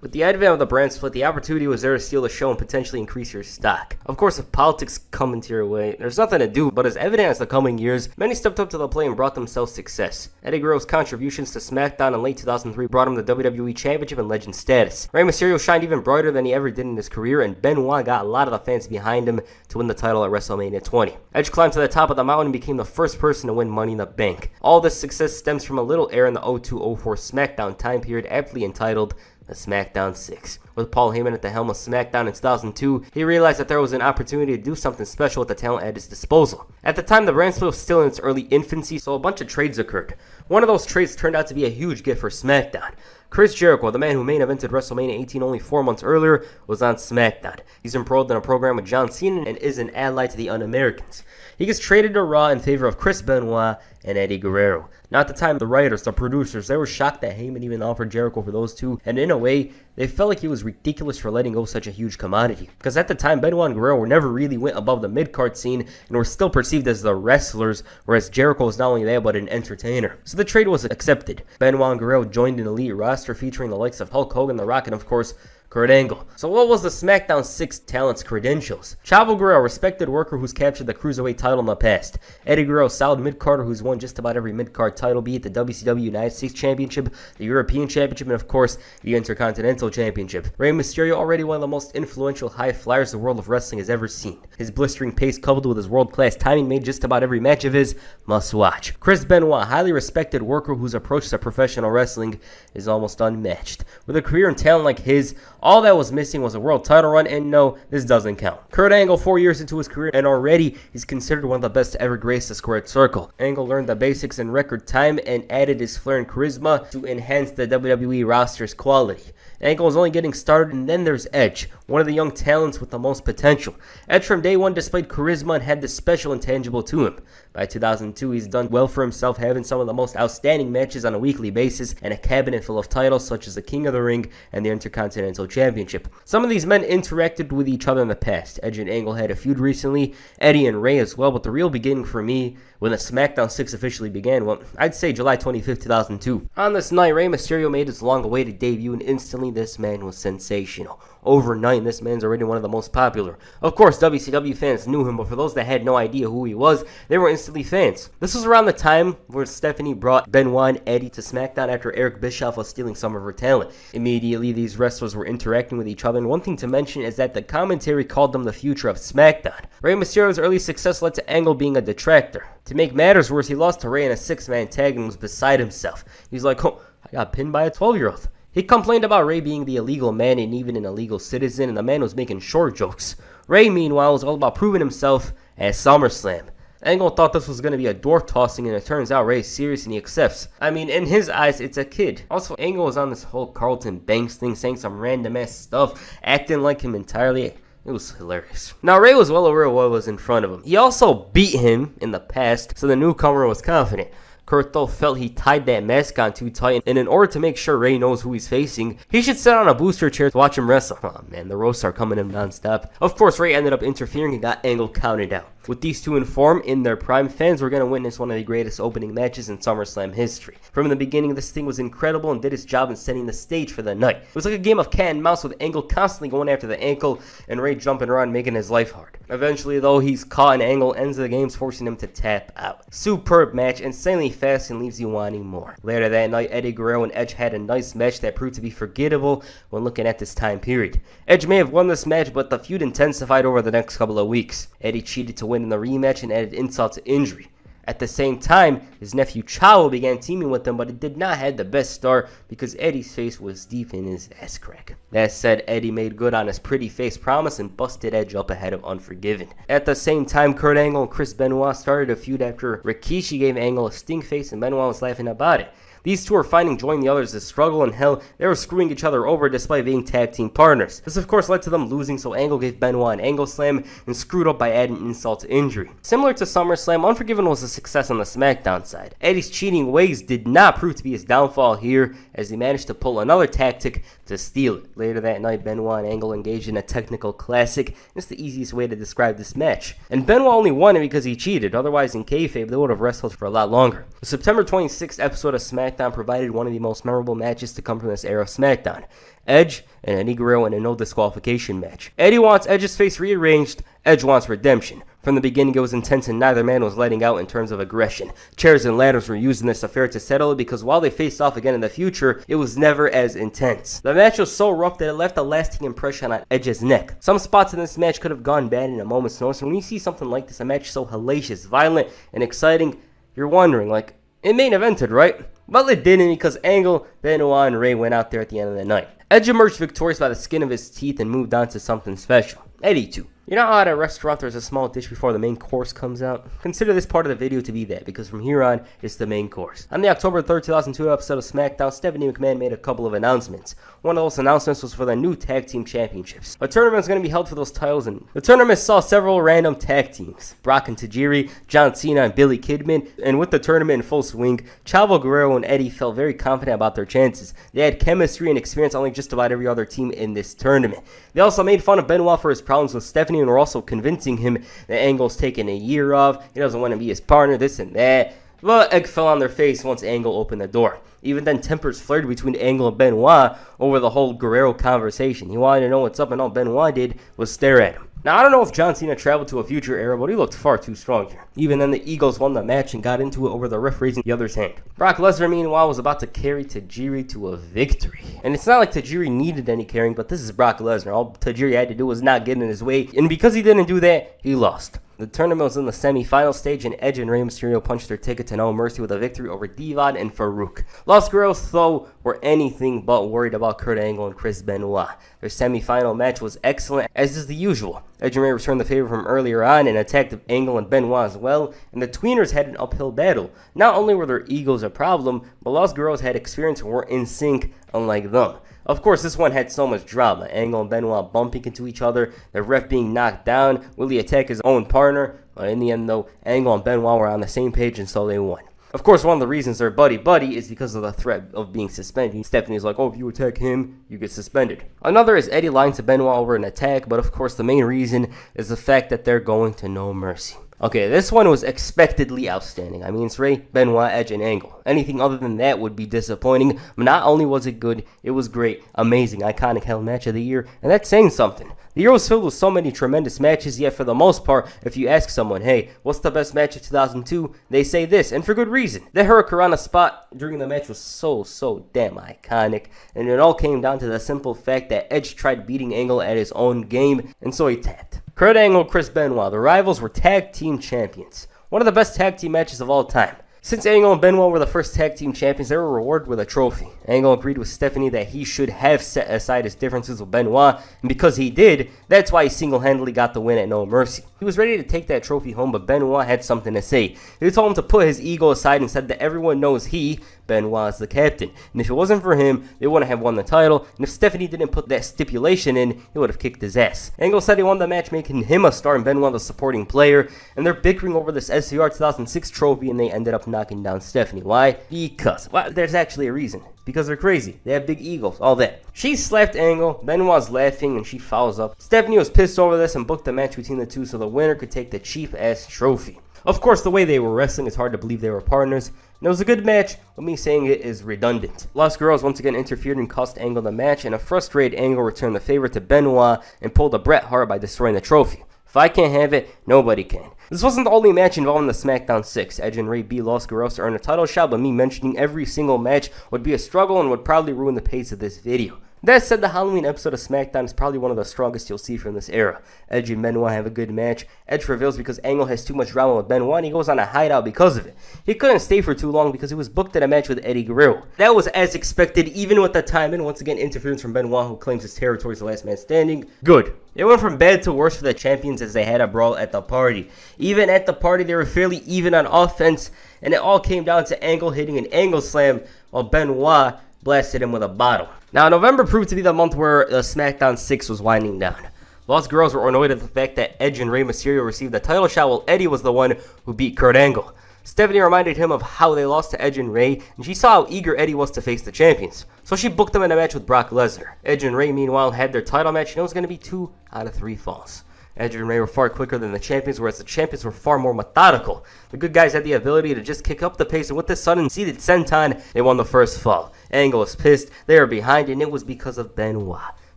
With the advent of the brand split, the opportunity was there to steal the show and potentially increase your stock. Of course, if politics come into your way, there's nothing to do, but as evident as the coming years, many stepped up to the plate and brought themselves success. Eddie Guerrero's contributions to SmackDown in late 2003 brought him the WWE Championship and legend status. Rey Mysterio shined even brighter than he ever did in his career, and Benoit got a lot of the fans behind him to win the title at WrestleMania 20. Edge climbed to the top of the mountain and became the first person to win Money in the Bank. All this success stems from a little era in the 02-04 SmackDown time period aptly entitled the SmackDown Six. With Paul Heyman at the helm of SmackDown in 2002, he realized that there was an opportunity to do something special with the talent at his disposal. At the time, the brand split was still in its early infancy, so a bunch of trades occurred. One of those trades turned out to be a huge gift for SmackDown. Chris Jericho, the man who main evented WrestleMania 18 only 4 months earlier, was on SmackDown. He's enrolled in a program with John Cena and is an ally to the Un-Americans. He gets traded to Raw in favor of Chris Benoit and Eddie Guerrero. Now at the time, the writers, the producers, they were shocked that Heyman even offered Jericho for those two, and in a way, they felt like he was ridiculous for letting go such a huge commodity. Because at the time, Benoit and Guerrero never really went above the mid-card scene and were still perceived as the wrestlers, whereas Jericho was not only there but an entertainer. So the trade was accepted. Benoit and Guerrero joined an elite roster featuring the likes of Hulk Hogan, The Rock, and of course, Kurt Angle. So what was the SmackDown 6 talent's credentials? Chavo Guerrero, respected worker who's captured the Cruiserweight title in the past. Eddie Guerrero, solid mid-carder who's won just about every mid-card title, be it the WCW United States Championship, the European Championship, and of course, the Intercontinental Championship. Rey Mysterio, already one of the most influential high flyers the world of wrestling has ever seen. His blistering pace coupled with his world-class timing made just about every match of his must-watch. Chris Benoit, highly respected worker whose approach to professional wrestling is almost unmatched. With a career and talent like his, all that was missing was a world title run, and no, this doesn't count. Kurt Angle, 4 years into his career, and already he's considered one of the best to ever grace the squared circle. Angle learned the basics in record time and added his flair and charisma to enhance the WWE roster's quality. Angle is only getting started, and then there's Edge, one of the young talents with the most potential. Edge from day one displayed charisma and had this special intangible to him. By 2002, he's done well for himself, having some of the most outstanding matches on a weekly basis and a cabinet full of titles such as the King of the Ring and the Intercontinental Championship. Some of these men interacted with each other in the past. Edge and Angle had a feud recently, Eddie and Rey as well, but the real beginning for me, when the SmackDown 6 officially began, well, I'd say July 25th, 2002. On this night, Rey Mysterio made his long-awaited debut, and instantly this man was sensational. Overnight, this man's already one of the most popular. Of course, WCW fans knew him, but for those that had no idea who he was, they were instantly fans. This was around the time where Stephanie brought Benoit and Eddie to SmackDown after Eric Bischoff was stealing some of her talent. Immediately, these wrestlers were interacting with each other, and one thing to mention is that the commentary called them the future of SmackDown. Rey Mysterio's early success led to Angle being a detractor. To make matters worse, he lost to Rey in a 6-man tag and was beside himself. He's like, oh, I got pinned by a 12-year-old. He complained about Rey being the illegal man and even an illegal citizen, and the man was making short jokes. Rey, meanwhile, was all about proving himself at SummerSlam. Angle thought this was going to be a door tossing, and it turns out Rey's serious and he accepts. I mean, in his eyes, it's a kid. Also, Angle was on this whole Carlton Banks thing, saying some random ass stuff, acting like him entirely. It was hilarious. Now, Rey was well aware of what was in front of him. He also beat him in the past, so the newcomer was confident. Kurt, though, felt he tied that mask on too tight, and in order to make sure Rey knows who he's facing, he should sit on a booster chair to watch him wrestle. Oh man, the roasts are coming in non-stop. Of course, Rey ended up interfering and got Angle counted out. With these two in form, in their prime, fans were going to witness one of the greatest opening matches in SummerSlam history. From the beginning, this thing was incredible and did its job in setting the stage for the night. It was like a game of cat and mouse with Angle constantly going after the ankle and Rey jumping around making his life hard. Eventually, though, he's caught and Angle ends the games, forcing him to tap out. Superb match, insanely fast and leaves you wanting more. Later that night, Eddie Guerrero and Edge had a nice match that proved to be forgettable when looking at this time period. Edge may have won this match, but the feud intensified over the next couple of weeks. Eddie cheated to win in the rematch and added insult to injury. At the same time, his nephew Chavo began teaming with him, but it did not have the best start because Eddie's face was deep in his ass crack. That said, Eddie made good on his pretty face promise and busted Edge up ahead of Unforgiven. At the same time, Kurt Angle and Chris Benoit started a feud after Rikishi gave Angle a stink face and Benoit was laughing about it. These two were finding joy in the others to struggle, and hell, they were screwing each other over despite being tag team partners. This of course led to them losing, so Angle gave Benoit an angle slam and screwed up by adding insult to injury. Similar to SummerSlam, Unforgiven was a success on the SmackDown side. Eddie's cheating ways did not prove to be his downfall here, as he managed to pull another tactic to steal it. Later that night, Benoit and Angle engaged in a technical classic. It's the easiest way to describe this match. And Benoit only won it because he cheated, otherwise in kayfabe they would have wrestled for a lot longer. The September 26th episode of SmackDown SmackDown provided one of the most memorable matches to come from this era of SmackDown. Edge and Eddie Guerrero in a no disqualification match. Eddie wants Edge's face rearranged, Edge wants redemption. From the beginning it was intense and neither man was letting out in terms of aggression. Chairs and ladders were used in this affair to settle it because while they faced off again in the future, it was never as intense. The match was so rough that it left a lasting impression on Edge's neck. Some spots in this match could have gone bad in a moment's notice, and when you see something like this, a match so hellacious, violent, and exciting, you're wondering, like, it main evented, right? Well, it didn't because Angle, Benoit, and Ray went out there at the end of the night. Edge emerged victorious by the skin of his teeth and moved on to something special. Eddie too. You know how at a restaurant there's a small dish before the main course comes out? Consider this part of the video to be that, because from here on, it's the main course. On the October 3rd, 2002 episode of SmackDown, Stephanie McMahon made a couple of announcements. One of those announcements was for the new tag team championships. A tournament is going to be held for those titles, and the tournament saw several random tag teams. Brock and Tajiri, John Cena and Billy Kidman, and with the tournament in full swing, Chavo Guerrero and Eddie felt very confident about their chances. They had chemistry and experience unlike just about every other team in this tournament. They also made fun of Benoit for his problems with Stephanie and were also convincing him that Angle's taking a year off, he doesn't want to be his partner, this and that. But egg fell on their face once Angle opened the door. Even then, tempers flared between Angle and Benoit over the whole Guerrero conversation. He wanted to know what's up, and all Benoit did was stare at him. Now, I don't know if John Cena traveled to a future era, but he looked far too strong here. Even then, the Eagles won the match and got into it over the ref raising the other's hand. Brock Lesnar, meanwhile, was about to carry Tajiri to a victory. And it's not like Tajiri needed any carrying, but this is Brock Lesnar. All Tajiri had to do was not get in his way, and because he didn't do that, he lost. The tournament was in the semi-final stage, and Edge and Rey Mysterio punched their ticket to No Mercy with a victory over Devon and Farouk. Los Guerreros, though, were anything but worried about Kurt Angle and Chris Benoit. Their semi-final match was excellent, as is the usual. Edge and Rey returned the favor from earlier on and attacked Angle and Benoit as well, and the tweeners had an uphill battle. Not only were their egos a problem, but Los Guerreros had experience and were in sync, unlike them. Of course, this one had so much drama. Angle and Benoit bumping into each other, the ref being knocked down, Willie attack his own partner. But in the end, though, Angle and Benoit were on the same page, and so they won. Of course, one of the reasons they're buddy-buddy is because of the threat of being suspended. Stephanie's like, oh, if you attack him, you get suspended. Another is Eddie lying to Benoit over an attack, but of course, the main reason is the fact that they're going to No Mercy. Okay, this one was expectedly outstanding. I mean, it's Rey, Benoit, Edge, and Angle. Anything other than that would be disappointing. But not only was it good, it was great, amazing, iconic Hell match of the year, and that's saying something. The year was filled with so many tremendous matches, yet for the most part, if you ask someone, hey, what's the best match of 2002, they say this, and for good reason. The Hurricanrana spot during the match was so damn iconic, and it all came down to the simple fact that Edge tried beating Angle at his own game, and so he tapped. Kurt Angle, Chris Benoit, the rivals were tag team champions. One of the best tag team matches of all time. Since Angle and Benoit were the first tag team champions, they were rewarded with a trophy. Angle agreed with Stephanie that he should have set aside his differences with Benoit, and because he did, that's why he single-handedly got the win at No Mercy. He was ready to take that trophy home, but Benoit had something to say. He told him to put his ego aside and said that everyone knows he, Benoit, is the captain. And if it wasn't for him, they wouldn't have won the title, and if Stephanie didn't put that stipulation in, he would have kicked his ass. Angle said he won the match, making him a star and Benoit the supporting player, and they're bickering over this SCR 2006 trophy, and they ended up knocking down Stephanie. Why? Because. Well, there's actually a reason. Because they're crazy. They have big egos. All that. She slapped Angle. Benoit's laughing and she follows up. Stephanie was pissed over this and booked the match between the two so the winner could take the cheap-ass trophy. Of course, the way they were wrestling, it's hard to believe they were partners. And it was a good match, but me saying it is redundant. Los Guerreros once again interfered and cost Angle the match, and a frustrated Angle returned the favor to Benoit and pulled a Bret Hart by destroying the trophy. If I can't have it, nobody can. This wasn't the only match involving the SmackDown 6. Edge and Rey beat Los Guerreros to earn a title shot, but me mentioning every single match would be a struggle and would probably ruin the pace of this video. That said, the Halloween episode of SmackDown is probably one of the strongest you'll see from this era. Edge and Benoit have a good match. Edge reveals because Angle has too much drama with Benoit and he goes on a hideout because of it. He couldn't stay for too long because he was booked in a match with Eddie Guerrero. That was as expected even with the time, and once again interference from Benoit, who claims his territory is the last man standing. Good. It went from bad to worse for the champions as they had a brawl at the party. Even at the party, they were fairly even on offense, and it all came down to Angle hitting an angle slam while Benoit blasted him with a bottle. Now, November proved to be the month where the SmackDown 6 was winding down. Los Guerreros were annoyed at the fact that Edge and Rey Mysterio received the title shot while Eddie was the one who beat Kurt Angle. Stephanie reminded him of how they lost to Edge and Rey, and she saw how eager Eddie was to face the champions. So she booked them in a match with Brock Lesnar. Edge and Rey, meanwhile, had their title match, and it was going to be 2 out of 3 falls. Edge and Ray were far quicker than the champions, whereas the champions were far more methodical. The good guys had the ability to just kick up the pace, and with the sudden seated senton, they won the first fall. Angle was pissed, they were behind, and it was because of Benoit.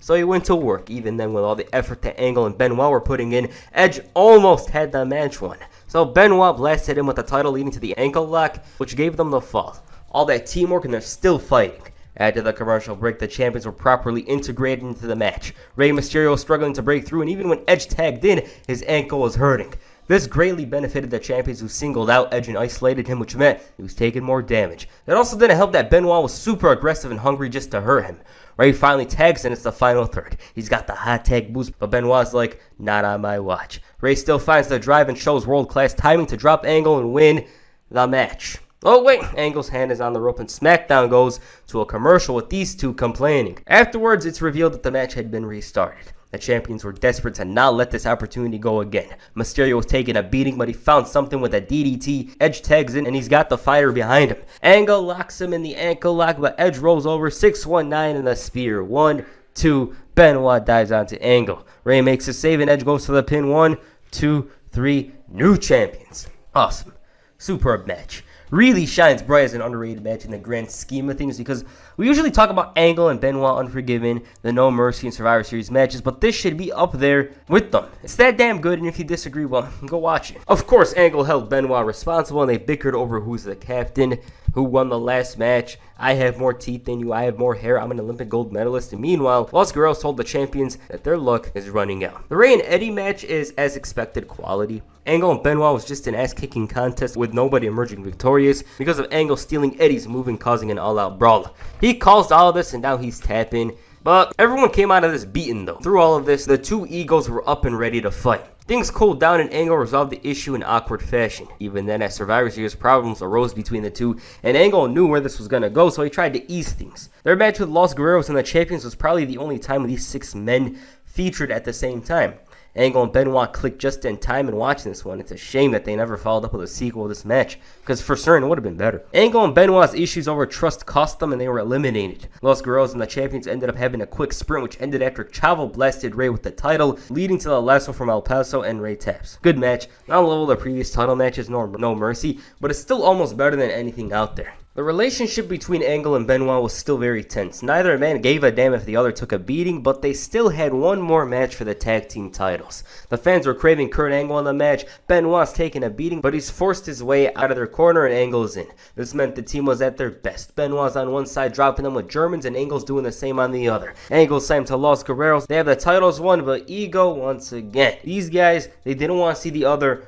So he went to work. Even then, with all the effort that Angle and Benoit were putting in, Edge almost had the match won. So Benoit blasted him with the title, leading to the ankle lock, which gave them the fall. All that teamwork, and they're still fighting. After the commercial break, the champions were properly integrated into the match. Rey Mysterio was struggling to break through, and even when Edge tagged in, his ankle was hurting. This greatly benefited the champions, who singled out Edge and isolated him, which meant he was taking more damage. It also didn't help that Benoit was super aggressive and hungry just to hurt him. Rey finally tags, and it's the final third. He's got the hot tag boost, but Benoit's like, not on my watch. Rey still finds the drive and shows world-class timing to drop Angle and win the match. Oh wait, Angle's hand is on the rope, and SmackDown goes to a commercial with these two complaining. Afterwards, it's revealed that the match had been restarted. The champions were desperate to not let this opportunity go again. Mysterio was taking a beating, but he found something with a DDT. Edge tags in, and he's got the fire behind him. Angle locks him in the ankle lock, but Edge rolls over 619 in the spear. 1, 2, Benoit dives onto Angle. Rey makes a save, and Edge goes for the pin. 1, 2, 3, new champions. Awesome. Superb match. Really shines bright as an underrated match in the grand scheme of things, because we usually talk about Angle and Benoit Unforgiven, the No Mercy and Survivor Series matches, but this should be up there with them. It's that damn good, and if you disagree, well, go watch it. Of course, Angle held Benoit responsible, and they bickered over who's the captain, who won the last match. I have more teeth than you, I have more hair, I'm an Olympic gold medalist, and meanwhile, Los Guerreros told the champions that their luck is running out. The Rey and Eddie match is, as expected, quality. Angle and Benoit was just an ass-kicking contest with nobody emerging victorious because of Angle stealing Eddie's move and causing an all-out brawl. He caused all of this, and now he's tapping. But everyone came out of this beaten though. Through all of this, the two egos were up and ready to fight. Things cooled down, and Angle resolved the issue in awkward fashion. Even then, at Survivor Series, problems arose between the two, and Angle knew where this was going to go, so he tried to ease things. Their match with Los Guerreros and the champions was probably the only time these 6 men featured at the same time. Angle and Benoit clicked just in time, and watching this one, it's a shame that they never followed up with a sequel of this match, because for certain it would have been better. Angle and Benoit's issues over trust cost them, and they were eliminated. Los Guerreros and the champions ended up having a quick sprint, which ended after Chavo blasted Rey with the title, leading to the lasso from El Paso and Rey taps. Good match, not on the level of the previous title matches, nor No Mercy, but it's still almost better than anything out there. The relationship between Angle and Benoit was still very tense. Neither man gave a damn if the other took a beating, but they still had one more match for the tag team titles. The fans were craving Kurt Angle in the match. Benoit's taking a beating, but he's forced his way out of their corner, and Angle's in. This meant the team was at their best. Benoit's on one side dropping them with Germans, and Angle's doing the same on the other. Angle's signed to Los Guerreros. They have the titles won, but ego once again. These guys, they didn't want to see the other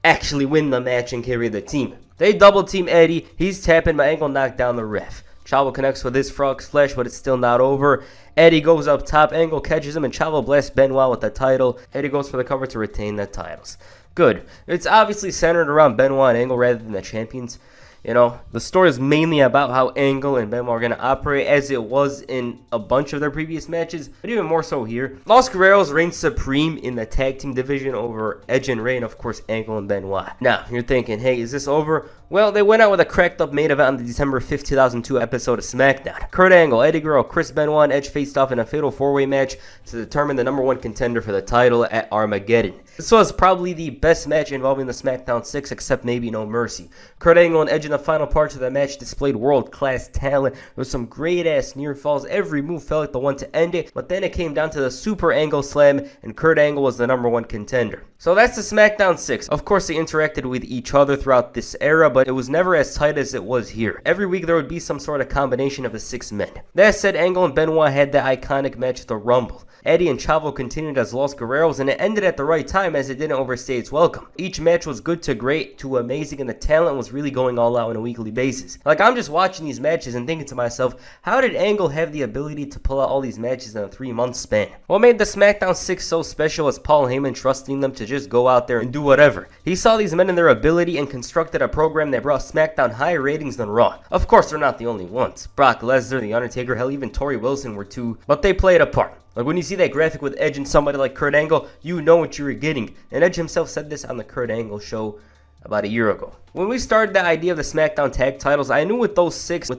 actually win the match and carry the team. They double team Eddie. He's tapping, but Angle knocked down the ref. Chavo connects with his frog splash, but it's still not over. Eddie goes up top. Angle catches him, and Chavo blasts Benoit with the title. Eddie goes for the cover to retain the titles. Good. It's obviously centered around Benoit and Angle rather than the champions. You know, the story is mainly about how Angle and Benoit are going to operate, as it was in a bunch of their previous matches, but even more so here. Los Guerreros reign supreme in the tag team division over Edge and Rey, and of course Angle and Benoit. Now, you're thinking, hey, is this over? Well, they went out with a cracked up main event on the December 5th, 2002 episode of SmackDown. Kurt Angle, Eddie Guerrero, Chris Benoit, and Edge faced off in a fatal 4-way match to determine the #1 contender for the title at Armageddon. This was probably the best match involving the SmackDown 6, except maybe No Mercy. Kurt Angle and Edge in the final parts of the match displayed world-class talent. There was some great-ass near falls. Every move felt like the one to end it, but then it came down to the Super Angle Slam, and Kurt Angle was the #1 contender. So that's the SmackDown 6. Of course, they interacted with each other throughout this era, but it was never as tight as it was here. Every week there would be some sort of combination of the 6 men. That said, Angle and Benoit had that iconic match, the Rumble. Eddie and Chavo continued as Los Guerreros, and it ended at the right time as it didn't overstay its welcome. Each match was good to great to amazing, and the talent was really going all out on a weekly basis. Like, I'm just watching these matches and thinking to myself, how did Angle have the ability to pull out all these matches in a 3-month span? What made the SmackDown 6 so special was Paul Heyman trusting them to just go out there and do whatever. He saw these men and their ability and constructed a program that brought SmackDown higher ratings than Raw. Of course, they're not the only ones. Brock Lesnar, The Undertaker, hell, even Tori Wilson were too, but they played a part. Like, when you see that graphic with Edge and somebody like Kurt Angle, you know what you were getting. And Edge himself said this on the Kurt Angle show about a year ago. When we started the idea of the SmackDown tag titles, I knew with those six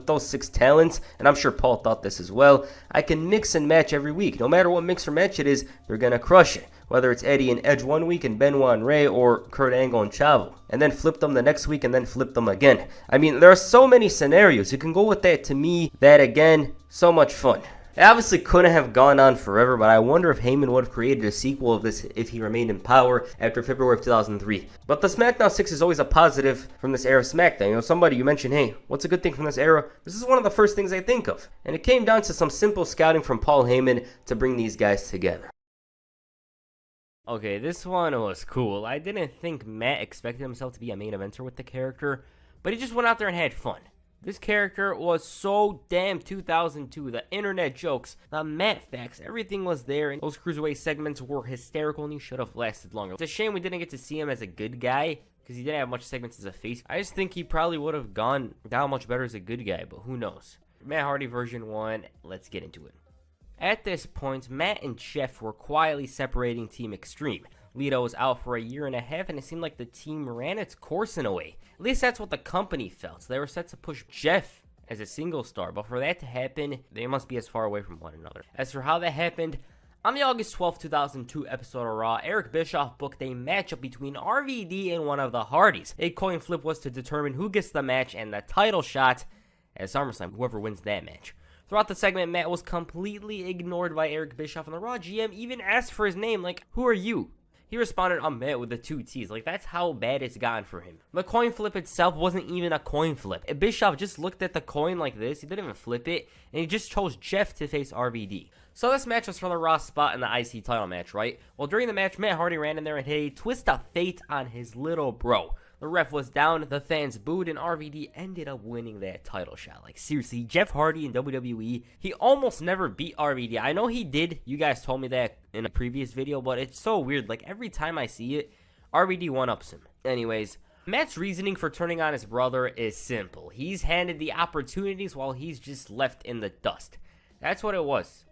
talents, and I'm sure Paul thought this as well, I can mix and match every week. No matter what mix or match it is, they're going to crush it. whether it's Eddie and Edge one week and Benoit and Ray, or Kurt Angle and Chavo, and then flip them the next week and then flip them again. I mean, there are so many scenarios. You can go with that. To me, that again, so much fun. It obviously couldn't have gone on forever, but I wonder if Heyman would have created a sequel of this if he remained in power after February of 2003. But the SmackDown 6 is always a positive from this era of SmackDown. You know, somebody, you mentioned, hey, what's a good thing from this era? This is one of the first things I think of. And it came down to some simple scouting from Paul Heyman to bring these guys together. Okay, this one was cool. I didn't think Matt expected himself to be a main eventer with the character, but he just went out there and had fun. This character was so damn 2002. The internet jokes, the Matt facts, everything was there, and those cruiserweight segments were hysterical, and he should have lasted longer. It's a shame we didn't get to see him as a good guy, because he didn't have much segments as a face. I just think he probably would have gone down much better as a good guy, but who knows. Matt Hardy version 1, let's get into it. At this point, Matt and Jeff were quietly separating Team Extreme. Lito was out for a year and a half, and it seemed like the team ran its course in a way. At least that's what the company felt. So they were set to push Jeff as a single star, but for that to happen, they must be as far away from one another. As for how that happened, on the August 12, 2002 episode of Raw, Eric Bischoff booked a matchup between RVD and one of the Hardys. A coin flip was to determine who gets the match and the title shot at SummerSlam, whoever wins that match. Throughout the segment, Matt was completely ignored by Eric Bischoff, and the Raw GM even asked for his name, like, who are you? He responded, I'm Matt with the 2 T's. Like, that's how bad it's gotten for him. The coin flip itself wasn't even a coin flip. Bischoff just looked at the coin like this. He didn't even flip it. And he just chose Jeff to face RVD. So this match was for the Raw spot in the IC title match, right? Well, during the match, Matt Hardy ran in there and hit a twist of fate on his little bro. The ref was down, the fans booed, and RVD ended up winning that title shot. Like, seriously, Jeff Hardy in WWE, he almost never beat RVD. I know he did. You guys told me that in a previous video, but it's so weird. Like, every time I see it, RVD one-ups him. Anyways, Matt's reasoning for turning on his brother is simple. He's handed the opportunities while he's just left in the dust. That's what it was.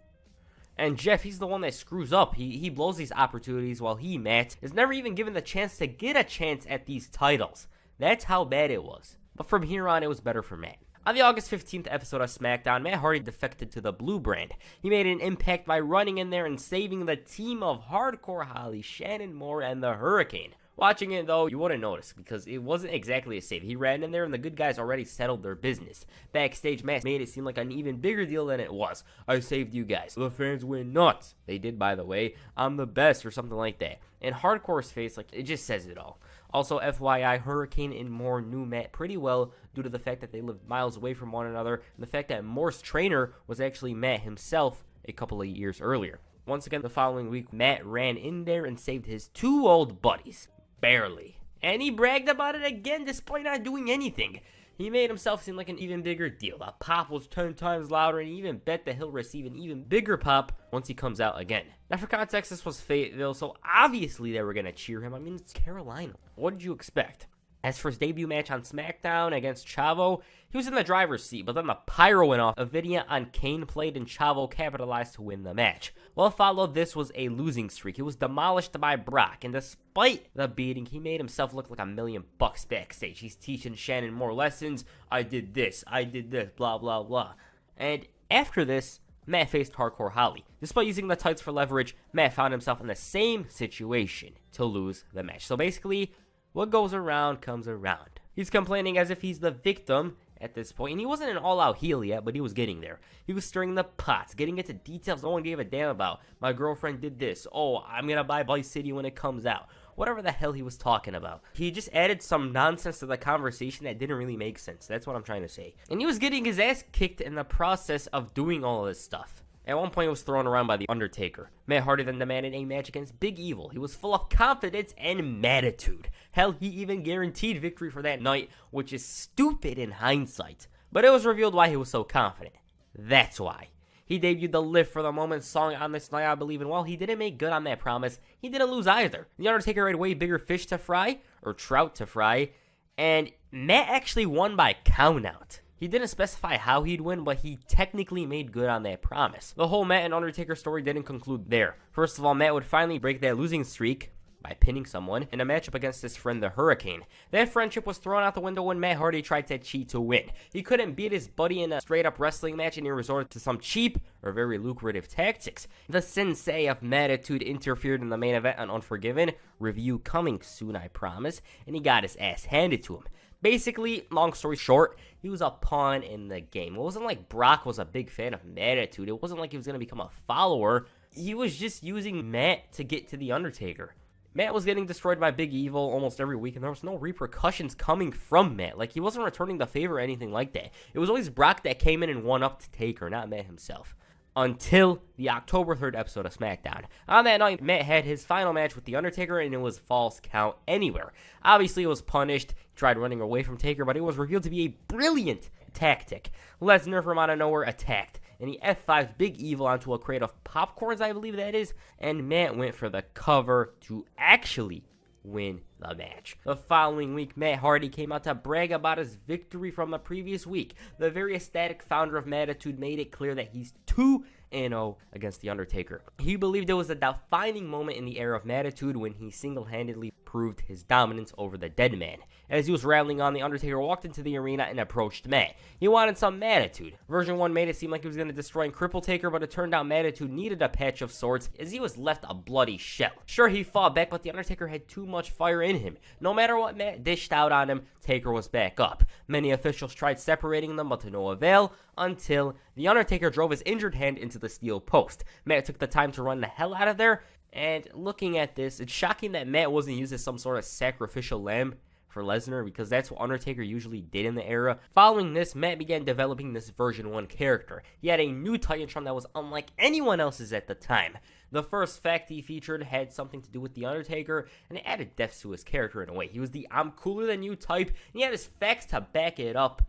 And Jeff, he's the one that screws up. He blows these opportunities while he, Matt, is never even given the chance to get a chance at these titles. That's how bad it was. But from here on, it was better for Matt. On the August 15th episode of SmackDown, Matt Hardy defected to the Blue brand. He made an impact by running in there and saving the team of Hardcore Holly, Shannon Moore, and the Hurricane. Watching it, though, you wouldn't notice because it wasn't exactly a save. He ran in there and the good guys already settled their business. Backstage, Matt made it seem like an even bigger deal than it was. I saved you guys. The fans went nuts. They did, by the way. I'm the best or something like that. And Hardcore's face, like, it just says it all. Also, FYI, Hurricane and Moore knew Matt pretty well due to the fact that they lived miles away from one another and the fact that Moore's trainer was actually Matt himself a couple of years earlier. Once again, the following week, Matt ran in there and saved his 2 old buddies. Barely. And he bragged about it again despite not doing anything. He made himself seem like an even bigger deal. The pop was 10 times louder, and he even bet that he'll receive an even bigger pop once he comes out again. Now, for context, this was Fayetteville, so obviously they were going to cheer him. I mean, it's Carolina. What did you expect? As for his debut match on SmackDown against Chavo, he was in the driver's seat, but then the pyro went off. A video on Kane played, and Chavo capitalized to win the match. What followed this was a losing streak. He was demolished by Brock, and despite the beating, he made himself look like $1 million backstage. He's teaching Shannon more lessons. I did this, blah, blah, blah. And after this, Matt faced Hardcore Holly. Despite using the tights for leverage, Matt found himself in the same situation to lose the match. So basically, what goes around comes around. He's complaining as if he's the victim at this point, and he wasn't an all-out heel yet, but he was getting there. He was stirring the pots, getting into details no one gave a damn about. My girlfriend did this. Oh, I'm gonna buy Vice City when it comes out. Whatever the hell he was talking about. He just added some nonsense to the conversation that didn't really make sense. That's what I'm trying to say. And he was getting his ass kicked in the process of doing all of this stuff. At one point, he was thrown around by the Undertaker. Matt Hardy then demanded a match against Big Evil. He was full of confidence and matitude. Hell, he even guaranteed victory for that night, which is stupid in hindsight. But it was revealed why he was so confident. That's why. He debuted the Live for the Moment song on this night, I believe, and while he didn't make good on that promise, he didn't lose either. The Undertaker had way bigger fish to fry, or trout to fry, and Matt actually won by countout. He didn't specify how he'd win, but he technically made good on that promise. The whole Matt and Undertaker story didn't conclude there. First of all, Matt would finally break that losing streak by pinning someone in a matchup against his friend the Hurricane. That friendship was thrown out the window when Matt Hardy tried to cheat to win. He couldn't beat his buddy in a straight-up wrestling match, and he resorted to some cheap or very lucrative tactics. The sensei of Mattitude interfered in the main event on Unforgiven, review coming soon, I promise, and he got his ass handed to him. Basically, long story short, he was a pawn in the game. It wasn't like Brock was a big fan of Mattitude. It wasn't like he was going to become a follower. He was just using Matt to get to the Undertaker. Matt was getting destroyed by Big Evil almost every week, and there was no repercussions coming from Matt. Like, he wasn't returning the favor or anything like that. It was always Brock that came in and won up to Taker, not Matt himself. Until the October 3rd episode of SmackDown. On that night, Matt had his final match with The Undertaker, and it was false count anywhere. Obviously, it was punished. He tried running away from Taker, but it was revealed to be a brilliant tactic. Lesnar from out of nowhere attacked, and he F5'd Big Evil onto a crate of popcorns, I believe that is, and Matt went for the cover to actually win the match. The following week, Matt Hardy came out to brag about his victory from the previous week. The very ecstatic founder of Mattitude made it clear that he's 2-0 against The Undertaker. He believed it was a defining moment in the era of Mattitude when he single-handedly proved his dominance over the Deadman. As he was rattling on, The Undertaker walked into the arena and approached Matt. He wanted some Mattitude. Version 1 made it seem like he was going to destroy and cripple Taker, but it turned out Mattitude needed a patch of sorts as he was left a bloody shell. Sure, he fought back, but The Undertaker had too much fire in him. No matter what Matt dished out on him, Taker was back up. Many officials tried separating them, but to no avail, until The Undertaker drove his injured hand into the steel post. Matt took the time to run the hell out of there, and looking at this, it's shocking that Matt wasn't used as some sort of sacrificial lamb for Lesnar, because that's what Undertaker usually did in the era. Following this, Matt began developing this version 1 character. He had a new Titantron that was unlike anyone else's at the time. The first fact he featured had something to do with The Undertaker, and it added depth to his character in a way. He was the I'm cooler than you type, and he had his facts to back it up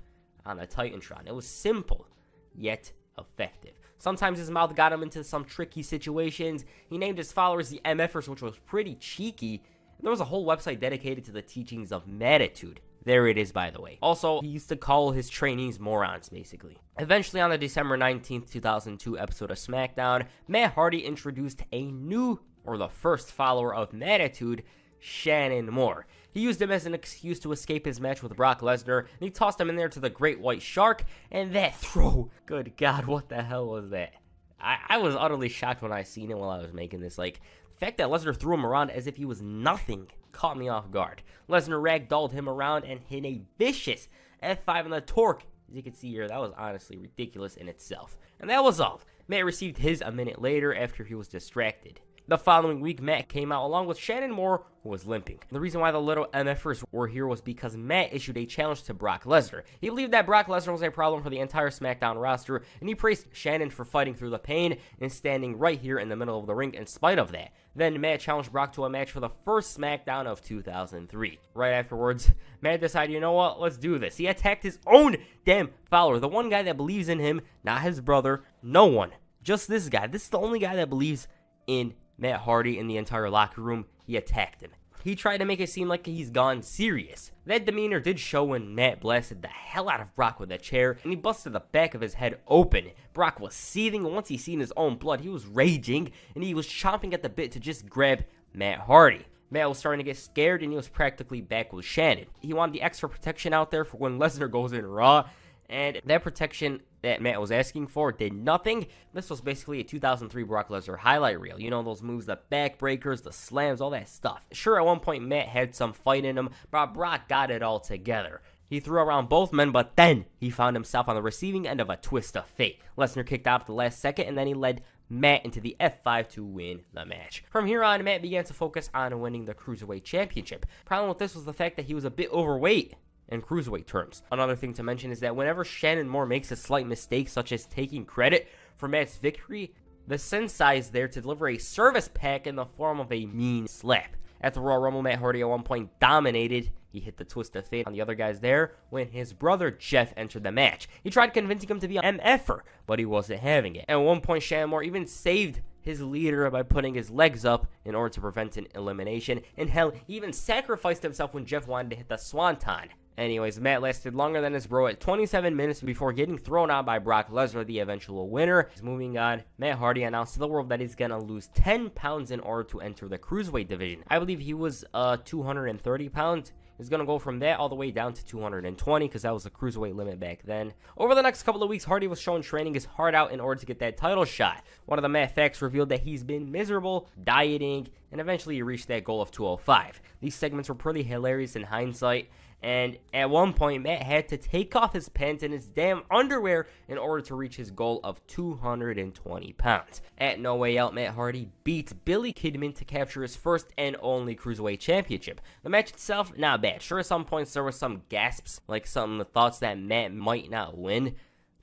on the Titantron. It was simple, yet effective. Sometimes his mouth got him into some tricky situations. He named his followers the MFers, which was pretty cheeky. There was a whole website dedicated to the teachings of Mattitude. There it is, by the way. Also, he used to call his trainees morons, basically. Eventually, on the December 19th, 2002 episode of SmackDown, Matt Hardy introduced a new, or the first follower of Mattitude, Shannon Moore. He used him as an excuse to escape his match with Brock Lesnar, and he tossed him in there to the Great White Shark, and that throw, good God, what the hell was that? I was utterly shocked when I seen it while I was making this. Like, the fact that Lesnar threw him around as if he was nothing caught me off guard. Lesnar ragdolled him around and hit a vicious F5 on the torque. As you can see here, that was honestly ridiculous in itself. And that was all. Matt received his a minute later after he was distracted. The following week, Matt came out along with Shannon Moore, who was limping. The reason why the little MFers were here was because Matt issued a challenge to Brock Lesnar. He believed that Brock Lesnar was a problem for the entire SmackDown roster, and he praised Shannon for fighting through the pain and standing right here in the middle of the ring in spite of that. Then Matt challenged Brock to a match for the first SmackDown of 2003. Right afterwards, Matt decided, you know what, let's do this. He attacked his own damn follower, the one guy that believes in him, not his brother, no one. Just this guy. This is the only guy that believes in Matt Hardy in the entire locker room. He attacked him. He tried to make it seem like he's gone serious. That demeanor did show when Matt blasted the hell out of Brock with a chair, and he busted the back of his head open. Brock was seething, and once he seen his own blood, he was raging, and he was chomping at the bit to just grab Matt Hardy. Matt was starting to get scared, and he was practically back with Shannon. He wanted the extra protection out there for when Lesnar goes in Raw, and that protection that Matt was asking for did nothing. This was basically a 2003 Brock Lesnar highlight reel. You know, those moves, the backbreakers, the slams, all that stuff. Sure, at one point Matt had some fight in him, but Brock got it all together. He threw around both men, but then he found himself on the receiving end of a twist of fate. Lesnar kicked out at the last second, and then he led Matt into the F5 to win the match. From here on, Matt began to focus on winning the Cruiserweight Championship. Problem with this was the fact that he was a bit overweight in cruiserweight terms. Another thing to mention is that whenever Shannon Moore makes a slight mistake, such as taking credit for Matt's victory, the sensei is there to deliver a service pack in the form of a mean slap. At the Royal Rumble, Matt Hardy at one point dominated. He hit the twist of fate on the other guys there when his brother Jeff entered the match. He tried convincing him to be an MFer, but he wasn't having it. At one point, Shannon Moore even saved his leader by putting his legs up in order to prevent an elimination. And hell, he even sacrificed himself when Jeff wanted to hit the swanton. Anyways, Matt lasted longer than his bro at 27 minutes before getting thrown out by Brock Lesnar, the eventual winner. Moving on, Matt Hardy announced to the world that he's going to lose 10 pounds in order to enter the Cruiserweight division. I believe he was 230 pounds. He's going to go from that all the way down to 220 because that was the Cruiserweight limit back then. Over the next couple of weeks, Hardy was shown training his heart out in order to get that title shot. One of the Matt facts revealed that he's been miserable, dieting, and eventually he reached that goal of 205. These segments were pretty hilarious in hindsight. And at one point, Matt had to take off his pants and his damn underwear in order to reach his goal of 220 pounds. At No Way Out, Matt Hardy beats Billy Kidman to capture his first and only Cruiserweight Championship. The match itself, not bad. Sure, at some points there were some gasps, like some thoughts that Matt might not win.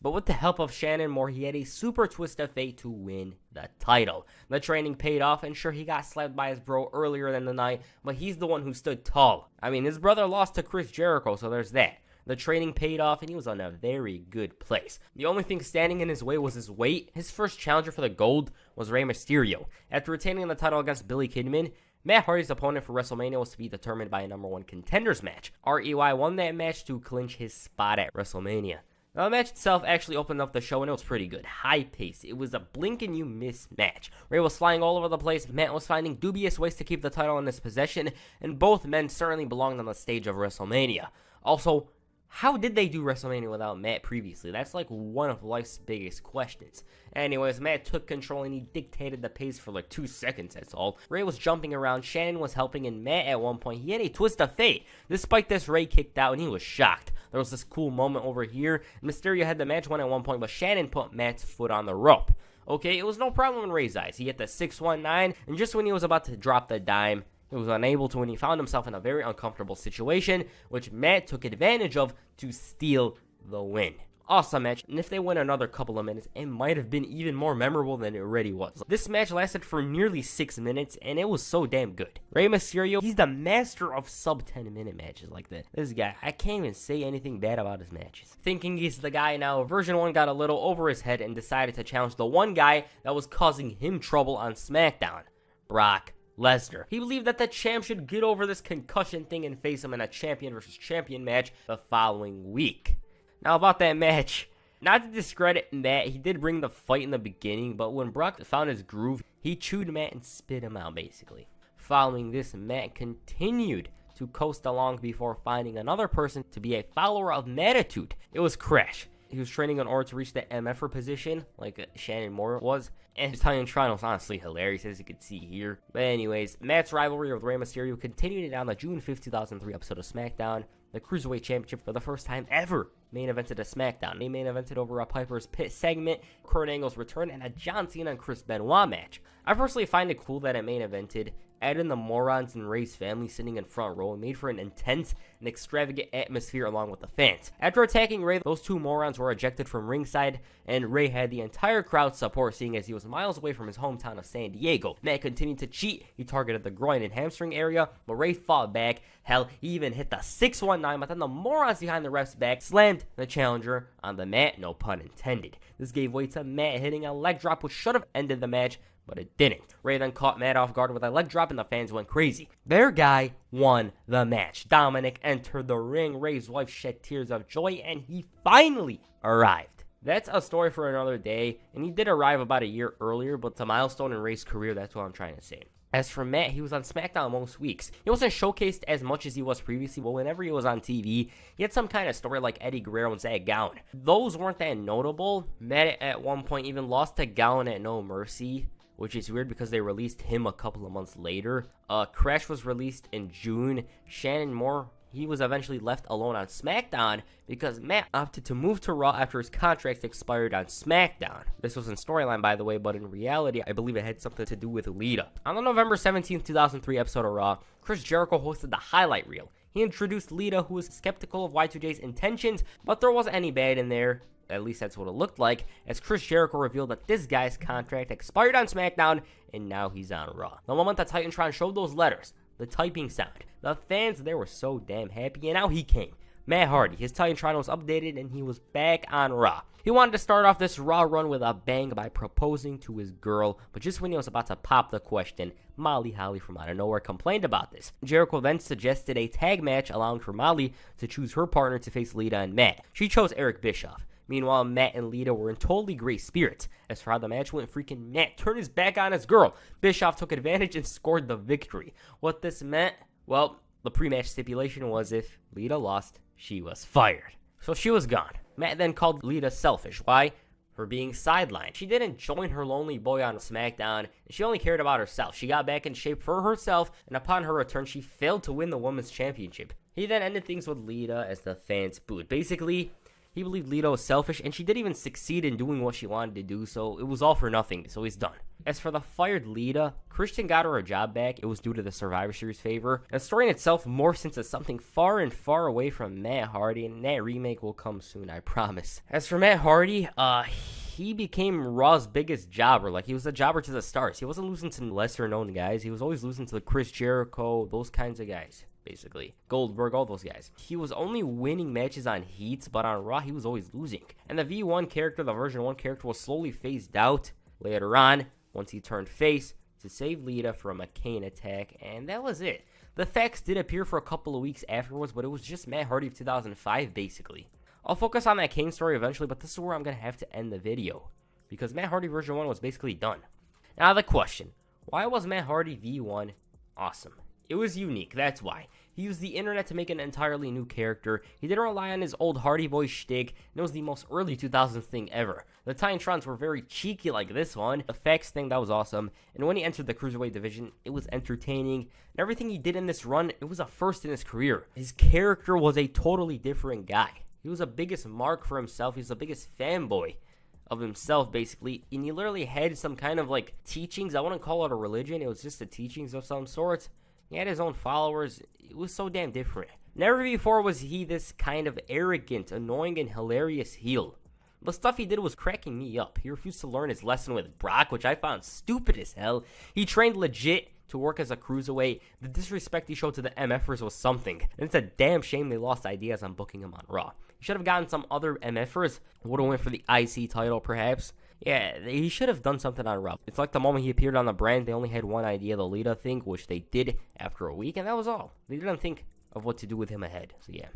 But with the help of Shannon Moore, he had a super twist of fate to win the title. The training paid off, and sure, he got slapped by his bro earlier in the night, but he's the one who stood tall. I mean, his brother lost to Chris Jericho, so there's that. The training paid off, and he was on a very good place. The only thing standing in his way was his weight. His first challenger for the gold was Rey Mysterio. After retaining the title against Billy Kidman, Matt Hardy's opponent for WrestleMania was to be determined by a #1 contenders match. REY won that match to clinch his spot at WrestleMania. Now, the match itself actually opened up the show, and it was pretty good. High-paced. It was a blink-and-you-miss match. Rey was flying all over the place. Matt was finding dubious ways to keep the title in his possession, and both men certainly belonged on the stage of WrestleMania. Also, how did they do WrestleMania without Matt previously? That's like one of life's biggest questions. Anyways, Matt took control and he dictated the pace for like 2 seconds, that's all. Rey was jumping around, Shannon was helping, and Matt at one point, he had a twist of fate. Despite this, Rey kicked out and he was shocked. There was this cool moment over here. Mysterio had the match won at one point, but Shannon put Matt's foot on the rope. Okay, it was no problem in Rey's eyes. He hit the 619, and just when he was about to drop the dime, he was unable to when he found himself in a very uncomfortable situation, which Matt took advantage of to steal the win. Awesome match, and if they went another couple of minutes, it might have been even more memorable than it already was. This match lasted for nearly 6 minutes, and it was so damn good. Rey Mysterio, he's the master of sub-10-minute matches like that. This guy, I can't even say anything bad about his matches. Thinking he's the guy now, version 1 got a little over his head and decided to challenge the one guy that was causing him trouble on SmackDown, Brock Lesnar. He believed that the champ should get over this concussion thing and face him in a champion versus champion match the following week. Now about that match, not to discredit Matt, he did bring the fight in the beginning, but when Brock found his groove, he chewed Matt and spit him out basically. Following this, Matt continued to coast along before finding another person to be a follower of Mattitude. It was Crash. He was training in order to reach the MFer position, like Shannon Moore was. And his Italian Tron was honestly hilarious, as you can see here. But anyways, Matt's rivalry with Rey Mysterio continued on the June 5th, 2003 episode of SmackDown. The Cruiserweight Championship for the first time ever main evented a SmackDown. They main evented over a Piper's Pit segment, Kurt Angle's return, and a John Cena and Chris Benoit match. I personally find it cool that it main evented. Adding the morons and Rey's family sitting in front row made for an intense and extravagant atmosphere along with the fans. After attacking Rey, those two morons were ejected from ringside, and Rey had the entire crowd's support, seeing as he was miles away from his hometown of San Diego. Matt continued to cheat. He targeted the groin and hamstring area, but Rey fought back. Hell, he even hit the 619, but then the morons behind the ref's back slammed the challenger on the mat, no pun intended. This gave way to Matt hitting a leg drop, which should have ended the match, but it didn't. Rey then caught Matt off guard with a leg drop and the fans went crazy. Their guy won the match. Dominic entered the ring. Rey's wife shed tears of joy and he finally arrived. That's a story for another day, and he did arrive about a year earlier, but it's a milestone in Rey's career, that's what I'm trying to say. As for Matt, he was on SmackDown most weeks. He wasn't showcased as much as he was previously, but whenever he was on TV, he had some kind of story like Eddie Guerrero and Zach Gowen. Those weren't that notable. Matt at one point even lost to Gowen at No Mercy, which is weird because they released him a couple of months later. Crash was released in June. Shannon Moore, he was eventually left alone on SmackDown because Matt opted to move to Raw after his contract expired on SmackDown. This was in storyline, by the way, but in reality, I believe it had something to do with Lita. On the November 17th, 2003 episode of Raw, Chris Jericho hosted the highlight reel. He introduced Lita, who was skeptical of Y2J's intentions, but there wasn't any bad in there. At least that's what it looked like, as Chris Jericho revealed that this guy's contract expired on SmackDown, and now he's on Raw. The moment that Titantron showed those letters, the typing sound, the fans, they were so damn happy, and now he came. Matt Hardy. His Titantron was updated and he was back on Raw. He wanted to start off this Raw run with a bang by proposing to his girl, but just when he was about to pop the question, Molly Holly from out of nowhere complained about this. Jericho then suggested a tag match, allowing for Molly to choose her partner to face Lita and Matt. She chose Eric Bischoff. Meanwhile, Matt and Lita were in totally great spirits. As for how the match went, freaking Matt turned his back on his girl. Bischoff took advantage and scored the victory. What this meant? Well, the pre-match stipulation was if Lita lost, she was fired. So she was gone. Matt then called Lita selfish. Why? For being sidelined. She didn't join her lonely boy on SmackDown, and she only cared about herself. She got back in shape for herself, and upon her return, she failed to win the Women's Championship. He then ended things with Lita as the fans booed. Basically, he believed Lita was selfish, and she didn't even succeed in doing what she wanted to do, so it was all for nothing, so he's done. As for the fired Lita, Christian got her a job back. It was due to the Survivor Series favor. And the story in itself morphs into something far and far away from Matt Hardy, and that remake will come soon, I promise. As for Matt Hardy, he became Raw's biggest jobber. Like, he was a jobber to the stars. He wasn't losing to lesser known guys. He was always losing to Chris Jericho, those kinds of guys. Basically, Goldberg, all those guys. He was only winning matches on heats, but on Raw, he was always losing. And the V1 character, the version 1 character, was slowly phased out later on, once he turned face, to save Lita from a Kane attack, and that was it. The facts did appear for a couple of weeks afterwards, but it was just Matt Hardy of 2005, basically. I'll focus on that Kane story eventually, but this is where I'm going to have to end the video, because Matt Hardy version 1 was basically done. Now the question, why was Matt Hardy V1 awesome? It was unique, that's why. He used the internet to make an entirely new character. He didn't rely on his old Hardy Boy shtick, and it was the most early 2000s thing ever. The Titantrons were very cheeky like this one. The Facts thing, that was awesome. And when he entered the Cruiserweight division, it was entertaining. And everything he did in this run, it was a first in his career. His character was a totally different guy. He was the biggest mark for himself. He was the biggest fanboy of himself, basically, and he literally had some kind of like teachings. I wouldn't call it a religion. It was just the teachings of some sort. He had his own followers. It was so damn different. Never before was he this kind of arrogant, annoying, and hilarious heel. The stuff he did was cracking me up. He refused to learn his lesson with Brock, which I found stupid as hell. He trained legit to work as a cruiserweight. The disrespect he showed to the MFers was something. And it's a damn shame they lost ideas on booking him on Raw. He should have gotten some other MFers. Would have went for the IC title, perhaps. Yeah, he should have done something on Raw. It's like the moment he appeared on the brand, they only had one idea, the Lita thing, which they did after a week, and that was all. They didn't think of what to do with him ahead, so yeah.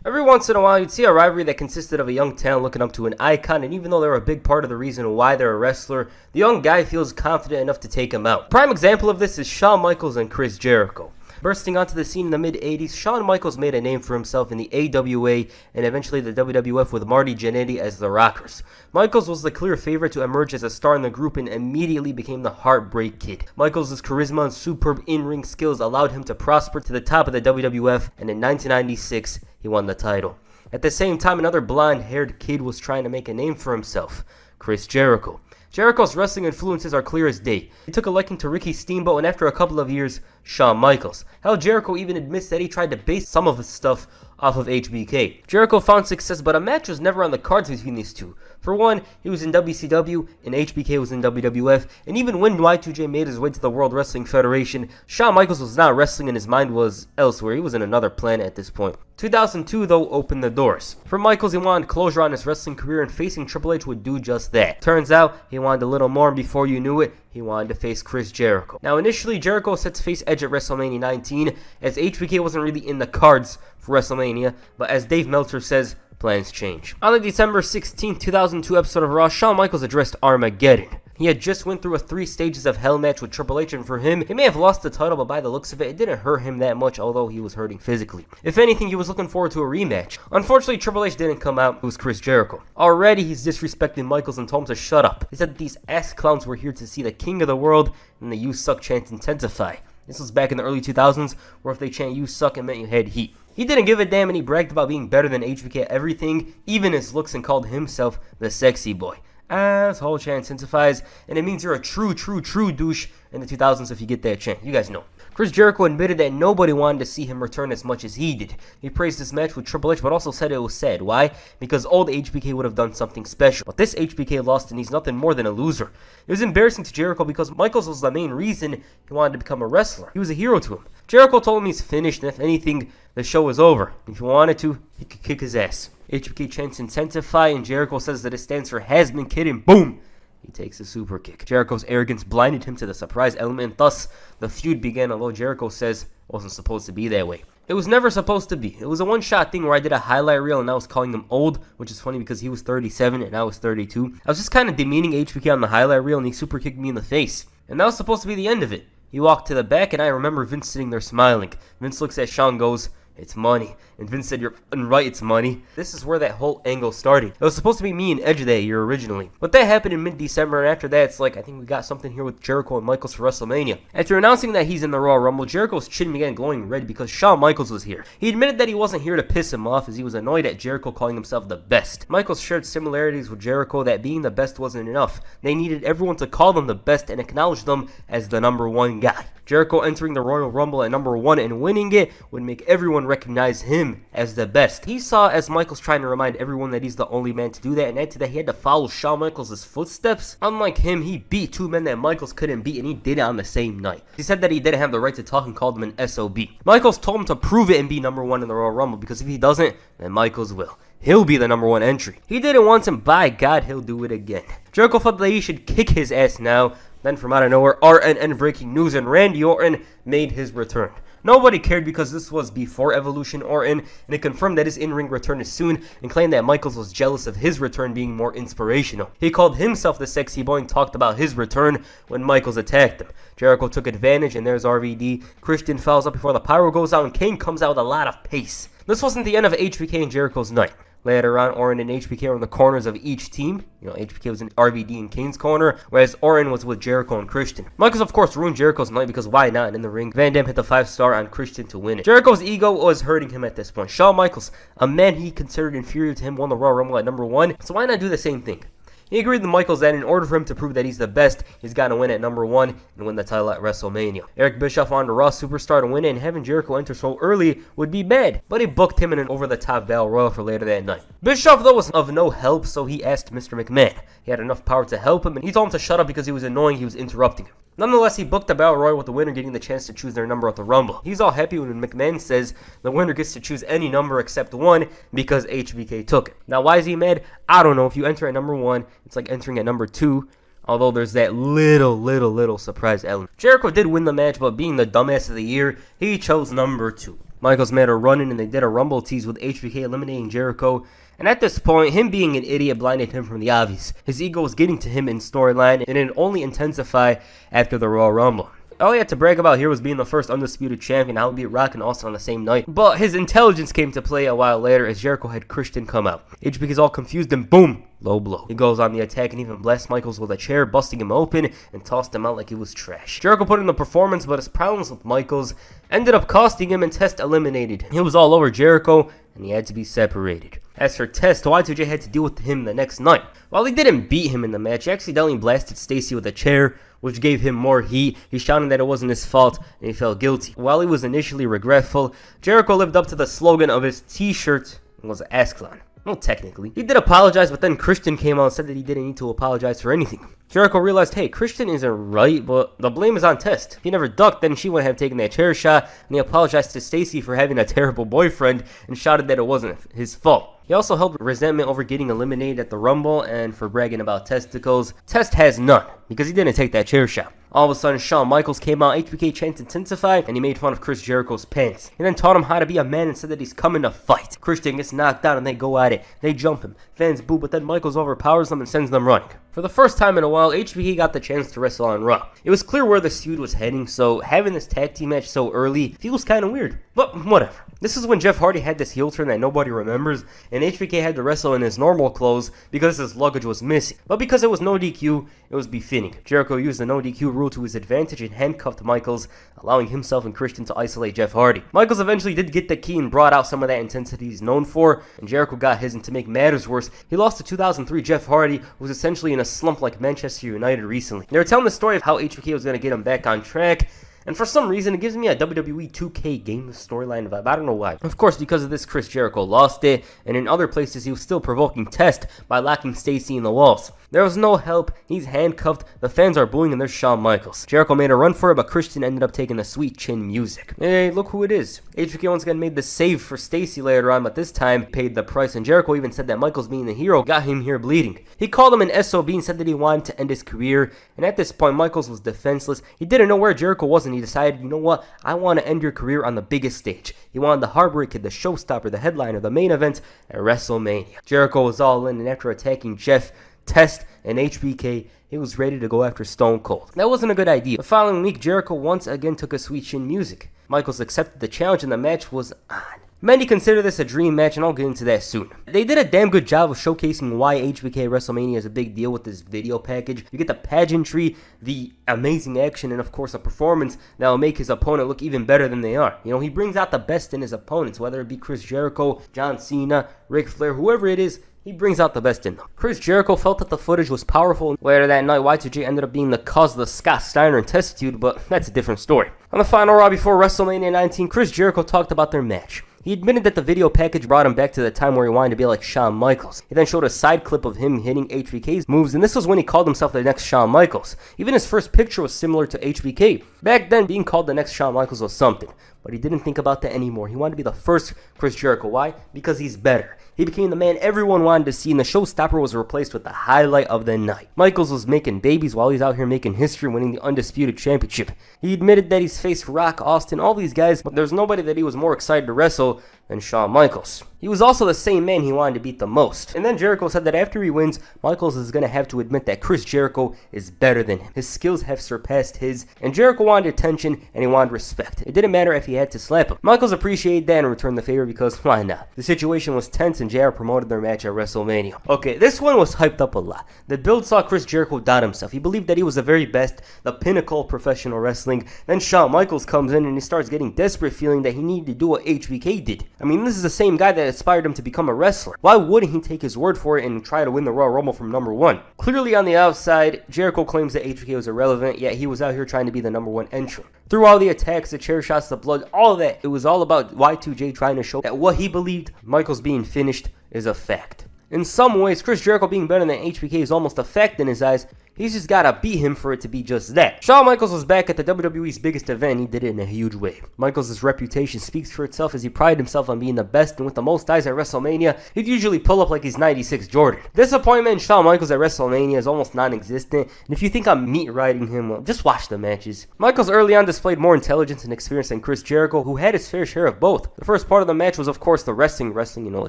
Every once in a while, you'd see a rivalry that consisted of a young talent looking up to an icon, and even though they're a big part of the reason why they're a wrestler, the young guy feels confident enough to take him out. Prime example of this is Shawn Michaels and Chris Jericho. Bursting onto the scene in the mid-80s, Shawn Michaels made a name for himself in the AWA and eventually the WWF with Marty Jannetty as the Rockers. Michaels was the clear favorite to emerge as a star in the group and immediately became the Heartbreak Kid. Michaels' charisma and superb in-ring skills allowed him to prosper to the top of the WWF, and in 1996, he won the title. At the same time, another blonde-haired kid was trying to make a name for himself, Chris Jericho. Jericho's wrestling influences are clear as day. He took a liking to Ricky Steamboat and after a couple of years, Shawn Michaels. Hell, Jericho even admits that he tried to base some of his stuff off of HBK. Jericho found success, but a match was never on the cards between these two. For one, he was in WCW and HBK was in WWF, and even when Y2J made his way to the World Wrestling Federation, Shawn Michaels was not wrestling and his mind was elsewhere. He was in another planet at this point. 2002, though, opened the doors. For Michaels, he wanted closure on his wrestling career, and facing Triple H would do just that. Turns out, he wanted a little more, and before you knew it, he wanted to face Chris Jericho. Now, initially, Jericho was set to face Edge at WrestleMania 19, as HBK wasn't really in the cards for WrestleMania, but as Dave Meltzer says, plans change. On the December 16, 2002 episode of Raw, Shawn Michaels addressed Armageddon. He had just went through a 3 stages of hell match with Triple H, and for him, he may have lost the title, but by the looks of it, it didn't hurt him that much, although he was hurting physically. If anything, he was looking forward to a rematch. Unfortunately, Triple H didn't come out. It was Chris Jericho. Already, he's disrespecting Michaels and told him to shut up. He said that these ass clowns were here to see the king of the world, and the "you suck" chants intensify. This was back in the early 2000s, where if they chant "you suck," it meant you had heat. He didn't give a damn, and he bragged about being better than HBK at everything, even his looks, and called himself the sexy boy. Asshole chant intensifies, and it means you're a true douche in the 2000s if you get that chant. You guys know. Chris Jericho admitted that nobody wanted to see him return as much as he did. He praised this match with Triple H, but also said it was sad. Why? Because old HBK would have done something special. But this HBK lost, and he's nothing more than a loser. It was embarrassing to Jericho because Michaels was the main reason he wanted to become a wrestler. He was a hero to him. Jericho told him he's finished, and if anything, the show is over. If he wanted to, he could kick his ass. HBK chants intensify, and Jericho says that it stands for has been kidding. Boom! He takes a super kick. Jericho's arrogance blinded him to the surprise element, thus the feud began, although Jericho says it wasn't supposed to be that way. It was never supposed to be. It was a one-shot thing where I did a highlight reel and I was calling him old, which is funny because he was 37 and I was 32. I was just kind of demeaning HBK on the highlight reel and he super kicked me in the face. And that was supposed to be the end of it. He walked to the back and I remember Vince sitting there smiling. Vince looks at Shawn and goes, "It's money." And Vince said, "You're right, it's money." This is where that whole angle started. It was supposed to be me and Edge that year originally. But that happened in mid-December, and after that, it's like, I think we got something here with Jericho and Michaels for WrestleMania. After announcing that he's in the Royal Rumble, Jericho's chin began glowing red because Shawn Michaels was here. He admitted that he wasn't here to piss him off, as he was annoyed at Jericho calling himself the best. Michaels shared similarities with Jericho that being the best wasn't enough. They needed everyone to call them the best and acknowledge them as the number one guy. Jericho entering the Royal Rumble at number one and winning it would make everyone recognize him as the best. He saw as Michaels trying to remind everyone that he's the only man to do that, and add to that he had to follow Shawn Michaels' footsteps. Unlike him, he beat two men that Michaels couldn't beat, and he did it on the same night. He said that he didn't have the right to talk and called him an SOB. Michaels told him to prove it and be number one in the Royal Rumble, because if he doesn't, then Michaels will. He'll be the number one entry. He did it once, and by God, he'll do it again. Jericho felt that he should kick his ass now. Then from out of nowhere, RNN breaking news, and Randy Orton made his return. Nobody cared because this was before Evolution Orton, and it confirmed that his in-ring return is soon, and claimed that Michaels was jealous of his return being more inspirational. He called himself the sexy boy and talked about his return when Michaels attacked him. Jericho took advantage, and there's RVD. Christian fouls up before the pyro goes out, and Kane comes out with a lot of pace. This wasn't the end of HBK and Jericho's night. Later on, Orton and HBK were in the corners of each team. HBK was in RVD and Kane's corner, whereas Orton was with Jericho and Christian. Michaels, of course, ruined Jericho's night because why not? In the ring, Van Dam hit the 5-star on Christian to win it. Jericho's ego was hurting him at this point. Shawn Michaels, a man he considered inferior to him, won the Royal Rumble at number one, so why not do the same thing? He agreed with Michaels that in order for him to prove that he's the best, he's got to win at number one and win the title at WrestleMania. Eric Bischoff wanted a Raw superstar to win it, and having Jericho enter so early would be bad, but he booked him in an over-the-top battle royal for later that night. Bischoff, though, was of no help, so he asked Mr. McMahon. He had enough power to help him, and he told him to shut up because he was annoying, he was interrupting him. Nonetheless, he booked the Battle Royal with the winner getting the chance to choose their number at the Rumble. He's all happy when McMahon says the winner gets to choose any number except one because HBK took it. Now, why is he mad? I don't know. If you enter at number one, it's like entering at number two, although there's that little surprise element. Jericho did win the match, but being the dumbass of the year, he chose number two. Michaels made a run-in and they did a Rumble tease with HBK eliminating Jericho. And at this point, him being an idiot blinded him from the obvious. His ego was getting to him in storyline, and it only intensify after the Royal Rumble. All he had to brag about here was being the first undisputed champion. I would beat Rock and Austin on the same night. But his intelligence came to play a while later as Jericho had Christian come out. HBK's all confused and boom, low blow. He goes on the attack and even blasts Michaels with a chair, busting him open and tossed him out like he was trash. Jericho put in the performance, but his problems with Michaels ended up costing him, and Test eliminated him. He was all over Jericho and he had to be separated. As for Test, Y2J had to deal with him the next night. While he didn't beat him in the match, he accidentally blasted Stacy with a chair, which gave him more heat. He shouted that it wasn't his fault, and he felt guilty. While he was initially regretful, Jericho lived up to the slogan of his t-shirt and was Ascalon. Well, technically. He did apologize, but then Christian came out and said that he didn't need to apologize for anything. Jericho realized, hey, Christian isn't right, but the blame is on Test. If he never ducked, then she wouldn't have taken that chair shot, and he apologized to Stacy for having a terrible boyfriend and shouted that it wasn't his fault. He also held resentment over getting eliminated at the Rumble and for bragging about testicles. Test has none, because he didn't take that chair shot. All of a sudden, Shawn Michaels came out, HBK chants intensified, and he made fun of Chris Jericho's pants. He then taught him how to be a man and said that he's coming to fight. Christian gets knocked out and they go at it. They jump him. Fans boo, but then Michaels overpowers them and sends them running. For the first time in a while, HBK got the chance to wrestle on Raw. It was clear where the feud was heading, so having this tag team match so early feels kind of weird. But whatever. This is when Jeff Hardy had this heel turn that nobody remembers, and HBK had to wrestle in his normal clothes because his luggage was missing. But because it was no DQ, it was befitting. Jericho used the no DQ rule to his advantage and handcuffed Michaels, allowing himself and Christian to isolate Jeff Hardy. Michaels eventually did get the key and brought out some of that intensity he's known for, and Jericho got his, and to make matters worse, he lost to 2003 Jeff Hardy, who was essentially in a slump like Manchester United recently. They were telling the story of how HBK was going to get him back on track, And for some reason, it gives me a WWE 2K game storyline vibe. I don't know why. Of course, because of this, Chris Jericho lost it, and in other places, he was still provoking Test by locking Stacy in the walls. There was no help. He's handcuffed. The fans are booing, and there's Shawn Michaels. Jericho made a run for it, but Christian ended up taking the sweet chin music. Hey, look who it is. HBK once again made the save for Stacy later on, but this time paid the price, and Jericho even said that Michaels being the hero got him here bleeding. He called him an SOB and said that he wanted to end his career, and at this point, Michaels was defenseless. He didn't know where Jericho was, and he decided, you know what, I want to end your career on the biggest stage. He wanted the Heartbreak Kid, the showstopper, the headliner, the main event at WrestleMania. Jericho was all in, and after attacking Jeff, Test, and HBK, he was ready to go after Stone Cold. That wasn't a good idea. The following week, Jericho once again took a sweet chin music. Michaels accepted the challenge, and the match was on. Many consider this a dream match, and I'll get into that soon. They did a damn good job of showcasing why HBK WrestleMania is a big deal with this video package. You get the pageantry, the amazing action, and of course a performance that will make his opponent look even better than they are. You know, he brings out the best in his opponents, whether it be Chris Jericho, John Cena, Ric Flair, whoever it is. He brings out the best in them. Chris Jericho felt that the footage was powerful. Later that night, Y2J ended up being the cause of the Scott Steiner and Test feud, but that's a different story. On the final Raw before WrestleMania 19, Chris Jericho talked about their match. He admitted that the video package brought him back to the time where he wanted to be like Shawn Michaels. He then showed a side clip of him hitting HBK's moves, and this was when he called himself the next Shawn Michaels. Even his first picture was similar to HBK. Back then, being called the next Shawn Michaels was something, but he didn't think about that anymore. He wanted to be the first Chris Jericho. Why? Because he's better. He became the man everyone wanted to see, and the showstopper was replaced with the highlight of the night. Michaels was making babies while he's out here making history, winning the Undisputed Championship. He admitted that he's faced Rock, Austin, all these guys, but there's nobody that he was more excited to wrestle than Shawn Michaels. He was also the same man he wanted to beat the most. And then Jericho said that after he wins, Michaels is going to have to admit that Chris Jericho is better than him. His skills have surpassed his, and Jericho wanted attention and he wanted respect. It didn't matter if he had to slap him. Michaels appreciated that and returned the favor because why not? The situation was tense and JR promoted their match at WrestleMania. Okay, this one was hyped up a lot. The build saw Chris Jericho doubt himself. He believed that he was the very best, the pinnacle of professional wrestling. Then Shawn Michaels comes in and he starts getting desperate, feeling that he needed to do what HBK did. I mean, this is the same guy that inspired him to become a wrestler. Why wouldn't he take his word for it and try to win the Royal Rumble from number one? Clearly on the outside, Jericho claims that HBK was irrelevant, yet he was out here trying to be the number one entrant. Through all the attacks, the chair shots, the blood, all of that, it was all about Y2J trying to show that what he believed, Michaels being finished, is a fact. In some ways, Chris Jericho being better than HBK is almost a fact in his eyes. He's just gotta beat him for it to be just that. Shawn Michaels was back at the WWE's biggest event, and he did it in a huge way. Michaels' reputation speaks for itself as he prided himself on being the best, and with the most eyes at WrestleMania, he'd usually pull up like he's 96 Jordan. Disappointment in Shawn Michaels at WrestleMania is almost non-existent, and if you think I'm meat riding him, well, just watch the matches. Michaels early on displayed more intelligence and experience than Chris Jericho, who had his fair share of both. The first part of the match was of course the wrestling, you know, the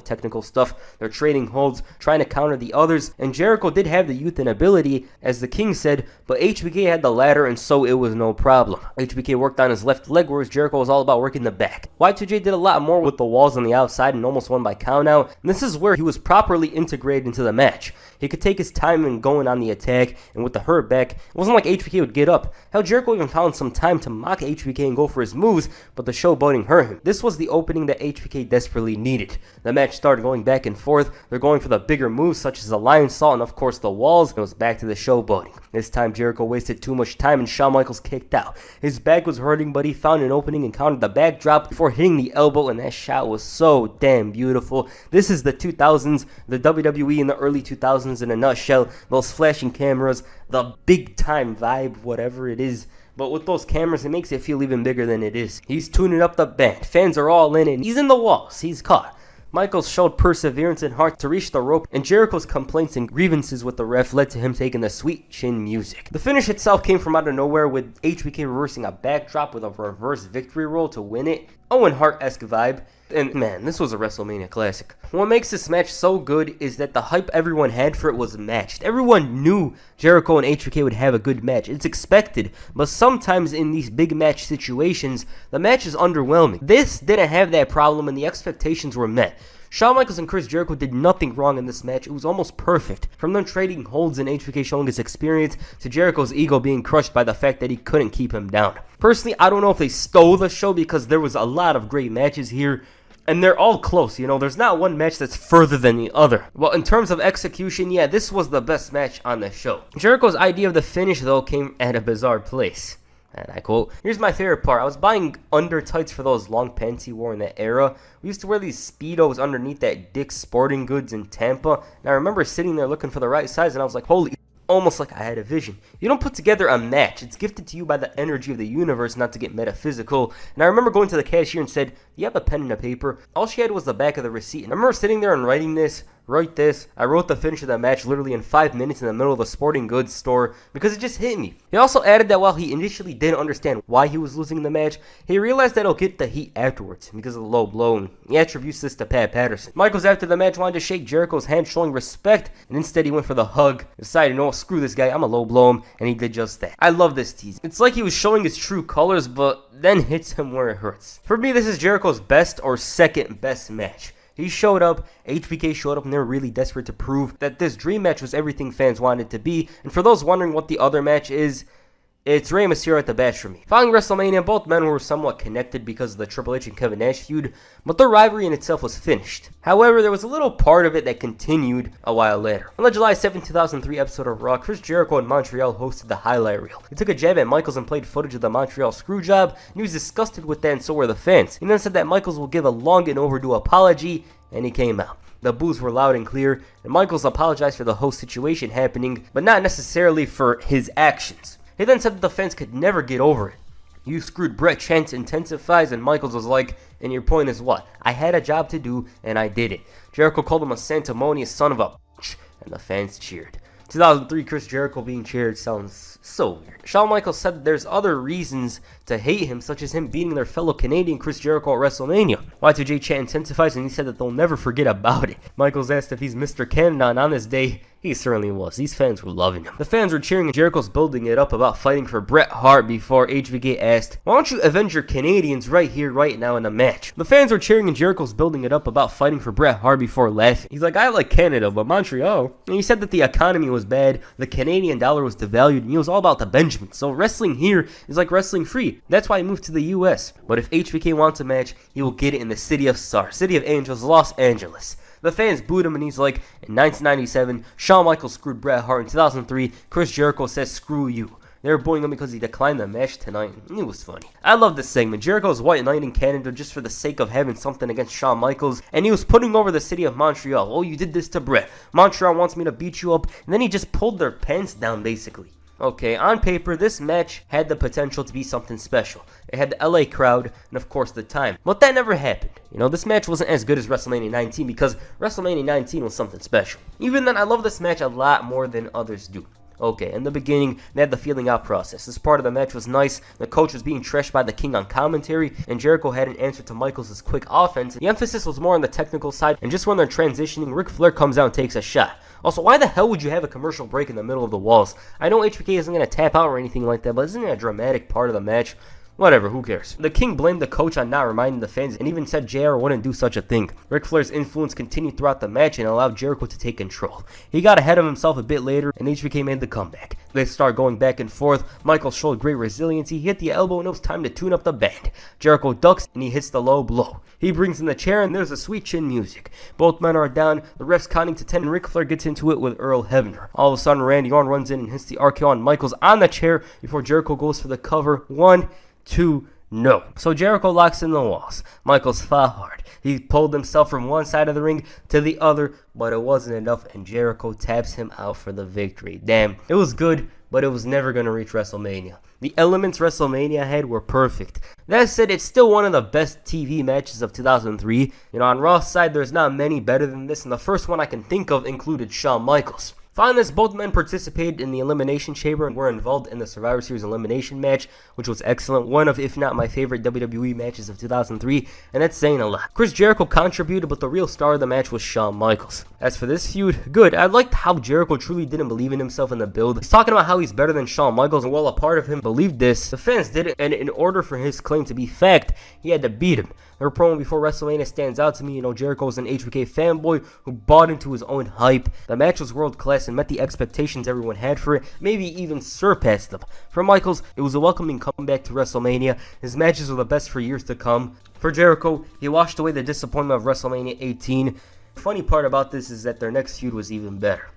technical stuff. They're trading holds, trying to counter the others, and Jericho did have the youth and ability, as the King said, but HBK had the ladder, and so it was no problem. HBK worked on his left leg, whereas Jericho was all about working the back. Y2J did a lot more with the walls on the outside and almost won by countout, and this is where he was properly integrated into the match. He could take his time in going on the attack, and with the hurt back, it wasn't like HBK would get up. Hell, Jericho even found some time to mock HBK and go for his moves, but the showboating hurt him. This was the opening that HBK desperately needed. The match started going back and forth. They're going for the bigger moves, such as the lion salt and of course the walls, and it was back to the showboating. This time Jericho wasted too much time and Shawn Michaels kicked out. His back was hurting, but he found an opening and countered the backdrop before hitting the elbow, and that shot was so damn beautiful. This is the 2000s, the WWE in the early 2000s in a nutshell. Those flashing cameras, the big time vibe, whatever it is. But with those cameras, it makes it feel even bigger than it is. He's tuning up the band. Fans are all in, and he's in the walls. He's caught. Michaels showed perseverance and heart to reach the rope, and Jericho's complaints and grievances with the ref led to him taking the sweet chin music. The finish itself came from out of nowhere, with HBK reversing a backdrop with a reverse victory roll to win it. Owen Hart-esque vibe. And man, this was a WrestleMania classic. What makes this match so good is that the hype everyone had for it was matched. Everyone knew Jericho and HBK would have a good match. It's expected, but sometimes in these big match situations, the match is underwhelming. This didn't have that problem, and the expectations were met. Shawn Michaels and Chris Jericho did nothing wrong in this match. It was almost perfect. From them trading holds and HBK showing his experience to Jericho's ego being crushed by the fact that he couldn't keep him down. Personally, I don't know if they stole the show because there was a lot of great matches here. And they're all close, you know, there's not one match that's further than the other. Well, in terms of execution, yeah, this was the best match on the show. Jericho's idea of the finish, though, came at a bizarre place. And I quote, "Here's my favorite part. I was buying under tights for those long pants he wore in that era. We used to wear these Speedos underneath that Dick's Sporting Goods in Tampa. And I remember sitting there looking for the right size, and I was like, holy, almost like I had a vision. You don't put together a match. It's gifted to you by the energy of the universe, not to get metaphysical." And I remember going to the cashier and said, "Do you have a pen and a paper?" All she had was the back of the receipt. And I remember sitting there and writing this. Write this. I wrote the finish of the match literally in 5 minutes in the middle of the sporting goods store because it just hit me. He also added that while he initially didn't understand why he was losing the match, he realized that he'll get the heat afterwards because of the low blow, and he attributes this to Pat Patterson. Michaels after the match wanted to shake Jericho's hand showing respect, and instead he went for the hug, decided, no, screw this guy, I'm a low blow him, and he did just that. I love this tease. It's like he was showing his true colors, but then hits him where it hurts. For me, this is Jericho's best or second best match. He showed up, HBK showed up, and they were really desperate to prove that this dream match was everything fans wanted it to be. And for those wondering what the other match is, it's Rey Mysterio at the Bash for me. Following WrestleMania, both men were somewhat connected because of the Triple H and Kevin Nash feud, but their rivalry in itself was finished. However, there was a little part of it that continued a while later. On the July 7, 2003 episode of Raw, Chris Jericho in Montreal hosted the highlight reel. He took a jab at Michaels and played footage of the Montreal screwjob, and he was disgusted with that, and so were the fans. He then said that Michaels will give a long and overdue apology, and he came out. The boos were loud and clear, and Michaels apologized for the whole situation happening, but not necessarily for his actions. He then said that the fans could never get over it. "You screwed Brett," chant intensifies, and Michaels was like, "And your point is what? I had a job to do, and I did it." Jericho called him a sanctimonious son of a bitch, and the fans cheered. 2003 Chris Jericho being cheered sounds so weird. Shawn Michaels said that there's other reasons to hate him, such as him beating their fellow Canadian Chris Jericho at WrestleMania. Y2J chat intensifies, and he said that they'll never forget about it. Michaels asked if he's Mr. Canada, and on this day, he certainly was. These fans were loving him. The fans were cheering, and Jericho's building it up about fighting for Bret Hart before HBK asked, "Why don't you avenge your Canadians right here, right now in a match?" The fans were cheering, and Jericho's building it up about fighting for Bret Hart before laughing. He's like, "I like Canada, but Montreal." And he said that the economy was bad, the Canadian dollar was devalued, and he was all about the Benjamin. So wrestling here is like wrestling free. That's why he moved to the US. But if HBK wants a match, he will get it in the City of Stars, City of Angels, Los Angeles. The fans booed him, and he's like, in 1997, Shawn Michaels screwed Bret Hart. In 2003, Chris Jericho says, "Screw you." They were booing him because he declined the match tonight. It was funny. I love this segment. Jericho's white knight in Canada just for the sake of having something against Shawn Michaels, and he was putting over the city of Montreal. "Oh, you did this to Bret. Montreal wants me to beat you up." And then he just pulled their pants down, basically. Okay, on paper, this match had the potential to be something special. It had the LA crowd, and of course the time. But that never happened. You know, this match wasn't as good as WrestleMania 19 because WrestleMania 19 was something special. Even then, I love this match a lot more than others do. Okay, in the beginning, they had the feeling out process. This part of the match was nice. The coach was being trashed by the King on commentary, and Jericho had an answer to Michaels' quick offense. The emphasis was more on the technical side, and just when they're transitioning, Ric Flair comes out and takes a shot. Also, why the hell would you have a commercial break in the middle of the walls? I know HBK isn't going to tap out or anything like that, but isn't it a dramatic part of the match? Whatever, who cares? The King blamed the coach on not reminding the fans and even said JR wouldn't do such a thing. Ric Flair's influence continued throughout the match and allowed Jericho to take control. He got ahead of himself a bit later and HBK made the comeback. They start going back and forth. Michael showed great resiliency. He hit the elbow and it was time to tune up the band. Jericho ducks and he hits the low blow. He brings in the chair and there's a sweet chin music. Both men are down, the ref's counting to 10 and Ric Flair gets into it with Earl Hebner. All of a sudden Randy Orton runs in and hits the RKO on Michaels on the chair before Jericho goes for the cover. 1, 2, no. So Jericho locks in the walls. Michaels fought hard. He pulled himself from one side of the ring to the other, but it wasn't enough, and Jericho taps him out for the victory. Damn, it was good, but it was never going to reach WrestleMania. The elements WrestleMania had were perfect. That said, it's still one of the best TV matches of 2003. You know, on Raw's side, there's not many better than this, and the first one I can think of included Shawn Michaels. Following this, both men participated in the Elimination Chamber and were involved in the Survivor Series elimination match, which was excellent. One of, if not my favorite WWE matches of 2003, and that's saying a lot. Chris Jericho contributed, but the real star of the match was Shawn Michaels. As for this feud, good. I liked how Jericho truly didn't believe in himself in the build. He's talking about how he's better than Shawn Michaels, and while a part of him believed this, the fans didn't, and in order for his claim to be fact, he had to beat him. Their promo before WrestleMania stands out to me. You know, Jericho was an HBK fanboy who bought into his own hype. The match was world class and met the expectations everyone had for it, maybe even surpassed them. For Michaels, it was a welcoming comeback to WrestleMania. His matches were the best for years to come. For Jericho, he washed away the disappointment of WrestleMania 18. The funny part about this is that their next feud was even better.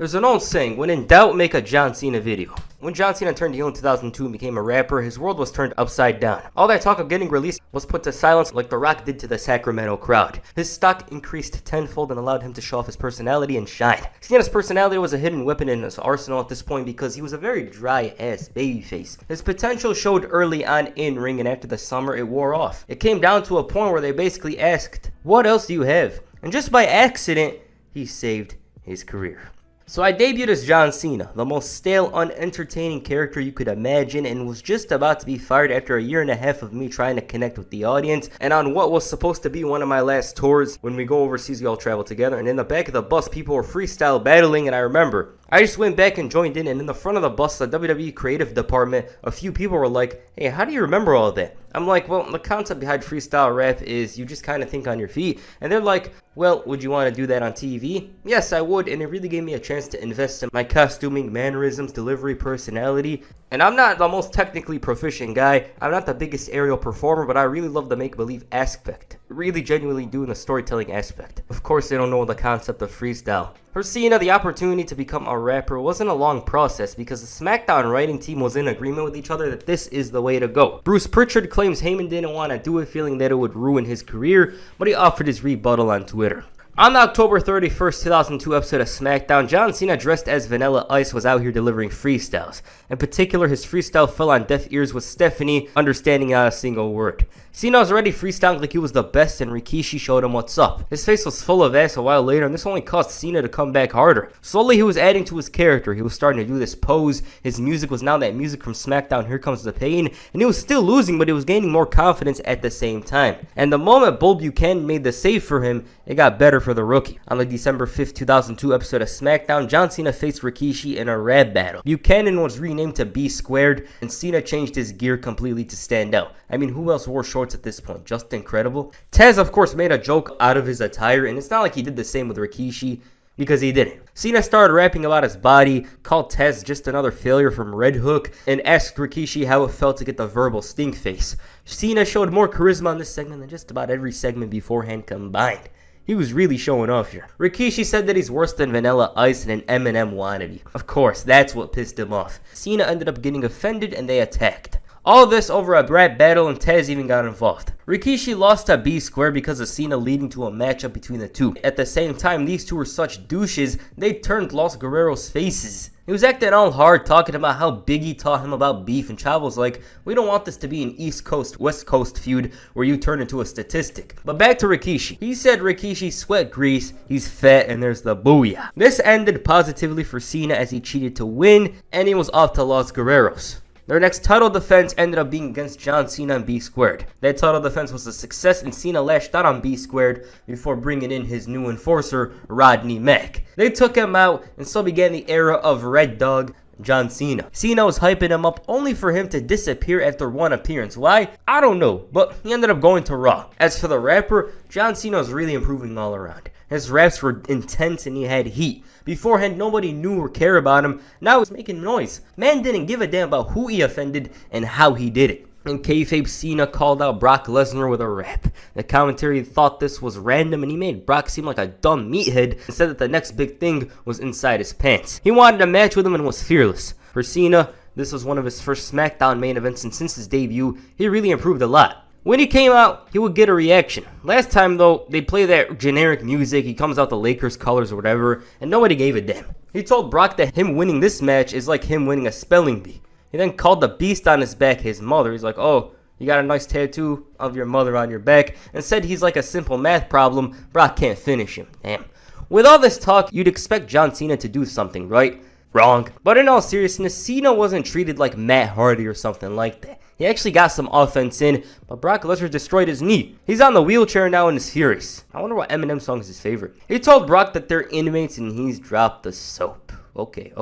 There's an old saying, when in doubt, make a John Cena video. When John Cena turned heel in 2002 and became a rapper, his world was turned upside down. All that talk of getting released was put to silence like The Rock did to the Sacramento crowd. His stock increased tenfold and allowed him to show off his personality and shine. Cena's personality was a hidden weapon in his arsenal at this point because he was a very dry-ass babyface. His potential showed early on in-ring, and after the summer, it wore off. It came down to a point where they basically asked, "What else do you have?" And just by accident, he saved his career. So I debuted as John Cena, the most stale, unentertaining character you could imagine, and was just about to be fired after a year and a half of me trying to connect with the audience, and on what was supposed to be one of my last tours. When we go overseas, we all travel together, and in the back of the bus, people were freestyle battling, and I remember, I just went back and joined in, and in the front of the bus, the WWE creative department, a few people were like, "Hey, how do you remember all that?" I'm like, well, the concept behind freestyle rap is you just kind of think on your feet. And they're like, well, would you want to do that on TV? Yes, I would, and it really gave me a chance to invest in my costuming, mannerisms, delivery, personality. And I'm not the most technically proficient guy. I'm not the biggest aerial performer, but I really love the make-believe aspect. Really genuinely doing the storytelling aspect. Of course, they don't know the concept of freestyle. For Cena, the opportunity to become a rapper wasn't a long process because the SmackDown writing team was in agreement with each other that this is the way to go. Bruce Pritchard claims Heyman didn't want to do it, feeling that it would ruin his career, but he offered his rebuttal on Twitter. On the October 31st, 2002 episode of SmackDown, John Cena, dressed as Vanilla Ice, was out here delivering freestyles. In particular, his freestyle fell on deaf ears with Stephanie understanding not a single word. Cena was already freestyling like he was the best, and Rikishi showed him what's up. His face was full of ass a while later, and this only caused Cena to come back harder. Slowly, he was adding to his character. He was starting to do this pose. His music was now that music from SmackDown, Here Comes the Pain, and he was still losing, but he was gaining more confidence at the same time. And the moment Bull Buchanan made the save for him, it got better for the rookie. On the December 5th, 2002 episode of SmackDown, John Cena faced Rikishi in a rap battle. Buchanan was renamed to B Squared, and Cena changed his gear completely to stand out. I mean, who else wore shorts at this point? Just incredible. Taz, of course, made a joke out of his attire, and it's not like he did the same with Rikishi, because he didn't. Cena started rapping about his body, called Taz just another failure from Red Hook, and asked Rikishi how it felt to get the verbal stink face. Cena showed more charisma on this segment than just about every segment beforehand combined. He was really showing off here. Rikishi said that he's worse than Vanilla Ice and an Eminem wannabe. Of course, that's what pissed him off. Cena ended up getting offended and they attacked. All this over a rap battle, and Taz even got involved. Rikishi lost to B Square because of Cena, leading to a matchup between the two. At the same time, these two were such douches, they turned Los Guerreros faces. He was acting all hard, talking about how Biggie taught him about beef, and Chavo's like, we don't want this to be an East Coast, West Coast feud where you turn into a statistic. But back to Rikishi. He said Rikishi sweat grease, he's fat, and there's the booyah. This ended positively for Cena as he cheated to win, and he was off to Los Guerreros. Their next title defense ended up being against John Cena and B Squared. That title defense was a success, and Cena lashed out on B Squared before bringing in his new enforcer, Rodney Mack. They took him out, and so began the era of Red Dog John Cena. Cena was hyping him up only for him to disappear after one appearance. Why? I don't know, but he ended up going to Raw. As for the rapper, John Cena was really improving all around. His raps were intense and he had heat. Beforehand, nobody knew or cared about him. Now he was making noise. Man didn't give a damn about who he offended and how he did it. In kayfabe, Cena called out Brock Lesnar with a rap. The commentary thought this was random, and he made Brock seem like a dumb meathead and said that the next big thing was inside his pants. He wanted a match with him and was fearless. For Cena, this was one of his first SmackDown main events, and since his debut, he really improved a lot. When he came out, he would get a reaction. Last time, though, they play that generic music, he comes out the Lakers colors or whatever, and nobody gave a damn. He told Brock that him winning this match is like him winning a spelling bee. He then called the beast on his back his mother. He's like, oh, you got a nice tattoo of your mother on your back, and said he's like a simple math problem, Brock can't finish him. Damn. With all this talk, you'd expect John Cena to do something, right? Wrong. But in all seriousness, Cena wasn't treated like Matt Hardy or something like that. He actually got some offense in, but Brock Lesnar destroyed his knee. He's on the wheelchair now and is furious. I wonder what Eminem song is his favorite. He told Brock that they're inmates and he's dropped the soap. Okay.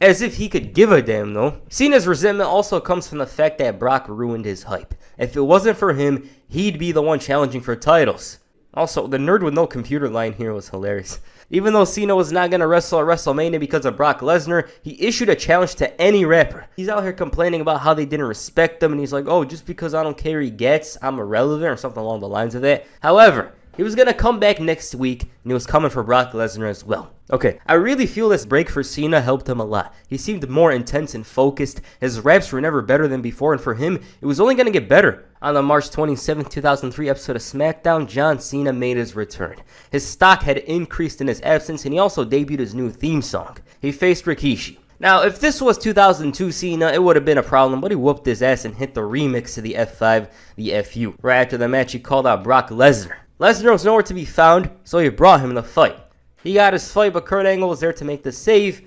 As if he could give a damn, though. Cena's resentment also comes from the fact that Brock ruined his hype. If it wasn't for him, he'd be the one challenging for titles. Also, the nerd with no computer line here was hilarious. Even though Cena was not going to wrestle at WrestleMania because of Brock Lesnar, he issued a challenge to any rapper. He's out here complaining about how they didn't respect him, and he's like, oh, just because I don't carry gets, I'm irrelevant, or something along the lines of that. However, He was gonna come back next week, and he was coming for Brock Lesnar as well. Okay, I really feel this break for Cena helped him a lot. He seemed more intense and focused. His raps were never better than before, and for him, it was only gonna get better. On the March 27, 2003 episode of SmackDown, John Cena made his return. His stock had increased in his absence, and he also debuted his new theme song. He faced Rikishi. Now, if this was 2002 Cena, it would have been a problem, but he whooped his ass and hit the remix to the F5, the FU. Right after the match, he called out Brock Lesnar. Lesnar was nowhere to be found, so he brought him the fight. He got his fight, but Kurt Angle was there to make the save,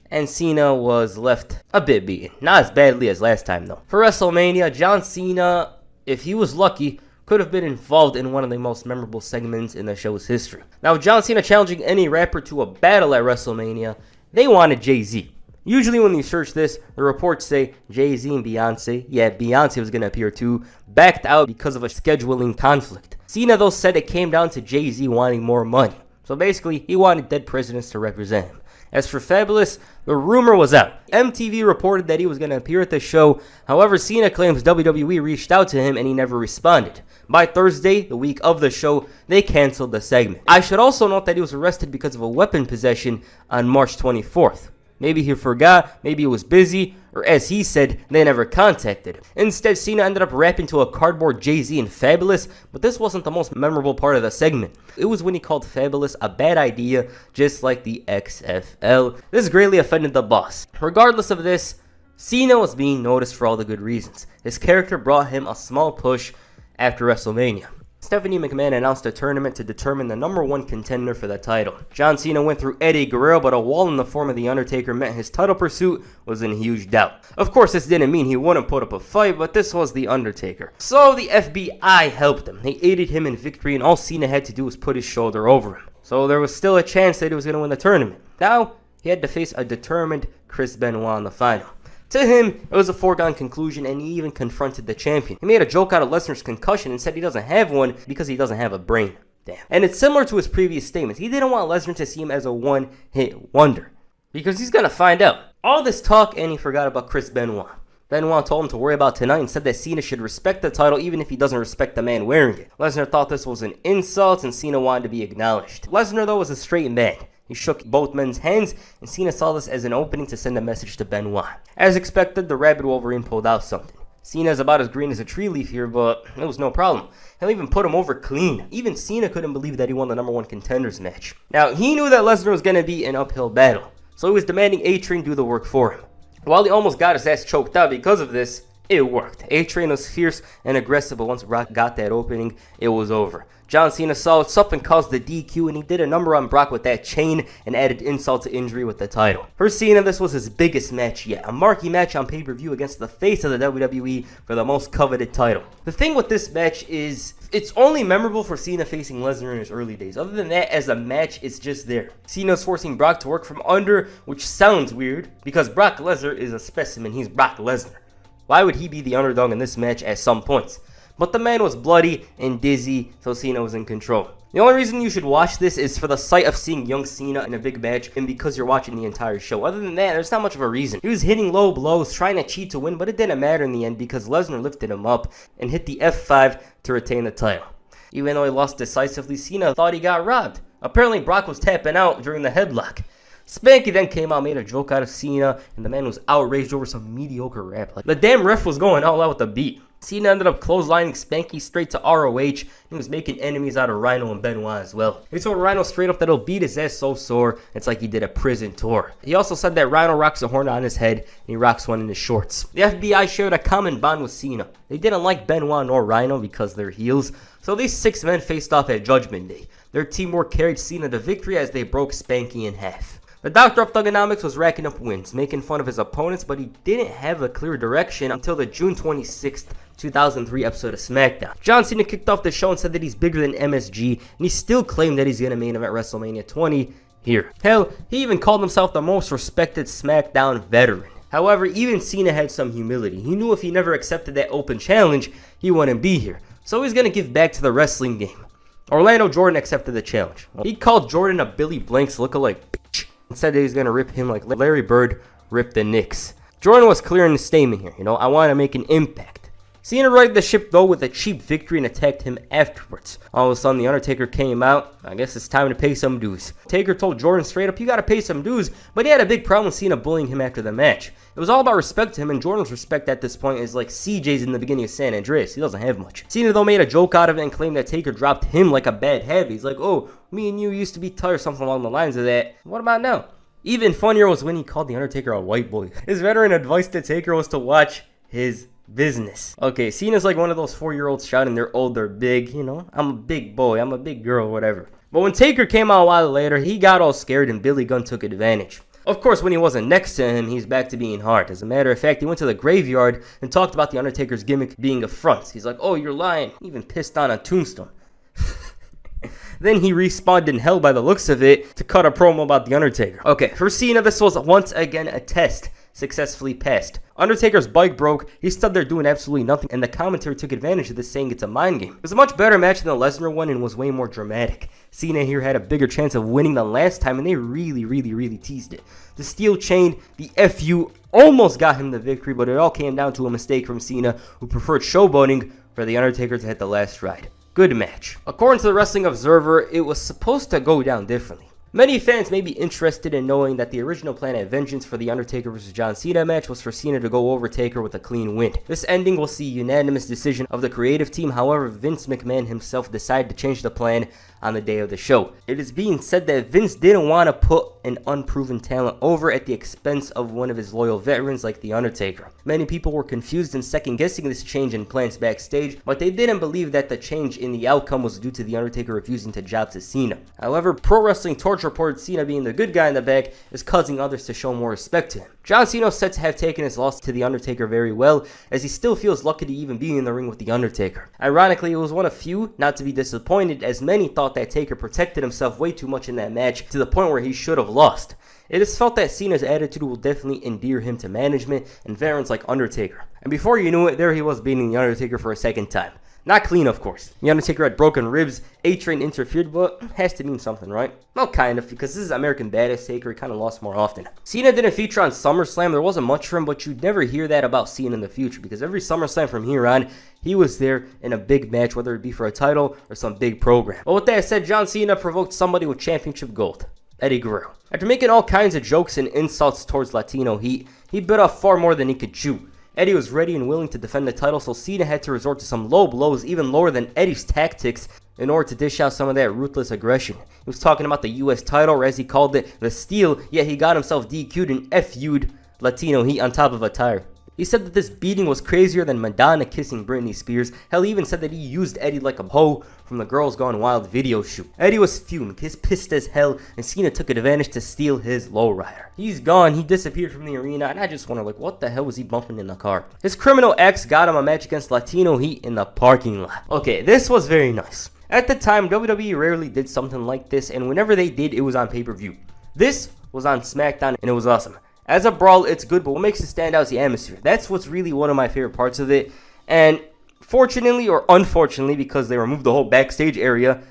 and Cena was left a bit beaten. Not as badly as last time, though. For WrestleMania, John Cena, if he was lucky, could have been involved in one of the most memorable segments in the show's history. Now, John Cena challenging any rapper to a battle at WrestleMania, they wanted Jay-Z. Usually when you search this, the reports say Jay-Z and Beyonce, yeah, Beyonce was going to appear too, backed out because of a scheduling conflict. Cena, though, said it came down to Jay-Z wanting more money. So basically, he wanted dead presidents to represent him. As for Fabulous, the rumor was out. MTV reported that he was going to appear at the show. However, Cena claims WWE reached out to him and he never responded. By Thursday, the week of the show, they canceled the segment. I should also note that he was arrested because of a weapon possession on March 24th. Maybe he forgot, maybe he was busy, or as he said, they never contacted him. Instead, Cena ended up rapping to a cardboard Jay-Z and Fabulous, but this wasn't the most memorable part of the segment. It was when he called Fabulous a bad idea, just like the XFL. This greatly offended the boss. Regardless of this, Cena was being noticed for all the good reasons. His character brought him a small push after WrestleMania. Stephanie McMahon announced a tournament to determine the #1 contender for the title. John Cena went through Eddie Guerrero, but a wall in the form of The Undertaker meant his title pursuit was in huge doubt. Of course, this didn't mean he wouldn't put up a fight, but this was The Undertaker. So the FBI helped him. They aided him in victory, and all Cena had to do was put his shoulder over him. So there was still a chance that he was going to win the tournament. Now, he had to face a determined Chris Benoit in the final. To him, it was a foregone conclusion, and he even confronted the champion. He made a joke out of Lesnar's concussion and said he doesn't have one because he doesn't have a brain. Damn. And it's similar to his previous statements. He didn't want Lesnar to see him as a one-hit wonder, because he's going to find out. All this talk, and he forgot about Chris Benoit. Benoit told him to worry about tonight and said that Cena should respect the title even if he doesn't respect the man wearing it. Lesnar thought this was an insult, and Cena wanted to be acknowledged. Lesnar, though, was a straight man. He shook both men's hands, and Cena saw this as an opening to send a message to Benoit. As expected, the rabid Wolverine pulled out something. Cena's about as green as a tree leaf here, but it was no problem. He'll even put him over clean. Even Cena couldn't believe that he won the #1 contenders match. Now, he knew that Lesnar was going to be an uphill battle, so he was demanding A-Train do the work for him. While he almost got his ass choked out because of this, it worked. A-Train was fierce and aggressive, but once Brock got that opening, it was over. John Cena saw what's up and caused the DQ, and he did a number on Brock with that chain and added insult to injury with the title. For Cena, this was his biggest match yet, a marquee match on pay-per-view against the face of the WWE for the most coveted title. The thing with this match is, it's only memorable for Cena facing Lesnar in his early days. Other than that, as a match, it's just there. Cena's forcing Brock to work from under, which sounds weird, because Brock Lesnar is a specimen. He's Brock Lesnar. Why would he be the underdog in this match at some points? But the man was bloody and dizzy, so Cena was in control. The only reason you should watch this is for the sight of seeing young Cena in a big match, and because you're watching the entire show. Other than that, there's not much of a reason. He was hitting low blows, trying to cheat to win, but it didn't matter in the end because Lesnar lifted him up and hit the F5 to retain the title. Even though he lost decisively, Cena thought he got robbed. Apparently, Brock was tapping out during the headlock. Spanky then came out, made a joke out of Cena, and the man was outraged over some mediocre rap. Like, the damn ref was going all out with the beat. Cena ended up clotheslining Spanky straight to ROH, and he was making enemies out of Rhino and Benoit as well. He told Rhino straight up that he'll beat his ass so sore, it's like he did a prison tour. He also said that Rhino rocks a horn on his head, and he rocks one in his shorts. The FBI shared a common bond with Cena. They didn't like Benoit nor Rhino because they're heels, so these 6 men faced off at Judgment Day. Their teamwork carried Cena to victory as they broke Spanky in half. The Doctor of Thugonomics was racking up wins, making fun of his opponents, but he didn't have a clear direction until the June 26th, 2003 episode of SmackDown. John Cena kicked off the show and said that he's bigger than MSG, and he still claimed that he's going to main event WrestleMania 20 here. Hell, he even called himself the most respected SmackDown veteran. However, even Cena had some humility. He knew if he never accepted that open challenge, he wouldn't be here. So he's going to give back to the wrestling game. Orlando Jordan accepted the challenge. He called Jordan a Billy Blanks lookalike bitch and said that he's going to rip him like Larry Bird ripped the Knicks. Jordan was clear in his statement here, I want to make an impact. Cena righted the ship though with a cheap victory and attacked him afterwards. All of a sudden the Undertaker came out. I guess it's time to pay some dues. Taker told Jordan straight up, you gotta pay some dues, but he had a big problem with Cena bullying him after the match. It was all about respect to him, and Jordan's respect at this point is like CJ's in the beginning of San Andreas. He doesn't have much. Cena though made a joke out of it and claimed that Taker dropped him like a bad habit. He's like, oh, me and you used to be tight, or something along the lines of that. What about now? Even funnier was when he called the Undertaker a white boy. His veteran advice to Taker was to watch his business. Okay, Cena's like one of those 4-year-olds shouting they're old, they're big, you know, I'm a big boy, I'm a big girl, whatever. But when Taker came out a while later, he got all scared and Billy Gunn took advantage. Of course, when he wasn't next to him, he's back to being hard. As a matter of fact, he went to the graveyard and talked about the Undertaker's gimmick being a front. He's like, oh, you're lying. He even pissed on a tombstone. Then he respawned in hell by the looks of it to cut a promo about the Undertaker. Okay, for Cena, this was once again a test. Successfully passed. Undertaker's bike broke, he stood there doing absolutely nothing, and the commentary took advantage of this, saying it's a mind game. It was a much better match than the Lesnar one and was way more dramatic. Cena here had a bigger chance of winning than last time, and they really teased it. The steel chain, the FU, almost got him the victory, but it all came down to a mistake from Cena, who preferred showboating for the Undertaker to hit the last ride. Good match. According to the Wrestling Observer, it was supposed to go down differently. Many fans may be interested in knowing that the original plan at Vengeance for the Undertaker vs. John Cena match was for Cena to go over Taker with a clean win. This ending will see unanimous decision of the creative team. However, Vince McMahon himself decided to change the plan on the day of the show. It is being said that Vince didn't want to put an unproven talent over at the expense of one of his loyal veterans like The Undertaker. Many people were confused and second-guessing this change in plans backstage, but they didn't believe that the change in the outcome was due to The Undertaker refusing to job to Cena. However, Pro Wrestling Torch reported Cena being the good guy in the back is causing others to show more respect to him. John Cena is said to have taken his loss to The Undertaker very well, as he still feels lucky to even be in the ring with The Undertaker. Ironically, it was one of few not to be disappointed, as many thought that Taker protected himself way too much in that match to the point where he should have lost. It is felt that Cena's attitude will definitely endear him to management and veterans like Undertaker. And before you knew it, there he was beating The Undertaker for a second time. Not clean, of course. The Undertaker had broken ribs, A-Train interfered, but has to mean something, right? Well, kind of, because this is American Badass Taker, he kind of lost more often. Cena didn't feature on SummerSlam, there wasn't much for him, but you'd never hear that about Cena in the future, because every SummerSlam from here on, he was there in a big match, whether it be for a title or some big program. But with that said, John Cena provoked somebody with championship gold. Eddie Guerrero. After making all kinds of jokes and insults towards Latino Heat, he bit off far more than he could chew. Eddie was ready and willing to defend the title, so Cena had to resort to some low blows, even lower than Eddie's tactics, in order to dish out some of that ruthless aggression. He was talking about the US title, or as he called it, the steal, yet he got himself DQ'd and FU'd Latino Heat on top of a tire. He said that this beating was crazier than Madonna kissing Britney Spears. Hell, he even said that he used Eddie like a hoe from the Girls Gone Wild video shoot. Eddie was fuming, he's pissed as hell, and Cena took advantage to steal his lowrider. He's gone, he disappeared from the arena, and I just wonder, like, what the hell was he bumping in the car? His criminal ex got him a match against Latino Heat in the parking lot. Okay, this was very nice. At the time, WWE rarely did something like this, and whenever they did, it was on pay-per-view. This was on SmackDown, and it was awesome. As a brawl, it's good, but what makes it stand out is the atmosphere. That's what's really one of my favorite parts of it. And fortunately or unfortunately, because they removed the whole backstage area,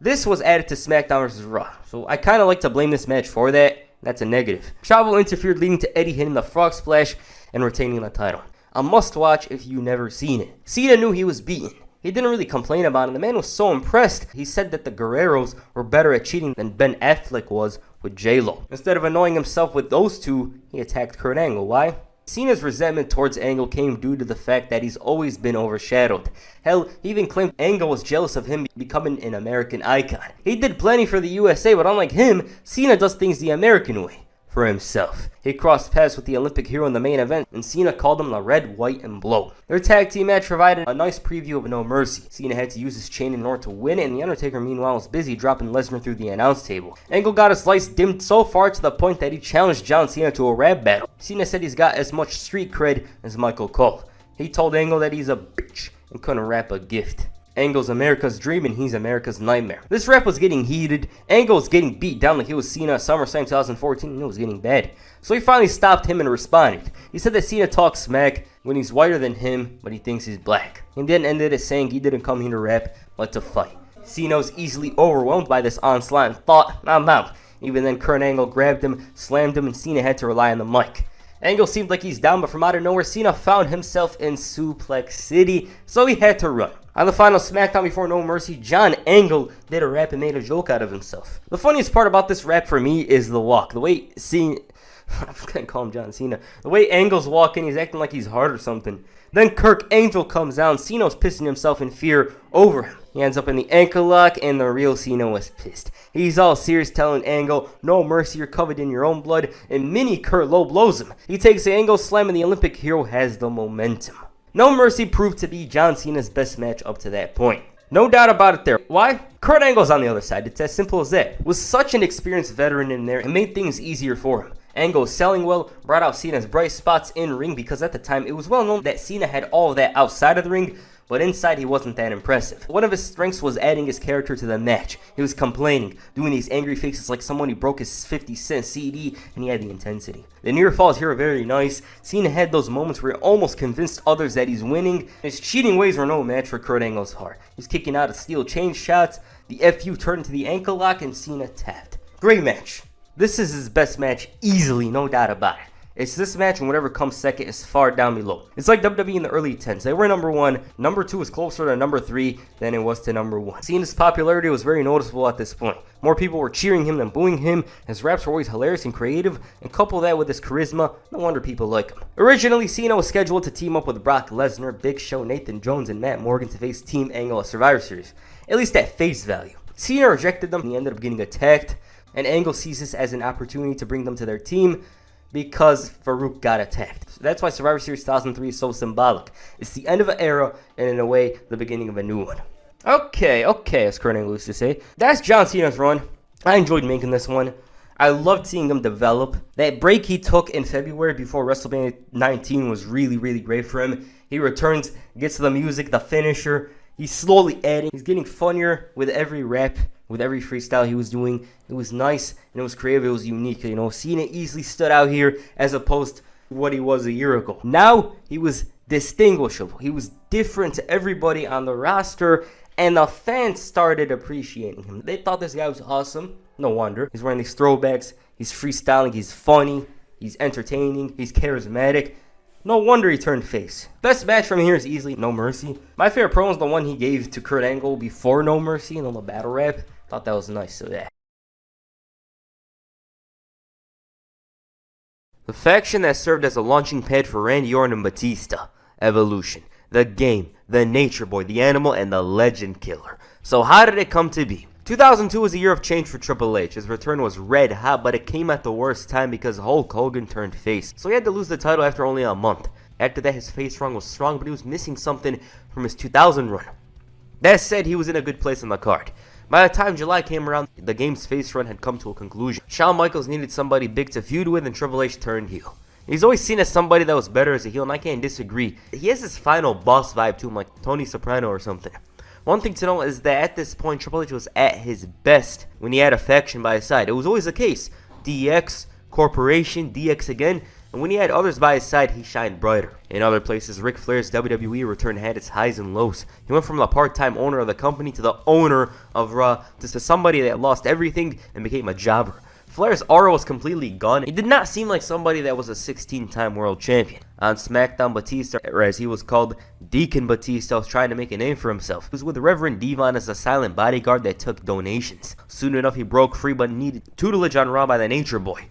this was added to SmackDown vs. Raw. So I kind of like to blame this match for that. That's a negative. Chavo interfered, leading to Eddie hitting the frog splash and retaining the title. A must watch if you've never seen it. Cena knew he was beaten. He didn't really complain about it. The man was so impressed. He said that the Guerreros were better at cheating than Ben Affleck was with J-Lo. Instead of annoying himself with those two, he attacked Kurt Angle. Why? Cena's resentment towards Angle came due to the fact that he's always been overshadowed. Hell, he even claimed Angle was jealous of him becoming an American icon. He did plenty for the USA, but unlike him, Cena does things the American way. For himself. He crossed paths with the Olympic hero in the main event, and Cena called him the Red, White, and Blow. Their tag team match provided a nice preview of No Mercy. Cena had to use his chain in order to win it, and The Undertaker meanwhile was busy dropping Lesnar through the announce table. Angle got his lights dimmed so far to the point that he challenged John Cena to a rap battle. Cena said he's got as much street cred as Michael Cole. He told Angle that he's a bitch and couldn't rap a gift. Angle's America's dream and he's America's nightmare. This rap was getting heated. Angle was getting beat down like he was Cena at SummerSlam 2014 and it was getting bad. So he finally stopped him and responded. He said that Cena talks smack when he's whiter than him, but he thinks he's black. He then ended it saying he didn't come here to rap, but to fight. Cena was easily overwhelmed by this onslaught and thought, I'm out. Even then, Kurt Angle grabbed him, slammed him, and Cena had to rely on the mic. Angle seemed like he's down, but from out of nowhere, Cena found himself in Suplex City, so he had to run. On the final SmackDown before No Mercy, John Angle did a rap and made a joke out of himself. The funniest part about this rap for me is the walk. The way Cena... I'm gonna call him John Cena. The way Angle's walking, he's acting like he's hard or something. Then Kirk Angel comes down. Cena's pissing himself in fear over him. He ends up in the ankle lock, and the real Cena was pissed. He's all serious, telling Angle, "No mercy, you're covered in your own blood," and Mini Kurt low blows him. He takes the Angle slam, and the Olympic hero has the momentum. No Mercy proved to be John Cena's best match up to that point. No doubt about it there. Why? Kurt Angle's on the other side. It's as simple as that. With such an experienced veteran in there, it made things easier for him. Angle selling well, brought out Cena's bright spots in ring because at the time it was well known that Cena had all of that outside of the ring, but inside he wasn't that impressive. One of his strengths was adding his character to the match. He was complaining, doing these angry faces like someone who broke his 50-cent CD, and he had the intensity. The near falls here are very nice. Cena had those moments where he almost convinced others that he's winning. His cheating ways were no match for Kurt Angle's heart. He was kicking out of steel chain shots, the FU turned into the ankle lock, and Cena tapped. Great match. This is his best match easily, no doubt about it. It's this match, and whatever comes second is far down below. It's like WWE in the early 10s. They were number 1. Number 2 is closer to number 3 than it was to number 1. Cena's popularity was very noticeable at this point. More people were cheering him than booing him. His raps were always hilarious and creative, and couple that with his charisma, no wonder people like him. Originally, Cena was scheduled to team up with Brock Lesnar, Big Show, Nathan Jones, and Matt Morgan to face Team Angle at Survivor Series, at least at face value. Cena rejected them, and he ended up getting attacked, and Angle sees this as an opportunity to bring them to their team, because Farouk got attacked. That's why Survivor Series 2003 is so symbolic. It's the end of an era, and in a way, the beginning of a new one. Okay, as Kurt Angle used to say. That's John Cena's run. I enjoyed making this one. I loved seeing him develop. That break he took in February before WrestleMania 19 was really, really great for him. He returns, gets to the music, the finisher. He's slowly adding. He's getting funnier with every rap, with every freestyle he was doing. It was nice, and it was creative, it was unique. You know, Cena easily stood out here as opposed to what he was a year ago. Now, he was distinguishable. He was different to everybody on the roster, and the fans started appreciating him. They thought this guy was awesome. No wonder. He's wearing these throwbacks. He's freestyling. He's funny. He's entertaining. He's charismatic. No wonder he turned face. Best match from here is easily No Mercy. My favorite promo is the one he gave to Kurt Angle before No Mercy and on the battle rap. Thought that was nice, so yeah. The faction that served as a launching pad for Randy Orton and Batista. Evolution. The Game. The Nature Boy. The Animal. And the Legend Killer. So how did it come to be? 2002 was a year of change for Triple H. His return was red hot, but it came at the worst time because Hulk Hogan turned face. So he had to lose the title after only a month. After that, his face run was strong, but he was missing something from his 2000 run. That said, he was in a good place on the card. By the time July came around, the Game's face run had come to a conclusion. Shawn Michaels needed somebody big to feud with, and Triple H turned heel. He's always seen as somebody that was better as a heel, and I can't disagree. He has this final boss vibe to him, like Tony Soprano or something. One thing to know is that at this point, Triple H was at his best when he had a faction by his side. It was always the case. DX, Corporation, DX again, and when he had others by his side, he shined brighter. In other places, Ric Flair's WWE return had its highs and lows. He went from the part-time owner of the company to the owner of Raw, to somebody that lost everything and became a jobber. Flair's aura was completely gone. He did not seem like somebody that was a 16-time world champion. On SmackDown, Batista, or as he was called, Deacon Batista, was trying to make a name for himself. He was with Reverend Devon as a silent bodyguard that took donations. Soon enough, he broke free but needed tutelage on Raw by the Nature Boy.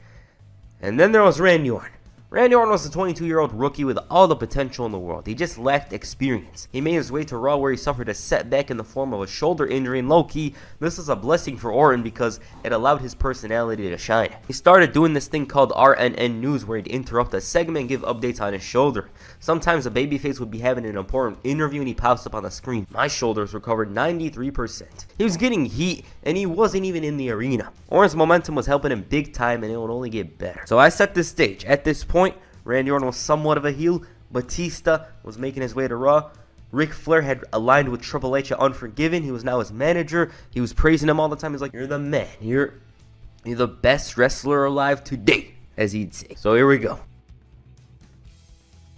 And then there was Randy Orton. Randy Orton was a 22-year-old rookie with all the potential in the world. He just lacked experience. He made his way to Raw where he suffered a setback in the form of a shoulder injury, and low-key, this was a blessing for Orton because it allowed his personality to shine. He started doing this thing called RNN News where he'd interrupt a segment and give updates on his shoulder. Sometimes a babyface would be having an important interview and he pops up on the screen. My shoulders recovered 93%. He was getting heat and he wasn't even in the arena. Orton's momentum was helping him big time and it would only get better. So I set the stage. At this point, Randy Orton was somewhat of a heel. Batista was making his way to Raw. Ric Flair had aligned with Triple H at Unforgiven. He was now his manager. He was praising him all the time. He's like, "You're the man. You're the best wrestler alive today," as he'd say. So here we go.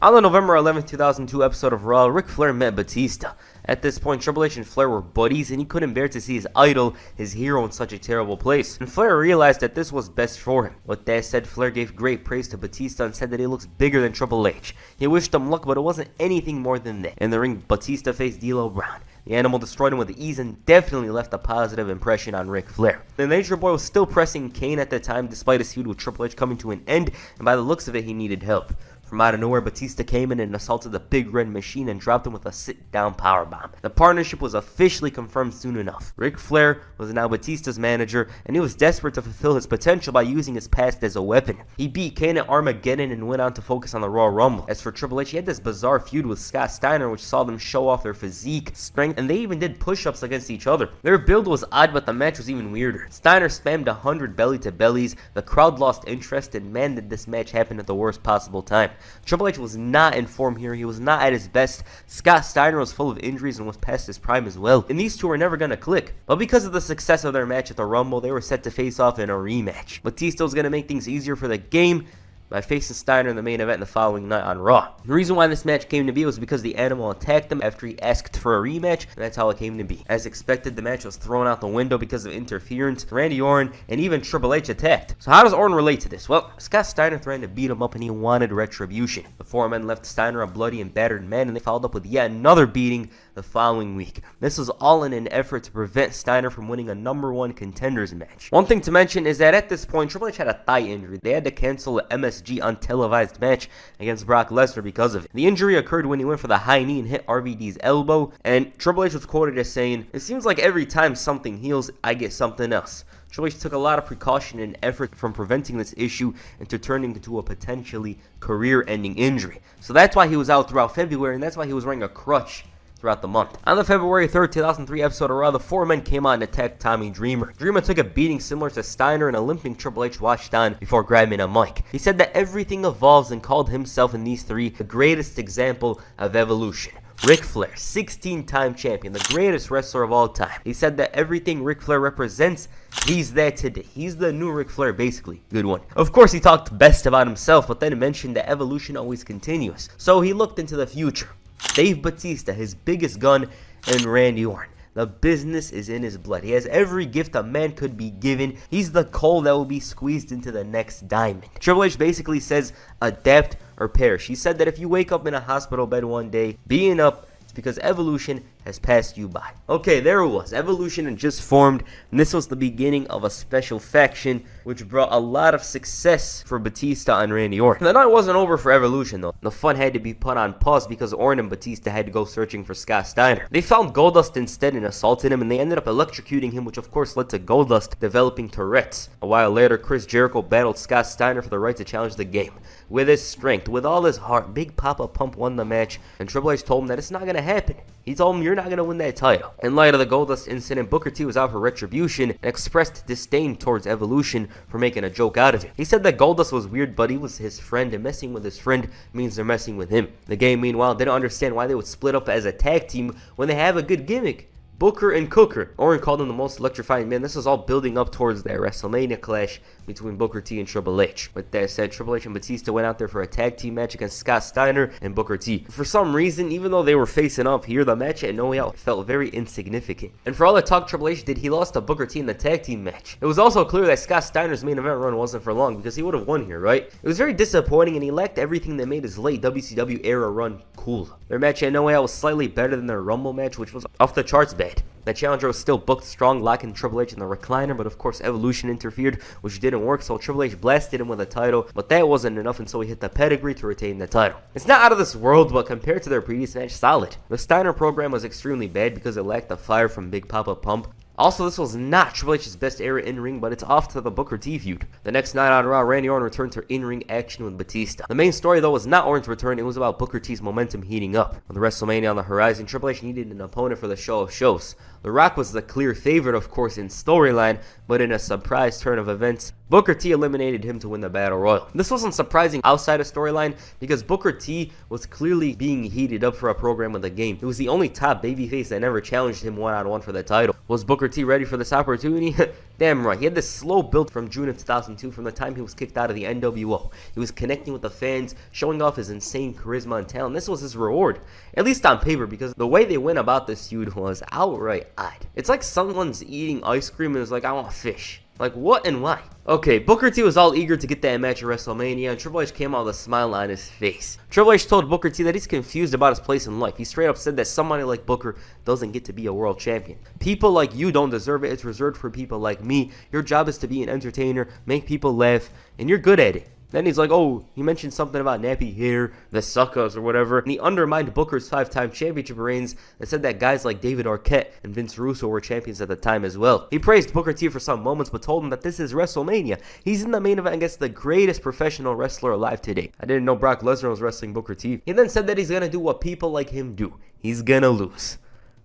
On the November 11th, 2002 episode of Raw, Ric Flair met Batista. At this point, Triple H and Flair were buddies, and he couldn't bear to see his idol, his hero, in such a terrible place. And Flair realized that this was best for him. With that said, Flair gave great praise to Batista and said that he looks bigger than Triple H. He wished him luck, but it wasn't anything more than that. In the ring, Batista faced D'Lo Brown. The Animal destroyed him with ease and definitely left a positive impression on Ric Flair. The Nature Boy was still pressing Kane at the time, despite his feud with Triple H coming to an end, and by the looks of it, he needed help. From out of nowhere, Batista came in and assaulted the Big Red Machine and dropped him with a sit-down powerbomb. The partnership was officially confirmed soon enough. Ric Flair was now Batista's manager, and he was desperate to fulfill his potential by using his past as a weapon. He beat Kane at Armageddon and went on to focus on the Royal Rumble. As for Triple H, he had this bizarre feud with Scott Steiner, which saw them show off their physique, strength, and they even did push-ups against each other. Their build was odd, but the match was even weirder. Steiner spammed 100 belly-to-bellies, the crowd lost interest, and man, did this match happen at the worst possible time. Triple H was not in form here, he was not at his best. Scott Steiner was full of injuries and was past his prime as well, and these two were never going to click. But because of the success of their match at the Rumble, they were set to face off in a rematch. Batista was going to make things easier for the game by facing Steiner in the main event the following night on Raw. The reason why this match came to be was because the Animal attacked him after he asked for a rematch, and that's how it came to be. As expected, the match was thrown out the window because of interference. Randy Orton and even Triple H attacked. So how does Orton relate to this? Well, Scott Steiner threatened to beat him up and he wanted retribution. The four men left Steiner a bloody and battered man, and they followed up with yet another beating the following week. This was all in an effort to prevent Steiner from winning a #1 contenders match. One thing to mention is that at this point, Triple H had a thigh injury. They had to cancel the MSG untelevised match against Brock Lesnar because of it. The injury occurred when he went for the high knee and hit RVD's elbow, and Triple H was quoted as saying, "It seems like every time something heals, I get something else." Triple H took a lot of precaution and effort from preventing this issue into turning into a potentially career-ending injury. So that's why he was out throughout February, and that's why he was wearing a crutch throughout the month. On the February 3rd, 2003 episode of Raw, the four men came on and attacked Tommy Dreamer. Dreamer took a beating similar to Steiner, and a limping Triple H watched on before grabbing a mic. He said that everything evolves and called himself and these three the greatest example of evolution. Ric Flair, 16-time champion, the greatest wrestler of all time. He said that everything Ric Flair represents, he's that today. He's the new Ric Flair, basically. Good one. Of course, he talked best about himself, but then mentioned that evolution always continues. So he looked into the future. Dave Batista, his biggest gun, and Randy Orton. The business is in his blood. He has every gift a man could be given. He's the coal that will be squeezed into the next diamond. Triple H basically says, adapt or perish. He said that if you wake up in a hospital bed one day, being up, it's because evolution has passed you by. Okay, there it was. Evolution had just formed, and this was the beginning of a special faction, which brought a lot of success for Batista and Randy Orton. The night wasn't over for Evolution, though. The fun had to be put on pause because Orton and Batista had to go searching for Scott Steiner. They found Goldust instead and assaulted him, and they ended up electrocuting him, which of course led to Goldust developing Tourette's. A while later, Chris Jericho battled Scott Steiner for the right to challenge the game. With his strength, with all his heart, Big Papa Pump won the match, and Triple H told him that it's not going to happen. He told him, "You're not going to win that title." In light of the Goldust incident, Booker T was out for retribution and expressed disdain towards Evolution for making a joke out of it. He said that Goldust was weird, but he was his friend, and messing with his friend means they're messing with him. The game, meanwhile, didn't understand why they would split up as a tag team when they have a good gimmick. Booker and Cooker. Orton called him the most electrifying man. This was all building up towards that WrestleMania clash between Booker T and Triple H. With that said, Triple H and Batista went out there for a tag team match against Scott Steiner and Booker T. For some reason, even though they were facing up here, the match at No Way Out felt very insignificant. And for all the talk Triple H did, he lost to Booker T in the tag team match. It was also clear that Scott Steiner's main event run wasn't for long because he would have won here, right? It was very disappointing, and he lacked everything that made his late WCW era run cool. Their match at No Way Out was slightly better than their Rumble match, which was off the charts bad. The challenger was still booked strong, locking Triple H in the recliner, but of course Evolution interfered, which didn't work, so Triple H blasted him with a title, but that wasn't enough, and so he hit the pedigree to retain the title. It's not out of this world, but compared to their previous match, solid. The Steiner program was extremely bad because it lacked the fire from Big Papa Pump. Also, this was not Triple H's best era in-ring, but it's off to the Booker T feud. The next night on Raw, Randy Orton returned to in-ring action with Batista. The main story, though, was not Orton's return. It was about Booker T's momentum heating up. With WrestleMania on the horizon, Triple H needed an opponent for the show of shows. The Rock was the clear favorite, of course, in storyline, but in a surprise turn of events, Booker T eliminated him to win the Battle Royal. This wasn't surprising outside of storyline because Booker T was clearly being heated up for a program of the game. He was the only top babyface that never challenged him one-on-one for the title. Was Booker T ready for this opportunity? Damn right, he had this slow build from June of 2002 from the time he was kicked out of the NWO. He was connecting with the fans, showing off his insane charisma and talent. This was his reward, at least on paper, because the way they went about this feud was outright odd. It's like someone's eating ice cream and is like, I want fish. Like, what and why? Okay, Booker T was all eager to get that match at WrestleMania, and Triple H came out with a smile on his face. Triple H told Booker T that he's confused about his place in life. He straight up said that somebody like Booker doesn't get to be a world champion. People like you don't deserve it. It's reserved for people like me. Your job is to be an entertainer, make people laugh, and you're good at it. Then he's like, oh, he mentioned something about nappy hair, the suckers or whatever. And he undermined Booker's 5-time championship reigns and said that guys like David Arquette and Vince Russo were champions at the time as well. He praised Booker T for some moments, but told him that this is WrestleMania. He's in the main event against the greatest professional wrestler alive today. I didn't know Brock Lesnar was wrestling Booker T. He then said that he's gonna do what people like him do. He's gonna lose.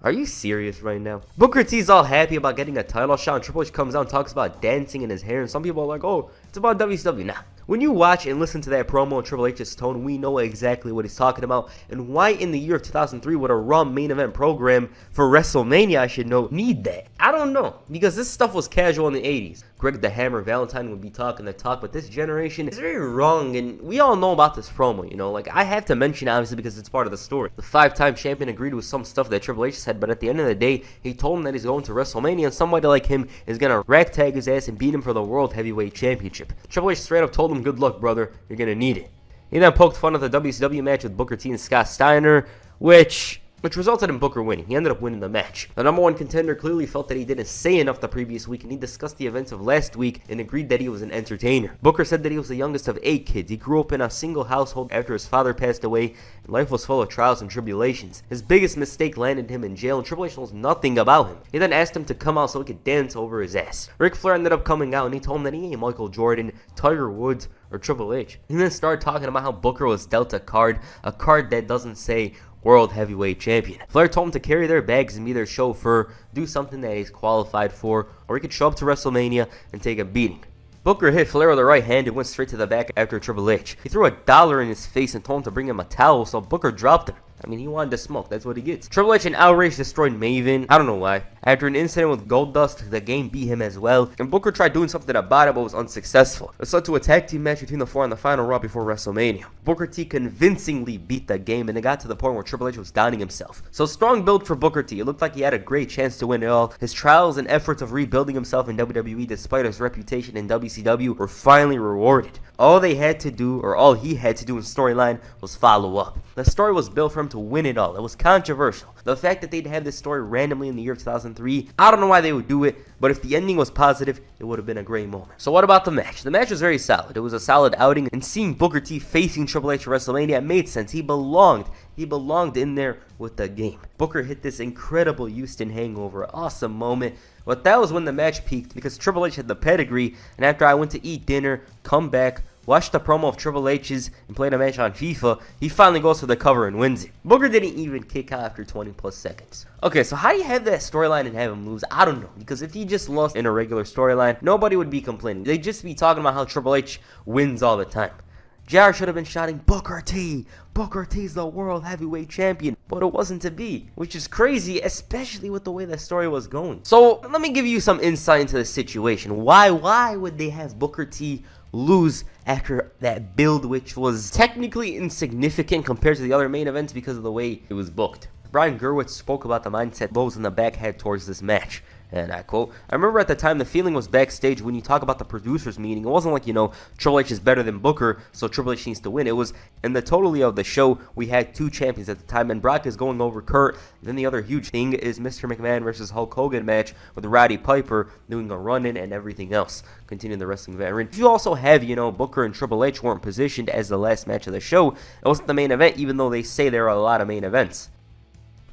Are you serious right now? Booker T's all happy about getting a title shot, and Triple H comes out and talks about dancing in his hair, and some people are like, oh, it's about WCW. Nah. When you watch and listen to that promo in Triple H's tone, we know exactly what he's talking about, and why in the year of 2003 would a Raw main event program for WrestleMania, I should know, need that? I don't know, because this stuff was casual in the 80s. Greg the Hammer Valentine would be talking the talk, but this generation is very wrong, and we all know about this promo, you know? Like, I have to mention, obviously, because it's part of the story. The 5-time champion agreed with some stuff that Triple H said, but at the end of the day, he told him that he's going to WrestleMania, and somebody like him is gonna ragtag his ass and beat him for the World Heavyweight Championship. Triple H straight up told him, good luck, brother, you're gonna need it. He then poked fun at the WCW match with Booker T and Scott Steiner, which resulted in Booker winning. He ended up winning the match. The number one contender clearly felt that he didn't say enough the previous week, and he discussed the events of last week and agreed that he was an entertainer. Booker said that he was the youngest of 8 kids. He grew up in a single household after his father passed away, and life was full of trials and tribulations. His biggest mistake landed him in jail, and Triple H knows nothing about him. He then asked him to come out so he could dance over his ass. Ric Flair ended up coming out, and he told him that he ain't Michael Jordan, Tiger Woods, or Triple H. He then started talking about how Booker was dealt a card that doesn't say World Heavyweight Champion. Flair told him to carry their bags and be their chauffeur, do something that he's qualified for, or he could show up to WrestleMania and take a beating. Booker hit Flair with the right hand and went straight to the back after Triple H. He threw $1 in his face and told him to bring him a towel, so Booker dropped him. I mean, he wanted to smoke. That's what he gets. Triple H and Outrage destroyed Maven. I don't know why. After an incident with Goldust, the game beat him as well, and Booker tried doing something about it but was unsuccessful. It led to a tag team match between the 4 on the final Raw before WrestleMania. Booker T convincingly beat the game, and it got to the point where Triple H was downing himself. So strong build for Booker T. It looked like he had a great chance to win it all. His trials and efforts of rebuilding himself in WWE despite his reputation in WCW were finally rewarded. All he had to do in storyline was follow up. The story was built for him to win it all. It was controversial. The fact that they'd have this story randomly in the year of 2003, I don't know why they would do it, but if the ending was positive, it would have been a great moment. So what about the match? The match was very solid. It was a solid outing, and seeing Booker T facing Triple H at WrestleMania made sense. He belonged in there with the game. Booker hit this incredible Houston hangover, awesome moment. But that was when the match peaked, because Triple H had the pedigree, and after I went to eat dinner, come back, watched the promo of Triple H's, and played a match on FIFA, he finally goes for the cover and wins it. Booker didn't even kick out after 20 plus seconds. Okay, so how do you have that storyline and have him lose? I don't know, because if he just lost in a regular storyline, nobody would be complaining. They'd just be talking about how Triple H wins all the time. JR should have been shouting, Booker T! Booker T's the World Heavyweight Champion, but it wasn't to be, which is crazy, especially with the way the story was going. So, let me give you some insight into the situation. Why would they have Booker T lose after that build, which was technically insignificant compared to the other main events because of the way it was booked? Brian Gerwitz spoke about the mindset those in the back had towards this match. And I quote, I remember at the time the feeling was backstage when you talk about the producers meeting. It wasn't like, Triple H is better than Booker, so Triple H needs to win. It was in the totality of the show, we had 2 champions at the time, and Brock is going over Kurt. And then the other huge thing is Mr. McMahon versus Hulk Hogan match with Roddy Piper doing a run-in and everything else. Continuing the wrestling veteran. You also have, Booker and Triple H weren't positioned as the last match of the show. It wasn't the main event, even though they say there are a lot of main events.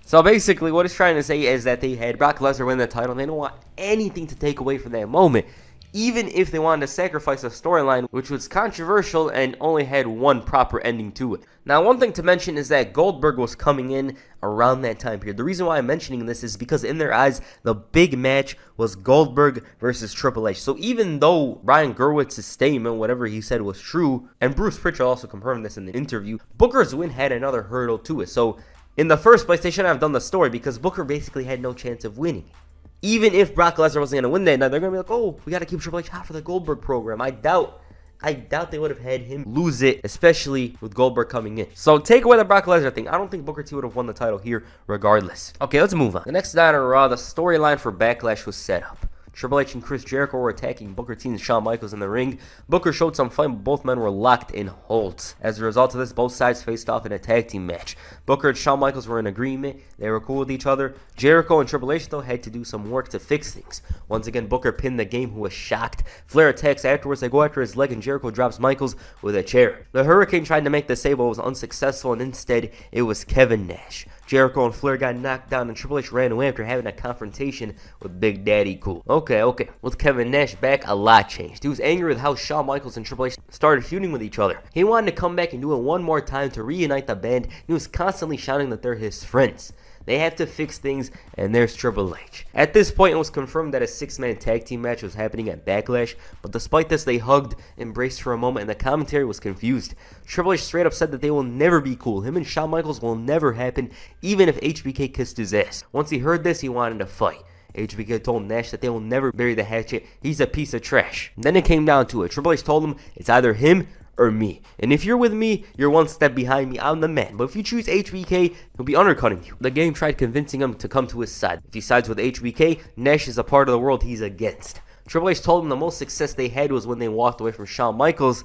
So basically, what it's trying to say is that they had Brock Lesnar win the title, and they don't want anything to take away from that moment, even if they wanted to sacrifice a storyline, which was controversial and only had one proper ending to it. Now, one thing to mention is that Goldberg was coming in around that time period. The reason why I'm mentioning this is because in their eyes, the big match was Goldberg versus Triple H. So even though Brian Gerwitz's statement, whatever he said, was true, and Bruce Pritchard also confirmed this in the interview, Booker's win had another hurdle to it. So in the first place, they shouldn't have done the story because Booker basically had no chance of winning. Even if Brock Lesnar wasn't going to win that night, they're going to be like, oh, we got to keep Triple H hot for the Goldberg program. I doubt they would have had him lose it, especially with Goldberg coming in. So take away the Brock Lesnar thing. I don't think Booker T would have won the title here regardless. Okay, let's move on. The next night on Raw, the storyline for Backlash was set up. Triple H and Chris Jericho were attacking Booker T and Shawn Michaels in the ring. Booker showed some fight, but both men were locked in holds. As a result of this, both sides faced off in a tag team match. Booker and Shawn Michaels were in agreement. They were cool with each other. Jericho and Triple H, though, had to do some work to fix things. Once again, Booker pinned the Game, who was shocked. Flair attacks afterwards. They go after his leg, and Jericho drops Michaels with a chair. The Hurricane tried to make the save, but was unsuccessful, and instead, it was Kevin Nash. Jericho and Flair got knocked down, and Triple H ran away after having a confrontation with Big Daddy Cool. Okay. With Kevin Nash back, a lot changed. He was angry with how Shawn Michaels and Triple H started feuding with each other. He wanted to come back and do it one more time to reunite the band. He was constantly shouting that they're his friends. They have to fix things, and there's Triple H. At this point, it was confirmed that a 6-man tag team match was happening at Backlash, but despite this, they hugged, embraced for a moment, and the commentary was confused. Triple H straight up said that they will never be cool. Him and Shawn Michaels will never happen, even if HBK kissed his ass. Once he heard this, he wanted to fight. HBK told Nash that they will never bury the hatchet. He's a piece of trash. And then it came down to it. Triple H told him it's either him or me. And if you're with me, you're one step behind me. I'm the man. But if you choose HBK, he'll be undercutting you. The Game tried convincing him to come to his side. If he sides with HBK, Nash is a part of the world he's against. Triple H told him the most success they had was when they walked away from Shawn Michaels,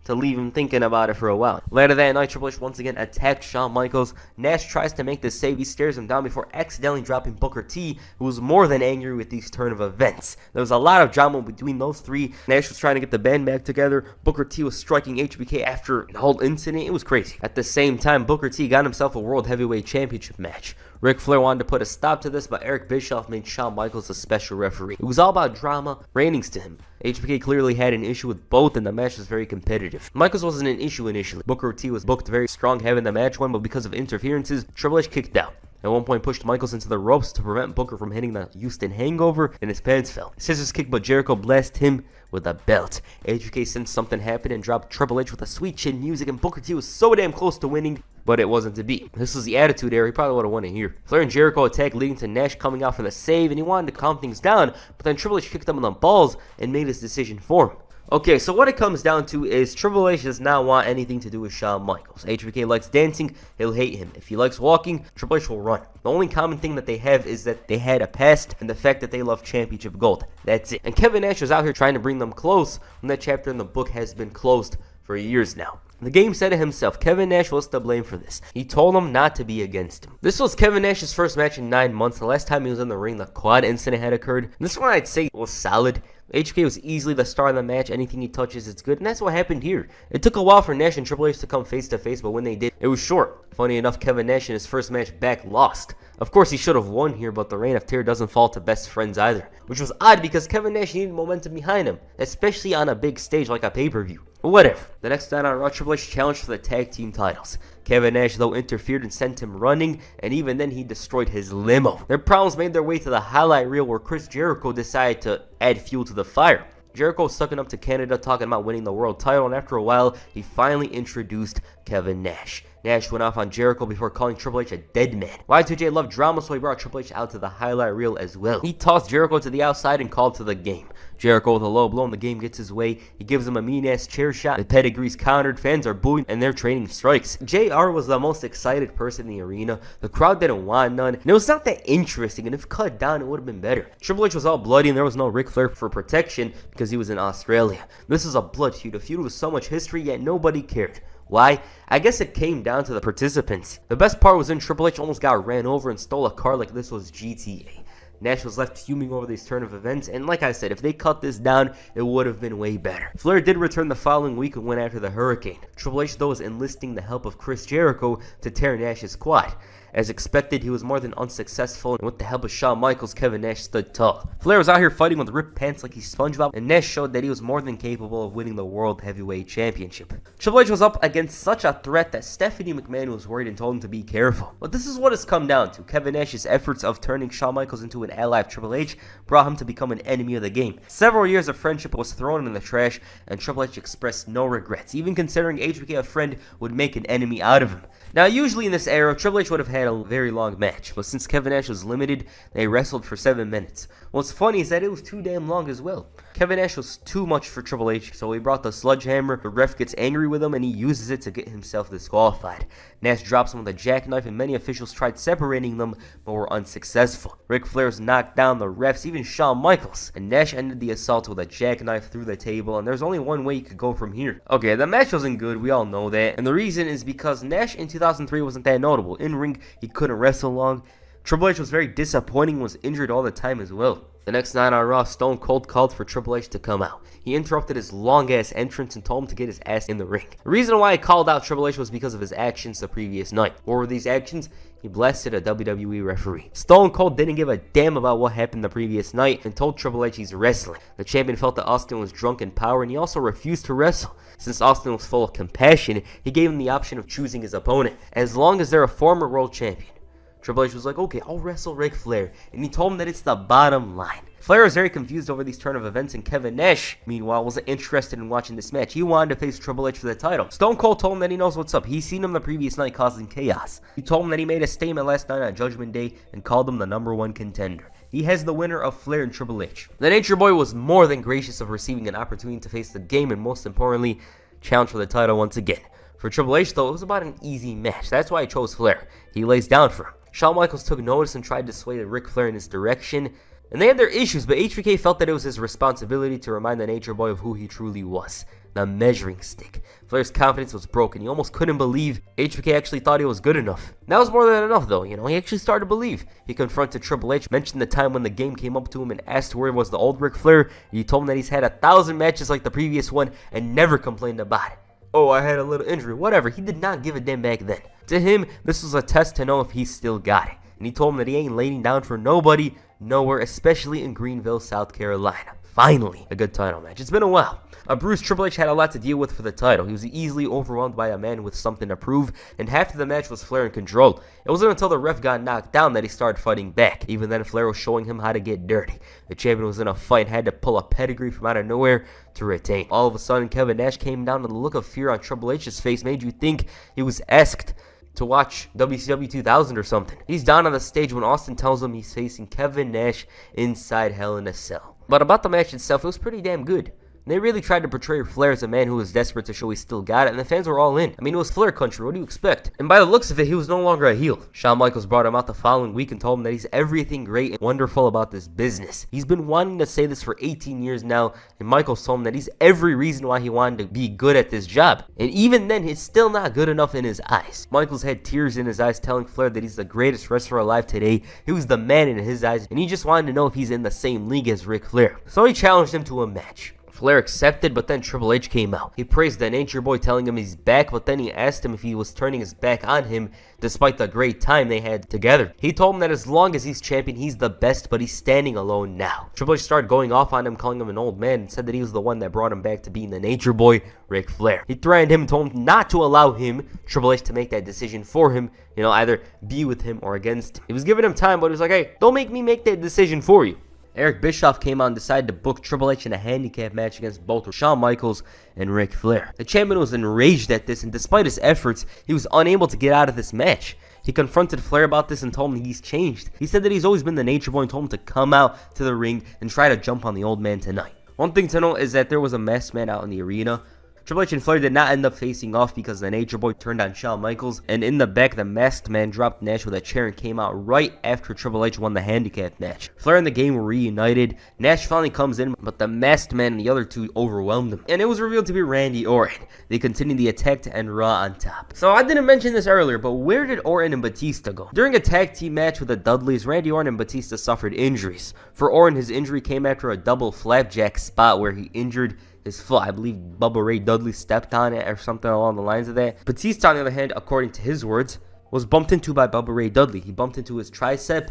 to leave him thinking about it for a while. Later that night, Triple H once again attacked Shawn Michaels. Nash tries to make the save. He stares him down before accidentally dropping Booker T, who was more than angry with these turn of events. There was a lot of drama between those three. Nash was trying to get the band back together. Booker T was striking HBK after the whole incident. It was crazy. At the same time, Booker T got himself a World Heavyweight Championship match. Ric Flair wanted to put a stop to this, but Eric Bischoff made Shawn Michaels a special referee. It was all about drama, ratings to him. HBK clearly had an issue with both, and the match was very competitive. Michaels wasn't an issue initially. Booker T was booked very strong having the match won, but because of interferences, Triple H kicked out. At one point, pushed Michaels into the ropes to prevent Booker from hitting the Houston Hangover, and his pants fell. Scissors kick, but Jericho blasted him with a belt. HBK sensed something happened and dropped Triple H with a sweet chin music, and Booker T was so damn close to winning, but it wasn't to be. This was the Attitude Era. He probably would have won it here. Flair and Jericho attacked, leading to Nash coming out for the save, and he wanted to calm things down, but then Triple H kicked him in the balls and made his decision for him. Okay, so what it comes down to is Triple H does not want anything to do with Shawn Michaels. HBK likes dancing, he'll hate him. If he likes walking, Triple H will run. The only common thing that they have is that they had a past and the fact that they love championship gold. That's it. And Kevin Nash was out here trying to bring them close when that chapter in the book has been closed for years now. The Game said it himself. Kevin Nash was to blame for this. He told him not to be against him. This was Kevin Nash's first match in 9 months. The last time he was in the ring, the quad incident had occurred. This one I'd say was solid. HBK was easily the star of the match. Anything he touches, it's good. And that's what happened here. It took a while for Nash and Triple H to come face to face, but when they did, it was short. Funny enough, Kevin Nash in his first match back lost. Of course, he should have won here, but the reign of terror doesn't fall to best friends either. Which was odd because Kevin Nash needed momentum behind him, especially on a big stage like a pay-per-view. But whatever. The next night on Raw, Triple H challenged for the tag team titles. Kevin Nash, though, interfered and sent him running, and even then he destroyed his limo. Their problems made their way to the highlight reel where Chris Jericho decided to add fuel to the fire. Jericho was sucking up to Canada, talking about winning the world title, and after a while, he finally introduced Kevin Nash. Nash went off on Jericho before calling Triple H a dead man. Y2J loved drama, so he brought Triple H out to the highlight reel as well. He tossed Jericho to the outside and called to the Game. Jericho with a low blow and the Game gets his way. He gives him a mean-ass chair shot. The pedigree's countered. Fans are booing and they're trading strikes. JR was the most excited person in the arena. The crowd didn't want none. And it was not that interesting, and if cut down, it would have been better. Triple H was all bloody and there was no Ric Flair for protection because he was in Australia. This is a blood feud. A feud with so much history, yet nobody cared. Why? I guess it came down to the participants. The best part was when Triple H almost got ran over and stole a car like this was GTA. Nash was left fuming over these turn of events, and like I said, if they cut this down, it would have been way better. Flair did return the following week and went after the Hurricane. Triple H, though, was enlisting the help of Chris Jericho to tear Nash's quad. As expected, he was more than unsuccessful, and with the help of Shawn Michaels, Kevin Nash stood tall. Flair was out here fighting with ripped pants like he's SpongeBob, and Nash showed that he was more than capable of winning the World Heavyweight Championship. Triple H was up against such a threat that Stephanie McMahon was worried and told him to be careful. But this is what it's come down to. Kevin Nash's efforts of turning Shawn Michaels into an ally of Triple H brought him to become an enemy of the Game. Several years of friendship was thrown in the trash, and Triple H expressed no regrets. Even considering HBK a friend would make an enemy out of him. Now, usually in this era, Triple H would have had a very long match, but since Kevin Nash was limited, they wrestled for 7 minutes. What's funny is that it was too damn long as well. Kevin Nash was too much for Triple H, so he brought the sledgehammer. The ref gets angry with him and he uses it to get himself disqualified. Nash drops him with a jackknife and many officials tried separating them but were unsuccessful. Ric Flair's knocked down the refs, even Shawn Michaels, and Nash ended the assault with a jackknife through the table, and there's only one way you could go from here. Okay, the match wasn't good, we all know that, and the reason is because Nash in 2003 wasn't that notable. In ring, he couldn't wrestle long. Triple H was very disappointing, was injured all the time as well. The next night on Raw, Stone Cold called for Triple H to come out. He interrupted his long-ass entrance and told him to get his ass in the ring. The reason why he called out Triple H was because of his actions the previous night. What were these actions? He blasted a WWE referee. Stone Cold didn't give a damn about what happened the previous night and told Triple H he's wrestling. The champion felt that Austin was drunk in power and he also refused to wrestle. Since Austin was full of compassion, he gave him the option of choosing his opponent, as long as they're a former world champion. Triple H was like, okay, I'll wrestle Ric Flair, and he told him that it's the bottom line. Flair was very confused over these turn of events, and Kevin Nash, meanwhile, wasn't interested in watching this match. He wanted to face Triple H for the title. Stone Cold told him that he knows what's up. He's seen him the previous night causing chaos. He told him that he made a statement last night on Judgment Day and called him the #1 contender. He has the winner of Flair and Triple H. The Nature Boy was more than gracious of receiving an opportunity to face the game and, most importantly, challenge for the title once again. For Triple H, though, it was about an easy match. That's why he chose Flair. He lays down for him. Shawn Michaels took notice and tried to sway Ric Flair in his direction, and they had their issues, but HBK felt that it was his responsibility to remind the Nature Boy of who he truly was, the measuring stick. Flair's confidence was broken. He almost couldn't believe HBK actually thought he was good enough. That was more than enough, though. He actually started to believe. He confronted Triple H, mentioned the time when the game came up to him and asked where was the old Ric Flair. He told him that he's had 1,000 matches like the previous one and never complained about it. Oh, I had a little injury, whatever. He did not give a damn back then. To him, this was a test to know if he still got it. And he told him that he ain't laying down for nobody, nowhere, especially in Greenville, South Carolina. Finally, a good title match. It's been a while. Bruce, Triple H had a lot to deal with for the title. He was easily overwhelmed by a man with something to prove, and half of the match was Flair in control. It wasn't until the ref got knocked down that he started fighting back. Even then, Flair was showing him how to get dirty. The champion was in a fight and had to pull a pedigree from out of nowhere to retain. All of a sudden, Kevin Nash came down, and the look of fear on Triple H's face made you think he was asked to watch WCW 2000 or something. He's down on the stage when Austin tells him he's facing Kevin Nash inside Hell in a Cell. But about the match itself, it was pretty damn good. They really tried to portray Flair as a man who was desperate to show he still got it, and the fans were all in. I mean, it was Flair country, what do you expect? And by the looks of it, he was no longer a heel. Shawn Michaels brought him out the following week and told him that he's everything great and wonderful about this business. He's been wanting to say this for 18 years now, and Michaels told him that he's every reason why he wanted to be good at this job. And even then, it's still not good enough in his eyes. Michaels had tears in his eyes telling Flair that he's the greatest wrestler alive today. He was the man in his eyes, and he just wanted to know if he's in the same league as Ric Flair. So he challenged him to a match. Flair accepted, but then Triple H came out. He praised the Nature Boy, telling him he's back, but then he asked him if he was turning his back on him despite the great time they had together. He told him that as long as he's champion, he's the best, but he's standing alone now. Triple H started going off on him, calling him an old man, and said that he was the one that brought him back to being the Nature Boy, Ric Flair. He threatened him and told him not to allow him, Triple H, to make that decision for him, either be with him or against him. He was giving him time, but he was like, hey, don't make me make that decision for you. Eric Bischoff came out and decided to book Triple H in a handicap match against both Shawn Michaels and Ric Flair. The champion was enraged at this, and despite his efforts, he was unable to get out of this match. He confronted Flair about this and told him he's changed. He said that he's always been the Nature Boy and told him to come out to the ring and try to jump on the old man tonight. One thing to note is that there was a masked man out in the arena. Triple H and Flair did not end up facing off because the Nature Boy turned on Shawn Michaels, and in the back, the masked man dropped Nash with a chair and came out right after Triple H won the handicap match. Flair and the game were reunited. Nash finally comes in, but the masked man and the other two overwhelmed him, and it was revealed to be Randy Orton. They continued the attack to end Raw on top. So I didn't mention this earlier, but where did Orton and Batista go? During a tag team match with the Dudleys, Randy Orton and Batista suffered injuries. For Orton, his injury came after a double flapjack spot where he injured his foot. I believe Bubba Ray Dudley stepped on it or something along the lines of that. Batista, on the other hand, according to his words, was bumped into by Bubba Ray Dudley. He bumped into his tricep,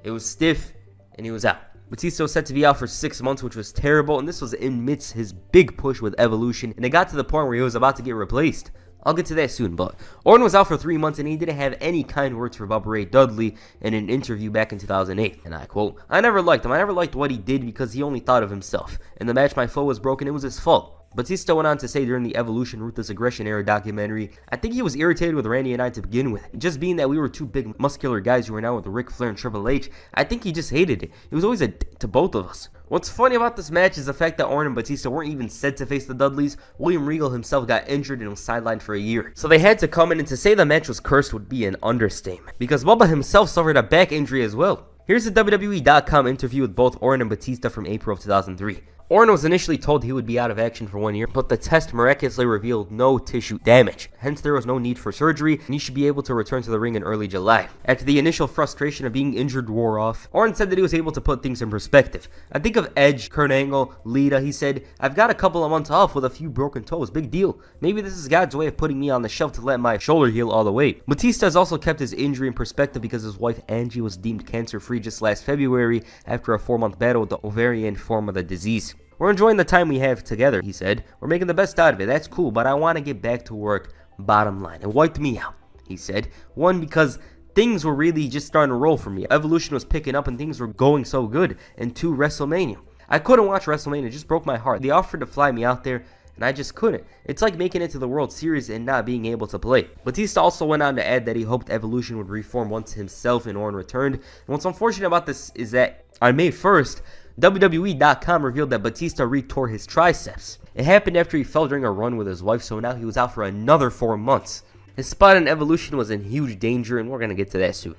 it was stiff, and he was out. Batista was set to be out for 6 months, which was terrible, and this was amidst his big push with Evolution, and it got to the point where he was about to get replaced. I'll get to that soon, but Orton was out for 3 months and he didn't have any kind words for Bubba Ray Dudley in an interview back in 2008. And I quote, "I never liked him. I never liked what he did because he only thought of himself. In the match, my foot was broken. It was his fault. Batista went on to say during the Evolution Ruthless Aggression era documentary, "I think he was irritated with Randy and I to begin with. Just being that we were two big muscular guys who were now with Ric Flair and Triple H, I think he just hated it. It was always a dick to both of us." What's funny about this match is the fact that Orton and Batista weren't even set to face the Dudleys. William Regal himself got injured and was sidelined for a year. So they had to come in, and to say the match was cursed would be an understatement, because Bubba himself suffered a back injury as well. Here's a WWE.com interview with both Orton and Batista from April of 2003. Orton was initially told he would be out of action for 1 year, but the test miraculously revealed no tissue damage. Hence, there was no need for surgery, and he should be able to return to the ring in early July. After the initial frustration of being injured wore off, Orton said that he was able to put things in perspective. "I think of Edge, Kurt Angle, Lita," he said. "I've got a couple of months off with a few broken toes. Big deal. Maybe this is God's way of putting me on the shelf to let my shoulder heal all the way." Batista has also kept his injury in perspective because his wife Angie was deemed cancer-free just last February after a 4-month battle with the ovarian form of the disease. "We're enjoying the time we have together," he said. "We're making the best out of it. That's cool, but I want to get back to work, bottom line. It wiped me out," he said. "One, because things were really just starting to roll for me. Evolution was picking up and things were going so good. And 2, WrestleMania. I couldn't watch WrestleMania. It just broke my heart. They offered to fly me out there, and I just couldn't. It's like making it to the World Series and not being able to play." Batista also went on to add that he hoped Evolution would reform once himself and Orton returned. And what's unfortunate about this is that on May 1st, WWE.com revealed that Batista re-tore his triceps. It happened after he fell during a run with his wife, so now he was out for another 4 months. His spot in Evolution was in huge danger, and we're going to get to that soon.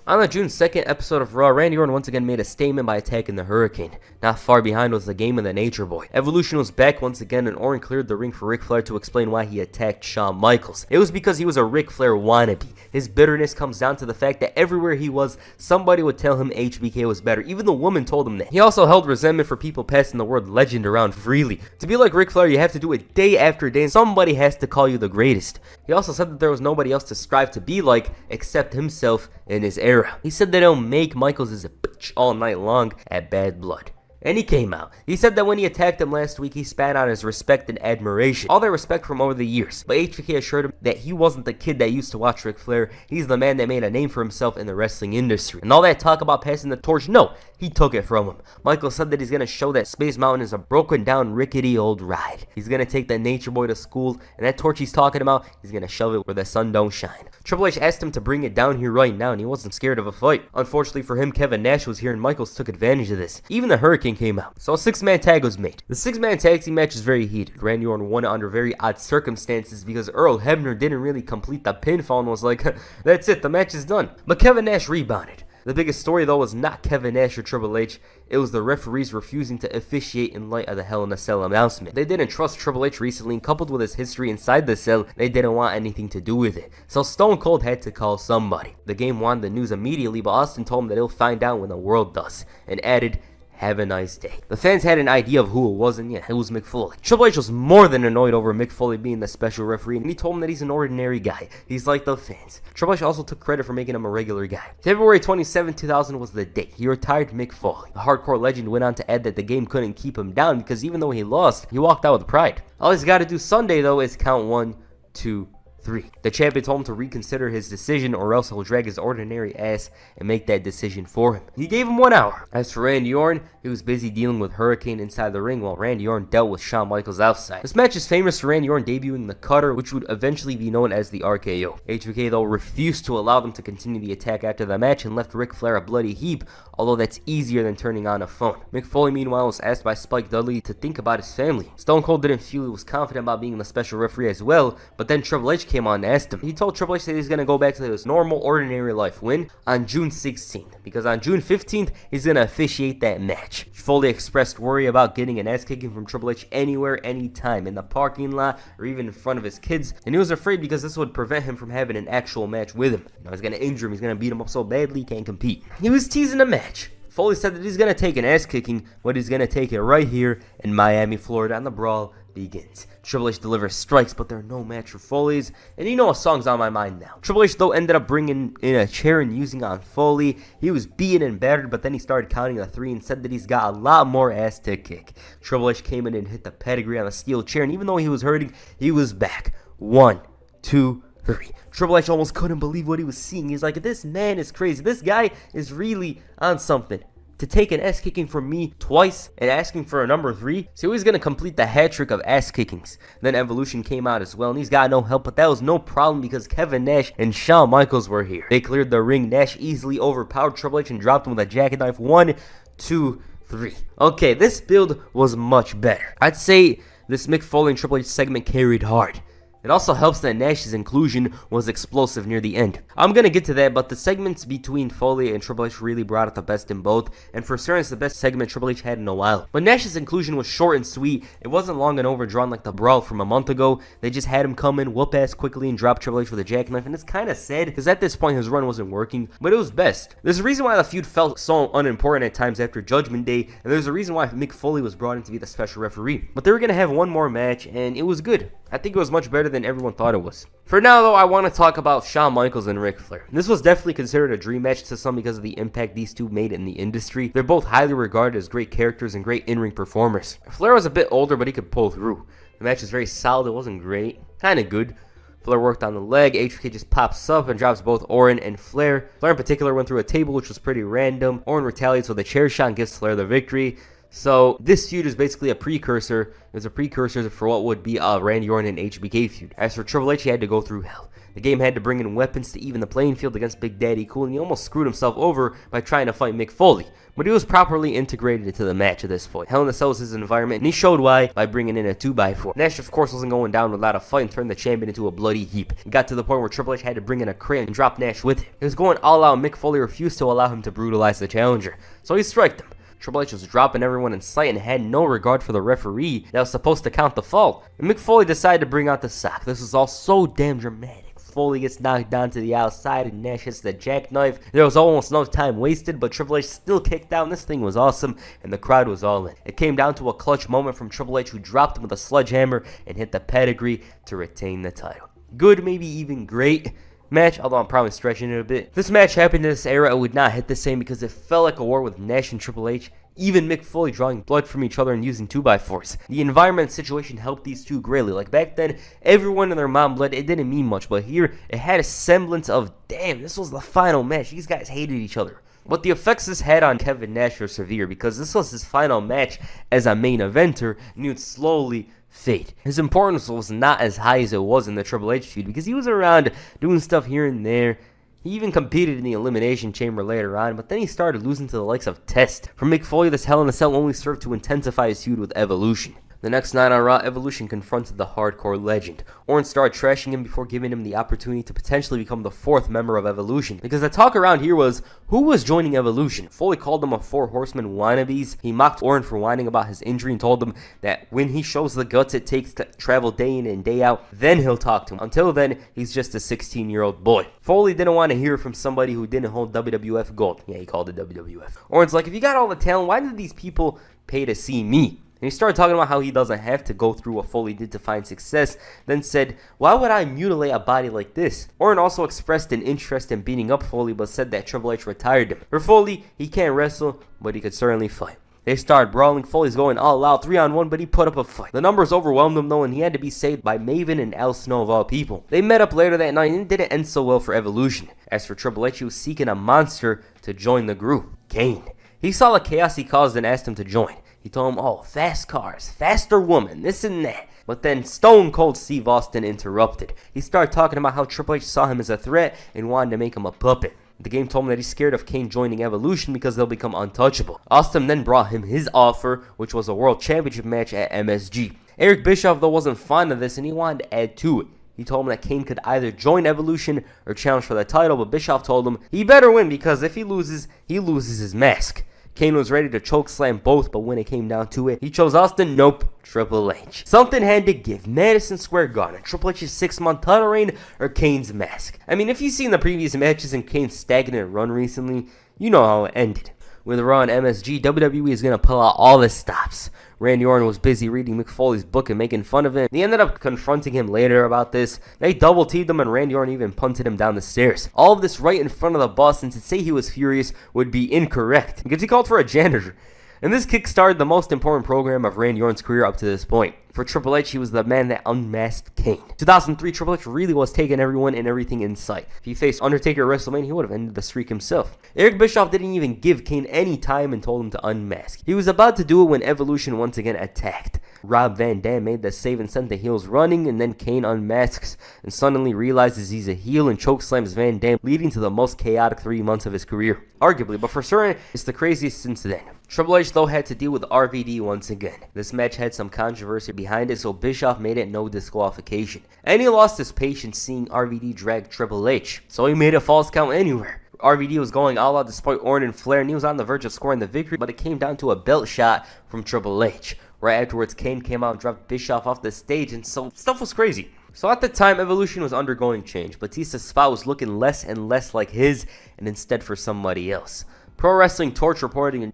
On the June 2nd episode of Raw, Randy Orton once again made a statement by attacking the Hurricane. Not far behind was the Game of the Nature Boy. Evolution was back once again, and Orton cleared the ring for Ric Flair to explain why he attacked Shawn Michaels. It was because he was a Ric Flair wannabe. His bitterness comes down to the fact that everywhere he was, somebody would tell him HBK was better. Even the woman told him that. He also held resentment for people passing the word legend around freely. To be like Ric Flair, you have to do it day after day, and somebody has to call you the greatest. He also said that there was nobody else to strive to be like except himself in his era. He said that he'll make Michaels as a bitch all night long at Bad Blood. And he came out. He said that when he attacked him last week, he spat on his respect and admiration. All that respect from over the years. But HBK assured him that he wasn't the kid that used to watch Ric Flair. He's the man that made a name for himself in the wrestling industry. And all that talk about passing the torch, no, he took it from him. Michael said that he's going to show that Space Mountain is a broken down, rickety old ride. He's going to take that Nature Boy to school, and that torch he's talking about, he's going to shove it where the sun don't shine. Triple H asked him to bring it down here right now, and he wasn't scared of a fight. Unfortunately for him, Kevin Nash was here, and Michaels took advantage of this. Even the Hurricane came out. So a 6-man tag was made. The 6-man tag team match is very heated. Randy Orton won it under very odd circumstances because Earl Hebner didn't really complete the pinfall and was like, "That's it, the match is done." But Kevin Nash rebounded. The biggest story, though, was not Kevin Nash or Triple H. It was the referees refusing to officiate in light of the Hell in a Cell announcement. They didn't trust Triple H recently, and coupled with his history inside the cell, they didn't want anything to do with it. So Stone Cold had to call somebody. The game wanted the news immediately, but Austin told him that he'll find out when the world does, and added, "Have a nice day." The fans had an idea of who it was, and yeah, it was Mick Foley. Triple H was more than annoyed over Mick Foley being the special referee, and he told him that he's an ordinary guy. He's like the fans. Triple H also took credit for making him a regular guy. February 27, 2000 was the date he retired Mick Foley. The hardcore legend went on to add that the game couldn't keep him down because even though he lost, he walked out with pride. All he's got to do Sunday, though, is count 1, 2, 3. The champion told him to reconsider his decision or else he'll drag his ordinary ass and make that decision for him. He gave him 1 hour. As for Randy Orton, he was busy dealing with Hurricane inside the ring while Randy Orton dealt with Shawn Michaels outside. This match is famous for Randy Orton debuting the cutter, which would eventually be known as the RKO. HBK, though, refused to allow them to continue the attack after the match and left Ric Flair a bloody heap, although that's easier than turning on a phone. Mick Foley, meanwhile, was asked by Spike Dudley to think about his family. Stone Cold didn't feel he was confident about being the special referee as well, but then Triple H came on and asked him. He told Triple H that he's going to go back to his normal, ordinary life. When? On June 16th, because on June 15th, he's going to officiate that match. Foley expressed worry about getting an ass kicking from Triple H anywhere, anytime, in the parking lot, or even in front of his kids, and he was afraid because this would prevent him from having an actual match with him. He's going to injure him, he's going to beat him up so badly he can't compete. He was teasing a match. Foley said that he's going to take an ass kicking, but he's going to take it right here in Miami, Florida, and the brawl begins. Triple H delivers strikes, but they're no match for Foley's, and you know a song's on my mind now. Triple H, though, ended up bringing in a chair and using on Foley. He was beaten and battered, but then he started counting to 3 and said that he's got a lot more ass to kick. Triple H came in and hit the pedigree on the steel chair, and even though he was hurting, he was back. 1, 2, 3. Triple H almost couldn't believe what he was seeing. He's like, this man is crazy. This guy is really on something. to take an ass kicking from me twice and asking for a number 3? So he was going to complete the hat trick of ass kickings. Then Evolution came out as well, and he's got no help, but that was no problem because Kevin Nash and Shawn Michaels were here. They cleared the ring. Nash easily overpowered Triple H and dropped him with a jackknife. 1, 2, 3. Okay, this build was much better. I'd say this Mick Foley and Triple H segment carried hard. It also helps that Nash's inclusion was explosive near the end. I'm gonna get to that, but the segments between Foley and Triple H really brought out the best in both, and for certain it's the best segment Triple H had in a while. But Nash's inclusion was short and sweet. It wasn't long and overdrawn like the brawl from a month ago. They just had him come in, whoop ass quickly, and drop Triple H with a jackknife, and it's kinda sad, because at this point his run wasn't working, but it was best. There's a reason why the feud felt so unimportant at times after Judgment Day, and there's a reason why Mick Foley was brought in to be the special referee. But they were gonna have one more match, and it was good. I think it was much better than everyone thought it was. For now, though, I want to talk about Shawn Michaels and Ric Flair. This was definitely considered a dream match to some because of the impact these two made in the industry. They're both highly regarded as great characters and great in-ring performers. Flair was a bit older, but he could pull through. The match was very solid. It wasn't great. Kind of good. Flair worked on the leg. HBK just pops up and drops both Orton and Flair. Flair in particular went through a table, which was pretty random. Orton retaliates with a chair shot and gives Flair the victory. So this feud is basically a precursor. It's a precursor for what would be a Randy Orton and HBK feud. As for Triple H, he had to go through hell. The game had to bring in weapons to even the playing field against Big Daddy Cool, and he almost screwed himself over by trying to fight Mick Foley. But he was properly integrated into the match at this point. Hell in a Cell was his environment, and he showed why by bringing in a 2x4. Nash, of course, wasn't going down without a fight and turned the champion into a bloody heap. It got to the point where Triple H had to bring in a crane and drop Nash with him. He was going all out, and Mick Foley refused to allow him to brutalize the challenger, so he striked him. Triple H was dropping everyone in sight and had no regard for the referee that was supposed to count the fall. And Mick Foley decided to bring out the sock. This was all so damn dramatic. Foley gets knocked down to the outside and Nash hits the jackknife. There was almost no time wasted, but Triple H still kicked out. This thing was awesome, and the crowd was all in. It came down to a clutch moment from Triple H, who dropped him with a sledgehammer and hit the pedigree to retain the title. Good, maybe even great match, although I'm probably stretching it a bit. If this match happened in this era, it would not hit the same because it felt like a war with Nash and Triple H. Even Mick Foley drawing blood from each other and using 2x4s. The environment situation helped these two greatly. Like back then, everyone and their mom bled. It didn't mean much, but here it had a semblance of, damn, this was the final match. These guys hated each other. But the effects this had on Kevin Nash were severe because this was his final match as a main eventer, and he would slowly fade. His importance was not as high as it was in the Triple H feud because he was around doing stuff here and there. He even competed in the Elimination Chamber later on, but then he started losing to the likes of Test. For Mick Foley, this Hell in a Cell only served to intensify his feud with Evolution. The next night on Raw, Evolution confronted the Hardcore Legend. Orton started trashing him before giving him the opportunity to potentially become the 4th member of Evolution. Because the talk around here was, who was joining Evolution? Foley called them a 4 horsemen wannabes. He mocked Orton for whining about his injury and told him that when he shows the guts it takes to travel day in and day out, then he'll talk to him. Until then, he's just a 16-year-old boy. Foley didn't want to hear from somebody who didn't hold WWF gold. Yeah, he called it WWF. Orton's like, if you got all the talent, why did these people pay to see me? And he started talking about how he doesn't have to go through what Foley did to find success, then said, why would I mutilate a body like this? Orton also expressed an interest in beating up Foley, but said that Triple H retired him. For Foley, he can't wrestle, but he could certainly fight. They started brawling. Foley's going all out, 3-on-1, but he put up a fight. The numbers overwhelmed him though, and he had to be saved by Maven and Al Snow of all people. They met up later that night and it didn't end so well for Evolution. As for Triple H, he was seeking a monster to join the group, Kane. He saw the chaos he caused and asked him to join. He told him, oh, fast cars, faster woman, this and that. But then Stone Cold Steve Austin interrupted. He started talking about how Triple H saw him as a threat and wanted to make him a puppet. The game told him that he's scared of Kane joining Evolution because they'll become untouchable. Austin then brought him his offer, which was a World Championship match at MSG. Eric Bischoff, though, wasn't fond of this and he wanted to add to it. He told him that Kane could either join Evolution or challenge for the title, but Bischoff told him he better win because if he loses his mask. Kane was ready to chokeslam both, but when it came down to it, he chose Austin. Nope, Triple H. Something had to give. Madison Square Garden, Triple H's 6-month title reign, or Kane's mask. I mean, if you've seen the previous matches in Kane's stagnant run recently, you know how it ended. With Raw and MSG, WWE is going to pull out all the stops. Randy Orton was busy reading Mick Foley's book and making fun of him. They ended up confronting him later about this. They double-teamed him and Randy Orton even punted him down the stairs. All of this right in front of the boss, and to say he was furious would be incorrect because he called for a janitor. And this kickstarted the most important program of Randy Orton's career up to this point. For Triple H, he was the man that unmasked Kane. 2003, Triple H really was taking everyone and everything in sight. If he faced Undertaker at WrestleMania, he would have ended the streak himself. Eric Bischoff didn't even give Kane any time and told him to unmask. He was about to do it when Evolution once again attacked. Rob Van Dam made the save and sent the heels running, and then Kane unmasks and suddenly realizes he's a heel and chokeslams Van Dam, leading to the most chaotic 3 months of his career. Arguably, but for certain, it's the craziest since then. Triple H, though, had to deal with RVD once again. This match had some controversy behind it, so Bischoff made it no disqualification. And he lost his patience seeing RVD drag Triple H, so he made a false count anywhere. RVD was going all out despite Orton and Flair, and he was on the verge of scoring the victory, but it came down to a belt shot from Triple H. Right afterwards, Kane came out and dropped Bischoff off the stage, and so stuff was crazy. So at the time, Evolution was undergoing change. Batista's spot was looking less and less like his, and instead for somebody else. Pro Wrestling Torch reported in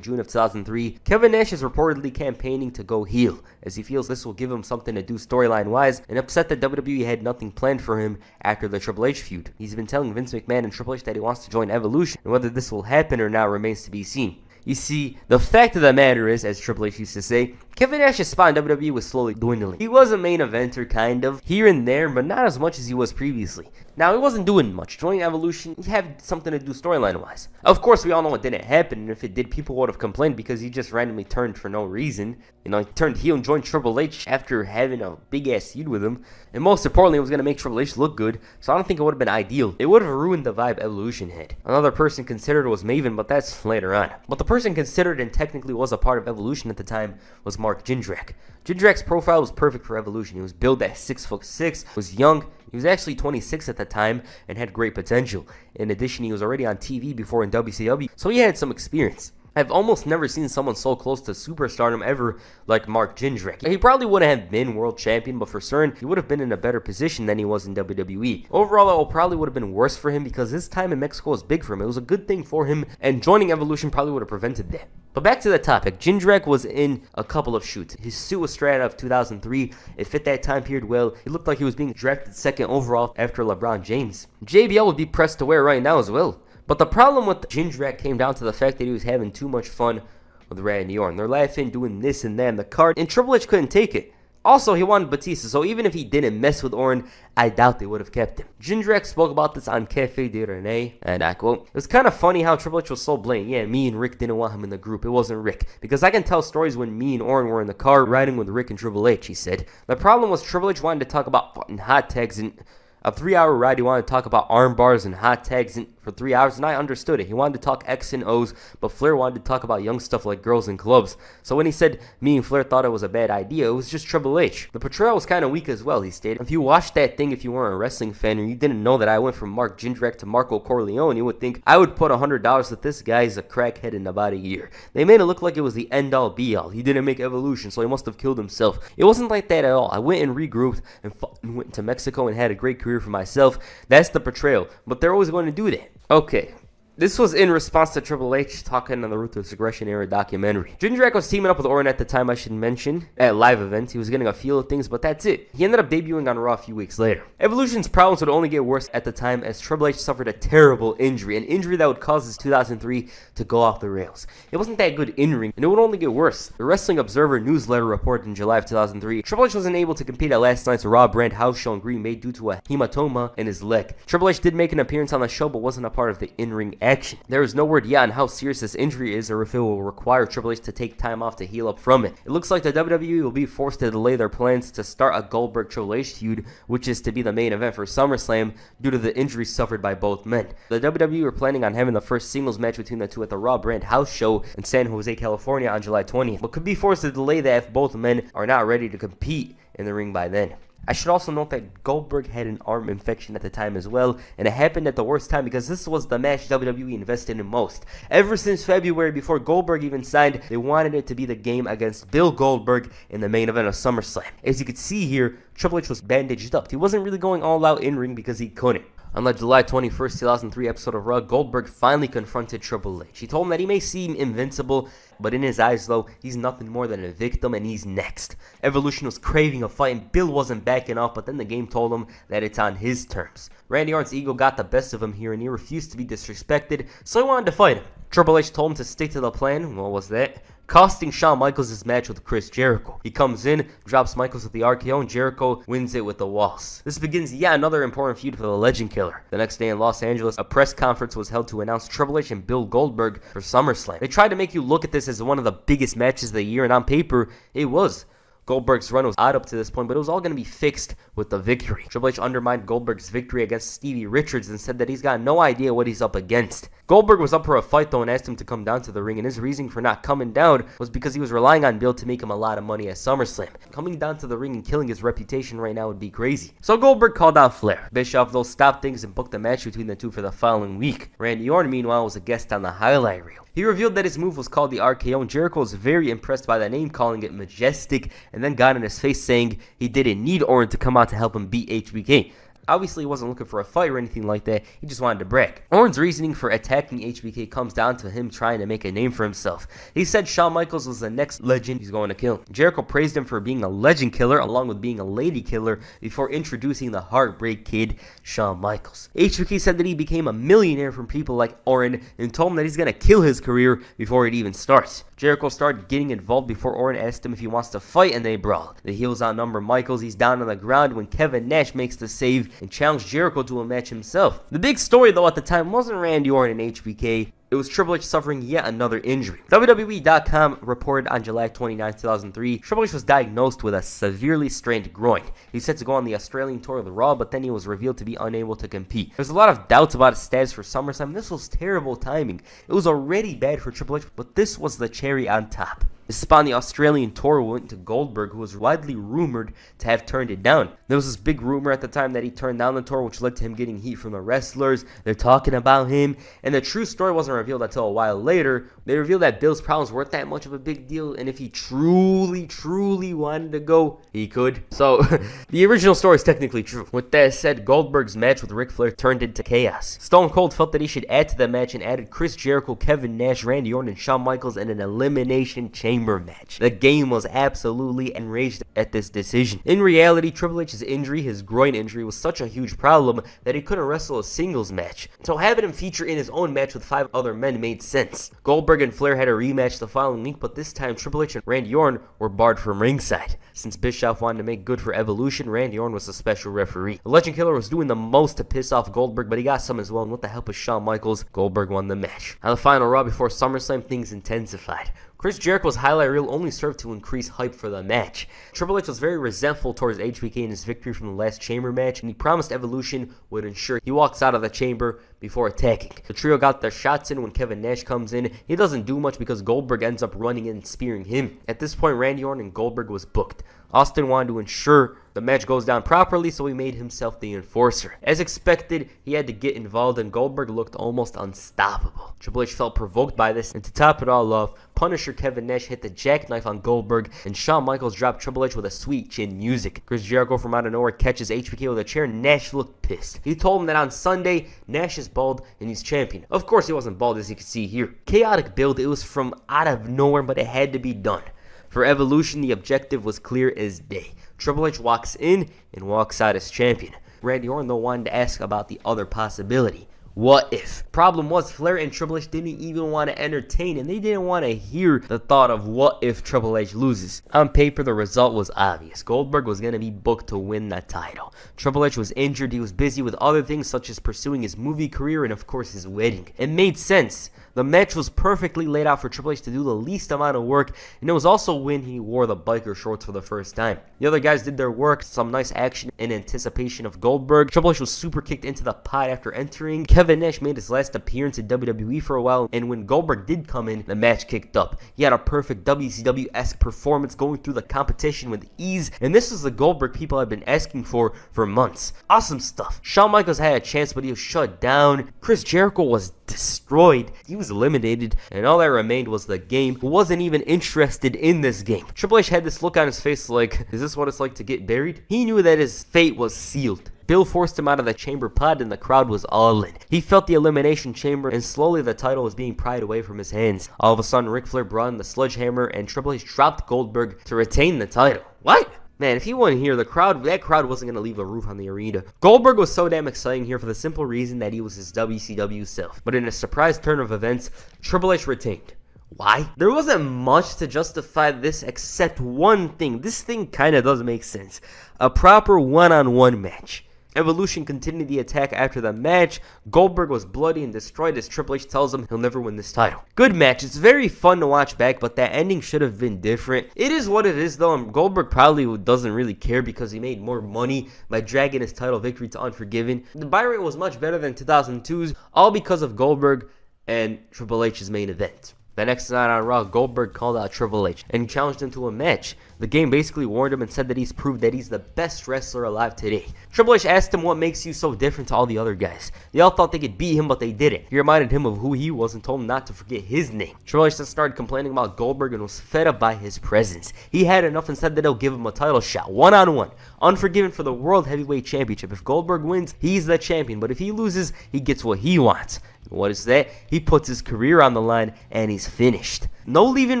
June of 2003, Kevin Nash is reportedly campaigning to go heel, as he feels this will give him something to do storyline-wise, and upset that WWE had nothing planned for him after the Triple H feud. He's been telling Vince McMahon and Triple H that he wants to join Evolution, and whether this will happen or not remains to be seen. You see, the fact of the matter is, as Triple H used to say, Kevin Nash's spot in WWE was slowly dwindling. He was a main eventer, kind of, here and there, but not as much as he was previously. Now, he wasn't doing much. Joining Evolution, he had something to do storyline-wise. Of course, we all know it didn't happen, and if it did, people would have complained because he just randomly turned for no reason. You know, he turned heel and joined Triple H after having a big-ass feud with him. And most importantly, it was going to make Triple H look good, so I don't think it would have been ideal. It would have ruined the vibe Evolution had. Another person considered was Maven, but that's later on. But the person considered and technically was a part of Evolution at the time was Mark Jindrak. Jindrak's profile was perfect for Evolution. He was billed at 6'6", was young. He was actually 26 at the time and had great potential. In addition, he was already on TV before in WCW, so he had some experience. I've almost never seen someone so close to superstardom ever like Mark Jindrak. He probably wouldn't have been world champion, but for certain, he would have been in a better position than he was in WWE. Overall, it probably would have been worse for him because his time in Mexico was big for him. It was a good thing for him, and joining Evolution probably would have prevented that. But back to the topic, Jindrak was in a couple of shoots. His suit was straight out of 2003. It fit that time period well. He looked like he was being drafted second overall after LeBron James. JBL would be pressed to wear right now as well. But the problem with Jindrak came down to the fact that he was having too much fun with Randy Orton. They're laughing, doing this and that in the card, and Triple H couldn't take it. Also, he wanted Batista, so even if he didn't mess with Orton, I doubt they would have kept him. Jindrak spoke about this on Cafe de Rene, and I quote, "It was kind of funny how Triple H was so blatant. Yeah, me and Rick didn't want him in the group. It wasn't Rick. Because I can tell stories when me and Orton were in the car riding with Rick and Triple H," he said. The problem was Triple H wanted to talk about fucking hot tags and a 3-hour ride. He wanted to talk about arm bars and hot tags for 3 hours, and I understood it. He wanted to talk X and O's, but Flair wanted to talk about young stuff like girls and clubs. So when he said me and Flair thought it was a bad idea, it was just Triple H. The portrayal was kind of weak as well, he stated. If you watched that thing, if you weren't a wrestling fan, or you didn't know that I went from Mark Jindrak to Marco Corleone, you would think I would put $100 that this guy's a crackhead in about a year. They made it look like it was the end-all be-all. He didn't make Evolution, so he must have killed himself. It wasn't like that at all. I went and regrouped and went to Mexico and had a great career for myself. That's the portrayal, but they're always going to do that. Okay. This was in response to Triple H talking on the Ruthless Aggression era documentary. Jindrak was teaming up with Orton at the time, I should mention, at live events. He was getting a feel of things, but that's it. He ended up debuting on Raw a few weeks later. Evolution's problems would only get worse at the time as Triple H suffered a terrible injury, an injury that would cause his 2003 to go off the rails. It wasn't that good in-ring, and it would only get worse. The Wrestling Observer newsletter reported in July of 2003, Triple H wasn't able to compete at last night's Raw brand house show in Green Bay due to a hematoma in his leg. Triple H did make an appearance on the show, but wasn't a part of the in-ring action. There is no word yet on how serious this injury is or if it will require Triple H to take time off to heal up from it. It looks like the WWE will be forced to delay their plans to start a Goldberg-Triple H feud, which is to be the main event for SummerSlam due to the injuries suffered by both men. The WWE were planning on having the first singles match between the two at the Raw brand house show in San Jose, California on July 20th, but could be forced to delay that if both men are not ready to compete in the ring by then. I should also note that Goldberg had an arm infection at the time as well, and it happened at the worst time because this was the match WWE invested in most. Ever since February, before Goldberg even signed, they wanted it to be the game against Bill Goldberg in the main event of SummerSlam. As you can see here, Triple H was bandaged up. He wasn't really going all out in ring because he couldn't. On the July 21st, 2003 episode of Raw, Goldberg finally confronted Triple H. He told him that he may seem invincible, but in his eyes, though, he's nothing more than a victim, and he's next. Evolution was craving a fight, and Bill wasn't backing off, but then the game told him that it's on his terms. Randy Orton's ego got the best of him here, and he refused to be disrespected, so he wanted to fight him. Triple H told him to stick to the plan. What was that? Costing Shawn Michaels his match with Chris Jericho. He comes in, drops Michaels with the RKO, and Jericho wins it with the waltz. This begins yet another important feud for the Legend Killer. The next day in Los Angeles, a press conference was held to announce Triple H and Bill Goldberg for SummerSlam. They tried to make you look at this as one of the biggest matches of the year, and on paper, it was. Goldberg's run was odd up to this point, but it was all going to be fixed with the victory. Triple H undermined Goldberg's victory against Stevie Richards and said that he's got no idea what he's up against. Goldberg was up for a fight though and asked him to come down to the ring, and his reasoning for not coming down was because he was relying on Bill to make him a lot of money at SummerSlam. Coming down to the ring and killing his reputation right now would be crazy. So Goldberg called out Flair. Bischoff though stopped things and booked a match between the two for the following week. Randy Orton meanwhile was a guest on the highlight reel. He revealed that his move was called the RKO, and Jericho was very impressed by the name, calling it majestic, and then got in his face saying he didn't need Orton to come out to help him beat HBK. Obviously, he wasn't looking for a fight or anything like that. He just wanted to brag. Orton's reasoning for attacking HBK comes down to him trying to make a name for himself. He said Shawn Michaels was the next legend he's going to kill. Jericho praised him for being a legend killer along with being a lady killer before introducing the Heartbreak Kid, Shawn Michaels. HBK said that he became a millionaire from people like Orton and told him that he's going to kill his career before it even starts. Jericho started getting involved before Orton asked him if he wants to fight, and they brawl. The heels outnumber Michaels. He's down on the ground when Kevin Nash makes the save and challenged Jericho to a match himself. The big story though at the time wasn't Randy Orton and HBK. It was Triple H suffering yet another injury. WWE.com reported on July 29, 2003, Triple H was diagnosed with a severely strained groin. He was set to go on the Australian tour of the Raw, but then he was revealed to be unable to compete. There's a lot of doubts about his status for SummerSlam. This was terrible timing. It was already bad for Triple H, but this was the cherry on top. This spawned the Australian tour went to Goldberg, who was widely rumored to have turned it down. There was this big rumor at the time that he turned down the tour, which led to him getting heat from the wrestlers. They're talking about him, and the true story wasn't revealed until a while later. They revealed that Bill's problems weren't that much of a big deal, and if he truly wanted to go, he could. So, the original story is technically true. With that said, Goldberg's match with Ric Flair turned into chaos. Stone Cold felt that he should add to the match and added Chris Jericho, Kevin Nash, Randy Orton, and Shawn Michaels in an elimination chamber match. The game was absolutely enraged at this decision. In reality, Triple H's injury, his groin injury, was such a huge problem that he couldn't wrestle a singles match. So having him feature in his own match with 5 other men made sense. Goldberg and Flair had a rematch the following week, but this time Triple H and Randy Orton were barred from ringside. Since Bischoff wanted to make good for Evolution, Randy Orton was a special referee. The Legend Killer was doing the most to piss off Goldberg, but he got some as well, and with the help of Shawn Michaels, Goldberg won the match. On the final Raw before SummerSlam, things intensified. Chris Jericho's highlight reel only served to increase hype for the match. Triple H was very resentful towards HBK in his victory from the last chamber match, and he promised Evolution would ensure he walks out of the chamber before attacking. The trio got their shots in when Kevin Nash comes in. He doesn't do much because Goldberg ends up running in and spearing him. At this point, Randy Orton and Goldberg was booked. Austin wanted to ensure the match goes down properly, so he made himself the enforcer. As expected, he had to get involved, and Goldberg looked almost unstoppable. Triple H felt provoked by this, and to top it all off, Punisher Kevin Nash hit the jackknife on Goldberg, and Shawn Michaels dropped Triple H with a sweet chin music. Chris Jericho from out of nowhere catches HBK with a chair, and Nash looked pissed. He told him that on Sunday, Nash is bald and he's champion. Of course, he wasn't bald, as you can see here. Chaotic build, it was from out of nowhere, but it had to be done. For Evolution, the objective was clear as day. Triple H walks in and walks out as champion. Randy Orton though wanted to ask about the other possibility. What if? Problem was, Flair and Triple H didn't even want to entertain, and they didn't want to hear the thought of what if Triple H loses. On paper, the result was obvious. Goldberg was going to be booked to win the title. Triple H was injured. He was busy with other things such as pursuing his movie career and of course his wedding. It made sense. The match was perfectly laid out for Triple H to do the least amount of work, and it was also when he wore the biker shorts for the first time. The other guys did their work, some nice action in anticipation of Goldberg. Triple H was super kicked into the pot after entering. Kevin Nash made his last appearance in WWE for a while, and when Goldberg did come in, the match kicked up. He had a perfect WCW-esque performance going through the competition with ease, and this is the Goldberg people have been asking for months. Awesome stuff. Shawn Michaels had a chance, but he was shut down. Chris Jericho was destroyed. He was eliminated, and all that remained was the game, who wasn't even interested in this game. Triple H had this look on his face like, is this what it's like to get buried? He knew that his fate was sealed. Bill forced him out of the chamber pod and the crowd was all in. He felt the elimination chamber and slowly the title was being pried away from his hands. All of a sudden, Ric Flair brought in the sledgehammer and Triple H dropped Goldberg to retain the title. What? Man, if he wasn't here, that crowd wasn't going to leave a roof on the arena. Goldberg was so damn exciting here for the simple reason that he was his WCW self. But in a surprise turn of events, Triple H retained. Why? There wasn't much to justify this except one thing. This thing kind of does make sense. A proper one-on-one match. Evolution continued the attack after the match. Goldberg was bloody and destroyed as Triple H tells him he'll never win this title. Good match. It's very fun to watch back, but that ending should have been different. It is what it is, though, and Goldberg probably doesn't really care because he made more money by dragging his title victory to Unforgiven. The buy rate was much better than 2002's, all because of Goldberg and Triple H's main event. The next night on Raw, Goldberg called out Triple H and challenged him to a match. The game basically warned him and said that he's proved that he's the best wrestler alive today. Triple H asked him what makes you so different to all the other guys. They all thought they could beat him, but they didn't. He reminded him of who he was and told him not to forget his name. Triple H then started complaining about Goldberg and was fed up by his presence. He had enough and said that he'll give him a title shot, one-on-one. Unforgiven for the World Heavyweight Championship. If Goldberg wins, he's the champion, but if he loses, he gets what he wants. What is that? He puts his career on the line and he's finished. No leaving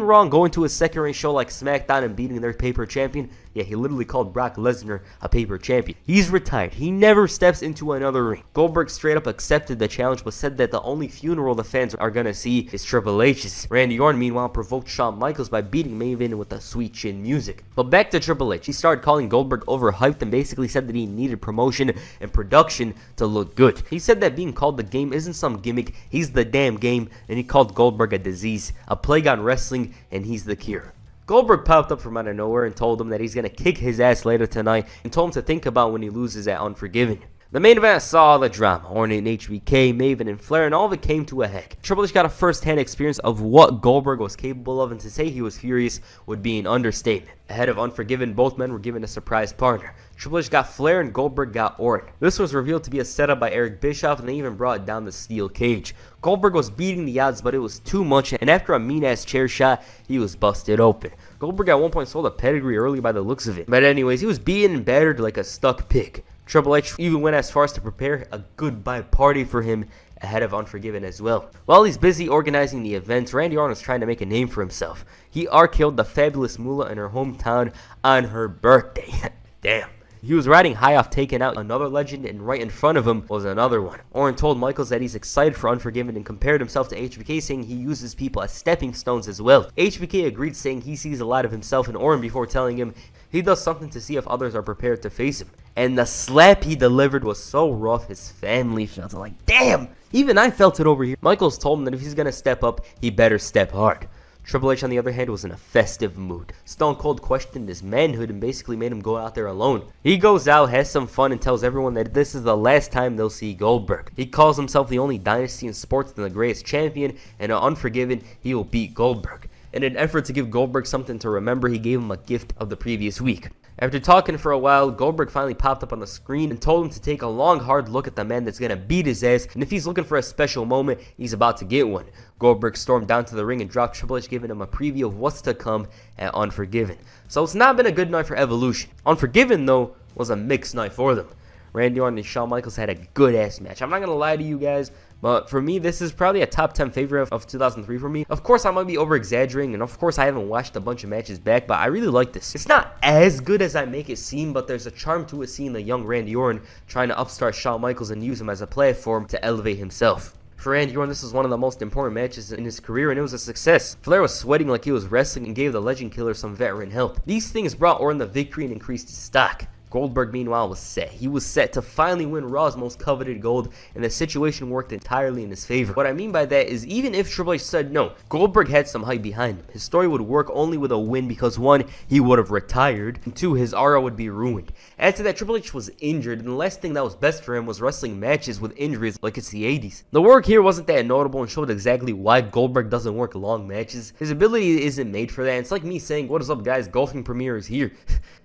Raw and going to a second-rate show like SmackDown and beating their paper champion. Yeah, he literally called Brock Lesnar a paper champion. He's retired. He never steps into another ring. Goldberg straight up accepted the challenge but said that the only funeral the fans are gonna see is Triple H's. Randy Orton meanwhile provoked Shawn Michaels by beating Maven with the sweet chin music. But back to Triple H. He started calling Goldberg overhyped and basically said that he needed promotion and production to look good. He said that being called the game isn't some gimmick, he's the damn game, and he called Goldberg a disease, a plague on wrestling, and he's the cure. Goldberg popped up from out of nowhere and told him that he's going to kick his ass later tonight and told him to think about when he loses at Unforgiven. The main event saw all the drama. Orton and HBK, Maven and Flair, and all of it came to a head. Triple H got a first-hand experience of what Goldberg was capable of, and to say he was furious would be an understatement. Ahead of Unforgiven, both men were given a surprise partner. Triple H got Flair and Goldberg got Orton. This was revealed to be a setup by Eric Bischoff, and they even brought down the steel cage. Goldberg was beating the odds, but it was too much, and after a mean-ass chair shot, he was busted open. Goldberg at one point sold a pedigree early by the looks of it. But anyways, he was beaten and battered like a stuck pig. Triple H even went as far as to prepare a goodbye party for him ahead of Unforgiven as well. While he's busy organizing the events, Randy Orton was trying to make a name for himself. He RKO'd the fabulous Moolah in her hometown on her birthday. Damn. He was riding high off taking out another legend, and right in front of him was another one. Orton told Michaels that he's excited for Unforgiven and compared himself to HBK, saying he uses people as stepping stones as well. HBK agreed, saying he sees a lot of himself in Orton before telling him he does something to see if others are prepared to face him. And the slap he delivered was so rough, his family felt it. Like, damn! Even I felt it over here. Michaels told him that if he's gonna step up, he better step hard. Triple H, on the other hand, was in a festive mood. Stone Cold questioned his manhood and basically made him go out there alone. He goes out, has some fun, and tells everyone that this is the last time they'll see Goldberg. He calls himself the only dynasty in sports and the greatest champion, and on Unforgiven, he will beat Goldberg. In an effort to give Goldberg something to remember, he gave him a gift of the previous week. After talking for a while, Goldberg finally popped up on the screen and told him to take a long, hard look at the man that's going to beat his ass, and if he's looking for a special moment, he's about to get one. Goldberg stormed down to the ring and dropped Triple H, giving him a preview of what's to come at Unforgiven. So it's not been a good night for Evolution. Unforgiven, though, was a mixed night for them. Randy Orton and Shawn Michaels had a good-ass match. I'm not going to lie to you guys, but for me, this is probably a top 10 favorite of 2003 for me. Of course, I might be over-exaggerating, and of course, I haven't watched a bunch of matches back, but I really like this. It's not as good as I make it seem, but there's a charm to it seeing the young Randy Orton trying to upstart Shawn Michaels and use him as a platform to elevate himself. For Randy Orton, this was one of the most important matches in his career, and it was a success. Flair was sweating like he was wrestling and gave the Legend Killer some veteran help. These things brought Orton the victory and increased his stock. Goldberg, meanwhile, was set. He was set to finally win Raw's most coveted gold, and the situation worked entirely in his favor. What I mean by that is, even if Triple H said no, Goldberg had some hype behind him. His story would work only with a win because, one, he would have retired, and two, his aura would be ruined. Add to that, Triple H was injured, and the last thing that was best for him was wrestling matches with injuries like it's the 80s. The work here wasn't that notable and showed exactly why Goldberg doesn't work long matches. His ability isn't made for that. It's like me saying, what is up, guys, Golfing Premier is here.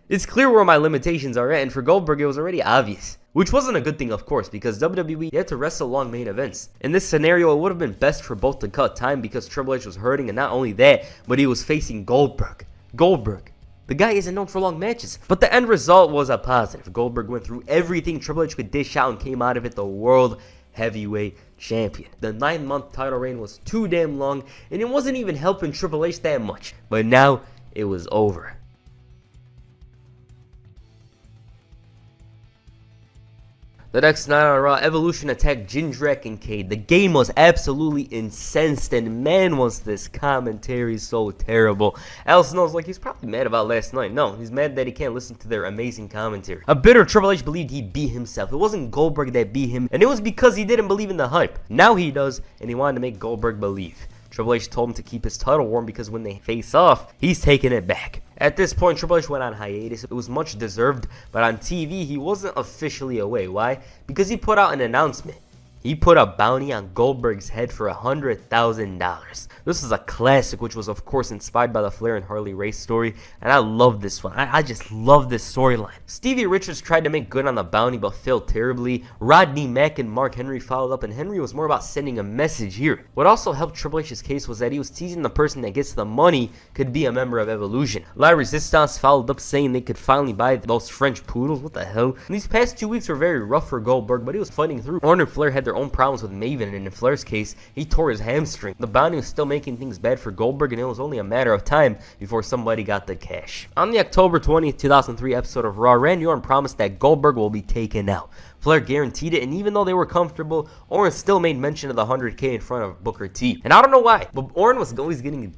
It's clear where my limitations are at, and for Goldberg, it was already obvious. Which wasn't a good thing, of course, because WWE had to wrestle long main events. In this scenario, it would have been best for both to cut time because Triple H was hurting, and not only that, but he was facing Goldberg. Goldberg. The guy isn't known for long matches. But the end result was a positive. Goldberg went through everything Triple H could dish out and came out of it the World Heavyweight Champion. The 9-month title reign was too damn long, and it wasn't even helping Triple H that much. But now, it was over. The next night on Raw, Evolution attacked Jindrak and Cade. The game was absolutely incensed, and man was this commentary so terrible. Al knows like he's probably mad about last night. No, he's mad that he can't listen to their amazing commentary. A bitter Triple H believed he beat himself. It wasn't Goldberg that beat him, and it was because he didn't believe in the hype. Now he does, and he wanted to make Goldberg believe. Triple H told him to keep his title warm because when they face off, he's taking it back. At this point, Triple H went on hiatus. It was much deserved, but on TV, he wasn't officially away. Why? Because he put out an announcement. He put a bounty on Goldberg's head for $100,000. This is a classic, which was of course inspired by the Flair and Harley Race story, and I love this one. I just love this storyline. Stevie Richards tried to make good on the bounty, but failed terribly. Rodney Mack and Mark Henry followed up, and Henry was more about sending a message here. What also helped Triple H's case was that he was teasing the person that gets the money could be a member of Evolution. La Resistance followed up saying they could finally buy those French poodles. What the hell? And these past 2 weeks were very rough for Goldberg, but he was fighting through. Orton and Flair had their own problems with Maven, and in Flair's case, he tore his hamstring. The bounty was still making things bad for Goldberg, and it was only a matter of time before somebody got the cash. On the October 20th, 2003 episode of Raw, Randy Orton promised that Goldberg will be taken out. Flair guaranteed it, and even though they were comfortable, Orton still made mention of the $100K in front of Booker T. And I don't know why, but Orton was always getting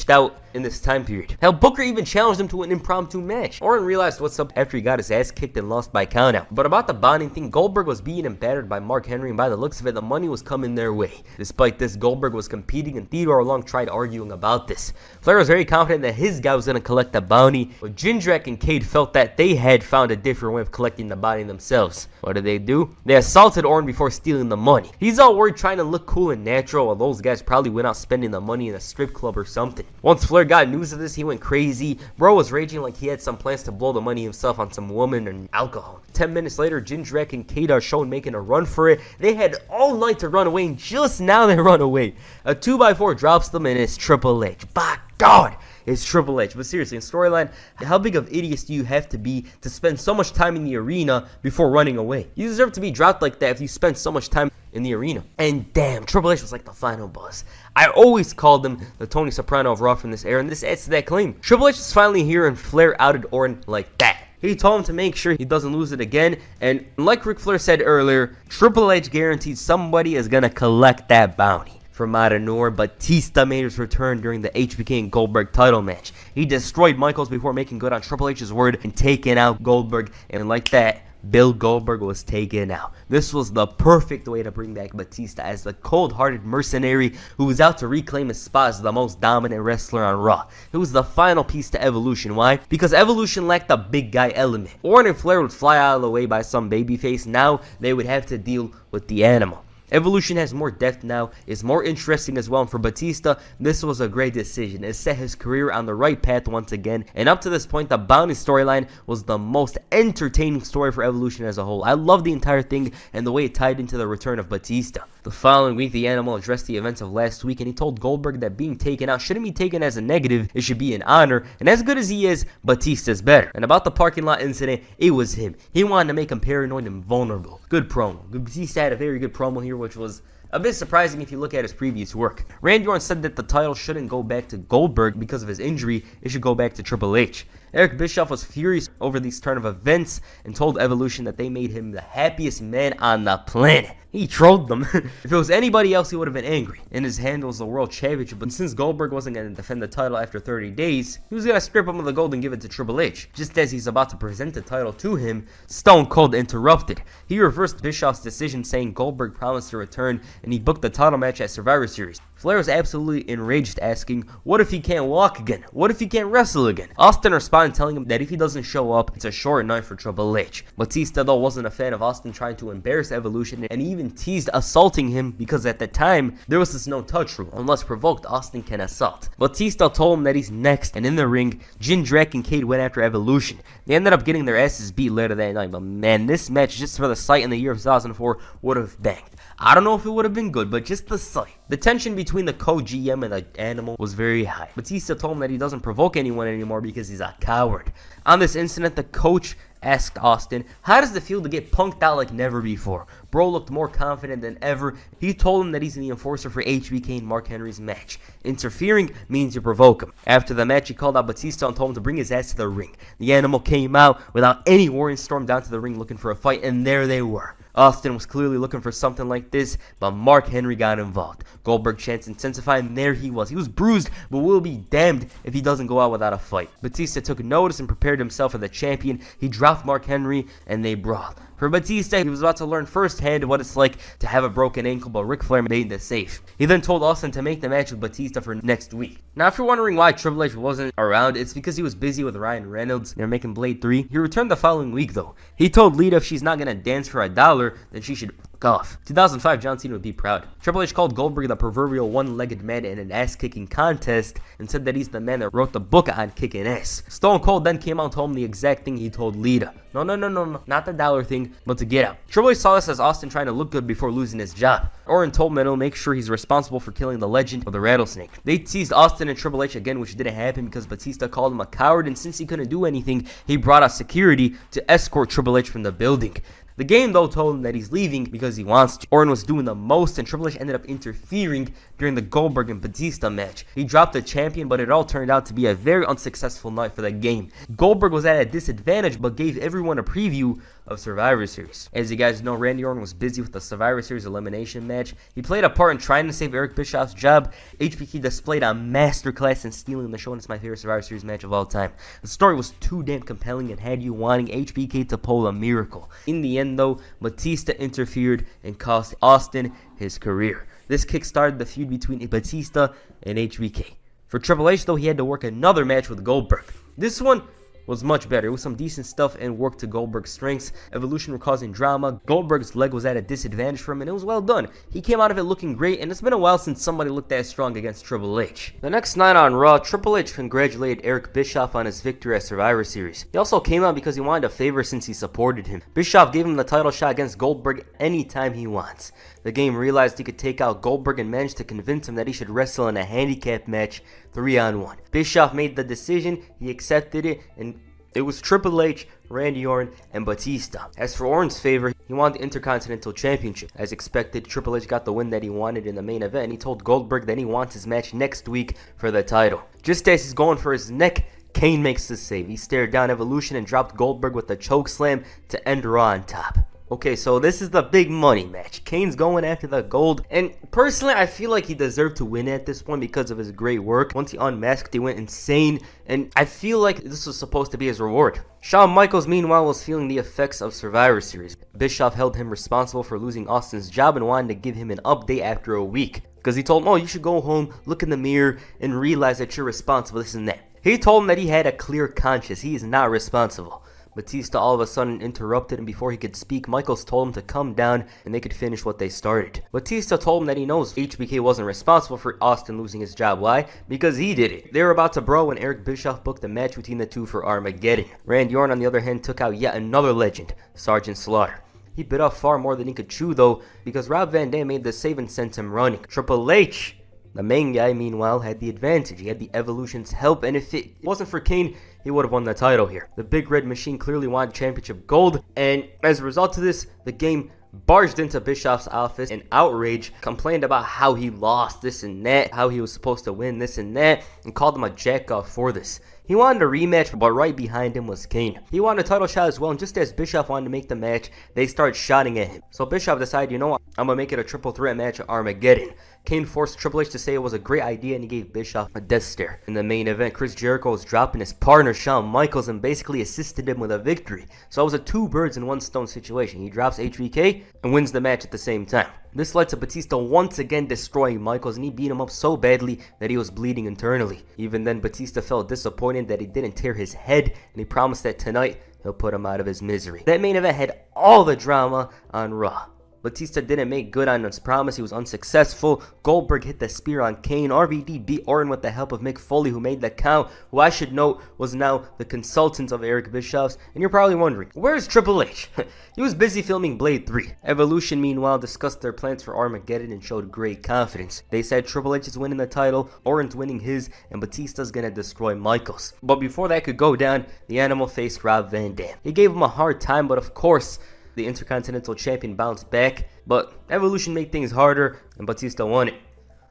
out in this time period. Hell, Booker even challenged him to an impromptu match. Orton realized what's up after he got his ass kicked and lost by countout. But about the bonding thing, Goldberg was beaten and battered by Mark Henry, and by the looks of it, the money was coming their way. Despite this, Goldberg was competing, and Theodore Long tried arguing about this. Flair was very confident that his guy was going to collect the bounty, but Jindrak and Cade felt that they had found a different way of collecting the bounty themselves. What did they do? They assaulted Orton before stealing the money. He's all worried trying to look cool and natural, while those guys probably went out spending the money in a strip club or something. Once Flair got news of this, he went crazy. Bro was raging like he had some plans to blow the money himself on some woman and alcohol. 10 minutes later, Jindrak and Cade are shown making a run for it. They had all night to run away, and just now they run away. A 2x4 drops them, and it's Triple H. By God! It's Triple H. But seriously, in storyline, how big of idiots do you have to be to spend so much time in the arena before running away? You deserve to be dropped like that if you spend so much time in the arena. And damn, Triple H was like the final boss. I always called him the Tony Soprano of Raw from this era, and this adds to that claim. Triple H is finally here, and Flair outed Orton like that. He told him to make sure he doesn't lose it again, and like Ric Flair said earlier, Triple H guaranteed somebody is gonna collect that bounty. From out of nowhere, Batista made his return during the HBK and Goldberg title match. He destroyed Michaels before making good on Triple H's word and taking out Goldberg, and like that, Bill Goldberg was taken out. This was the perfect way to bring back Batista as the cold-hearted mercenary who was out to reclaim his spot as the most dominant wrestler on Raw. It was the final piece to Evolution. Why? Because Evolution lacked the big guy element. Orton and Flair would fly out of the way by some babyface. Now they would have to deal with the Animal. Evolution has more depth now, is more interesting as well, and for Batista, this was a great decision. It set his career on the right path once again, and up to this point, the Bounty storyline was the most entertaining story for Evolution as a whole. I love the entire thing and the way it tied into the return of Batista. The following week, the Animal addressed the events of last week, and he told Goldberg that being taken out shouldn't be taken as a negative, it should be an honor, and as good as he is, Batista's better. And about the parking lot incident, it was him. He wanted to make him paranoid and vulnerable. Good promo. Batista had a very good promo here, which was a bit surprising if you look at his previous work. Randy Orton said that the title shouldn't go back to Goldberg because of his injury, it should go back to Triple H. Eric Bischoff was furious over these turn of events and told Evolution that they made him the happiest man on the planet. He trolled them. If it was anybody else, he would have been angry. In his hand was the World Championship, but since Goldberg wasn't going to defend the title after 30 days, he was going to strip him of the gold and give it to Triple H. Just as he's about to present the title to him, Stone Cold interrupted. He reversed Bischoff's decision, saying Goldberg promised to return, and he booked the title match at Survivor Series. Flair was absolutely enraged, asking, what if he can't walk again? What if he can't wrestle again? Austin responded, telling him that if he doesn't show up, it's a short night for Triple H. Batista, though, wasn't a fan of Austin trying to embarrass Evolution, and he even teased assaulting him because at the time, there was this no-touch rule. Unless provoked, Austin can assault. Batista told him that he's next, and in the ring, Jindrak and Cade went after Evolution. They ended up getting their asses beat later that night, but man, this match, just for the sight in the year of 2004, would have banged. I don't know if it would have been good, but just the sight. The tension between the co-GM and the Animal was very high. Batista told him that he doesn't provoke anyone anymore because he's a coward. On this incident, the coach asked Austin, how does it feel to get punked out like never before? Bro looked more confident than ever. He told him that he's the enforcer for HBK and Mark Henry's match. Interfering means you provoke him. After the match, he called out Batista and told him to bring his ass to the ring. The Animal came out without any warning, stormed down to the ring looking for a fight, and there they were. Austin was clearly looking for something like this, but Mark Henry got involved. Goldberg chants intensified, and there he was. He was bruised, but will be damned if he doesn't go out without a fight. Batista took notice and prepared himself for the champion. He dropped Mark Henry, and they brawled. For Batista, he was about to learn firsthand what it's like to have a broken ankle, but Ric Flair made the save. He then told Austin to make the match with Batista for next week. Now, if you're wondering why Triple H wasn't around, it's because he was busy with Ryan Reynolds. They're making Blade 3. He returned the following week, though. He told Lita if she's not going to dance for $1, then she should fuck off. 2005, John Cena would be proud. Triple H called Goldberg the proverbial one-legged man in an ass-kicking contest and said that he's the man that wrote the book on kicking ass. Stone Cold then came out and told him the exact thing he told Lita. No, not the dollar thing, but to get out. Triple H saw this as Austin trying to look good before losing his job. Orton told Metal make sure he's responsible for killing the legend of the Rattlesnake. They teased Austin and Triple H again, which didn't happen because Batista called him a coward, and since he couldn't do anything, he brought out security to escort Triple H from the building. The game, though, told him that he's leaving because he wants to. Orton was doing the most, and Triple H ended up interfering during the Goldberg and Batista match. He dropped the champion, but it all turned out to be a very unsuccessful night for the game. Goldberg was at a disadvantage, but gave everyone a preview of Survivor Series. As you guys know, Randy Orton was busy with the Survivor Series elimination match. He played a part in trying to save Eric Bischoff's job. HBK displayed a masterclass in stealing the show, and it's my favorite Survivor Series match of all time. The story was too damn compelling and had you wanting HBK to pull a miracle. In the end, though, Batista interfered and cost Austin his career. This kick-started the feud between Batista and HBK. For Triple H, though, he had to work another match with Goldberg. This one was much better. It was some decent stuff and worked to Goldberg's strengths. Evolution were causing drama. Goldberg's leg was at a disadvantage for him, and it was well done. He came out of it looking great, and it's been a while since somebody looked that strong against Triple H. The next night on Raw, Triple H congratulated Eric Bischoff on his victory at Survivor Series. He also came out because he wanted a favor since he supported him. Bischoff gave him the title shot against Goldberg anytime he wants. The game realized he could take out Goldberg and managed to convince him that he should wrestle in a handicap match 3-on-1. Bischoff made the decision, he accepted it, and it was Triple H, Randy Orton, and Batista. As for Orton's favor, he wanted the Intercontinental Championship. As expected, Triple H got the win that he wanted in the main event, and he told Goldberg that he wants his match next week for the title. Just as he's going for his neck, Kane makes the save. He stared down Evolution and dropped Goldberg with a chokeslam to end Raw on top. Okay, so this is the big money match. Kane's going after the gold, and personally, I feel like he deserved to win at this point because of his great work. Once he unmasked, he went insane, and I feel like this was supposed to be his reward. Shawn Michaels, meanwhile, was feeling the effects of Survivor Series. Bischoff held him responsible for losing Austin's job and wanted to give him an update after a week. Because he told him, oh, you should go home, look in the mirror, and realize that you're responsible, this and that. He told him that he had a clear conscience. He is not responsible. Batista all of a sudden interrupted, and before he could speak, Michaels told him to come down and they could finish what they started. Batista told him that he knows HBK wasn't responsible for Austin losing his job. Why? Because he did it. They were about to brawl when Eric Bischoff booked a match between the two for Armageddon. Randy Orton, on the other hand, took out yet another legend, Sergeant Slaughter. He bit off far more than he could chew, though, because Rob Van Dam made the save and sent him running. Triple H, the main guy, meanwhile, had the advantage. He had the Evolution's help, and if it wasn't for Kane, he would have won the title here. The Big Red Machine clearly wanted championship gold, and as a result of this, the game barged into Bischoff's office in outrage, complained about how he lost this and that, how he was supposed to win this and that, and called him a jackoff for this. He wanted a rematch, but right behind him was Kane. He wanted a title shot as well, and just as Bischoff wanted to make the match, they started shouting at him. So Bischoff decided, you know what, I'm going to make it a triple threat match at Armageddon. Kane forced Triple H to say it was a great idea, and he gave Bischoff a death stare. In the main event, Chris Jericho was dropping his partner, Shawn Michaels, and basically assisted him with a victory. So it was a two birds in one stone situation. He drops HBK and wins the match at the same time. This led to Batista once again destroying Michaels, and he beat him up so badly that he was bleeding internally. Even then, Batista felt disappointed that he didn't tear his head, and he promised that tonight he'll put him out of his misery. That main event had all the drama on Raw. Batista didn't make good on his promise. He was unsuccessful. Goldberg hit the spear on Kane. RVD beat Orton with the help of Mick Foley, who made the count, who I should note was now the consultant of Eric Bischoff's. And you're probably wondering, where's Triple H? He was busy filming Blade 3. Evolution, meanwhile, discussed their plans for Armageddon and showed great confidence. They said Triple H is winning the title, Orton's winning his, and Batista's gonna destroy Michaels. But before that could go down, the Animal faced Rob Van Dam. He gave him a hard time, but of course, the Intercontinental Champion bounced back, but Evolution made things harder, and Batista won it.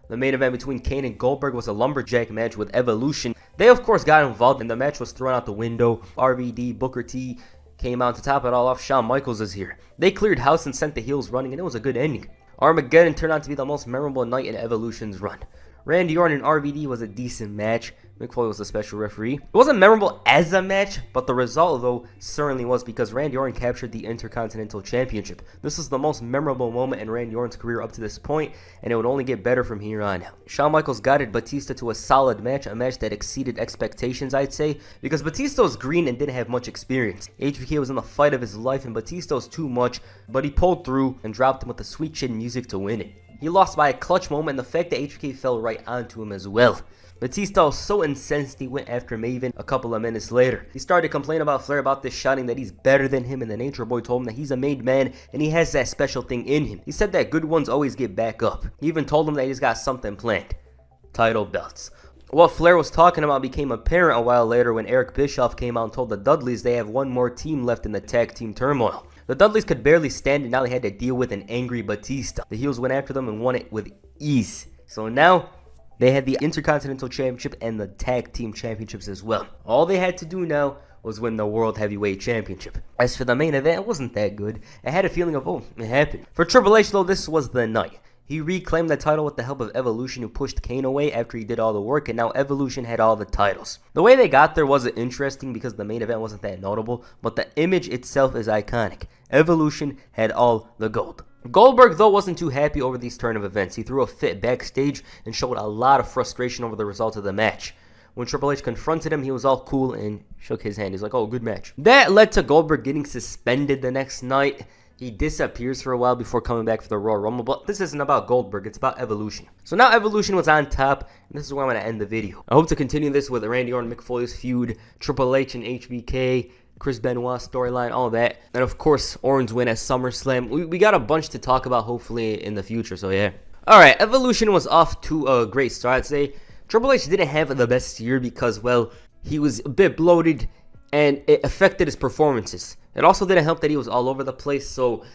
The main event between Kane and Goldberg was a lumberjack match with Evolution. They of course got involved, and the match was thrown out the window. RVD, Booker T came out to top it all off. Shawn Michaels is here. They cleared house and sent the heels running, and it was a good ending. Armageddon turned out to be the most memorable night in Evolution's run. Randy Orton and RVD was a decent match. Mick Foley was the special referee. It wasn't memorable as a match, but the result, though, certainly was, because Randy Orton captured the Intercontinental Championship. This is the most memorable moment in Randy Orton's career up to this point, and it would only get better from here on out. Shawn Michaels guided Batista to a solid match, a match that exceeded expectations, I'd say, because Batista was green and didn't have much experience. HBK was in the fight of his life, and Batista was too much, but he pulled through and dropped him with the sweet chin music to win it. He lost by a clutch moment, and the fact that HBK fell right onto him as well. Batista was so incensed he went after Maven a couple of minutes later. He started to complain about Flair about this, shouting that he's better than him, and the Nature Boy told him that he's a made man and he has that special thing in him. He said that good ones always get back up. He even told him that he's got something planned. Title belts. What Flair was talking about became apparent a while later when Eric Bischoff came out and told the Dudleys they have one more team left in the tag team turmoil. The Dudleys could barely stand it, now they had to deal with an angry Batista. The heels went after them and won it with ease. So now they had the Intercontinental Championship and the Tag Team Championships as well. All they had to do now was win the World Heavyweight Championship. As for the main event, it wasn't that good. I had a feeling of, oh, it happened. For Triple H, though, this was the night. He reclaimed the title with the help of Evolution, who pushed Kane away after he did all the work, and now Evolution had all the titles. The way they got there wasn't interesting because the main event wasn't that notable, but the image itself is iconic. Evolution had all the gold. Goldberg, though, wasn't too happy over these turn of events. He threw a fit backstage and showed a lot of frustration over the result of the match. When Triple H confronted him, he was all cool and shook his hand. He's like, oh, good match. That led to Goldberg getting suspended the next night. He disappears for a while before coming back for the Royal Rumble, but this isn't about Goldberg, it's about Evolution. So now Evolution was on top, and this is where I'm going to end the video. I hope to continue this with Randy Orton, Mick Foley's feud, Triple H and HBK, Chris Benoit storyline, all that. And of course, Orton's win at SummerSlam. We got a bunch to talk about hopefully in the future, so yeah. Alright, Evolution was off to a great start, I'd say. Triple H didn't have the best year because, well, he was a bit bloated and it affected his performances. It also didn't help that he was all over the place, so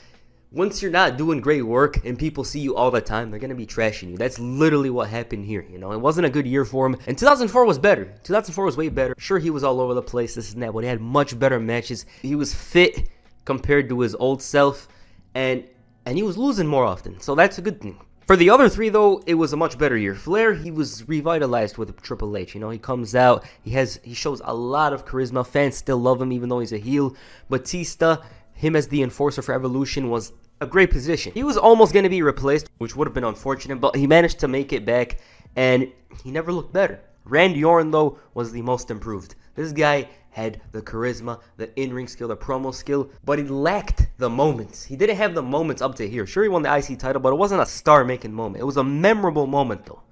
once you're not doing great work and people see you all the time, they're going to be trashing you. That's literally what happened here, you know. It wasn't a good year for him, and 2004 was better. 2004 was way better. Sure, he was all over the place, this and that, but he had much better matches. He was fit compared to his old self, and he was losing more often, so that's a good thing. For the other three, though, it was a much better year. Flair, he was revitalized with Triple H. You know, he comes out, he shows a lot of charisma. Fans still love him, even though he's a heel. Batista, him as the enforcer for Evolution, was a great position. He was almost going to be replaced, which would have been unfortunate, but he managed to make it back, and he never looked better. Randy Orton, though, was the most improved. This guy had the charisma, the in-ring skill, the promo skill, but he lacked the moments. He didn't have the moments up to here. Sure, he won the IC title, but it wasn't a star-making moment. It was a memorable moment, though.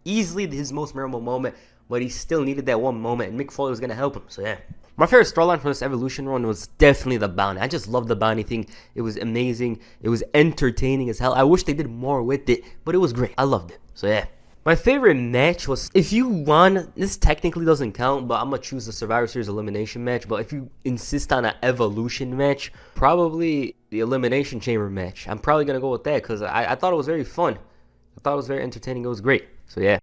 Easily his most memorable moment, but he still needed that one moment, and Mick Foley was going to help him, so yeah. My favorite storyline from this Evolution run was definitely the bounty. I just loved the bounty thing. It was amazing. It was entertaining as hell. I wish they did more with it, but it was great. I loved it, so yeah. My favorite match was, if you won, this technically doesn't count, but I'm going to choose the Survivor Series elimination match. But if you insist on an Evolution match, probably the Elimination Chamber match. I'm probably going to go with that because I thought it was very fun. I thought it was very entertaining. It was great. So yeah.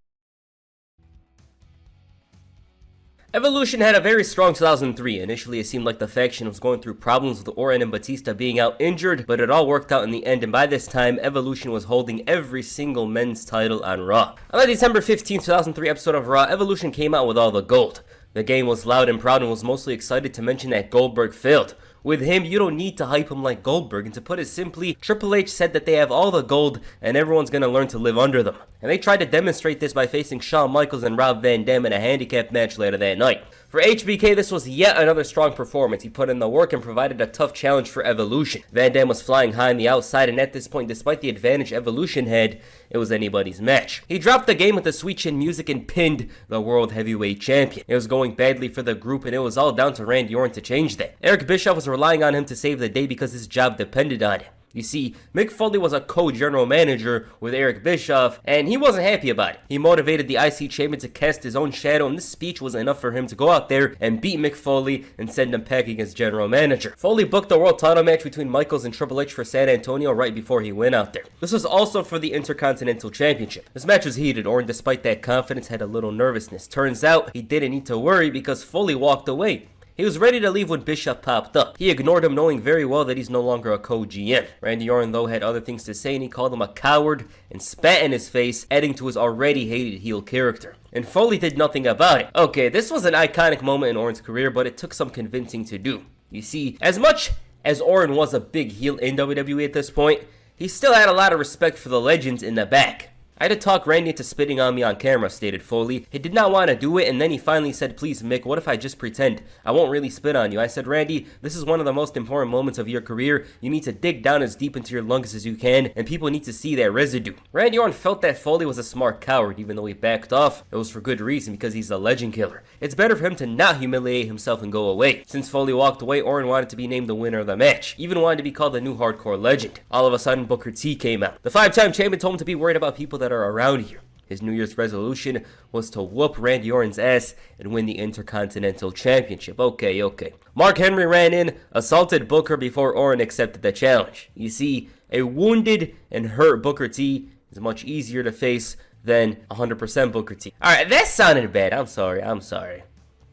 Evolution had a very strong 2003. Initially, it seemed like the faction was going through problems with Orton and Batista being out injured, but it all worked out in the end, and by this time, Evolution was holding every single men's title on Raw. On the December 15, 2003 episode of Raw, Evolution came out with all the gold. The game was loud and proud and was mostly excited to mention that Goldberg failed. With him, you don't need to hype him like Goldberg, and to put it simply, Triple H said that they have all the gold and everyone's gonna learn to live under them. And they tried to demonstrate this by facing Shawn Michaels and Rob Van Dam in a handicap match later that night. For HBK, this was yet another strong performance. He put in the work and provided a tough challenge for Evolution. Van Dam was flying high on the outside, and at this point, despite the advantage Evolution had, it was anybody's match. He dropped the game with the sweet chin music and pinned the World Heavyweight Champion. It was going badly for the group, and it was all down to Randy Orton to change that. Eric Bischoff was relying on him to save the day because his job depended on it. You see, Mick Foley was a co-general manager with Eric Bischoff, and he wasn't happy about it. He motivated the IC champion to cast his own shadow, and this speech was enough for him to go out there and beat Mick Foley and send him packing as general manager. Foley booked the world title match between Michaels and Triple H for San Antonio right before he went out there. This was also for the Intercontinental Championship. This match was heated. Orton, despite that confidence, had a little nervousness. Turns out, he didn't need to worry because Foley walked away. He was ready to leave when Bischoff popped up. He ignored him, knowing very well that he's no longer a co-GM. Randy Orton, though, had other things to say, and he called him a coward and spat in his face, adding to his already hated heel character. And Foley did nothing about it. Okay, this was an iconic moment in Orton's career, but it took some convincing to do. You see, as much as Orton was a big heel in WWE at this point, he still had a lot of respect for the legends in the back. I had to talk Randy into spitting on me on camera, stated Foley. He did not want to do it, and then he finally said, please, Mick, what if I just pretend? I won't really spit on you. I said, Randy, this is one of the most important moments of your career. You need to dig down as deep into your lungs as you can, and people need to see that residue. Randy Orton felt that Foley was a smart coward, even though he backed off. It was for good reason, because he's a legend killer. It's better for him to not humiliate himself and go away. Since Foley walked away, Orton wanted to be named the winner of the match. Even wanted to be called the new hardcore legend. All of a sudden, Booker T came out. The 5-time champion told him to be worried about people that are around here. His New Year's resolution was to whoop Randy Orton's ass and win the Intercontinental Championship. Okay. Mark Henry ran in, assaulted Booker before Orton accepted the challenge. You see, a wounded and hurt Booker T is much easier to face than 100% Booker T. Alright, that sounded bad. I'm sorry.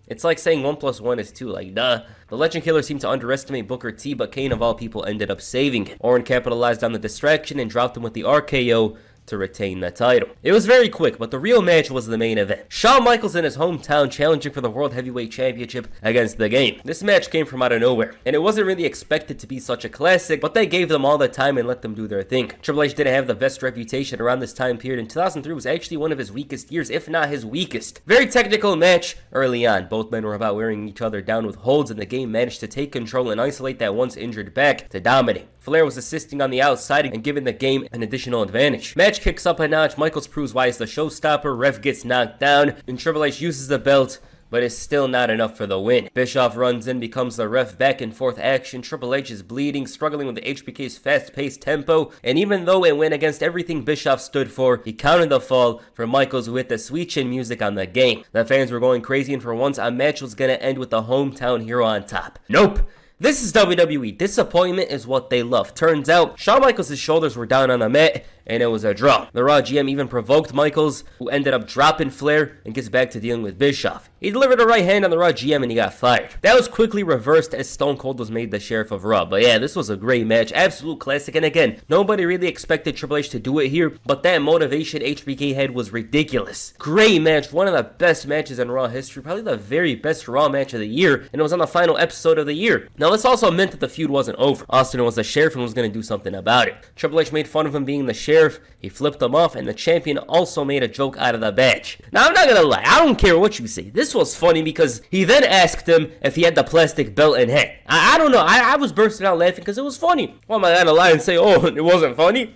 It's like saying 1 + 1 is 2, like duh. The Legend Killer seemed to underestimate Booker T, but Kane of all people ended up saving him. Orton capitalized on the distraction and dropped him with the RKO to retain the title. It was very quick, but the real match was the main event. Shawn Michaels in his hometown challenging for the World Heavyweight Championship against The Game. This match came from out of nowhere, and it wasn't really expected to be such a classic, but they gave them all the time and let them do their thing. Triple H didn't have the best reputation around this time period, and 2003 was actually one of his weakest years, if not his weakest. Very technical match early on. Both men were about wearing each other down with holds, and The Game managed to take control and isolate that once injured back to dominate. Flair was assisting on the outside and giving The Game an additional advantage. Match kicks up a notch. Michaels proves why he's the showstopper. Ref gets knocked down, and Triple H uses the belt, but it's still not enough for the win. Bischoff runs in, becomes the ref. Back and forth action. Triple H is bleeding, struggling with the HBK's fast-paced tempo, and even though it went against everything Bischoff stood for, he counted the fall for Michaels, who hit the sweet chin music on The Game. The fans were going crazy, and for once, a match was gonna end with the hometown hero on top. Nope! This is WWE. Disappointment is what they love. Turns out, Shawn Michaels' shoulders were down on the mat, and it was a draw. The Raw GM even provoked Michaels, who ended up dropping Flair and gets back to dealing with Bischoff. He delivered a right hand on the Raw GM and he got fired. That was quickly reversed as Stone Cold was made the Sheriff of Raw. But yeah, this was a great match. Absolute classic. And again, nobody really expected Triple H to do it here, but that motivation HBK had was ridiculous. Great match. One of the best matches in Raw history. Probably the very best Raw match of the year. And it was on the final episode of the year. Now, this also meant that the feud wasn't over. Austin was the Sheriff and was going to do something about it. Triple H made fun of him being the Sheriff. He flipped him off, and the champion also made a joke out of the badge. Now, I'm not gonna lie, I don't care what you say. This was funny because he then asked him if he had the plastic belt and hat. I don't know, I was bursting out laughing because it was funny. Why am I gonna lie and say, oh, it wasn't funny?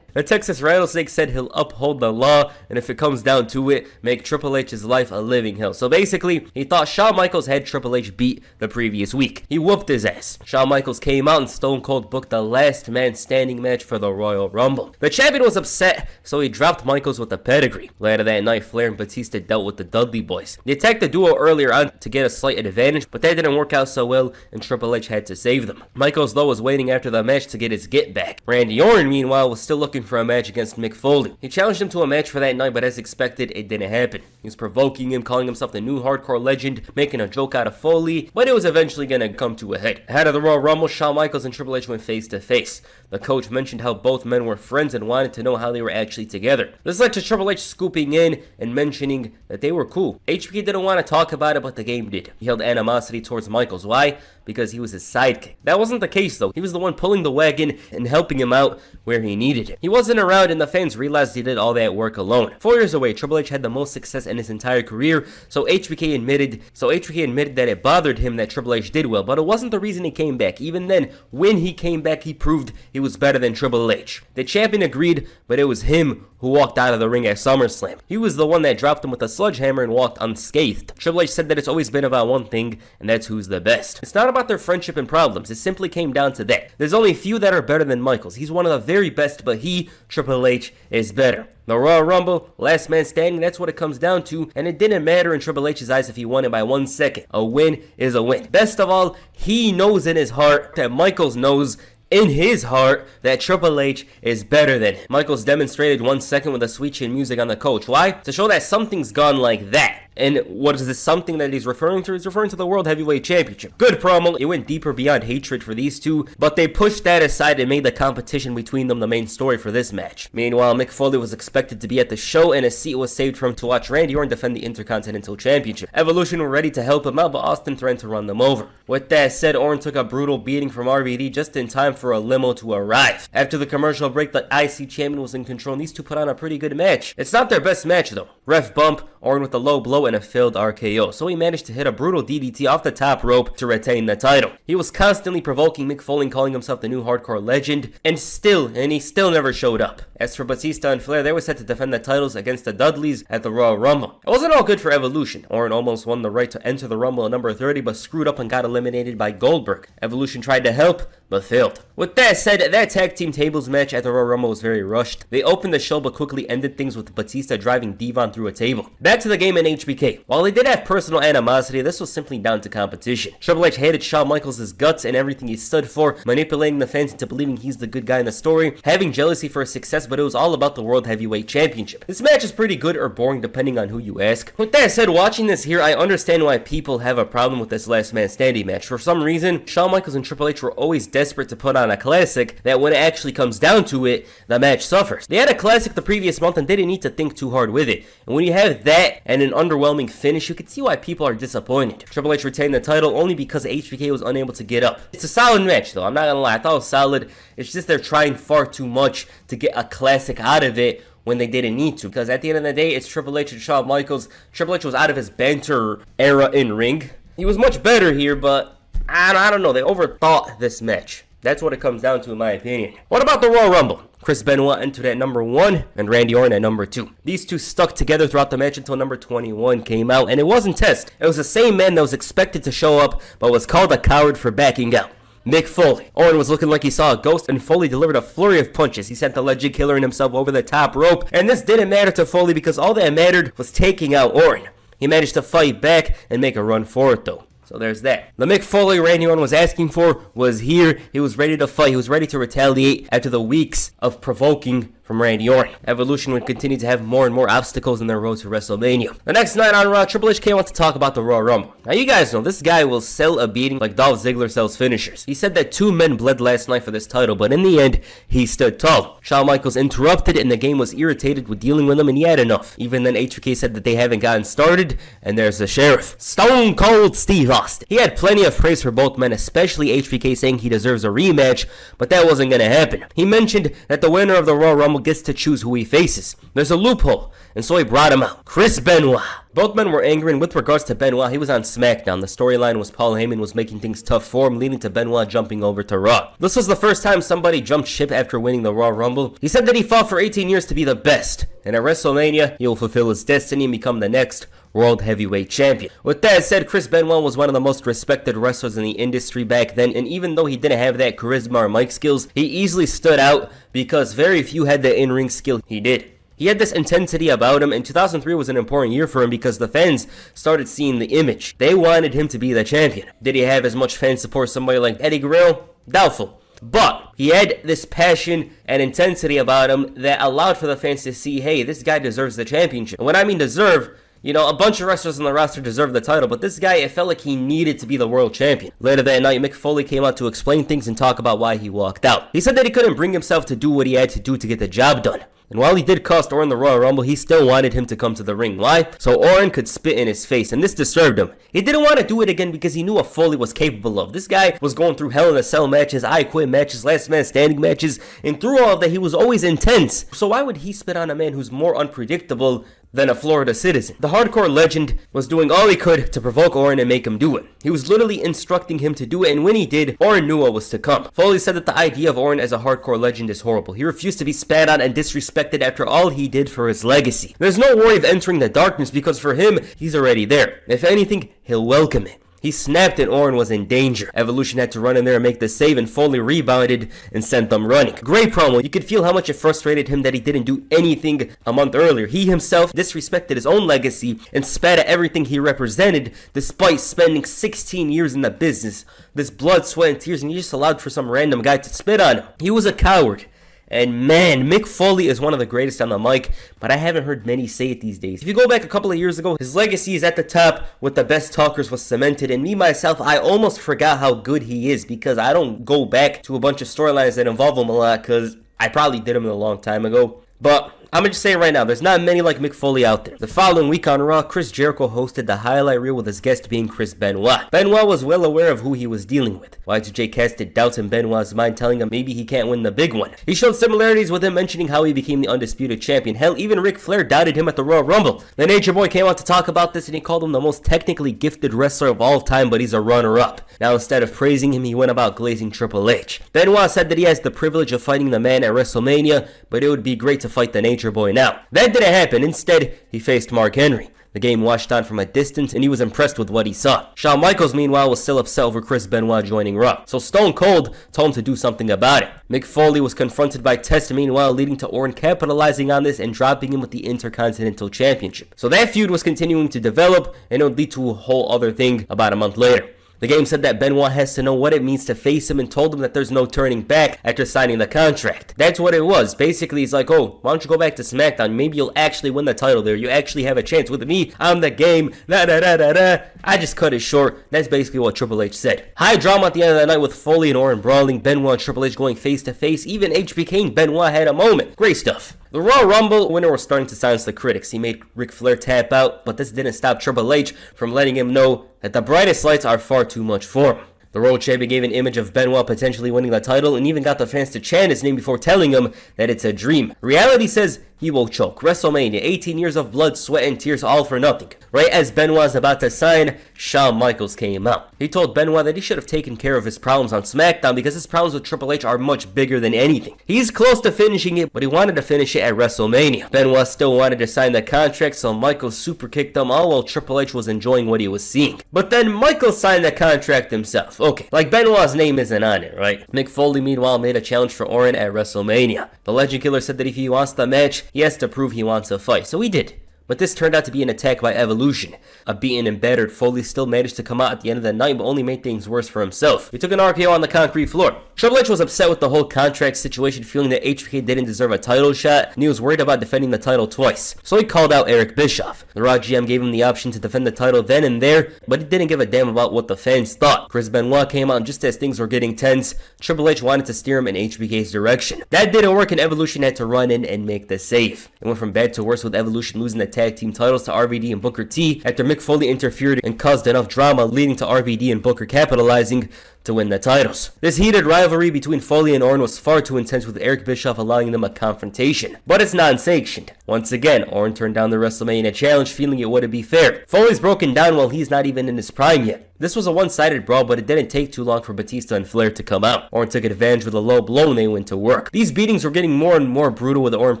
The Texas Rattlesnake said he'll uphold the law, and if it comes down to it, make Triple H's life a living hell. So basically, he thought Shawn Michaels had Triple H beat the previous week. He whooped his ass. Shawn Michaels came out and Stone Cold booked the last man standing match for the Royal Rumble. The champion was upset, so he dropped Michaels with a pedigree. Later that night, Flair and Batista dealt with the Dudley Boys. They attacked the duo earlier on to get a slight advantage, but that didn't work out so well, and Triple H had to save them. Michaels, though, was waiting after the match to get his get back. Randy Orton, meanwhile, was still looking for a match against Mick Foley. He challenged him to a match for that night, but as expected, it didn't happen. He was provoking him, calling himself the new hardcore legend, making a joke out of Foley, but it was eventually gonna come to a head. Ahead of the Royal Rumble, Shawn Michaels and Triple H went face to face. The coach mentioned how both men were friends and wanted to know how they were actually together. This led to Triple H scooping in and mentioning that they were cool. HBK didn't want to talk about it, but The Game did. He held animosity towards Michaels. Why? because he was his sidekick. That wasn't the case though. He was the one pulling the wagon and helping him out where he needed it. He wasn't around and the fans realized he did all that work alone. 4 years away, Triple H had the most success in his entire career, so HBK admitted that it bothered him that Triple H did well, but it wasn't the reason he came back. Even then, when he came back, he proved he was better than Triple H. The champion agreed, but it was him who walked out of the ring at SummerSlam. He was the one that dropped him with a sledgehammer and walked unscathed. Triple H said that it's always been about one thing, and that's who's the best. It's not about their friendship and problems, it simply came down to that. There's only a few that are better than Michaels. He's one of the very best, but he, Triple H, is better. The Royal Rumble, last man standing, that's what it comes down to, and it didn't matter in Triple H's eyes if he won it by 1 second. A win is a win. Best of all, he knows in his heart that Michaels knows in his heart that Triple H is better than him. Michaels demonstrated 1 second with a sweet chin music on the coach. Why? To show that something's gone like that. And what is this something that he's referring to? He's referring to the World Heavyweight Championship. Good promo. It went deeper beyond hatred for these two, but they pushed that aside and made the competition between them the main story for this match. Meanwhile, Mick Foley was expected to be at the show and a seat was saved for him to watch Randy Orton defend the Intercontinental Championship. Evolution were ready to help him out, but Austin threatened to run them over. With that said, Orton took a brutal beating from RVD just in time for a limo to arrive. After the commercial break, the IC champion was in control and these two put on a pretty good match. It's not their best match though. Ref bump, Orton with a low blow and a failed RKO, so he managed to hit a brutal DDT off the top rope to retain the title. He was constantly provoking Mick Foley, calling himself the new hardcore legend, and he still never showed up. As for Batista and Flair, they were set to defend the titles against the Dudleys at the Royal Rumble. It wasn't all good for Evolution. Orton almost won the right to enter the Rumble at number 30, but screwed up and got eliminated by Goldberg. Evolution tried to help, but failed. With that said, that tag team tables match at the Royal Rumble was very rushed. They opened the show but quickly ended things with Batista driving Devon through a table. Back to the game in HBK. While they did have personal animosity, this was simply down to competition. Triple H hated Shawn Michaels' guts and everything he stood for, manipulating the fans into believing he's the good guy in the story, having jealousy for his success, but it was all about the World Heavyweight Championship. This match is pretty good or boring depending on who you ask. With that said, watching this here, I understand why people have a problem with this last man standing match. For some reason, Shawn Michaels and Triple H were always desperate to put on a classic that when it actually comes down to it, the match suffers. They had a classic the previous month and they didn't need to think too hard with it. And when you have that and an underwhelming finish, you can see why people are disappointed. Triple H retained the title only because HBK was unable to get up. It's a solid match though, I'm not gonna lie, I thought it was solid. It's just they're trying far too much to get a classic out of it when they didn't need to, because at the end of the day, it's Triple H and Shawn Michaels. Triple H was out of his banter era in ring. He was much better here, but I don't know, they overthought this match. That's what it comes down to in my opinion. What about the Royal Rumble? Chris Benoit entered at number 1 and Randy Orton at number 2. These two stuck together throughout the match until number 21 came out, and it wasn't Test. It was the same man that was expected to show up, but was called a coward for backing out. Mick Foley. Orton was looking like he saw a ghost, and Foley delivered a flurry of punches. He sent the legend killer and himself over the top rope, and this didn't matter to Foley because all that mattered was taking out Orton. He managed to fight back and make a run for it though. So there's that. The Mick Foley Randy Orton was asking for was here. He was ready to fight. He was ready to retaliate after the weeks of provoking from Randy Orton. Evolution would continue to have more and more obstacles in their road to WrestleMania. The next night on Raw, Triple H came out to talk about the Royal Rumble. Now you guys know this guy will sell a beating like Dolph Ziggler sells finishers. He said that 2 men bled last night for this title, but in the end, he stood tall. Shawn Michaels interrupted and the game was irritated with dealing with him and he had enough. Even then, HBK said that they haven't gotten started, and there's the Sheriff. Stone Cold Steve Austin. He had plenty of praise for both men, especially HBK saying he deserves a rematch, but that wasn't going to happen. He mentioned that the winner of the Royal Rumble gets to choose who he faces. There's a loophole, and so he brought him out. Chris Benoit. Both men were angry, and with regards to Benoit, he was on SmackDown. The storyline was Paul Heyman was making things tough for him, leading to Benoit jumping over to Raw. This was the first time somebody jumped ship after winning the Royal Rumble. He said that he fought for 18 years to be the best, and at WrestleMania, he will fulfill his destiny and become the next World Heavyweight Champion. With that said, Chris Benoit was one of the most respected wrestlers in the industry back then, and even though he didn't have that charisma or mic skills, he easily stood out because very few had the in-ring skill he did. He had this intensity about him, and 2003 was an important year for him because the fans started seeing the image. They wanted him to be the champion. Did he have as much fan support as somebody like Eddie Guerrero? Doubtful. But he had this passion and intensity about him that allowed for the fans to see, hey, this guy deserves the championship. And when I mean deserve, you know, a bunch of wrestlers on the roster deserve the title, but this guy, it felt like he needed to be the world champion. Later that night, Mick Foley came out to explain things and talk about why he walked out. He said that he couldn't bring himself to do what he had to do to get the job done. And while he did cost Orton the Royal Rumble, he still wanted him to come to the ring. Why? So Orton could spit in his face, and this disturbed him. He didn't want to do it again because he knew what Foley was capable of. This guy was going through Hell in a Cell matches, I Quit matches, Last Man Standing matches, and through all of that, he was always intense. So why would he spit on a man who's more unpredictable than a Florida citizen? The hardcore legend was doing all he could to provoke Orton and make him do it. He was literally instructing him to do it, and when he did, Orton knew what was to come. Foley said that the idea of Orton as a hardcore legend is horrible. He refused to be spat on and disrespected after all he did for his legacy. There's no worry of entering the darkness because for him, he's already there. If anything, he'll welcome it. He snapped and Orton was in danger. Evolution had to run in there and make the save, and Foley rebounded and sent them running. Great promo. You could feel how much it frustrated him that he didn't do anything a month earlier. He himself disrespected his own legacy and spat at everything he represented despite spending 16 years in the business. This blood, sweat, and tears, and he just allowed for some random guy to spit on him. He was a coward. And man, Mick Foley is one of the greatest on the mic, but I haven't heard many say it these days. If you go back a couple of years ago, his legacy is at the top with the best talkers was cemented, and me, myself, I almost forgot how good he is because I don't go back to a bunch of storylines that involve him a lot because I probably did them a long time ago. But I'm going to just say it right now, there's not many like Mick Foley out there. The following week on Raw, Chris Jericho hosted the highlight reel with his guest being Chris Benoit. Benoit was well aware of who he was dealing with. Y2J casted doubts in Benoit's mind, telling him maybe he can't win the big one. He showed similarities with him, mentioning how he became the undisputed champion. Hell, even Ric Flair doubted him at the Royal Rumble. The Nature Boy came out to talk about this, and he called him the most technically gifted wrestler of all time, but he's a runner-up. Now, instead of praising him, he went about glazing Triple H. Benoit said that he has the privilege of fighting the man at WrestleMania, but it would be great to fight the Nature Boy now. That didn't happen. Instead, he faced Mark Henry. The game watched on from a distance, and he was impressed with what he saw. Shawn Michaels, meanwhile, was still upset over Chris Benoit joining Raw. So Stone Cold told him to do something about it. Mick Foley was confronted by Test, meanwhile, leading to Orton capitalizing on this and dropping him with the Intercontinental Championship. So that feud was continuing to develop, and it would lead to a whole other thing about a month later. The game said that Benoit has to know what it means to face him and told him that there's no turning back after signing the contract. That's what it was. Basically, he's like, oh, why don't you go back to SmackDown? Maybe you'll actually win the title there. You actually have a chance. With me, I'm the game. I just cut it short. That's basically what Triple H said. High drama at the end of the night with Foley and Orton brawling, Benoit and Triple H going face to face. Even HBK and Benoit had a moment. Great stuff. The Royal Rumble winner was starting to silence the critics. He made Ric Flair tap out, but this didn't stop Triple H from letting him know that the brightest lights are far too much for him. The World Champion gave an image of Benoit potentially winning the title and even got the fans to chant his name before telling him that it's a dream. Reality says he will choke. WrestleMania, 18 years of blood, sweat, and tears, all for nothing. Right as Benoit was about to sign, Shawn Michaels came out. He told Benoit that he should have taken care of his problems on SmackDown because his problems with Triple H are much bigger than anything. He's close to finishing it, but he wanted to finish it at WrestleMania. Benoit still wanted to sign the contract, so Michaels super kicked him all while Triple H was enjoying what he was seeing. But then Michaels signed the contract himself. Okay, like Benoit's name isn't on it, right? Mick Foley, meanwhile, made a challenge for Orton at WrestleMania. The Legend Killer said that if he wants the match, he has to prove he wants a fight. So he did. But this turned out to be an attack by Evolution. A beaten and battered Foley still managed to come out at the end of the night, but only made things worse for himself. He took an RKO on the concrete floor. Triple H was upset with the whole contract situation, feeling that HBK didn't deserve a title shot, and he was worried about defending the title twice. So he called out Eric Bischoff. The Raw GM gave him the option to defend the title then and there, but he didn't give a damn about what the fans thought. Chris Benoit came out, and just as things were getting tense, Triple H wanted to steer him in HBK's direction. That didn't work, and Evolution had to run in and make the save. It went from bad to worse, with Evolution losing the tag team titles to RVD and Booker T after Mick Foley interfered and caused enough drama, leading to RVD and Booker capitalizing to win the titles. This heated rivalry between Foley and Orton was far too intense, with Eric Bischoff allowing them a confrontation. But it's non-sanctioned. Once again, Orton turned down the WrestleMania challenge, feeling it wouldn't be fair. Foley's broken down while he's not even in his prime yet. This was a one-sided brawl, but it didn't take too long for Batista and Flair to come out. Orton took advantage with a low blow and they went to work. These beatings were getting more and more brutal, with Orton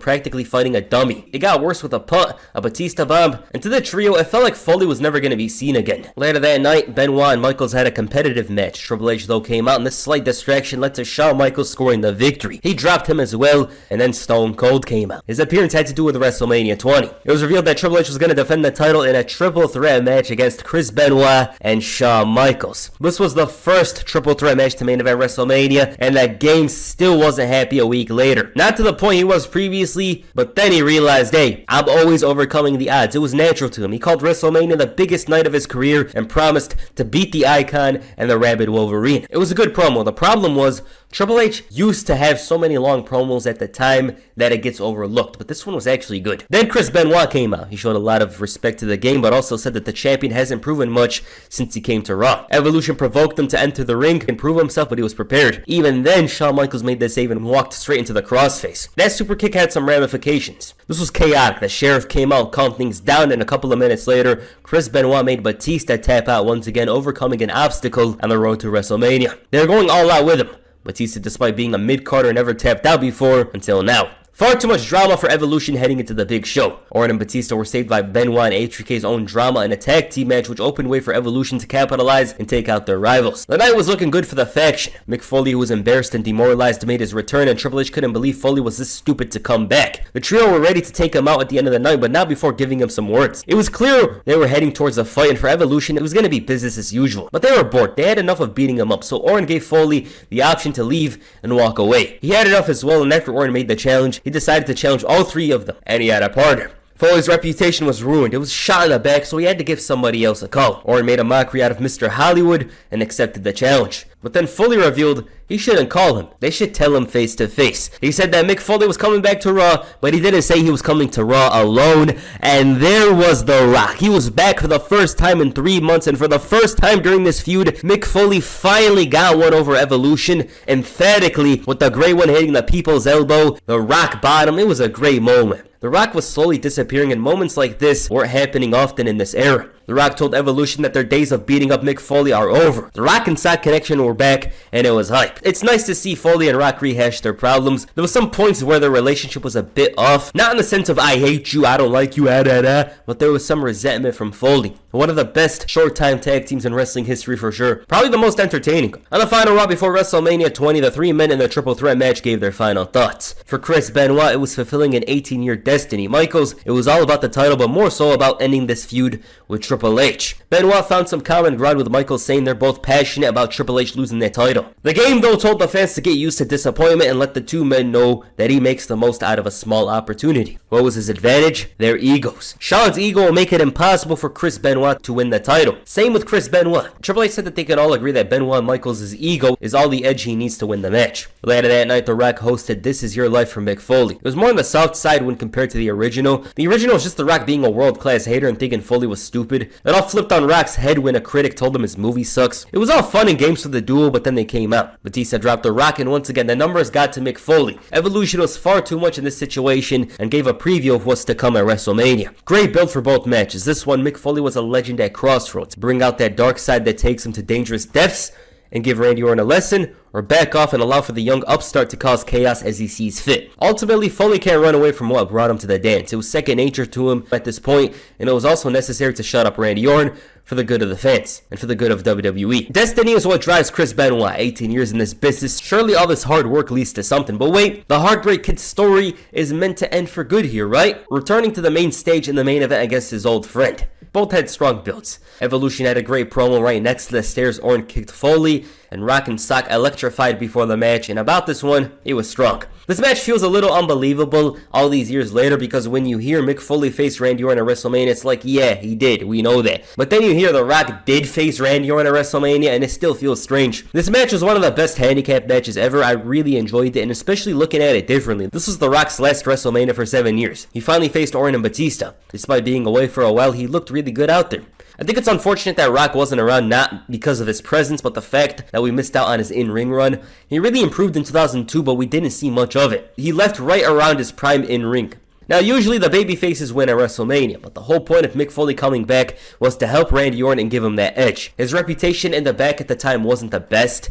practically fighting a dummy. It got worse with a punt, a Batista bomb, and to the trio, it felt like Foley was never going to be seen again. Later that night, Benoit and Michaels had a competitive match. Triple H, though, came out, and this slight distraction led to Shawn Michaels scoring the victory. He dropped him as well, and then Stone Cold came out. His appearance had to do with WrestleMania 20. It was revealed that Triple H was going to defend the title in a triple threat match against Chris Benoit and Shawn Michaels. This was the first triple threat match to main event WrestleMania, and that game still wasn't happy a week later. Not to the point he was previously, but then he realized, hey, I'm always overcoming the odds. It was natural to him. He called WrestleMania the biggest night of his career and promised to beat the Icon and the Rabid Wolverine. arena. It was a good promo. The problem was Triple H used to have so many long promos at the time that it gets overlooked, but this one was actually good. Then Chris Benoit came out. He showed a lot of respect to the game, but also said that the champion hasn't proven much since he came to Raw. Evolution provoked him to enter the ring and prove himself, but he was prepared. Even then, Shawn Michaels made the save and walked straight into the crossface. That super kick had some ramifications. This was chaotic. The Sheriff came out, calmed things down, and a couple of minutes later, Chris Benoit made Batista tap out once again, overcoming an obstacle on the road to WrestleMania. They were going all out with him. Batista, despite being a mid-carder, never tapped out before until now. Far too much drama for Evolution heading into the big show. Orton and Batista were saved by Benoit and HBK's own drama in a tag team match, which opened way for Evolution to capitalize and take out their rivals. The night was looking good for the faction. Mick Foley, who was embarrassed and demoralized, made his return, and Triple H couldn't believe Foley was this stupid to come back. The trio were ready to take him out at the end of the night, but not before giving him some words. It was clear they were heading towards a fight, and for Evolution, it was going to be business as usual. But they were bored. They had enough of beating him up, so Orton gave Foley the option to leave and walk away. He had enough as well, and after Orton made the challenge, he decided to challenge all three of them, and he had a partner. Foley's reputation was ruined. It was shot in the back, so he had to give somebody else a call. Orton made a mockery out of Mr. Hollywood and accepted the challenge. But then Foley revealed he shouldn't call him. They should tell him face to face. He said that Mick Foley was coming back to Raw, but he didn't say he was coming to Raw alone. And there was The Rock. He was back for the first time in 3 months, and for the first time during this feud, Mick Foley finally got one over Evolution, emphatically, with the great one hitting the people's elbow, the rock bottom. It was a great moment. The Rock was slowly disappearing, and moments like this weren't happening often in this era. The Rock told Evolution that their days of beating up Mick Foley are over. The Rock and Sock connection were back, and it was hype. It's nice to see Foley and Rock rehash their problems. There was some points where their relationship was a bit off. Not in the sense of I hate you, I don't like you, but there was some resentment from Foley. One of the best short-time tag teams in wrestling history for sure. Probably the most entertaining. On the final Raw before WrestleMania 20, the three men in the triple threat match gave their final thoughts. For Chris Benoit, it was fulfilling an 18-year destiny. Michaels, it was all about the title, but more so about ending this feud with Triple H. Benoit found some common ground with Michaels, saying they're both passionate about Triple H losing their title. The game, though, told the fans to get used to disappointment and let the two men know that he makes the most out of a small opportunity. What was his advantage? Their egos. Shawn's ego will make it impossible for Chris Benoit to win the title. Same with Chris Benoit. Triple H said that they can all agree that Benoit Michaels' ego is all the edge he needs to win the match. Later that night, The Rock hosted This Is Your Life for Mick Foley. It was more on the soft side when compared to the original. The original was just The Rock being a world-class hater and thinking Foley was stupid. It all flipped on Rock's head when a critic told him his movie sucks. It was all fun and games for the duel, but then they came out. Batista dropped The Rock, and once again, the numbers got to Mick Foley. Evolution was far too much in this situation and gave a preview of what's to come at WrestleMania. Great build for both matches. This one, Mick Foley was a legend at Crossroads. Bring out that dark side that takes him to dangerous depths and give Randy Orton a lesson, or back off and allow for the young upstart to cause chaos as he sees fit. Ultimately, Foley can't run away from what brought him to the dance. It was second nature to him at this point, and it was also necessary to shut up Randy Orton for the good of the fans and for the good of WWE. Destiny is what drives Chris Benoit. 18 years in this business. Surely all this hard work leads to something. But wait, the Heartbreak Kid's story is meant to end for good here, right? Returning to the main stage in the main event against his old friend. Both had strong builds. Evolution had a great promo right next to the stairs. Orton kicked Foley, and Rock and Sock electrified before the match, and about this one, it was strong. This match feels a little unbelievable all these years later, because when you hear Mick Foley face Randy Orton at WrestleMania, it's like, yeah, he did, we know that. But then you hear The Rock did face Randy Orton at WrestleMania, and it still feels strange. This match was one of the best handicap matches ever. I really enjoyed it, and especially looking at it differently. This was The Rock's last WrestleMania for 7 years. He finally faced Orton and Batista. Despite being away for a while, he looked really good out there. I think it's unfortunate that Rock wasn't around, not because of his presence, but the fact that we missed out on his in-ring run. He really improved in 2002, but we didn't see much of it. He left right around his prime in-ring. Now, usually the babyfaces win at WrestleMania, but the whole point of Mick Foley coming back was to help Randy Orton and give him that edge. His reputation in the back at the time wasn't the best.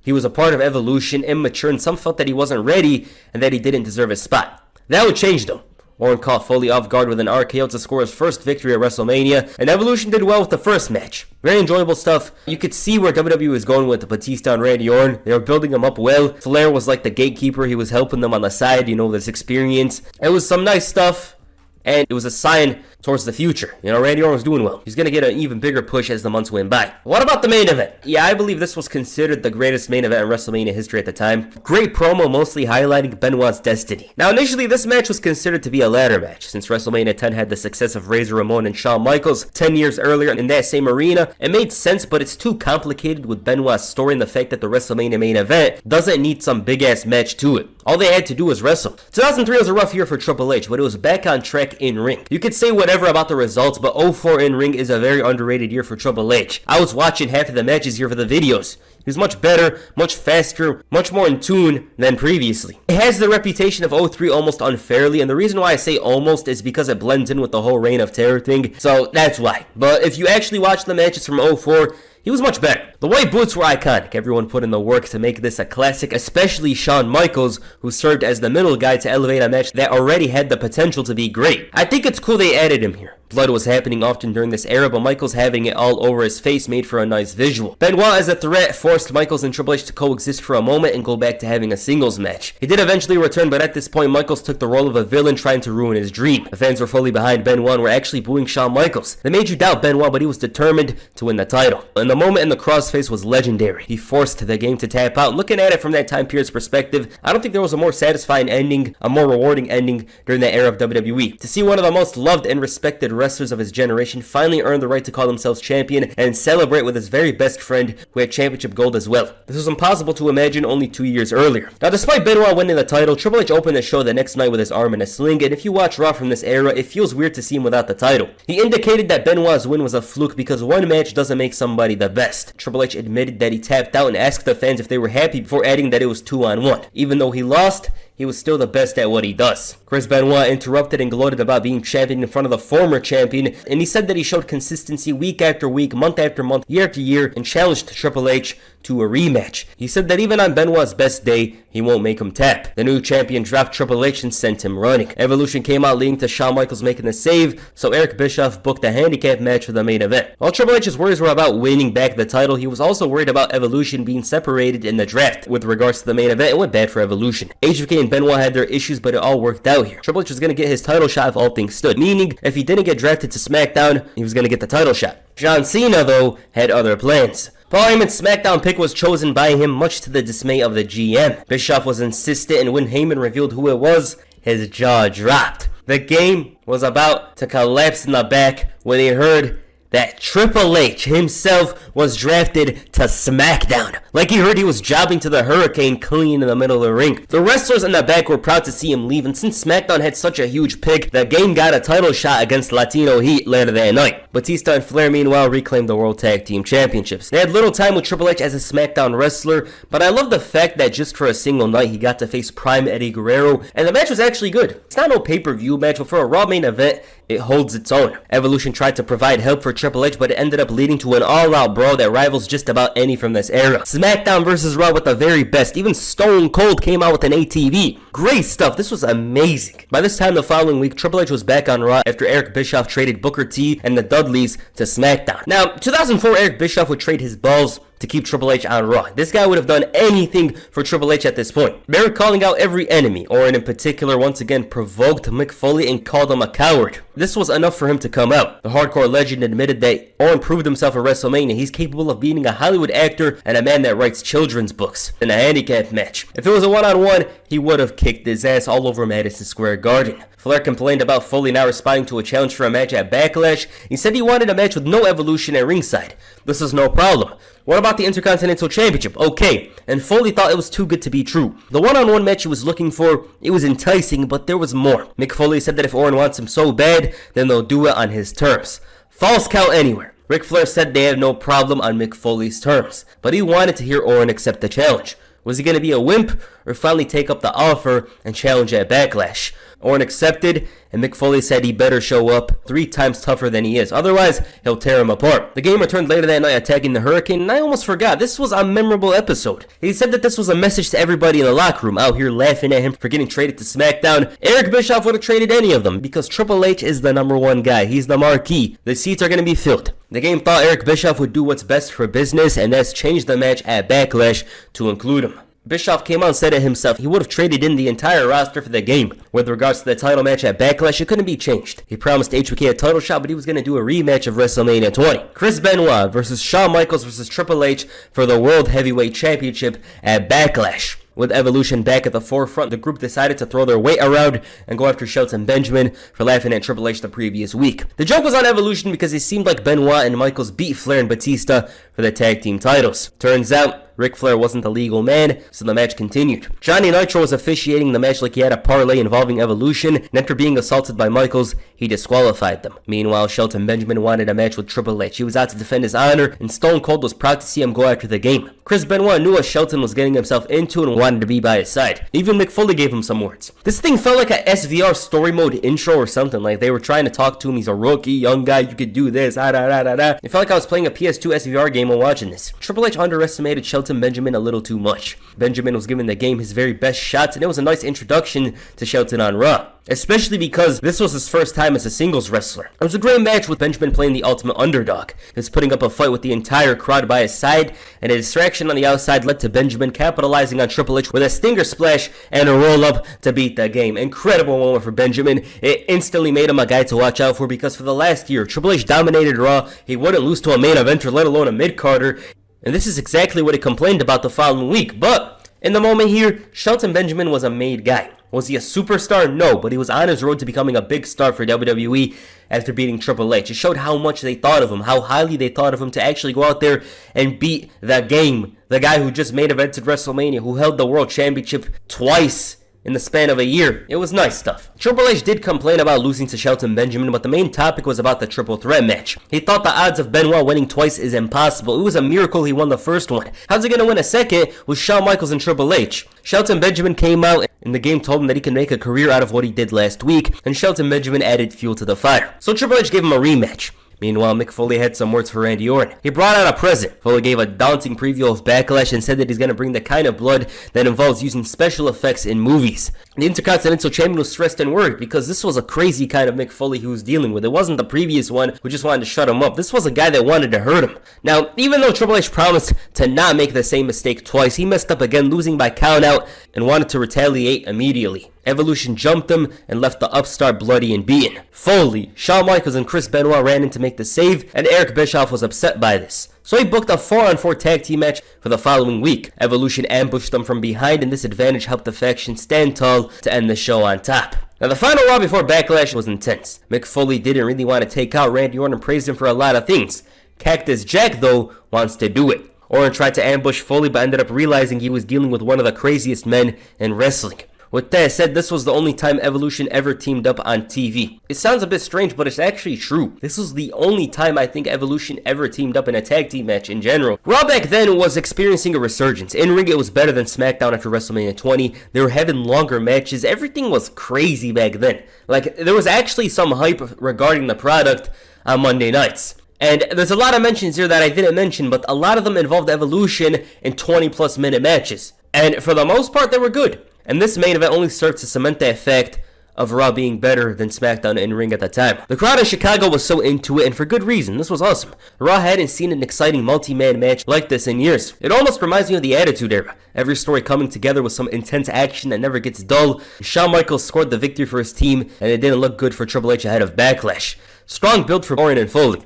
He was a part of Evolution, immature, and some felt that he wasn't ready and that he didn't deserve his spot. That would change though. Orton caught Foley off guard with an RKO to score his first victory at WrestleMania, and Evolution did well with the first match. Very enjoyable stuff. You could see where WWE was going with the Batista and Randy Orton. They were building him up well. Flair was like the gatekeeper. He was helping them on the side, with his experience. It was some nice stuff, and it was a sign towards the future. Randy Orton was doing well. He's going to get an even bigger push as the months went by. What about the main event? Yeah, I believe this was considered the greatest main event in WrestleMania history at the time. Great promo, mostly highlighting Benoit's destiny. Now, initially, this match was considered to be a ladder match, since WrestleMania 10 had the success of Razor Ramon and Shawn Michaels 10 years earlier in that same arena. It made sense, but it's too complicated with Benoit's story and the fact that the WrestleMania main event doesn't need some big-ass match to it. All they had to do was wrestle. 2003 was a rough year for Triple H, but it was back on track in ring. You could say whatever about the results, but 04 in ring is a very underrated year for Triple H. I was watching half of the matches here for the videos. He was much better, much faster, much more in tune than previously. It has the reputation of 03 almost unfairly, and the reason why I say almost is because it blends in with the whole Reign of Terror thing, so that's why. But if you actually watch the matches from 04, he was much better. The white boots were iconic. Everyone put in the work to make this a classic, especially Shawn Michaels, who served as the middle guy to elevate a match that already had the potential to be great. I think it's cool they added him here. Blood was happening often during this era, but Michaels having it all over his face made for a nice visual. Benoit as a threat forced Michaels and Triple H to coexist for a moment and go back to having a singles match. He did eventually return, but at this point Michaels took the role of a villain trying to ruin his dream. The fans were fully behind Benoit and were actually booing Shawn Michaels. They made you doubt Benoit, but he was determined to win the title. And the moment in the crossface was legendary. He forced the game to tap out. Looking at it from that time period's perspective, I don't think there was a more satisfying ending, a more rewarding ending during that era of WWE. To see one of the most loved and respected wrestlers of his generation finally earn the right to call themselves champion and celebrate with his very best friend who had championship gold as well. This was impossible to imagine only 2 years earlier. Now, despite Benoit winning the title, Triple H opened the show the next night with his arm in a sling, and if you watch Raw from this era, it feels weird to see him without the title. He indicated that Benoit's win was a fluke because one match doesn't make somebody the best. Triple H admitted that he tapped out and asked the fans if they were happy before adding that it was 2-on-1. Even though he lost, he was still the best at what he does. Chris Benoit interrupted and gloated about being champion in front of the former champion, and he said that he showed consistency week after week, month after month, year after year, and challenged Triple H to a rematch. He said that even on Benoit's best day, he won't make him tap. The new champion dropped Triple H and sent him running. Evolution came out leading to Shawn Michaels making the save, so Eric Bischoff booked a handicap match for the main event. While Triple H's worries were about winning back the title, he was also worried about Evolution being separated in the draft. With regards to the main event, it went bad for Evolution. HBK and Benoit had their issues, but it all worked out here. Triple H was going to get his title shot if all things stood, meaning if he didn't get drafted to SmackDown, he was going to get the title shot. John Cena, though, had other plans. Paul Heyman's SmackDown pick was chosen by him, much to the dismay of the GM. Bischoff was insistent, and when Heyman revealed who it was, his jaw dropped. The game was about to collapse in the back when he heard that Triple H himself was drafted to SmackDown. Like he heard he was jobbing to the Hurricane clean in the middle of the ring. The wrestlers in the back were proud to see him leave, and since SmackDown had such a huge pick, the game got a title shot against Latino Heat later that night. Batista and Flair meanwhile reclaimed the World Tag Team Championships. They had little time with Triple H as a SmackDown wrestler, but I love the fact that just for a single night he got to face Prime Eddie Guerrero, and the match was actually good. It's not no pay-per-view match, but for a Raw main event, it holds its own. Evolution tried to provide help for Triple H, but it ended up leading to an all-out brawl that rivals just about any from this era. SmackDown versus Raw with the very best. Even Stone Cold came out with an ATV. Great stuff. This was amazing. By this time the following week, Triple H was back on Raw after Eric Bischoff traded Booker T and the Dudleys to SmackDown. Now, 2004, Eric Bischoff would trade his balls to keep Triple H on Raw. This guy would have done anything for Triple H at this point. Barrett calling out every enemy, Orton in particular, once again provoked Mick Foley and called him a coward. This was enough for him to come out. The hardcore legend admitted that Orton proved himself at WrestleMania. He's capable of beating a Hollywood actor and a man that writes children's books in a handicap match. If it was a one-on-one, he would have kicked his ass all over Madison Square Garden. Flair complained about Foley not responding to a challenge for a match at Backlash. He said he wanted a match with no Evolution at ringside. This is no problem. What about the Intercontinental Championship? Okay, and Foley thought it was too good to be true. The one-on-one match he was looking for, it was enticing, but there was more. Mick Foley said that if Orton wants him so bad, then they'll do it on his terms. False count anywhere. Ric Flair said they had no problem on Mick Foley's terms, but he wanted to hear Orton accept the challenge. Was he going to be a wimp or finally take up the offer and challenge at Backlash? Orton accepted, and Mick Foley said he better show up 3 times tougher than he is. Otherwise, he'll tear him apart. The game returned later that night attacking the Hurricane, and I almost forgot. This was a memorable episode. He said that this was a message to everybody in the locker room out here laughing at him for getting traded to SmackDown. Eric Bischoff would have traded any of them because Triple H is the #1 guy. He's the marquee. The seats are going to be filled. The game thought Eric Bischoff would do what's best for business, and that's changed the match at Backlash to include him. Bischoff came out and said it himself. He would have traded in the entire roster for the game. With regards to the title match at Backlash, it couldn't be changed. He promised HBK a title shot, but he was going to do a rematch of WrestleMania 20. Chris Benoit versus Shawn Michaels versus Triple H for the World Heavyweight Championship at Backlash. With Evolution back at the forefront, the group decided to throw their weight around and go after Shelton Benjamin for laughing at Triple H the previous week. The joke was on Evolution because it seemed like Benoit and Michaels beat Flair and Batista for the tag team titles. Turns out, Ric Flair wasn't the legal man, so the match continued. Johnny Nitro was officiating the match like he had a parlay involving Evolution, and after being assaulted by Michaels, he disqualified them. Meanwhile, Shelton Benjamin wanted a match with Triple H. He was out to defend his honor, and Stone Cold was proud to see him go after the game. Chris Benoit knew what Shelton was getting himself into and wanted to be by his side. Even Mick Foley gave him some words. This thing felt like a SVR story mode intro or something, like they were trying to talk to him. He's a rookie, young guy, you could do this, It felt like I was playing a PS2 SVR game while watching this. Triple H underestimated Shelton Benjamin a little too much. Benjamin was giving the game his very best shots, and it was a nice introduction to Shelton on Raw. Especially because this was his first time as a singles wrestler. It was a great match with Benjamin playing the ultimate underdog. He was putting up a fight with the entire crowd by his side, and a distraction on the outside led to Benjamin capitalizing on Triple H with a stinger splash and a roll-up to beat the game. Incredible moment for Benjamin. It instantly made him a guy to watch out for because for the last year, Triple H dominated Raw. He wouldn't lose to a main eventer, let alone a mid-carder. And this is exactly what he complained about the following week. But in the moment here, Shelton Benjamin was a made guy. Was he a superstar? No, but he was on his road to becoming a big star for WWE after beating Triple H. It showed how much they thought of him, how highly they thought of him to actually go out there and beat the game. The guy who just main evented WrestleMania, who held the World Championship twice in the span of a year. It was nice stuff. Triple H did complain about losing to Shelton Benjamin, but the main topic was about the triple threat match. He thought the odds of Benoit winning twice is impossible. It was a miracle he won the first one. How's he gonna win a second with Shawn Michaels and Triple H? Shelton Benjamin came out and the game told him that he can make a career out of what he did last week, and Shelton Benjamin added fuel to the fire. So Triple H gave him a rematch. Meanwhile, Mick Foley had some words for Randy Orton. He brought out a present. Foley gave a daunting preview of Backlash and said that he's going to bring the kind of blood that involves using special effects in movies. The Intercontinental Champion was stressed and worried because this was a crazy kind of Mick Foley he was dealing with. It wasn't the previous one who just wanted to shut him up. This was a guy that wanted to hurt him. Now, even though Triple H promised to not make the same mistake twice, he messed up again, losing by countout and wanted to retaliate immediately. Evolution jumped him and left the upstart bloody and beaten. Foley, Shawn Michaels, and Chris Benoit ran in to make the save, and Eric Bischoff was upset by this. So he booked a 4-on-4 tag team match for the following week. Evolution ambushed them from behind, and this advantage helped the faction stand tall to end the show on top. Now, the final Raw before Backlash was intense. Mick Foley didn't really want to take out Randy Orton and praised him for a lot of things. Cactus Jack, though, wants to do it. Orton tried to ambush Foley, but ended up realizing he was dealing with one of the craziest men in wrestling. With that said, this was the only time Evolution ever teamed up on TV. It sounds a bit strange, but it's actually true. This was the only time I think Evolution ever teamed up in a tag team match in general. Raw back then was experiencing a resurgence. In ring, it was better than SmackDown after WrestleMania 20. They were having longer matches. Everything was crazy back then. Like, there was actually some hype regarding the product on Monday nights. And there's a lot of mentions here that I didn't mention, but a lot of them involved Evolution in 20-plus minute matches. And for the most part, they were good. And this main event only served to cement the effect of Raw being better than SmackDown in ring at the time. The crowd in Chicago was so into it, and for good reason. This was awesome. Raw hadn't seen an exciting multi-man match like this in years. It almost reminds me of the Attitude Era. Every story coming together with some intense action that never gets dull. Shawn Michaels scored the victory for his team, and it didn't look good for Triple H ahead of Backlash. Strong build for Orton and Foley.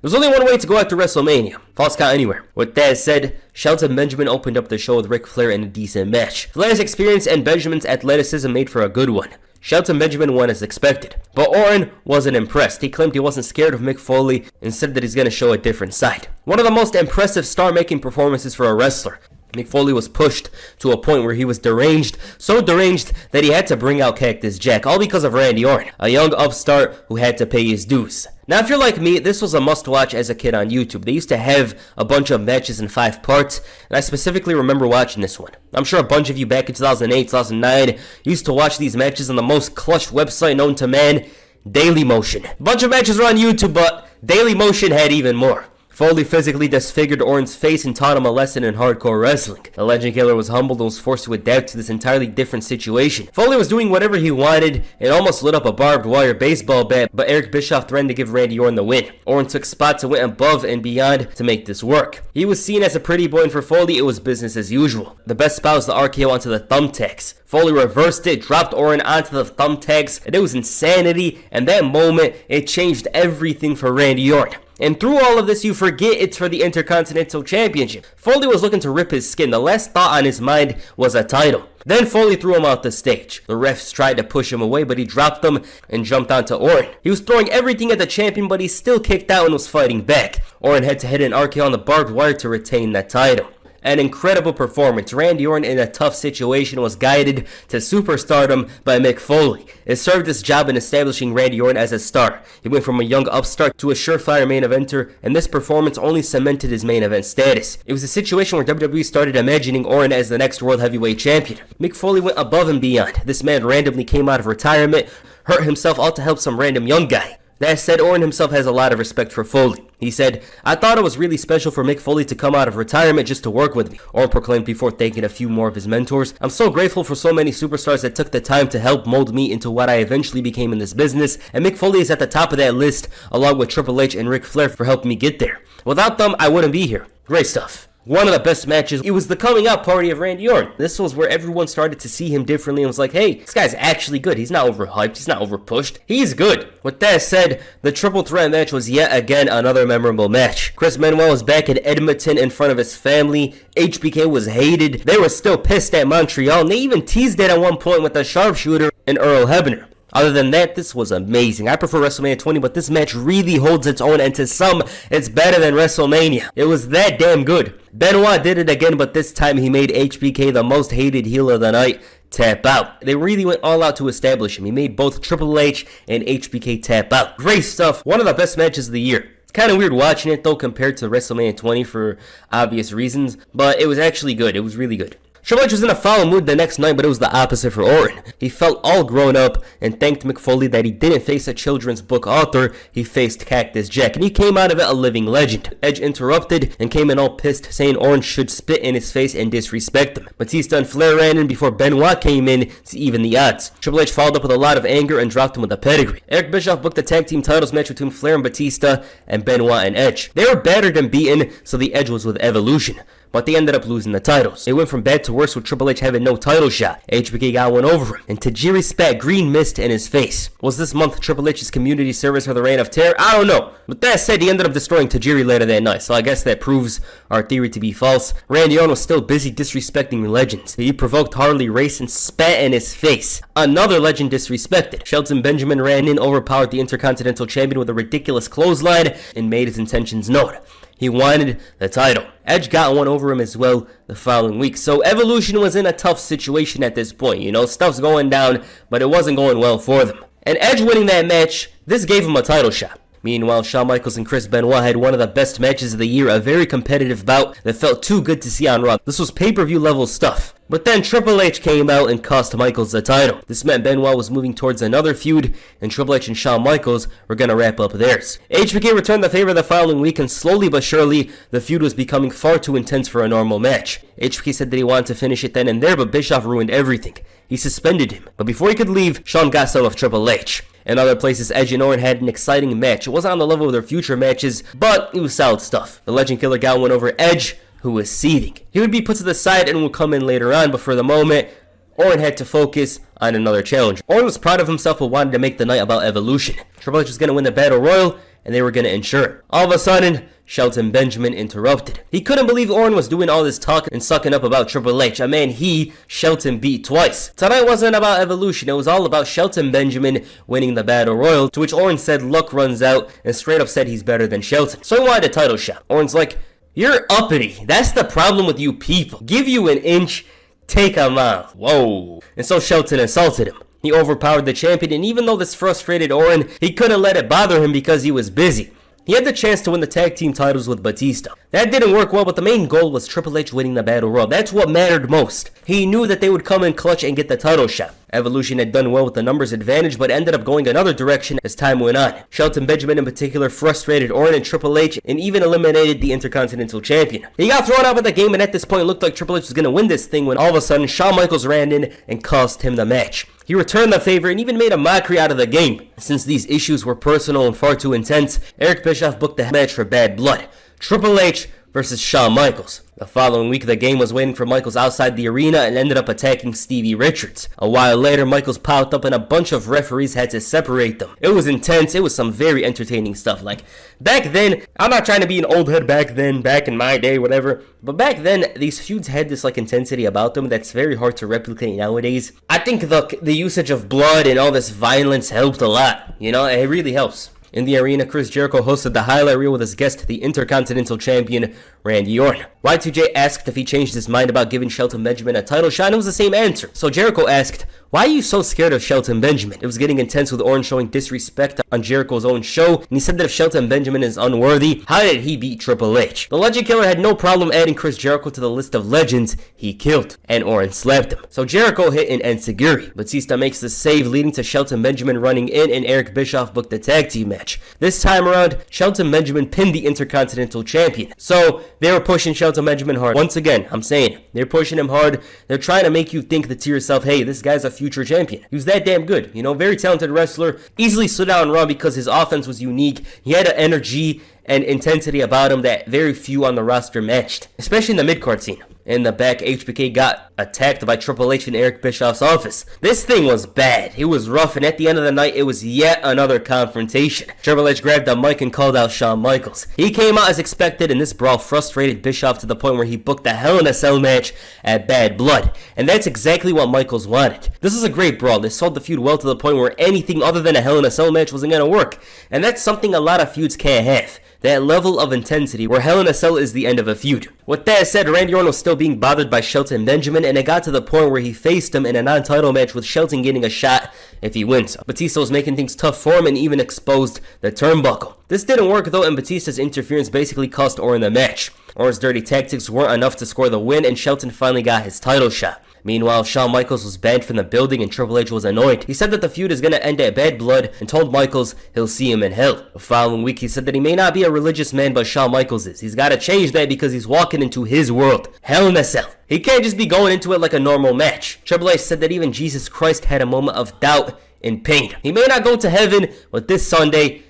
There's only one way to go after WrestleMania. False count anywhere. With that said, Shelton Benjamin opened up the show with Ric Flair in a decent match. Flair's experience and Benjamin's athleticism made for a good one. Shelton Benjamin won as expected. But Orton wasn't impressed. He claimed he wasn't scared of Mick Foley and said that he's going to show a different side. One of the most impressive star-making performances for a wrestler. Mick Foley was pushed to a point where he was deranged, so deranged that he had to bring out Cactus Jack, all because of Randy Orton, a young upstart who had to pay his dues. Now, if you're like me, this was a must-watch as a kid on YouTube. They used to have a bunch of matches in 5 parts, and I specifically remember watching this one. I'm sure a bunch of you back in 2008, 2009 used to watch these matches on the most clutch website known to man, Dailymotion. A bunch of matches were on YouTube, but Dailymotion had even more. Foley physically disfigured Orton's face and taught him a lesson in hardcore wrestling. The Legend Killer was humbled and was forced to adapt to this entirely different situation. Foley was doing whatever he wanted and almost lit up a barbed wire baseball bat, but Eric Bischoff threatened to give Randy Orton the win. Orton took spots and went above and beyond to make this work. He was seen as a pretty boy, and for Foley, it was business as usual. The best spot was the RKO onto the thumbtacks. Foley reversed it, dropped Orton onto the thumbtacks, and it was insanity, and that moment, it changed everything for Randy Orton. And through all of this, you forget it's for the Intercontinental Championship. Foley was looking to rip his skin. The last thought on his mind was a title. Then Foley threw him out the stage. The refs tried to push him away, but he dropped them and jumped onto Orton. He was throwing everything at the champion, but he still kicked out and was fighting back. Orton had to hit an RKO on the barbed wire to retain that title. An incredible performance. Randy Orton in a tough situation was guided to superstardom by Mick Foley. It served its job in establishing Randy Orton as a star. He went from a young upstart to a surefire main eventer, and this performance only cemented his main event status. It was a situation where WWE started imagining Orton as the next World Heavyweight Champion. Mick Foley went above and beyond. This man randomly came out of retirement, hurt himself all to help some random young guy. That said, Orton himself has a lot of respect for Foley. He said, "I thought it was really special for Mick Foley to come out of retirement just to work with me." Orton proclaimed before thanking a few more of his mentors, "I'm so grateful for so many superstars that took the time to help mold me into what I eventually became in this business, and Mick Foley is at the top of that list, along with Triple H and Ric Flair for helping me get there. Without them, I wouldn't be here." Great stuff. One of the best matches, it was the coming out party of Randy Orton. This was where everyone started to see him differently and was like, hey, this guy's actually good. He's not overhyped. He's not overpushed. He's good. With that said, the triple threat match was yet again another memorable match. Chris Benoit was back in Edmonton in front of his family. HBK was hated. They were still pissed at Montreal, and they even teased it at one point with the sharpshooter and Earl Hebner. Other than that, this was amazing. I prefer WrestleMania 20, but this match really holds its own, and to some, it's better than WrestleMania. It was that damn good. Benoit did it again, but this time he made HBK the most hated heel of the night tap out. They really went all out to establish him. He made both Triple H and HBK tap out. Great stuff. One of the best matches of the year. It's kind of weird watching it, though, compared to WrestleMania 20 for obvious reasons, but it was actually good. It was really good. Triple H was in a foul mood the next night, but it was the opposite for Orton. He felt all grown up and thanked Mick Foley that he didn't face a children's book author, he faced Cactus Jack, and he came out of it a living legend. Edge interrupted and came in all pissed, saying Orton should spit in his face and disrespect him. Batista and Flair ran in before Benoit came in to even the odds. Triple H followed up with a lot of anger and dropped him with a pedigree. Eric Bischoff booked the tag team titles match between Flair and Batista and Benoit and Edge. They were battered and beaten, so the edge was with Evolution. But they ended up losing the titles. It went from bad to worse with Triple H having no title shot. HBK got one over him, and Tajiri spat green mist in his face. Was this month Triple H's community service for the Reign of Terror? I don't know. But that said, he ended up destroying Tajiri later that night, so I guess that proves our theory to be false. Randy Orton was still busy disrespecting legends. He provoked Harley Race and spat in his face. Another legend disrespected. Shelton Benjamin ran in, overpowered the Intercontinental Champion with a ridiculous clothesline, and made his intentions known. He wanted the title. Edge got one over him as well the following week. So Evolution was in a tough situation at this point. You know, stuff's going down, but it wasn't going well for them. And Edge winning that match, this gave him a title shot. Meanwhile, Shawn Michaels and Chris Benoit had one of the best matches of the year, a very competitive bout that felt too good to see on Raw. This was pay-per-view level stuff. But then Triple H came out and cost Michaels the title. This meant Benoit was moving towards another feud, and Triple H and Shawn Michaels were going to wrap up theirs. HBK returned the favor the following week, and slowly but surely, the feud was becoming far too intense for a normal match. HBK said that he wanted to finish it then and there, but Bischoff ruined everything. He suspended him. But before he could leave, Shawn got some of Triple H. In other places, Edge and Orton had an exciting match. It wasn't on the level of their future matches, but it was solid stuff. The Legend Killer got one over Edge, who was seething. He would be put to the side and would come in later on, but for the moment, Orton had to focus on another challenge. Orton was proud of himself but wanted to make the night about Evolution. Triple H was going to win the Battle Royal, and they were going to ensure it. All of a sudden, Shelton Benjamin interrupted. He couldn't believe Orton was doing all this talk and sucking up about Triple H, a man Shelton beat twice. Tonight wasn't about Evolution, it was all about Shelton Benjamin winning the Battle Royal, to which Orton said luck runs out and straight up said he's better than Shelton. So he wanted a title shot. Orton's like, "You're uppity. That's the problem with you people. Give you an inch, take a mile." Whoa. And so Shelton insulted him. He overpowered the champion, and even though this frustrated Orton, he couldn't let it bother him because he was busy. He had the chance to win the tag team titles with Batista. That didn't work well, but the main goal was Triple H winning the Battle Royal. That's what mattered most. He knew that they would come in clutch and get the title shot. Evolution had done well with the numbers advantage, but ended up going another direction as time went on. Shelton Benjamin in particular frustrated Orton and Triple H and even eliminated the Intercontinental Champion. He got thrown out of the game, and at this point it looked like Triple H was going to win this thing when all of a sudden Shawn Michaels ran in and cost him the match. He returned the favor and even made a mockery out of the game. Since these issues were personal and far too intense, Eric Bischoff booked the match for Bad Blood. Triple H versus Shawn Michaels. The following week, the game was waiting for Michaels outside the arena and ended up attacking Stevie Richards. A while later, Michaels popped up and a bunch of referees had to separate them. It was intense. It was some very entertaining stuff. Like, back then, I'm not trying to be an old head back then, back in my day, whatever, but back then, these feuds had this, intensity about them that's very hard to replicate nowadays. I think the usage of blood and all this violence helped a lot. You know, it really helps. In the arena, Chris Jericho hosted the highlight reel with his guest, the Intercontinental Champion, Randy Orton. Y2J asked if he changed his mind about giving Shelton Benjamin a title shot, and it was the same answer. So Jericho asked, "Why are you so scared of Shelton Benjamin?" It was getting intense with Orton showing disrespect on Jericho's own show, and he said that if Shelton Benjamin is unworthy, how did he beat Triple H? The Legend Killer had no problem adding Chris Jericho to the list of legends he killed, and Orton slapped him. So Jericho hit an enziguri. Batista makes the save, leading to Shelton Benjamin running in, and Eric Bischoff booked the tag team match. This time around, Shelton Benjamin pinned the Intercontinental Champion. So they were pushing Shelton Benjamin hard. Once again, I'm saying, they're pushing him hard. They're trying to make you think that to yourself, hey, this guy's a future champion. He was that damn good. You know, very talented wrestler. Easily stood out on Raw because his offense was unique. He had an energy and intensity about him that very few on the roster matched, especially in the mid-card scene. In the back, HBK got attacked by Triple H in Eric Bischoff's office. This thing was bad. It was rough, and at the end of the night, it was yet another confrontation. Triple H grabbed the mic and called out Shawn Michaels. He came out as expected, and this brawl frustrated Bischoff to the point where he booked the Hell in a Cell match at Bad Blood. And that's exactly what Michaels wanted. This is a great brawl. This sold the feud well to the point where anything other than a Hell in a Cell match wasn't going to work. And that's something a lot of feuds can't have. That level of intensity where Hell in a Cell is the end of a feud. With that said, Randy Orton was still being bothered by Shelton Benjamin, and it got to the point where he faced him in a non-title match with Shelton getting a shot if he wins. Batista was making things tough for him and even exposed the turnbuckle. This didn't work though, and Batista's interference basically cost Orton the match. Orton's dirty tactics weren't enough to score the win, and Shelton finally got his title shot. Meanwhile, Shawn Michaels was banned from the building and Triple H was annoyed. He said that the feud is going to end at Bad Blood and told Michaels he'll see him in hell. The following week, he said that he may not be a religious man, but Shawn Michaels is. He's got to change that because he's walking into his world. Hell in a Cell. He can't just be going into it like a normal match. Triple H said that even Jesus Christ had a moment of doubt and pain. He may not go to heaven, but this Sunday,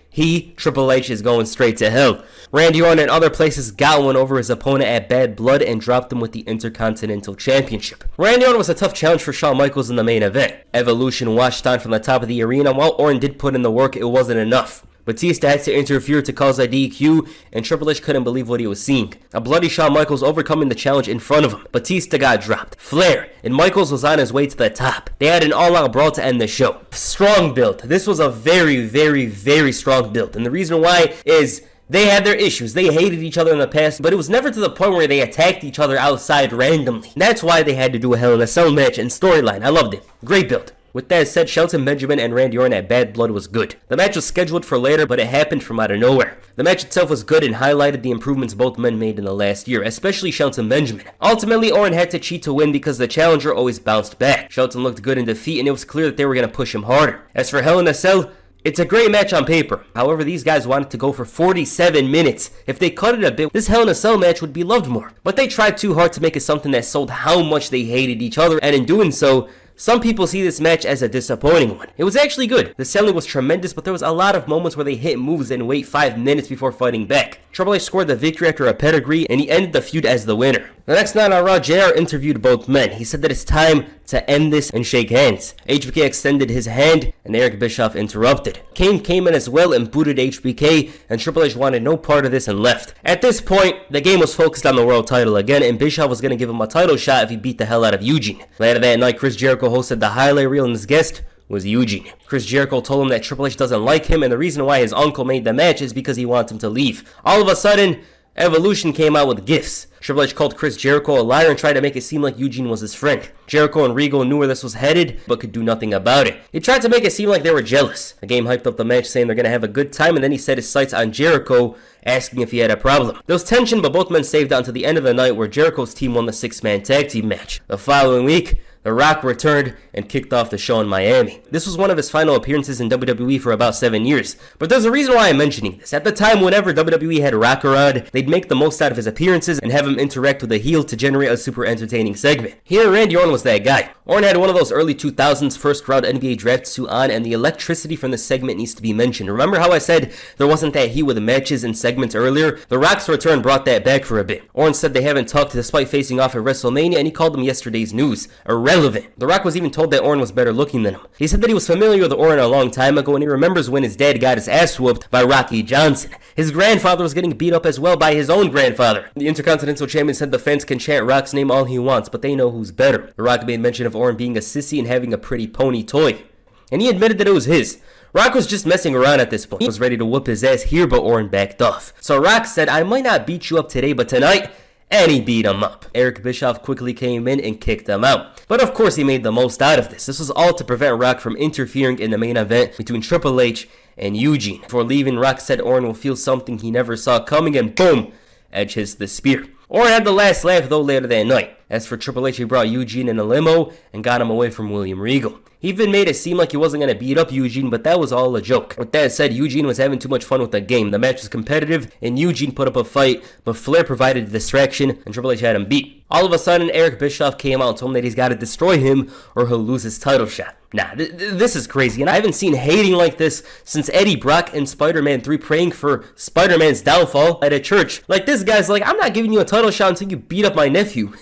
Triple H, is going straight to hell. Randy Orton and other places got one over his opponent at Bad Blood and dropped him with the Intercontinental Championship. Randy Orton was a tough challenge for Shawn Michaels in the main event. Evolution watched on from the top of the arena. While Orton did put in the work, it wasn't enough. Batista had to interfere to cause a DQ, and Triple H couldn't believe what he was seeing. A bloody Shawn Michaels overcoming the challenge in front of him. Batista got dropped. Flair, and Michaels was on his way to the top. They had an all-out brawl to end the show. Strong build. This was a very, very, very strong build, and the reason why is they had their issues. They hated each other in the past, but it was never to the point where they attacked each other outside randomly. That's why they had to do a Hell in a Cell match and storyline. I loved it. Great build. With that said, Shelton Benjamin and Randy Orton at Bad Blood was good. The match was scheduled for later, but it happened from out of nowhere. The match itself was good and highlighted the improvements both men made in the last year, especially Shelton Benjamin. Ultimately, Orton had to cheat to win because the challenger always bounced back. Shelton looked good in defeat, and it was clear that they were going to push him harder. As for Hell in a Cell, it's a great match on paper. However, these guys wanted to go for 47 minutes. If they cut it a bit, this Hell in a Cell match would be loved more. But they tried too hard to make it something that sold how much they hated each other, and in doing so, some people see this match as a disappointing one. It was actually good. The selling was tremendous, but there was a lot of moments where they hit moves and wait 5 minutes before fighting back. Triple H scored the victory after a pedigree, and he ended the feud as the winner. The next night on Raw, JR interviewed both men. He said that it's time to end this and shake hands. HBK extended his hand, and Eric Bischoff interrupted. Kane came in as well and booted HBK, and Triple H wanted no part of this and left. At this point, the game was focused on the world title again, and Bischoff was going to give him a title shot if he beat the hell out of Eugene. Later that night, Chris Jericho hosted the highlight reel, and his guest was Eugene. Chris Jericho told him that Triple H doesn't like him, and the reason why his uncle made the match is because he wants him to leave. All of a sudden, Evolution came out with gifts. Triple H called Chris Jericho a liar and tried to make it seem like Eugene was his friend. Jericho and Regal knew where this was headed, but could do nothing about it. He tried to make it seem like they were jealous. The game hyped up the match saying they're going to have a good time, and then he set his sights on Jericho, asking if he had a problem. There was tension, but both men saved on to the end of the night where Jericho's team won the 6-man tag team match. The following week, The Rock returned and kicked off the show in Miami. This was one of his final appearances in WWE for about 7 years. But there's a reason why I'm mentioning this. At the time, whenever WWE had Rock around, they'd make the most out of his appearances and have him interact with a heel to generate a super entertaining segment. Here, Randy Orton was that guy. Orton had one of those early 2000s first round NBA draft suit on, and the electricity from this segment needs to be mentioned. Remember how I said there wasn't that heat with the matches and segments earlier? The Rock's return brought that back for a bit. Orton said they haven't talked despite facing off at WrestleMania, and he called them yesterday's news irrelevant. The Rock was even told that Orton was better looking than him. He said that he was familiar with Orton a long time ago, and he remembers when his dad got his ass whooped by Rocky Johnson. His grandfather was getting beat up as well by his own grandfather. The Intercontinental Champion said the fans can chant Rock's name all he wants, but they know who's better. The Rock made mention of Orton being a sissy and having a pretty pony toy, and he admitted that it was his. Rock was just messing around at this point. He was ready to whoop his ass here, but Orton backed off. So Rock said, "I might not beat you up today, but tonight," and he beat him up. Eric Bischoff quickly came in and kicked him out. But of course he made the most out of this. This was all to prevent Rock from interfering in the main event between Triple H and Eugene. Before leaving, Rock said Orton will feel something he never saw coming, and boom, Edge hits the spear. Orton had the last laugh though later that night. As for Triple H, he brought Eugene in a limo and got him away from William Regal. He even made it seem like he wasn't going to beat up Eugene, but that was all a joke. With that said, Eugene was having too much fun with the game. The match was competitive, and Eugene put up a fight, but Flair provided a distraction, and Triple H had him beat. All of a sudden, Eric Bischoff came out and told him that he's got to destroy him or he'll lose his title shot. Nah, this is crazy, and I haven't seen hating like this since Eddie Brock and Spider-Man 3 praying for Spider-Man's downfall at a church. Like, this guy's like, "I'm not giving you a title shot until you beat up my nephew."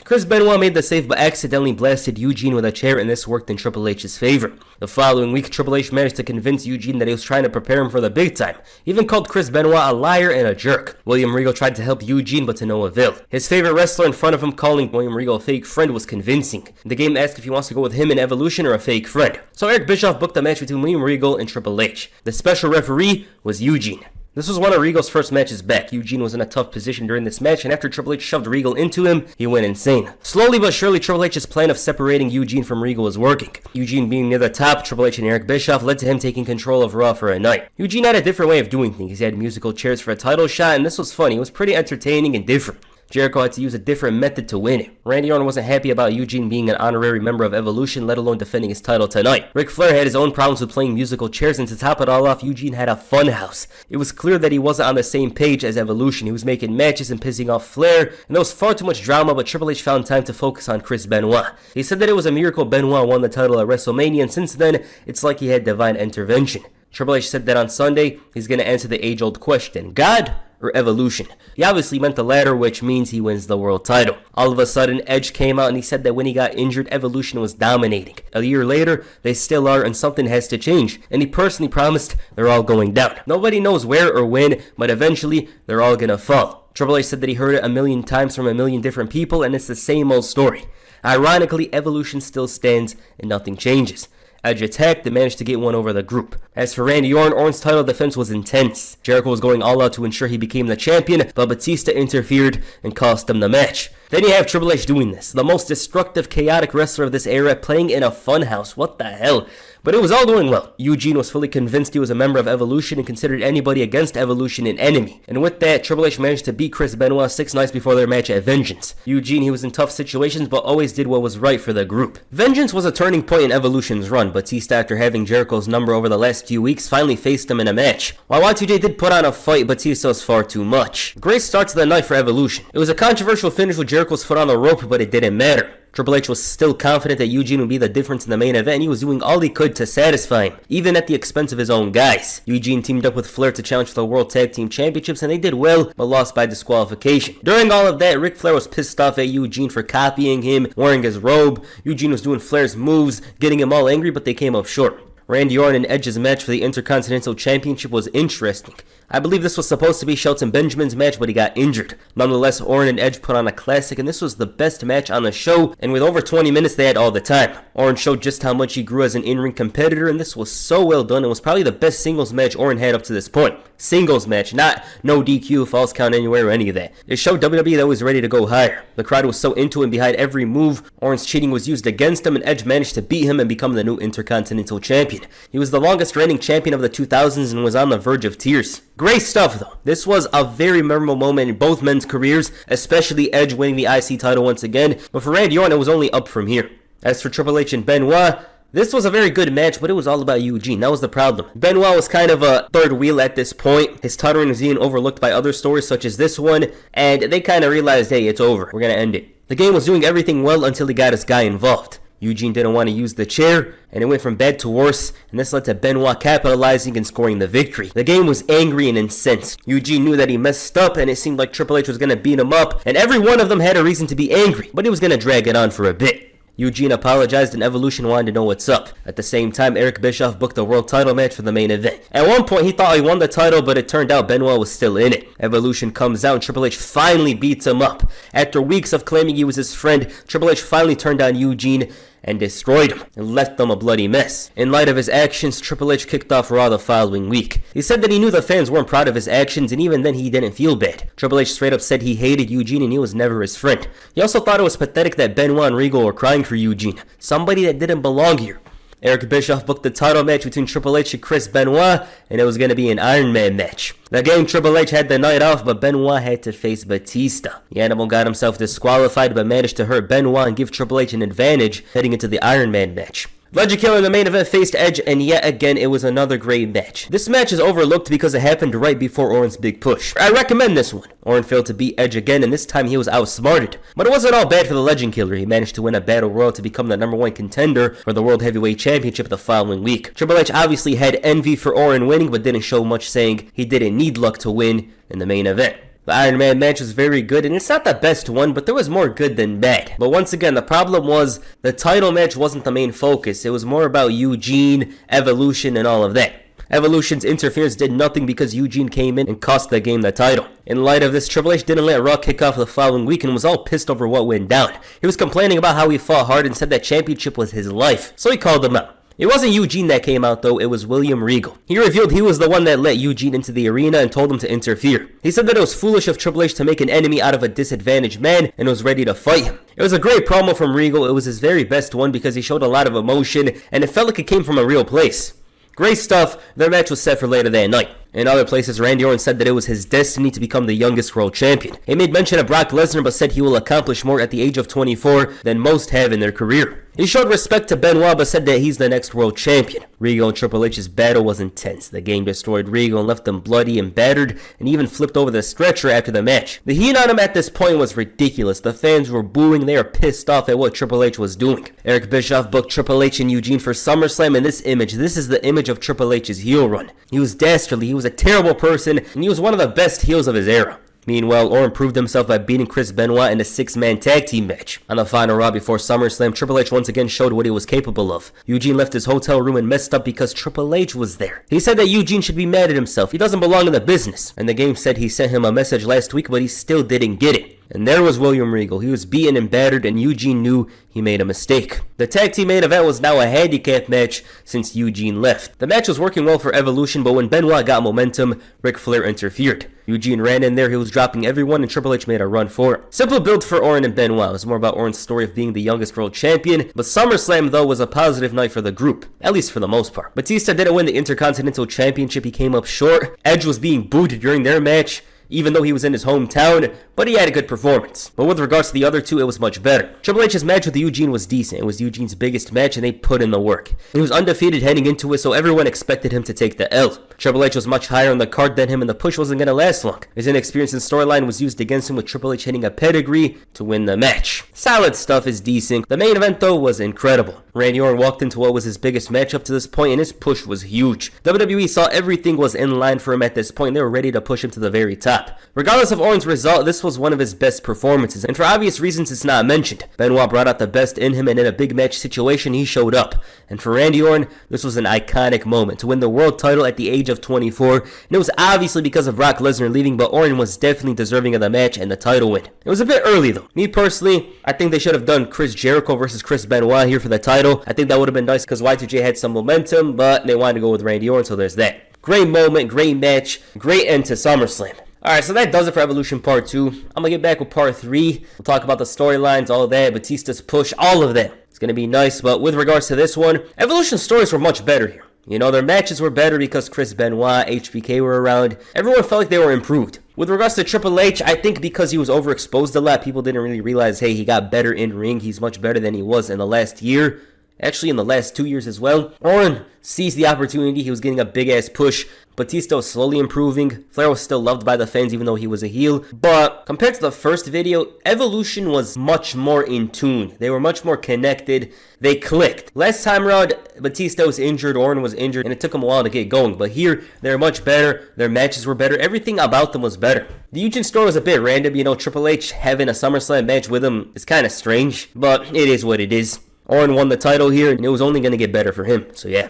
Chris Benoit made the save but accidentally blasted Eugene with a chair, and this worked in Triple H's favor. The following week, Triple H managed to convince Eugene that he was trying to prepare him for the big time. He even called Chris Benoit a liar and a jerk. William Regal tried to help Eugene, but to no avail. His favorite wrestler in front of him calling William Regal a fake friend was convincing. The game asked if he wants to go with him in Evolution or a fake friend. So Eric Bischoff booked a match between William Regal and Triple H. The special referee was Eugene. This was one of Regal's first matches back. Eugene was in a tough position during this match, and after Triple H shoved Regal into him, he went insane. Slowly but surely, Triple H's plan of separating Eugene from Regal was working. Eugene being near the top, Triple H and Eric Bischoff led to him taking control of Raw for a night. Eugene had a different way of doing things. He had musical chairs for a title shot, and this was funny. It was pretty entertaining and different. Jericho had to use a different method to win it. Randy Orton wasn't happy about Eugene being an honorary member of Evolution, let alone defending his title tonight. Ric Flair had his own problems with playing musical chairs, and to top it all off, Eugene had a fun house. It was clear that he wasn't on the same page as Evolution. He was making matches and pissing off Flair, and there was far too much drama, but Triple H found time to focus on Chris Benoit. He said that it was a miracle Benoit won the title at WrestleMania, and since then, it's like he had divine intervention. Triple H said that on Sunday, he's going to answer the age-old question, God or Evolution? He obviously meant the latter, which means he wins the world title. All of a sudden, Edge came out and he said that when he got injured, Evolution was dominating. A year later, they still are, and something has to change. And he personally promised they're all going down. Nobody knows where or when, but eventually, they're all gonna fall. Triple H said that he heard it a million times from a million different people, and it's the same old story. Ironically, Evolution still stands and nothing changes. Edge attacked and managed to get one over the group. As for Randy Orton, Orton's title defense was intense. Jericho was going all out to ensure he became the champion, but Batista interfered and cost him the match. Then you have Triple H doing this, the most destructive, chaotic wrestler of this era, playing in a funhouse. What the hell? But it was all going well. Eugene was fully convinced he was a member of Evolution and considered anybody against Evolution an enemy. And with that, Triple H managed to beat Chris Benoit 6 nights before their match at Vengeance. Eugene, he was in tough situations, but always did what was right for the group. Vengeance was a turning point in Evolution's run. Batista, after having Jericho's number over the last few weeks, finally faced him in a match. While Y2J did put on a fight, Batista was far too much. Great start to the night for Evolution. It was a controversial finish with Jericho's foot on the rope, but it didn't matter. Triple H was still confident that Eugene would be the difference in the main event, and he was doing all he could to satisfy him, even at the expense of his own guys. Eugene teamed up with Flair to challenge for the World Tag Team Championships, and they did well, but lost by disqualification. During all of that, Ric Flair was pissed off at Eugene for copying him, wearing his robe. Eugene was doing Flair's moves, getting him all angry, but they came up short. Randy Orton and Edge's match for the Intercontinental Championship was interesting. I believe this was supposed to be Shelton Benjamin's match, but he got injured. Nonetheless, Orton and Edge put on a classic, and this was the best match on the show, and with over 20 minutes, they had all the time. Orton showed just how much he grew as an in-ring competitor, and this was so well done. It was probably the best singles match Orton had up to this point. Singles match, not no DQ, false count anywhere, or any of that. It showed WWE that was ready to go higher. The crowd was so into it, and behind every move, Orton's cheating was used against him, and Edge managed to beat him and become the new Intercontinental Champion. He was the longest reigning champion of the 2000s and was on the verge of tears. Great stuff though. This was a very memorable moment in both men's careers, especially Edge winning the IC title once again, but for Randy Orton it was only up from here. As for Triple H and Benoit, this was a very good match, but it was all about Eugene. That was the problem. Benoit was kind of a third wheel at this point. His titling was being overlooked by other stories such as this one, and they kind of realized, hey, it's over. We're going to end it. The game was doing everything well until he got his guy involved. Eugene didn't want to use the chair, and it went from bad to worse, and this led to Benoit capitalizing and scoring the victory. The game was angry and incensed. Eugene knew that he messed up, and it seemed like Triple H was going to beat him up, and every one of them had a reason to be angry, but he was going to drag it on for a bit. Eugene apologized and Evolution wanted to know what's up. At the same time, Eric Bischoff booked a world title match for the main event. At one point, he thought he won the title, but it turned out Benoit was still in it. Evolution comes out and Triple H finally beats him up. After weeks of claiming he was his friend, Triple H finally turned on Eugene and destroyed him and left them a bloody mess. In light of his actions, Triple H kicked off Raw the following week. He said that he knew the fans weren't proud of his actions, and even then he didn't feel bad. Triple H straight up said he hated Eugene and he was never his friend. He also thought it was pathetic that Benoit and Regal were crying for Eugene, somebody that didn't belong here. Eric Bischoff booked the title match between Triple H and Chris Benoit, and it was going to be an Iron Man match. The game Triple H had the night off, but Benoit had to face Batista. The Animal got himself disqualified, but managed to hurt Benoit and give Triple H an advantage heading into the Iron Man match. Legend Killer in the main event faced Edge, and yet again it was another great match. This match is overlooked because it happened right before Orton's big push. I recommend this one. Orton failed to beat Edge again, and this time he was outsmarted. But it wasn't all bad for the Legend Killer. He managed to win a Battle Royal to become the #1 contender for the World Heavyweight Championship the following week. Triple H obviously had envy for Orton winning, but didn't show much, saying he didn't need luck to win in the main event. The Iron Man match was very good, and it's not the best one, but there was more good than bad. But once again, the problem was the title match wasn't the main focus. It was more about Eugene, Evolution, and all of that. Evolution's interference did nothing because Eugene came in and cost the game the title. In light of this, Triple H didn't let Raw kick off the following week and was all pissed over what went down. He was complaining about how he fought hard and said that championship was his life, so he called him out. It wasn't Eugene that came out though, it was William Regal. He revealed he was the one that let Eugene into the arena and told him to interfere. He said that it was foolish of Triple H to make an enemy out of a disadvantaged man and was ready to fight him. It was a great promo from Regal. It was his very best one because he showed a lot of emotion and it felt like it came from a real place. Great stuff. Their match was set for later that night. In other places, Randy Orton said that it was his destiny to become the youngest world champion. He made mention of Brock Lesnar but said he will accomplish more at the age of 24 than most have in their career. He showed respect to Benoit but said that he's the next world champion. Regal and Triple H's battle was intense. The game destroyed Regal and left him bloody and battered, and even flipped over the stretcher after the match. The heat on him at this point was ridiculous. The fans were booing. They were pissed off at what Triple H was doing. Eric Bischoff booked Triple H and Eugene for SummerSlam, and this is the image of Triple H's heel run. He was dastardly, he was a terrible person, and he was one of the best heels of his era. Meanwhile, Orton proved himself by beating Chris Benoit in a 6-man tag team match. On the final Raw before SummerSlam, Triple H once again showed what he was capable of. Eugene left his hotel room and messed up because Triple H was there. He said that Eugene should be mad at himself. He doesn't belong in the business. And the game said he sent him a message last week, but he still didn't get it. And there was William Regal. He was beaten and battered, and Eugene knew he made a mistake. The tag team main event was now a handicap match since Eugene left. The match was working well for Evolution, but when Benoit got momentum, Ric Flair interfered. Eugene ran in there, he was dropping everyone, and Triple H made a run for it. Simple build for Orton and Benoit. It was more about Orton's story of being the youngest world champion, but SummerSlam, though, was a positive night for the group, at least for the most part. Batista didn't win the Intercontinental Championship, he came up short. Edge was being booed during their match, even though he was in his hometown, but he had a good performance. But with regards to the other two, it was much better. Triple H's match with Eugene was decent. It was Eugene's biggest match, and they put in the work. He was undefeated heading into it, so everyone expected him to take the L. Triple H was much higher on the card than him, and the push wasn't going to last long. His inexperience in storyline was used against him, with Triple H hitting a pedigree to win the match. Solid stuff, is decent. The main event, though, was incredible. Randy Orton walked into what was his biggest match up to this point, and his push was huge. WWE saw everything was in line for him at this point, and they were ready to push him to the very top. Regardless of Orton's result, this was one of his best performances, and for obvious reasons it's not mentioned. Benoit brought out the best in him, and in a big match situation he showed up. And for Randy Orton, this was an iconic moment to win the world title at the age of 24, and it was obviously because of Brock Lesnar leaving, but Orton was definitely deserving of the match and the title win. It was a bit early though. Me personally, I think they should have done Chris Jericho versus Chris Benoit here for the title. I think that would have been nice because Y2J had some momentum, but they wanted to go with Randy Orton, so there's that. Great moment, great match, great end to SummerSlam. Alright, so that does it for Evolution Part 2. I'm going to get back with Part 3. We'll talk about the storylines, all that, Batista's push, all of that. It's going to be nice, but with regards to this one, Evolution stories were much better here. You know, their matches were better because Chris Benoit, HBK were around. Everyone felt like they were improved. With regards to Triple H, I think because he was overexposed a lot, people didn't really realize, hey, he got better in ring. He's much better than he was in the last year. Actually, in the last 2 years as well. Orton seized the opportunity. He was getting a big-ass push. Batista was slowly improving. Flair was still loved by the fans even though he was a heel. But compared to the first video, Evolution was much more in tune. They were much more connected. They clicked. Last time around, Batista was injured, Orton was injured, and it took them a while to get going. But here, they're much better. Their matches were better. Everything about them was better. The Eugene story was a bit random. You know, Triple H having a SummerSlam match with him is kind of strange. But it is what it is. Orton won the title here, and it was only going to get better for him. So yeah.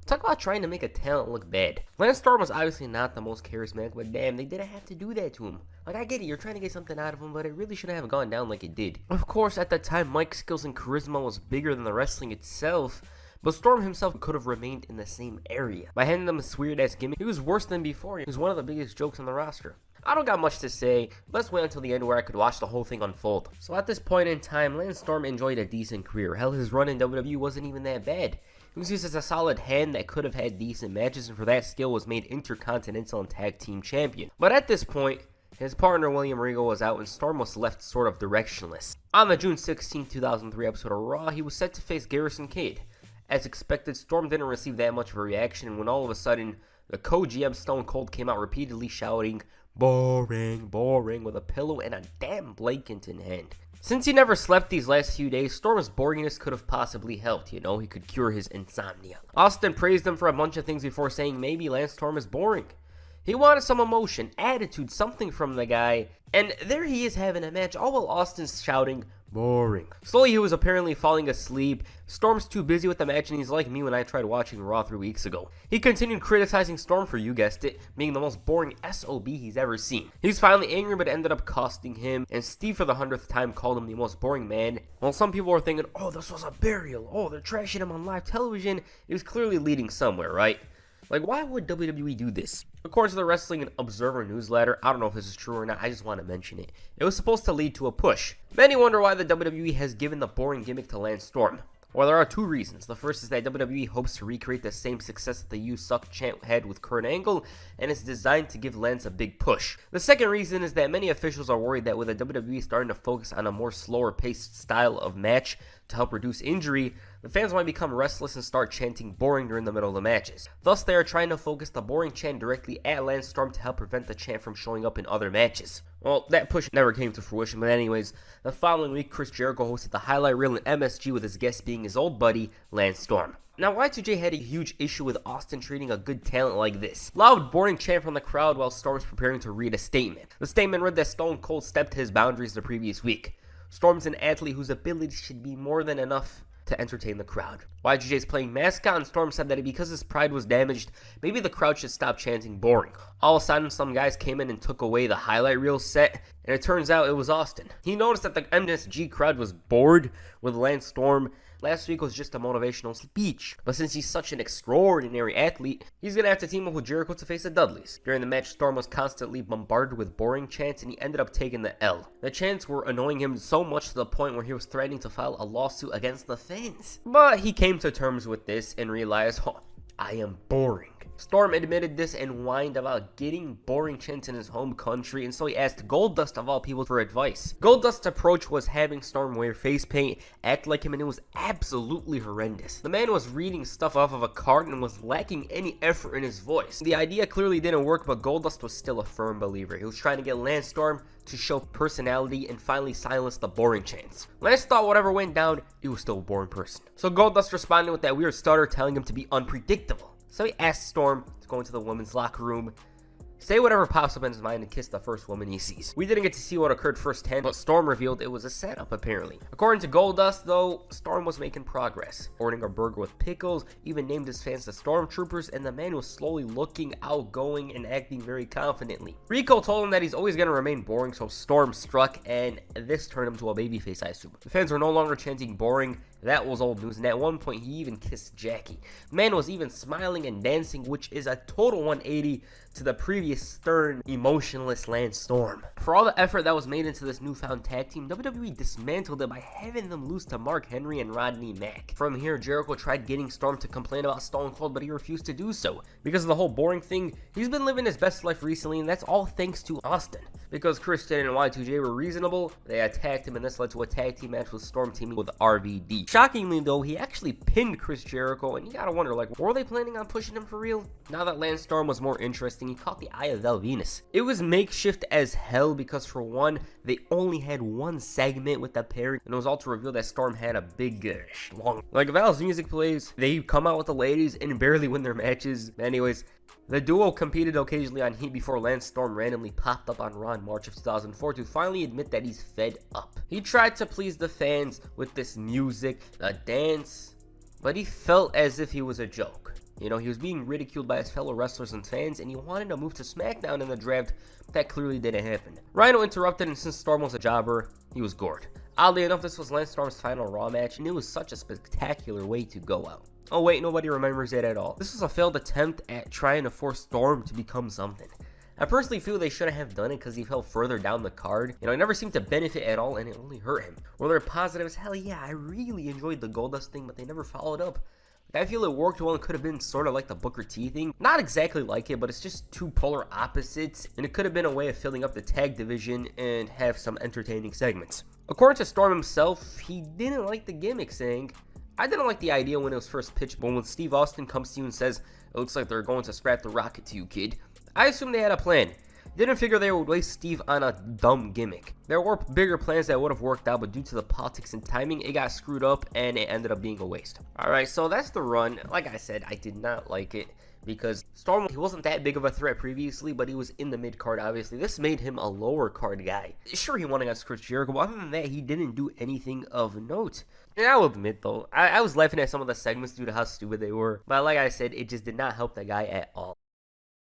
Talk about trying to make a talent look bad. Lance Storm was obviously not the most charismatic, but damn, they didn't have to do that to him. Like, I get it, you're trying to get something out of him, but it really shouldn't have gone down like it did. Of course, at that time, Mike's skills and charisma was bigger than the wrestling itself, but Storm himself could have remained in the same area. By handing them this weird-ass gimmick, he was worse than before. He was one of the biggest jokes on the roster. I don't got much to say. Let's wait until the end where I could watch the whole thing unfold. So at this point in time, Lance Storm enjoyed a decent career. Hell, his run in WWE wasn't even that bad. He was used as a solid hand that could have had decent matches, and for that skill was made Intercontinental and Tag Team Champion. But at this point, his partner William Regal was out and Storm was left sort of directionless. On the June 16, 2003 episode of Raw, he was set to face Garrison Cade. As expected, Storm didn't receive that much of a reaction, and when all of a sudden, the co-GM Stone Cold came out repeatedly shouting, "Boring, boring," with a pillow and a damn blanket in hand. Since he never slept these last few days, Storm's boringness could have possibly helped, you know, he could cure his insomnia. Austin praised him for a bunch of things before saying maybe Lance Storm is boring. He wanted some emotion, attitude, something from the guy, and there he is having a match, all while Austin's shouting, "Boring." Slowly he was apparently falling asleep. Storm's too busy with the match, and he's like me when I tried watching Raw 3 weeks ago. He continued criticizing Storm for, you guessed it, being the most boring SOB he's ever seen. He's finally angry, but it ended up costing him, and Steve for the 100th time called him the most boring man. While some people were thinking, oh, this was a burial, oh, they're trashing him on live television, it was clearly leading somewhere, right? Like, why would WWE do this? According to the Wrestling Observer newsletter, I don't know if this is true or not, I just want to mention it. It was supposed to lead to a push. Many wonder why the WWE has given the boring gimmick to Lance Storm. Well, there are two reasons. The first is that WWE hopes to recreate the same success that the "You Suck" chant had with Kurt Angle, and it's designed to give Lance a big push. The second reason is that many officials are worried that with the WWE starting to focus on a more slower-paced style of match to help reduce injury, the fans might become restless and start chanting boring during the middle of the matches. Thus, they are trying to focus the boring chant directly at Lance Storm to help prevent the chant from showing up in other matches. Well, that push never came to fruition, but anyways, the following week, Chris Jericho hosted the highlight reel in MSG with his guest being his old buddy, Lance Storm. Now, Y2J had a huge issue with Austin treating a good talent like this. Loud, boring chant from the crowd while Storm's preparing to read a statement. The statement read that Stone Cold stepped his boundaries the previous week. Storm's an athlete whose abilities should be more than enough to entertain the crowd. Y2J is playing mascot, and Storm said that because his pride was damaged, maybe the crowd should stop chanting boring. All of a sudden, some guys came in and took away the highlight reel set, and it turns out it was Austin. He noticed that the MSG crowd was bored with Lance Storm. Last week was just a motivational speech, but since he's such an extraordinary athlete, he's going to have to team up with Jericho to face the Dudleys. During the match, Storm was constantly bombarded with boring chants, and he ended up taking the L. The chants were annoying him so much to the point where he was threatening to file a lawsuit against the fans. But he came to terms with this and realized, oh, I am boring. Storm admitted this and whined about getting boring chants in his home country, and so he asked Goldust of all people for advice. Goldust's approach was having Storm wear face paint, act like him, and it was absolutely horrendous. The man was reading stuff off of a card and was lacking any effort in his voice. The idea clearly didn't work, but Goldust was still a firm believer. He was trying to get Lance Storm to show personality and finally silence the boring chants. Lance thought whatever went down, he was still a boring person. So Goldust responded with that weird stutter telling him to be unpredictable. So he asked Storm to go into the women's locker room, say whatever pops up in his mind and kiss the first woman he sees. We didn't get to see what occurred firsthand, but Storm revealed it was a setup apparently. According to Goldust though, Storm was making progress, ordering a burger with pickles, even named his fans the Stormtroopers, and the man was slowly looking outgoing and acting very confidently. Rico told him that he's always going to remain boring, so Storm struck, and this turned him to a babyface, I assume. The fans were no longer chanting boring. That was old news, and at one point he even kissed Jackie. The man was even smiling and dancing, which is a total 180 to the previous stern, emotionless Lance Storm. For all the effort that was made into this newfound tag team, WWE dismantled it by having them lose to Mark Henry and Rodney Mack. From here, Jericho tried getting Storm to complain about Stone Cold, but he refused to do so. Because of the whole boring thing, he's been living his best life recently, and that's all thanks to Austin. Because Christian and Y2J were reasonable, they attacked him, and this led to a tag team match with Storm teaming with RVD. Shockingly though, he actually pinned Chris Jericho, and you gotta wonder, like, were they planning on pushing him for real? Now that Lance Storm was more interesting, he caught the eye of Val Venus. It was makeshift as hell because for one, they only had one segment with the pair, and it was all to reveal that Storm had a big schlong. Like, Val's music plays, they come out with the ladies and barely win their matches. Anyways, the duo competed occasionally on Heat before Lance Storm randomly popped up on Raw in March of 2004 to finally admit that he's fed up. He tried to please the fans with this music, a dance, but he felt as if he was a joke. You know, he was being ridiculed by his fellow wrestlers and fans, and he wanted to move to SmackDown in the draft. That clearly didn't happen. Rhino interrupted, and since Storm was a jobber, he was gored. Oddly enough, this was Lance Storm's final Raw match, and it was such a spectacular way to go out. Oh wait, nobody remembers it at all. This was a failed attempt at trying to force Storm to become something. I personally feel they shouldn't have done it because he fell further down the card. You know, it never seemed to benefit at all, and it only hurt him. Were there positives? Hell yeah, I really enjoyed the Goldust thing, but they never followed up. I feel it worked well and could have been sort of like the Booker T thing. Not exactly like it, but it's just two polar opposites, and it could have been a way of filling up the tag division and have some entertaining segments. According to Storm himself, he didn't like the gimmick, saying, "I didn't like the idea when it was first pitched, but when Steve Austin comes to you and says, it looks like they're going to scrap the rocket to you, kid, I assumed they had a plan. Didn't figure they would waste Steve on a dumb gimmick. There were bigger plans that would have worked out, but due to the politics and timing, it got screwed up and it ended up being a waste." Alright, so that's the run. Like I said, I did not like it because Storm, he wasn't that big of a threat previously, but he was in the mid-card, obviously. This made him a lower-card guy. Sure, he won against Chris Jericho, but other than that, he didn't do anything of note. And I'll admit, though, I was laughing at some of the segments due to how stupid they were, but like I said, it just did not help the guy at all.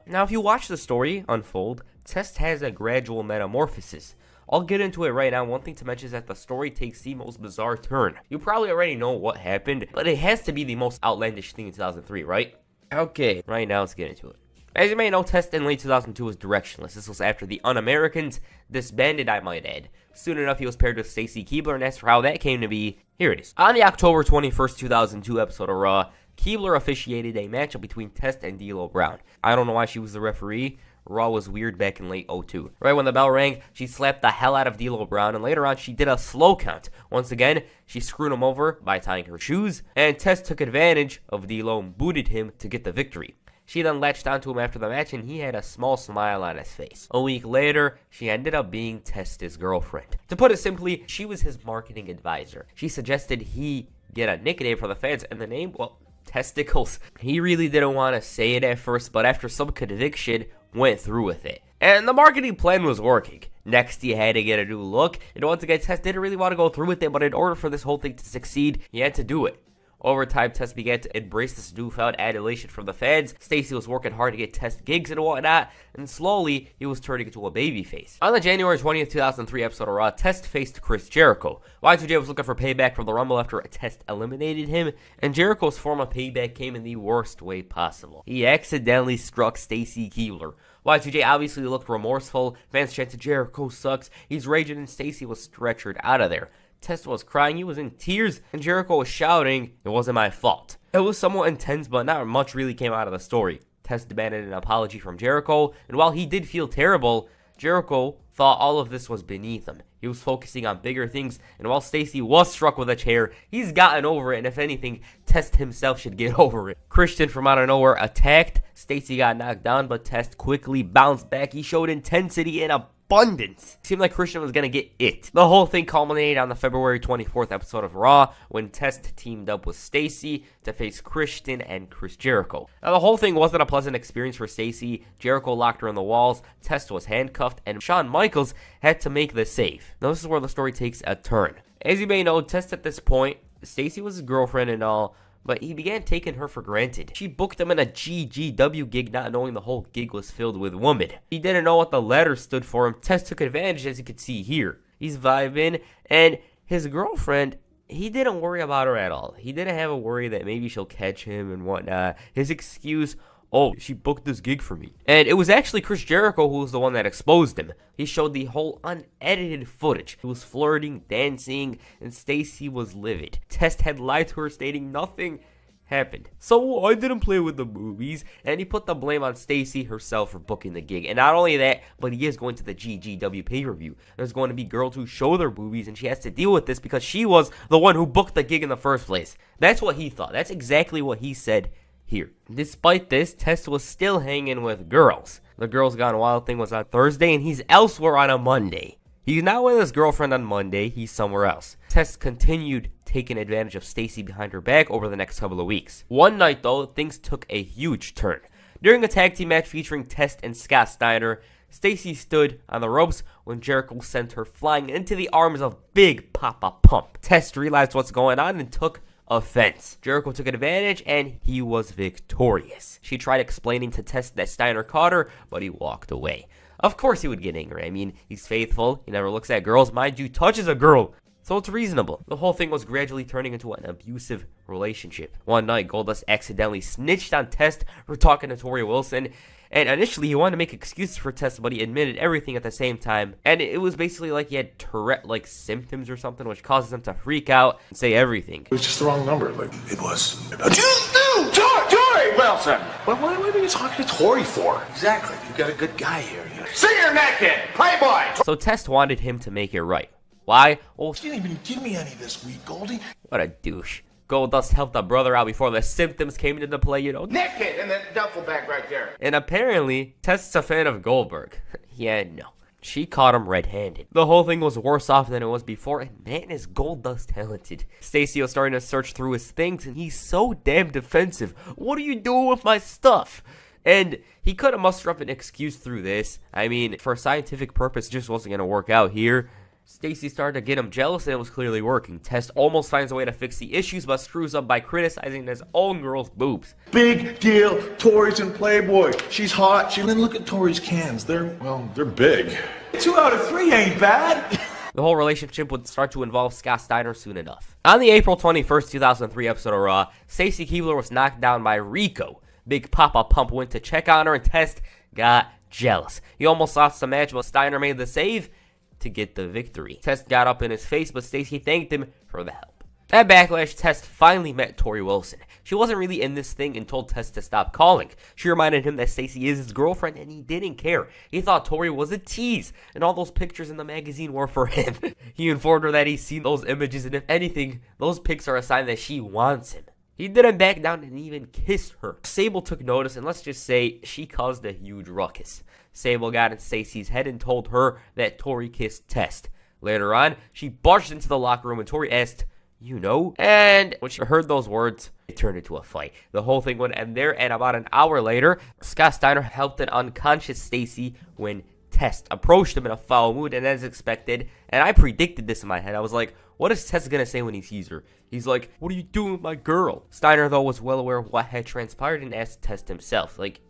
Now, if you watch the story unfold, Test has a gradual metamorphosis. I'll get into it right now. One thing to mention is that the story takes the most bizarre turn. You probably already know what happened, but it has to be the most outlandish thing in 2003, right? Okay, right now let's get into it. As you may know, Test in late 2002 was directionless. This was after the Un-Americans disbanded, I might add. Soon enough, he was paired with Stacy Keibler, and as for how that came to be, here it is. On the October 21st, 2002 episode of Raw, Keibler officiated a matchup between Test and D'Lo Brown. I don't know why she was the referee. Raw was weird back in late 2002. Right when the bell rang, she slapped the hell out of D'Lo Brown, and later on she did a slow count. Once again, she screwed him over by tying her shoes, and Test took advantage of D'Lo and booted him to get the victory. She then latched onto him after the match, and he had a small smile on his face. A week later, she ended up being Test's girlfriend. To put it simply, she was his marketing advisor. She suggested he get a nickname for the fans, and the name, well, Testicles. He really didn't want to say it at first, but after some conviction, went through with it. And the marketing plan was working. Next, he had to get a new look, and once again, Test didn't really want to go through with it, but in order for this whole thing to succeed, he had to do it. Over time, Test began to embrace this newfound adulation from the fans. Stacey was working hard to get Test gigs and whatnot, and slowly, he was turning into a babyface. On the January 20th, 2003 episode of Raw, Test faced Chris Jericho. Y2J was looking for payback from the Rumble after Test eliminated him, and Jericho's form of payback came in the worst way possible. He accidentally struck Stacy Keibler. Y2J obviously looked remorseful. Fans chanted, "Jericho sucks." He's raging, and Stacy was stretchered out of there. Test was crying, he was in tears, and Jericho was shouting, "It wasn't my fault." It was somewhat intense, but not much really came out of the story. Test demanded an apology from Jericho, and while he did feel terrible, Jericho thought all of this was beneath him. He was focusing on bigger things, and while Stacy was struck with a chair, he's gotten over it, and if anything, Test himself should get over it. Christian from out of nowhere attacked. Stacy got knocked down, but Test quickly bounced back. He showed intensity and a abundance. It seemed like Christian was gonna get it. The whole thing culminated on the February 24th episode of Raw when Test teamed up with Stacy to face Christian and Chris Jericho. Now the whole thing wasn't a pleasant experience for Stacy. Jericho locked her in the walls, Test was handcuffed, and Shawn Michaels had to make the save. Now this is where the story takes a turn. As you may know, Test at this point, Stacy was his girlfriend and all, but he began taking her for granted. She booked him in a GGW gig not knowing the whole gig was filled with women. He didn't know what the letters stood for him. Test took advantage, as you can see here. He's vibing, and his girlfriend, he didn't worry about her at all. He didn't have a worry that maybe she'll catch him and whatnot. His excuse, oh, she booked this gig for me. And it was actually Chris Jericho who was the one that exposed him. He showed the whole unedited footage. He was flirting, dancing, and Stacy was livid. Test had lied to her, stating nothing happened. So I didn't play with the movies, and he put the blame on Stacy herself for booking the gig. And not only that, but he is going to the GGW pay-per-view. There's going to be girls who show their boobies, and she has to deal with this because she was the one who booked the gig in the first place. That's what he thought. That's exactly what he said here. Despite this, Test was still hanging with girls. The Girls Gone Wild thing was on Thursday, and he's elsewhere on a Monday. He's not with his girlfriend on Monday, he's somewhere else. Test continued taking advantage of Stacy behind her back over the next couple of weeks. One night though, things took a huge turn. During a tag team match featuring Test and Scott Steiner, Stacy stood on the ropes when Jericho sent her flying into the arms of Big Papa Pump. Test realized what's going on and took offense. Jericho took advantage and he was victorious. She tried explaining to Test that Steiner caught her, but he walked away. Of course he would get angry. I mean, he's faithful. He never looks at girls. Mind you, touches a girl. So it's reasonable. The whole thing was gradually turning into an abusive relationship. One night, Goldust accidentally snitched on Test for talking to Tori Wilson. And initially, he wanted to make excuses for Test, but he admitted everything at the same time. And it was basically like he had Tourette-like symptoms or something, which causes him to freak out and say everything. It was just the wrong number. Like, it was. Tori Wilson! What are you talking to Tori for? Exactly. You got a good guy here. See your naked, playboy! So Test wanted him to make it right. Why? Well, You didn't even give me any this week, Goldie. what a douche. Goldust helped a brother out before the symptoms came into play, you know. Naked in the duffel bag right there. And apparently, Test's a fan of Goldberg. Yeah, no. She caught him red-handed. The whole thing was worse off than it was before, and man, is Goldust talented. Stacy was starting to search through his things, and he's so damn defensive. What are you doing with my stuff? And he couldn't muster up an excuse through this. I mean, for a scientific purpose, it just wasn't going to work out here. Stacy started to get him jealous, and it was clearly working. Test almost finds a way to fix the issues, but screws up by criticizing his own girl's boobs. Big deal. Tori's in Playboy. She's hot. Then look at Tori's cans. They're big. 2 out of 3 ain't bad. The whole relationship would start to involve Scott Steiner soon enough. On the April 21st, 2003 episode of Raw, Stacy Keibler was knocked down by Rico. Big Papa Pump went to check on her, and Test got jealous. He almost lost the match, but Steiner made the save to get the victory. Test got up in his face, but Stacy thanked him for the help. At Backlash, Test finally met Tori Wilson. She wasn't really in this thing and told Test to stop calling. She reminded him that Stacy is his girlfriend, and he didn't care. He thought Tori was a tease, and all those pictures in the magazine were for him. He informed her that he's seen those images, and if anything, those pics are a sign that she wants him. He didn't back down and even kissed her. Sable took notice, and let's just say she caused a huge ruckus. Sable got in Stacy's head and told her that Tori kissed Test. Later on, she barged into the locker room and Tori asked, "You know?" And when she heard those words, it turned into a fight. The whole thing would end there, and about an hour later, Scott Steiner helped an unconscious Stacy when Test approached him in a foul mood, and as expected, and I predicted this in my head, I was like, what is Test gonna say when he sees her? He's like, "What are you doing with my girl?" Steiner, though, was well aware of what had transpired and asked Test himself, like,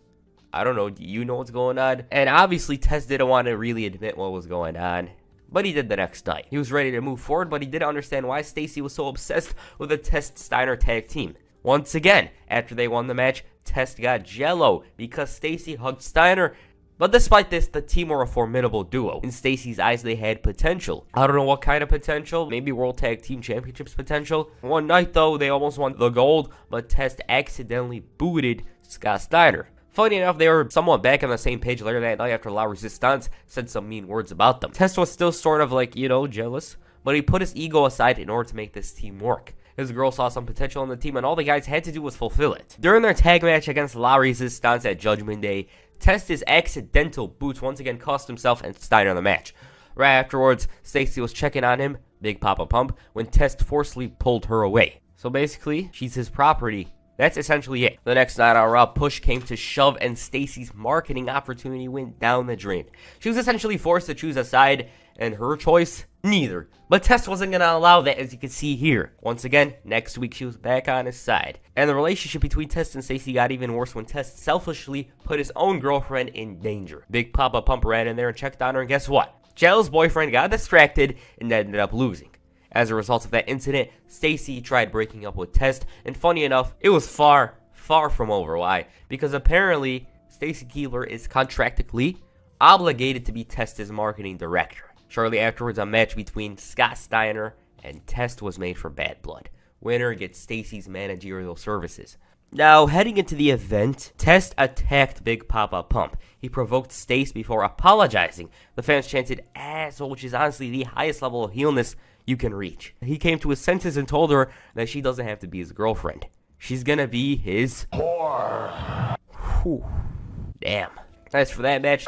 I don't know, do you know what's going on? And obviously, Test didn't want to really admit what was going on, but he did the next night. He was ready to move forward, but he didn't understand why Stacy was so obsessed with the Test-Steiner tag team. Once again, after they won the match, Test got jello because Stacy hugged Steiner. But despite this, the team were a formidable duo. In Stacy's eyes, they had potential. I don't know what kind of potential. Maybe World Tag Team Championships potential. One night, though, they almost won the gold, but Test accidentally booted Scott Steiner. Funny enough, they were somewhat back on the same page later that night after La Resistance said some mean words about them. Test was still sort of like, jealous, but he put his ego aside in order to make this team work. His girl saw some potential in the team, and all the guys had to do was fulfill it. During their tag match against La Resistance at Judgment Day, Test's accidental boots once again cost himself and Steiner the match. Right afterwards, Stacy was checking on him, Big Papa Pump, when Test forcefully pulled her away. So basically, she's his property. That's essentially it. The next night on Raw, push came to shove and Stacy's marketing opportunity went down the drain. She was essentially forced to choose a side, and her choice, neither. But Test wasn't going to allow that, as you can see here. Once again, next week she was back on his side. And the relationship between Test and Stacy got even worse when Test selfishly put his own girlfriend in danger. Big Papa Pump ran in there and checked on her, and guess what? Jelle's boyfriend got distracted and ended up losing. As a result of that incident, Stacy tried breaking up with Test, and funny enough, it was far from over. Why? Because apparently, Stacy Keibler is contractually obligated to be Test's marketing director. Shortly afterwards, a match between Scott Steiner and Test was made for Bad Blood. Winner gets Stacy's managerial services. Now, heading into the event, Test attacked Big Papa Pump. He provoked Stace before apologizing. The fans chanted, "asshole," which is honestly the highest level of heelness you can reach. He came to his senses and told her that she doesn't have to be his girlfriend. She's gonna be his whore. Whew. Damn. As for that match,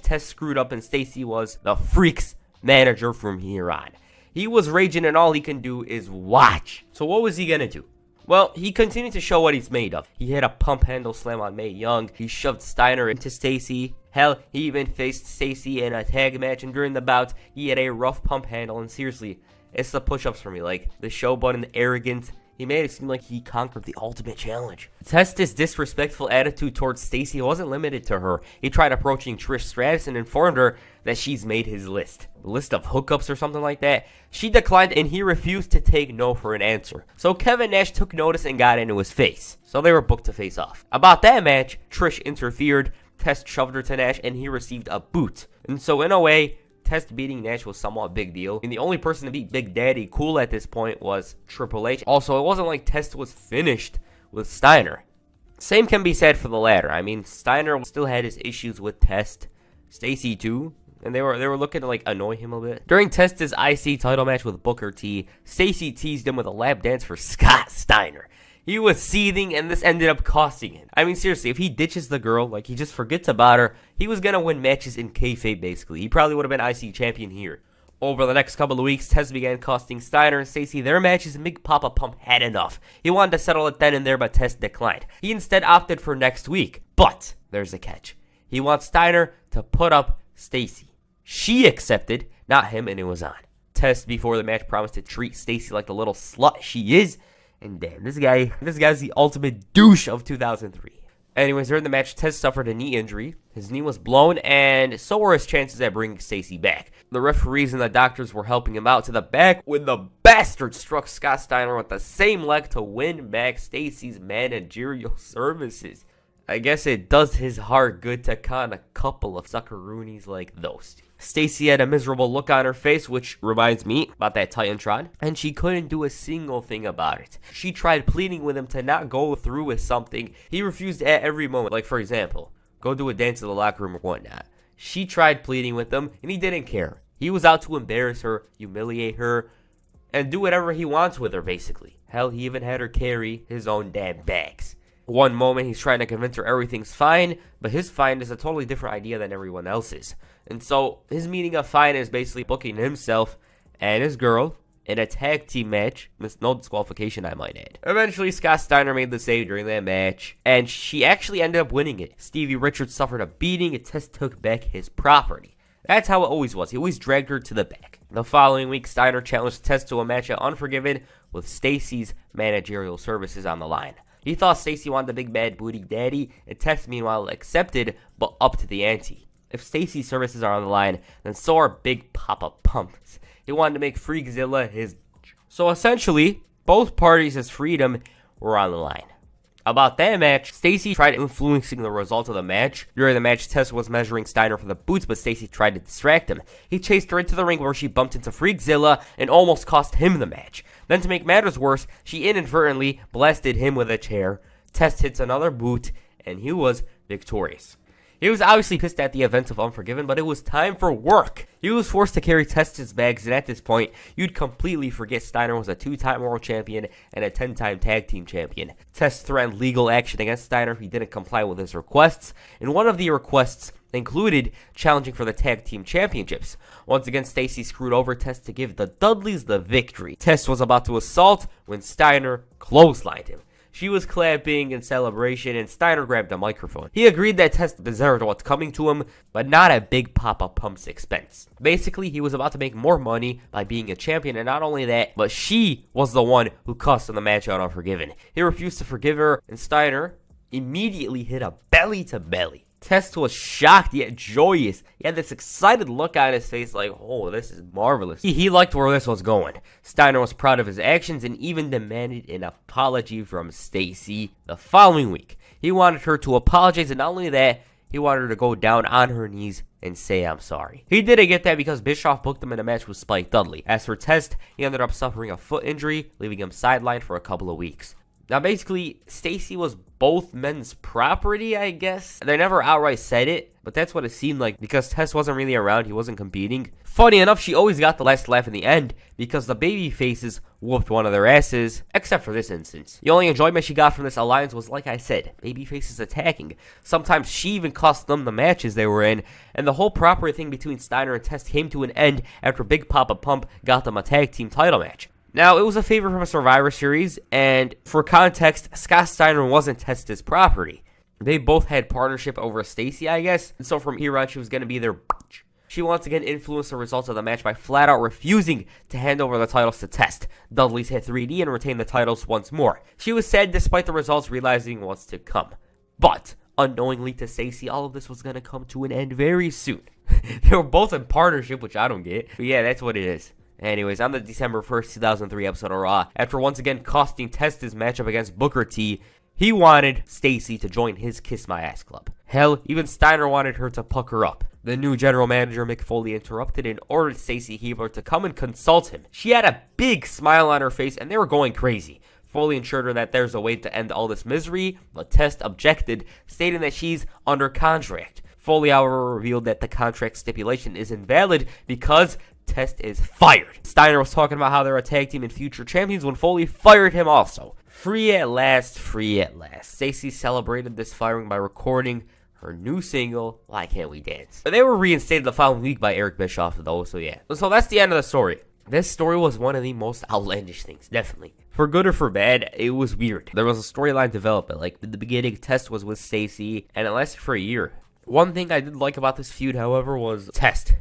Test screwed up and Stacy was the Freak's manager from here on. He was raging and all he can do is watch. So what was he gonna do? Well, he continued to show what he's made of. He hit a pump handle slam on Mae Young. He shoved Steiner into Stacy. Hell, he even faced Stacy in a tag match, and during the bout, he had a rough pump handle. And seriously, it's the push-ups for me. Like, the showboat and the arrogance. He made it seem like he conquered the ultimate challenge. Test's disrespectful attitude towards Stacy wasn't limited to her. He tried approaching Trish Stratus and informed her that she's made his list. A list of hookups or something like that. She declined and he refused to take no for an answer. So Kevin Nash took notice and got into his face. So they were booked to face off. About that match, Trish interfered. Test shoved her to Nash and he received a boot. And so in a way, Test beating Nash was somewhat a big deal. And the only person to beat Big Daddy Cool at this point was Triple H. Also, it wasn't like Test was finished with Steiner. Same can be said for the latter. I mean, Steiner still had his issues with Test. Stacy too. And they were looking to like annoy him a bit. During Test's IC title match with Booker T, Stacy teased him with a lap dance for Scott Steiner. He was seething, and this ended up costing him. I mean, seriously, if he ditches the girl, like he just forgets about her, he was going to win matches in kayfabe, basically. He probably would have been IC champion here. Over the next couple of weeks, Test began costing Steiner and Stacy their matches, and Big Papa Pump had enough. He wanted to settle it then and there, but Test declined. He instead opted for next week. But there's a catch. He wants Steiner to put up Stacy. She accepted, not him, and it was on. Test before the match promised to treat Stacy like the little slut she is. And damn, this guy's the ultimate douche of 2003. Anyways, during the match, Test suffered a knee injury. His knee was blown, and so were his chances at bringing Stacy back. The referees and the doctors were helping him out to the back when the bastard struck Scott Steiner with the same leg to win back Stacy's managerial services. I guess it does his heart good to con a couple of suckaroonies like those two. Stacy had a miserable look on her face, which reminds me about that Titantron, and she couldn't do a single thing about it. She tried pleading with him to not go through with something. He refused at every moment. Like, for example, go do a dance in the locker room or whatnot. She tried pleading with him, and he didn't care. He was out to embarrass her, humiliate her, and do whatever he wants with her, basically. Hell, he even had her carry his own damn bags. One moment he's trying to convince her everything's fine, but his fine is a totally different idea than everyone else's. And so his meaning of fine is basically booking himself and his girl in a tag team match. With no disqualification, I might add. Eventually, Scott Steiner made the save during that match, and she actually ended up winning it. Stevie Richards suffered a beating, and Test took back his property. That's how it always was. He always dragged her to the back. The following week, Steiner challenged Test to a match at Unforgiven with Stacy's managerial services on the line. He thought Stacy wanted the big bad booty daddy, and Test meanwhile accepted, but up to the ante. If Stacy's services are on the line, then so are Big Papa Pump's. He wanted to make Freakzilla his. So essentially, both parties' freedom were on the line. About that match, Stacy tried influencing the result of the match. During the match, Test was measuring Steiner for the boots, but Stacy tried to distract him. He chased her into the ring where she bumped into Freakzilla and almost cost him the match. Then to make matters worse, she inadvertently blasted him with a chair. Test hits another boot, and he was victorious. He was obviously pissed at the events of Unforgiven, but it was time for work. He was forced to carry Test's bags, and at this point, you'd completely forget Steiner was a 2-time world champion and a 10-time tag team champion. Test threatened legal action against Steiner if he didn't comply with his requests, and one of the requests included challenging for the tag team championships. Once again, Stacy screwed over Test to give the Dudleys the victory. Test was about to assault when Steiner clotheslined him. She was clapping in celebration, and Steiner grabbed a microphone. He agreed that Test deserved what's coming to him, but not at Big Papa Pump's expense. Basically, he was about to make more money by being a champion, and not only that, but she was the one who cussed in the match out Unforgiven. He refused to forgive her, and Steiner immediately hit a belly-to-belly. Test was shocked yet joyous. He had this excited look on his face like, oh, this is marvelous. He liked where this was going. Steiner was proud of his actions and even demanded an apology from Stacy the following week. He wanted her to apologize, and not only that, he wanted her to go down on her knees and say, I'm sorry. He didn't get that because Bischoff booked him in a match with Spike Dudley. As for Test, he ended up suffering a foot injury, leaving him sidelined for a couple of weeks. Now, basically, Stacy was both men's property, I guess. They never outright said it, but that's what it seemed like because Test wasn't really around. He wasn't competing. Funny enough, she always got the last laugh in the end because the baby faces whooped one of their asses, except for this instance. The only enjoyment she got from this alliance was, like I said, baby faces attacking. Sometimes she even cost them the matches they were in, and the whole property thing between Steiner and Test came to an end after Big Papa Pump got them a tag team title match. Now, it was a favor from a Survivor Series, and for context, Scott Steiner wasn't Test's property. They both had partnership over Stacy, I guess, and so from here on, she was going to be their bitch. She once again influenced the results of the match by flat out refusing to hand over the titles to Test. Dudley's hit 3D and retained the titles once more. She was sad despite the results, realizing what's to come. But, unknowingly to Stacy, all of this was going to come to an end very soon. They were both in partnership, which I don't get, but yeah, that's what it is. Anyways, on the December 1st, 2003 episode of Raw, after once again costing Test his matchup against Booker T, he wanted Stacy to join his Kiss My Ass Club. Hell, even Steiner wanted her to pucker up. The new general manager, Mick Foley, interrupted and ordered Stacy Keibler to come and consult him. She had a big smile on her face, and they were going crazy. Foley assured her that there's a way to end all this misery, but Test objected, stating that she's under contract. Foley, however, revealed that the contract stipulation is invalid because Test is fired. Steiner was talking about how they're a tag team and future champions when Foley fired him also. Free at last, free at last. Stacy celebrated this firing by recording her new single, Why Can't We Dance? They were reinstated the following week by Eric Bischoff though, so yeah. So that's the end of the story. This story was one of the most outlandish things, definitely. For good or for bad, it was weird. There was a storyline development, like in the beginning, Test was with Stacy, and it lasted for a year. One thing I did like about this feud, however, was Test.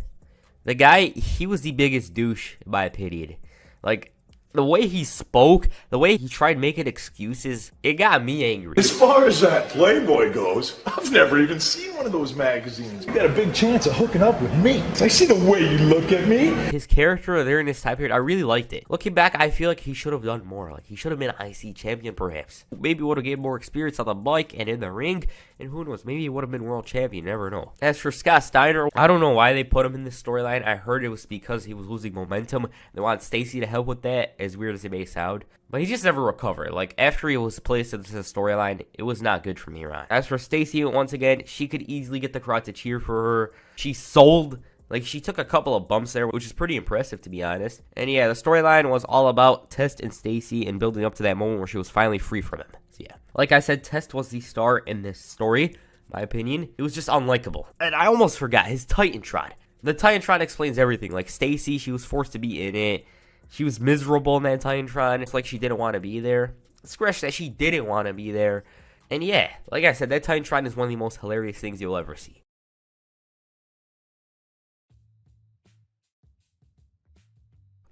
The guy, he was the biggest douche, in my opinion. Like, the way he spoke, the way he tried making excuses, it got me angry. As far as that Playboy goes, I've never even seen one of those magazines. You got a big chance of hooking up with me. I see the way you look at me. His character there in this time period, I really liked it. Looking back, I feel like he should have done more. Like, he should have been an IC champion, perhaps. Maybe would have gained more experience on the mic and in the ring. And who knows, maybe he would have been world champion, you never know. As for Scott Steiner, I don't know why they put him in this storyline. I heard it was because he was losing momentum. They wanted Stacy to help with that, as weird as it may sound. But he just never recovered. Like, after he was placed into the storyline, it was not good from here on. As for Stacy, once again, she could easily get the crowd to cheer for her. She sold. Like, she took a couple of bumps there, which is pretty impressive, to be honest. And yeah, the storyline was all about Test and Stacy and building up to that moment where she was finally free from him. So yeah. Like I said, Test was the star in this story, my opinion. It was just unlikable. And I almost forgot his Titantron. The Titantron explains everything. Like, Stacy, she was forced to be in it. She was miserable in that Titantron. It's like she didn't want to be there. Scratch that, she didn't want to be there. And yeah, like I said, that Titantron is one of the most hilarious things you'll ever see.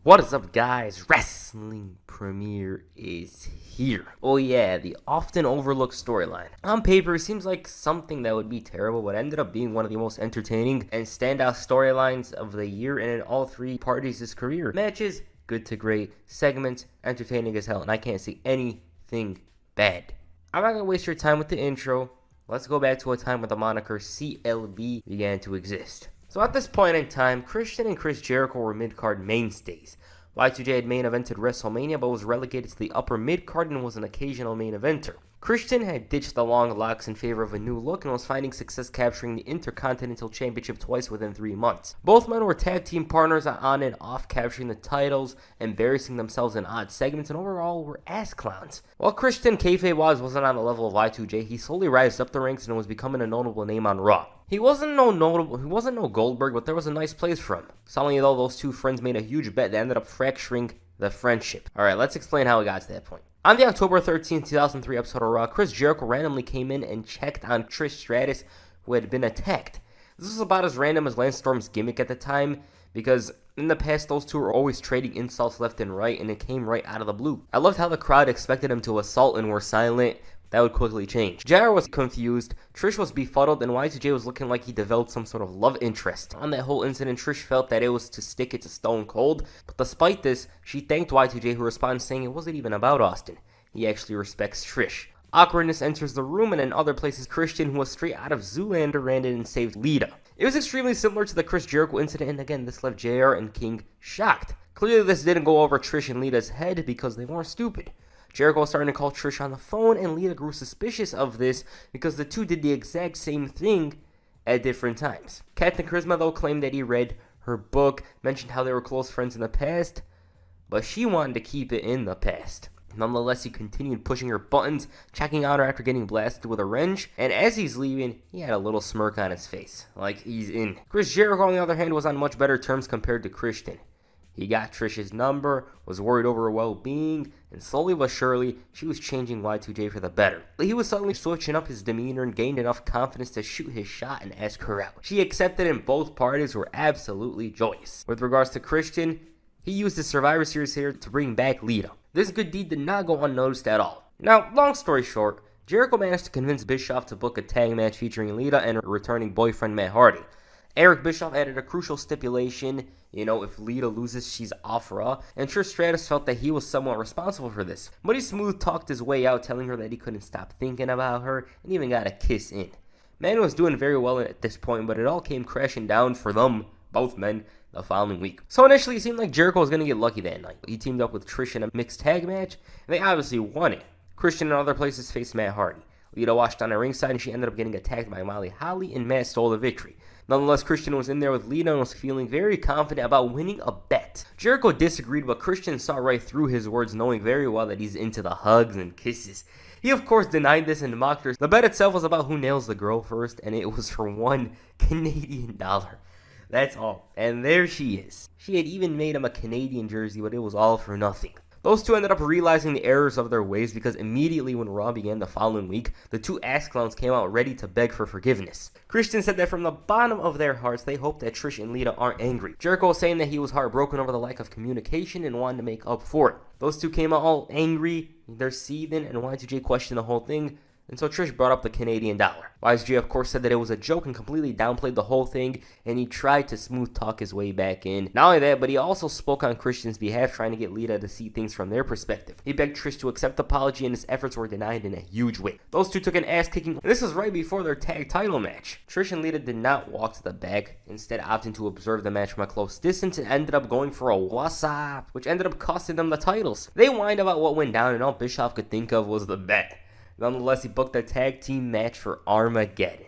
What is up, guys? Wrestling Premiere is here. Oh yeah, the often overlooked storyline. On paper, it seems like something that would be terrible, but ended up being one of the most entertaining and standout storylines of the year and in all three parties' career. Matches, good to great. Segments, entertaining as hell, and I can't see anything bad. I'm not gonna waste your time with the intro. Let's go back to a time when the moniker CLB began to exist. So at this point in time, Christian and Chris Jericho were mid-card mainstays. Y2J had main evented WrestleMania but was relegated to the upper mid-card and was an occasional main eventer. Christian had ditched the long locks in favor of a new look and was finding success capturing the Intercontinental Championship twice within 3 months. Both men were tag team partners on and off, capturing the titles, embarrassing themselves in odd segments, and overall were ass clowns. While Christian kayfabe-wise wasn't on the level of Y2J, he slowly rised up the ranks and was becoming a notable name on Raw. He wasn't no Goldberg, but there was a nice place for him. Suddenly though, those two friends made a huge bet that ended up fracturing the friendship. Alright, let's explain how we got to that point. On the October 13, 2003 episode of Raw, Chris Jericho randomly came in and checked on Trish Stratus, who had been attacked. This was about as random as Lance Storm's gimmick at the time, because in the past those two were always trading insults left and right, and it came right out of the blue. I loved how the crowd expected him to assault and were silent. That would quickly change. Jericho was confused, Trish was befuddled, and Y2J was looking like he developed some sort of love interest. On that whole incident, Trish felt that it was to stick it to Stone Cold, but despite this, she thanked Y2J, who responded saying it wasn't even about Austin. He actually respects Trish. Awkwardness enters the room, and in other places, Christian, who was straight out of Zoolander, ran in and saved Lita. It was extremely similar to the Chris Jericho incident, and again, this left JR and King shocked. Clearly, this didn't go over Trish and Lita's head because they weren't stupid. Jericho was starting to call Trish on the phone, and Lita grew suspicious of this because the two did the exact same thing at different times. Captain Charisma, though, claimed that he read her book, mentioned how they were close friends in the past, but she wanted to keep it in the past. Nonetheless, he continued pushing her buttons, checking out her after getting blasted with a wrench, and as he's leaving, he had a little smirk on his face, like he's in. Chris Jericho, on the other hand, was on much better terms compared to Christian. He got Trish's number, was worried over her well-being, and slowly but surely, she was changing Y2J for the better. He was suddenly switching up his demeanor and gained enough confidence to shoot his shot and ask her out. She accepted, and both parties were absolutely joyous. With regards to Christian, he used his Survivor Series here to bring back Lita. This good deed did not go unnoticed at all. Now, long story short, Jericho managed to convince Bischoff to book a tag match featuring Lita and her returning boyfriend Matt Hardy. Eric Bischoff added a crucial stipulation, if Lita loses, she's off Raw, and Trish Stratus felt that he was somewhat responsible for this. But he smooth talked his way out, telling her that he couldn't stop thinking about her, and even got a kiss in. Man was doing very well at this point, but it all came crashing down for them, both men, the following week. So initially, it seemed like Jericho was going to get lucky that night. He teamed up with Trish in a mixed tag match, and they obviously won it. Christian and other places faced Matt Hardy. Lita watched on the ringside, and she ended up getting attacked by Molly Holly, and Matt stole the victory. Nonetheless, Christian was in there with Lita and was feeling very confident about winning a bet. Jericho disagreed, but Christian saw right through his words, knowing very well that he's into the hugs and kisses. He of course denied this and mocked her. The bet itself was about who nails the girl first, and it was for $1 Canadian. That's all. And there she is. She had even made him a Canadian jersey, but it was all for nothing. Those two ended up realizing the errors of their ways because immediately when Raw began the following week, the two ass clowns came out ready to beg for forgiveness. Christian said that from the bottom of their hearts, they hope that Trish and Lita aren't angry. Jericho was saying that he was heartbroken over the lack of communication and wanted to make up for it. Those two came out all angry, they're seething, and Y2J questioned the whole thing. And so Trish brought up the Canadian dollar. YSG, of course, said that it was a joke and completely downplayed the whole thing, and he tried to smooth talk his way back in. Not only that, but he also spoke on Christian's behalf, trying to get Lita to see things from their perspective. He begged Trish to accept the apology, and his efforts were denied in a huge way. Those two took an ass-kicking, and this was right before their tag title match. Trish and Lita did not walk to the back, instead opting to observe the match from a close distance and ended up going for a what's up, which ended up costing them the titles. They whined about what went down, and all Bischoff could think of was the bet. Nonetheless, he booked a tag team match for Armageddon.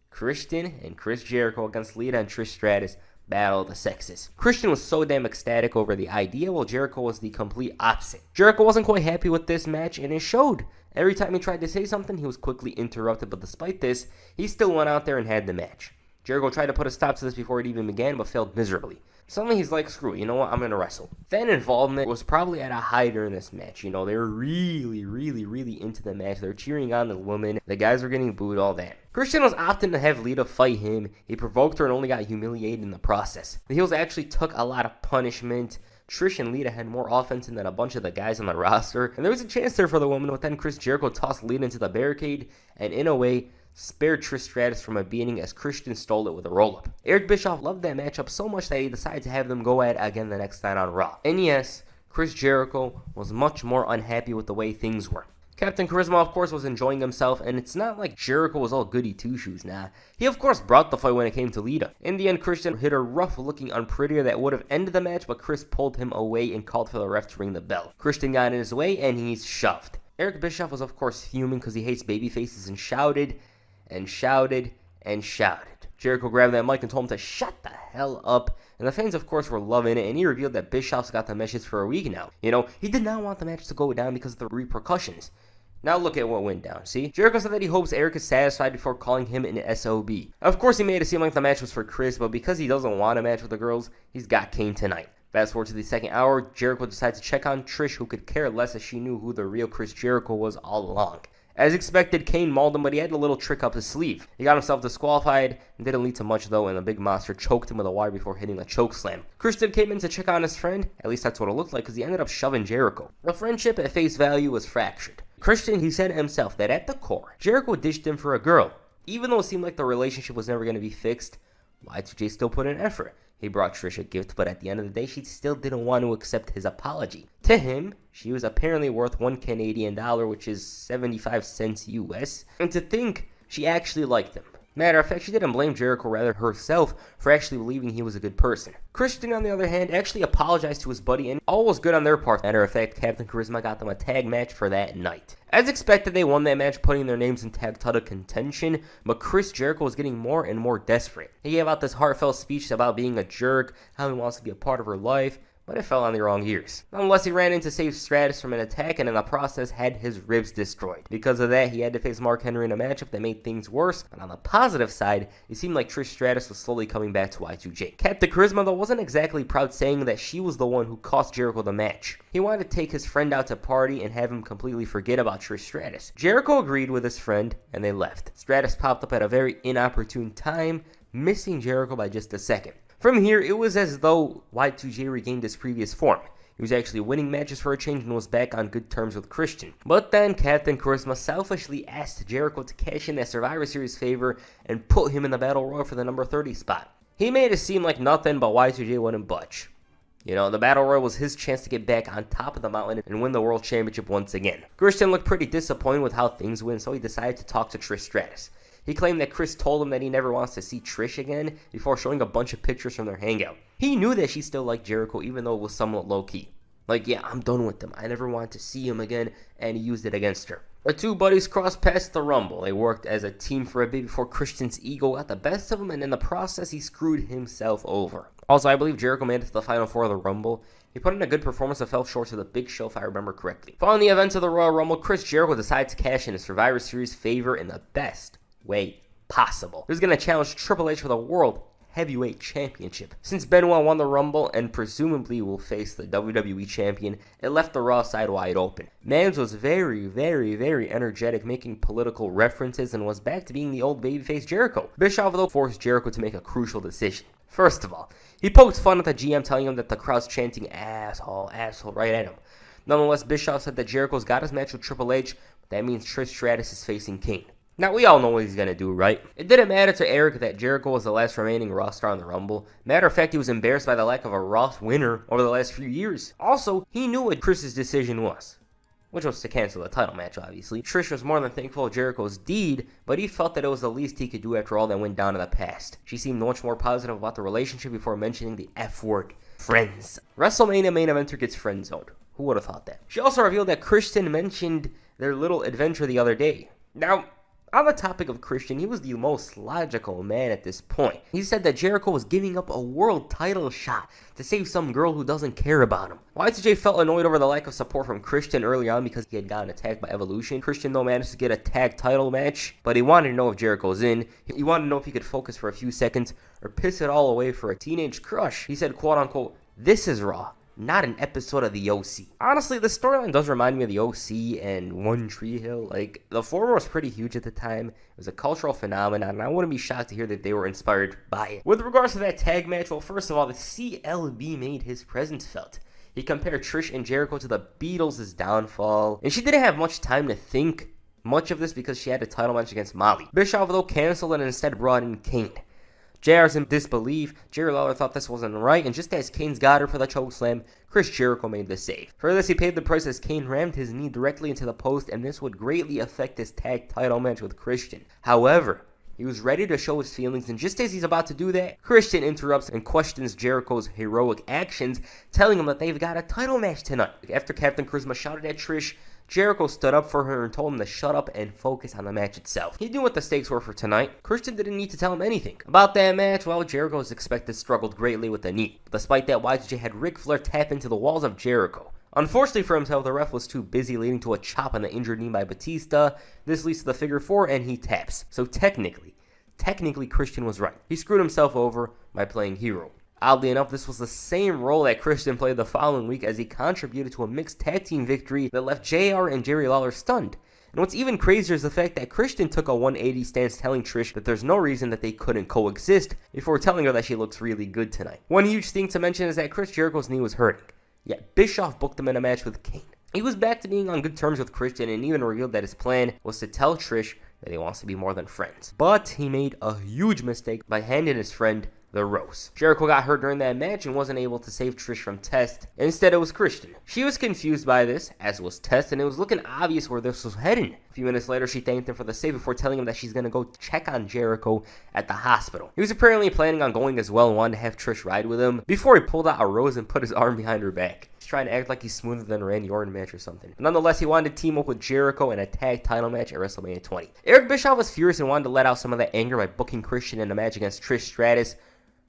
Christian and Chris Jericho against Lita and Trish Stratus, Battle of the Sexes. Christian was so damn ecstatic over the idea, while Jericho was the complete opposite. Jericho wasn't quite happy with this match, and it showed. Every time he tried to say something, he was quickly interrupted, but despite this, he still went out there and had the match. Jericho tried to put a stop to this before it even began, but failed miserably. Suddenly he's like, screw it, you know what, I'm going to wrestle. Fan involvement was probably at a high during this match. They were really into the match. They were cheering on the woman. The guys were getting booed, all that. Christian was opting to have Lita fight him. He provoked her and only got humiliated in the process. The heels actually took a lot of punishment. Trish and Lita had more offense than a bunch of the guys on the roster. And there was a chance there for the woman, but then Chris Jericho tossed Lita into the barricade and in a way spared Trish Stratus from a beating as Christian stole it with a roll-up. Eric Bischoff loved that matchup so much that he decided to have them go at it again the next night on Raw. And yes, Chris Jericho was much more unhappy with the way things were. Captain Charisma, of course, was enjoying himself, and it's not like Jericho was all goody two-shoes, nah. He, of course, brought the fight when it came to Lita. In the end, Christian hit a rough-looking Unprettier that would have ended the match, but Chris pulled him away and called for the ref to ring the bell. Christian got in his way, and he's shoved. Eric Bischoff was, of course, fuming because he hates babyfaces and shouted, and shouted, and shouted. Jericho grabbed that mic and told him to shut the hell up, and the fans, of course, were loving it, and he revealed that Bischoff's got the message for a week now. You know, he did not want the match to go down because of the repercussions. Now look at what went down, see? Jericho said that he hopes Eric is satisfied before calling him an SOB. Of course, he made it seem like the match was for Chris, but because he doesn't want a match with the girls, he's got Kane tonight. Fast forward to the second hour, Jericho decided to check on Trish, who could care less as she knew who the real Chris Jericho was all along. As expected, Kane mauled him, but he had a little trick up his sleeve. He got himself disqualified, and didn't lead to much though, and the big monster choked him with a wire before hitting a chokeslam. Christian came in to check on his friend, at least that's what it looked like, because he ended up shoving Jericho. The friendship at face value was fractured. Christian, he said himself that at the core, Jericho ditched him for a girl. Even though it seemed like the relationship was never going to be fixed, Y2J still put in effort. He brought Trish a gift, but at the end of the day, she still didn't want to accept his apology. To him, she was apparently worth $1 Canadian, which is 75 cents US, and to think she actually liked him. Matter of fact, she didn't blame Jericho, rather herself, for actually believing he was a good person. Christian, on the other hand, actually apologized to his buddy, and all was good on their part. Matter of fact, Captain Charisma got them a tag match for that night. As expected, they won that match, putting their names in tag title contention, but Chris Jericho was getting more and more desperate. He gave out this heartfelt speech about being a jerk, how he wants to be a part of her life, but it fell on the wrong ears. Nonetheless, he ran in to save Stratus from an attack and in the process had his ribs destroyed. Because of that, he had to face Mark Henry in a matchup that made things worse, but on the positive side, it seemed like Trish Stratus was slowly coming back to Y2J. Captain Charisma, though, wasn't exactly proud, saying that she was the one who cost Jericho the match. He wanted to take his friend out to party and have him completely forget about Trish Stratus. Jericho agreed with his friend, and they left. Stratus popped up at a very inopportune time, missing Jericho by just a second. From here, it was as though Y2J regained his previous form. He was actually winning matches for a change and was back on good terms with Christian. But then Captain Charisma selfishly asked Jericho to cash in that Survivor Series favor and put him in the Battle Royal for the number 30 spot. He made it seem like nothing, but Y2J wouldn't budge. You know, the Battle Royal was his chance to get back on top of the mountain and win the World Championship once again. Christian looked pretty disappointed with how things went, so he decided to talk to Trish Stratus. He claimed that Chris told him that he never wants to see Trish again before showing a bunch of pictures from their hangout. He knew that she still liked Jericho, even though it was somewhat low-key. Like, yeah, I'm done with him. I never want to see him again, and he used it against her. The two buddies crossed past the Rumble. They worked as a team for a bit before Christian's ego got the best of him, and in the process, he screwed himself over. Also, I believe Jericho made it to the Final Four of the Rumble. He put in a good performance that fell short of the Big Show, if I remember correctly. Following the events of the Royal Rumble, Chris Jericho decided to cash in his Survivor Series favor in the best way possible. He was going to challenge Triple H for the World Heavyweight Championship. Since Benoit won the Rumble and presumably will face the WWE Champion, it left the Raw side wide open. Mans was very energetic, making political references, and was back to being the old babyface Jericho. Bischoff, though, forced Jericho to make a crucial decision. First of all, he poked fun at the GM, telling him that the crowd's chanting asshole right at him. Nonetheless, Bischoff said that Jericho's got his match with Triple H, but that means Trish Stratus is facing Kane. Now, we all know what he's going to do, right? It didn't matter to Eric that Jericho was the last remaining Raw star in the Rumble. Matter of fact, he was embarrassed by the lack of a Raw winner over the last few years. Also, he knew what Chris's decision was, which was to cancel the title match, obviously. Trish was more than thankful of Jericho's deed, but he felt that it was the least he could do after all that went down in the past. She seemed much more positive about the relationship before mentioning the F word, friends. WrestleMania main eventer gets friend-zoned. Who would have thought that? She also revealed that Christian mentioned their little adventure the other day. Now, on the topic of Christian, he was the most logical man at this point. He said that Jericho was giving up a world title shot to save some girl who doesn't care about him. Y2J felt annoyed over the lack of support from Christian early on because he had gotten attacked by Evolution. Christian, though, managed to get a tag title match, but he wanted to know if Jericho's in. He wanted to know if he could focus for a few seconds or piss it all away for a teenage crush. He said, quote unquote, "This is Raw, not an episode of the OC." Honestly, the storyline does remind me of the OC and One Tree Hill. Like, the former was pretty huge at the time. It was a cultural phenomenon, and I wouldn't be shocked to hear that they were inspired by it. With regards to that tag match, well, first of all, the CLB made his presence felt. He compared Trish and Jericho to the Beatles' downfall, and she didn't have much time to think much of this because she had a title match against Molly. Bischoff, though, canceled and instead brought in Kane. JR's in disbelief. Jerry Lawler thought this wasn't right, and just as Kane's got her for the chokeslam, Chris Jericho made the save. For this, he paid the price as Kane rammed his knee directly into the post, and this would greatly affect his tag title match with Christian. However, he was ready to show his feelings, and just as he's about to do that, Christian interrupts and questions Jericho's heroic actions, telling him that they've got a title match tonight. After Captain Charisma shouted at Trish, Jericho stood up for her and told him to shut up and focus on the match itself. He knew what the stakes were for tonight. Christian didn't need to tell him anything. About that match, well, Jericho, as expected, struggled greatly with the knee. Despite that, Y2J had Ric Flair tap into the walls of Jericho. Unfortunately for himself, the ref was too busy, leading to a chop on the injured knee by Batista. This leads to the figure 4, and he taps. So technically, Christian was right. He screwed himself over by playing hero. Oddly enough, this was the same role that Christian played the following week, as he contributed to a mixed tag team victory that left JR and Jerry Lawler stunned. And what's even crazier is the fact that Christian took a 180 stance, telling Trish that there's no reason that they couldn't coexist, before telling her that she looks really good tonight. One huge thing to mention is that Chris Jericho's knee was hurting, yet Bischoff booked him in a match with Kane. He was back to being on good terms with Christian, and even revealed that his plan was to tell Trish that he wants to be more than friends. But he made a huge mistake by handing his friend the rose. Jericho got hurt during that match and wasn't able to save Trish from Test. Instead, it was Christian. She was confused by this, as was Test, and it was looking obvious where this was heading. A few minutes later, she thanked him for the save before telling him that she's going to go check on Jericho at the hospital. He was apparently planning on going as well and wanted to have Trish ride with him, before he pulled out a rose and put his arm behind her back. He's trying to act like he's smoother than a Randy Orton match or something. But nonetheless, he wanted to team up with Jericho in a tag title match at WrestleMania 20. Eric Bischoff was furious and wanted to let out some of that anger by booking Christian in a match against Trish Stratus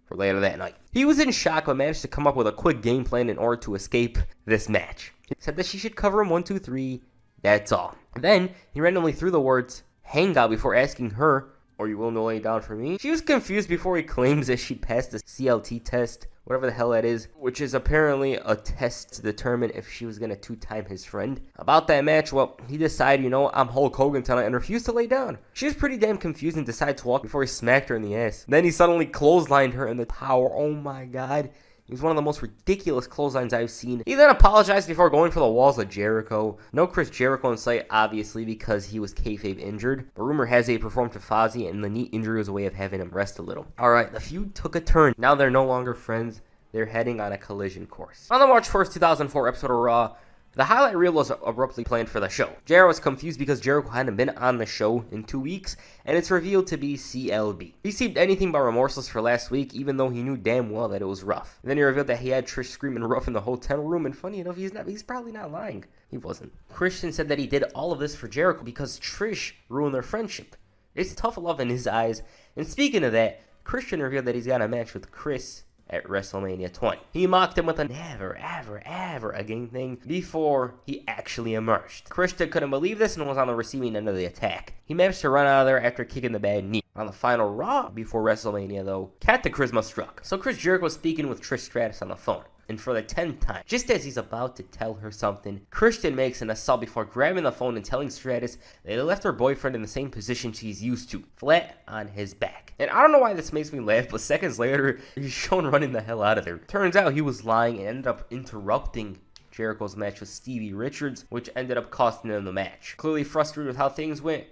for later that night. He was in shock, but managed to come up with a quick game plan in order to escape this match. He said that she should cover him 1, 2, 3, that's all. Then, he randomly threw the words, "hang out," before asking her, "Are you willing to lay down for me?" She was confused before he claims that she passed the CLT test, whatever the hell that is, which is apparently a test to determine if she was going to two-time his friend. About that match, well, he decided, I'm Hulk Hogan tonight, and refused to lay down. She was pretty damn confused and decided to walk before he smacked her in the ass. Then he suddenly clotheslined her in the power. Oh my god. It was one of the most ridiculous clotheslines I've seen. He then apologized before going for the walls of Jericho. No Chris Jericho in sight, obviously, because he was kayfabe injured. But rumor has it he performed to Fozzy, and the knee injury was a way of having him rest a little. Alright, the feud took a turn. Now they're no longer friends. They're heading on a collision course. On the March 1st, 2004 episode of Raw, the highlight reel was abruptly planned for the show. JR was confused because Jericho hadn't been on the show in 2 weeks, and it's revealed to be CLB. He seemed anything but remorseless for last week, even though he knew damn well that it was rough. And then he revealed that he had Trish screaming rough in the hotel room, and funny enough, he's probably not lying. He wasn't. Christian said that he did all of this for Jericho because Trish ruined their friendship. It's tough love in his eyes. And speaking of that, Christian revealed that he's got a match with Chris at WrestleMania 20. He mocked him with a never, ever, ever again thing before he actually emerged. Christian couldn't believe this and was on the receiving end of the attack. He managed to run out of there after kicking the bad knee. On the final Raw before WrestleMania, though, Captain Charisma struck. So Chris Jericho was speaking with Trish Stratus on the phone. And for the 10th time, just as he's about to tell her something, Christian makes an assault before grabbing the phone and telling Stratus that they left her boyfriend in the same position she's used to, flat on his back. And I don't know why this makes me laugh, but seconds later, he's shown running the hell out of there. Turns out he was lying and ended up interrupting Jericho's match with Stevie Richards, which ended up costing him the match. Clearly frustrated with how things went,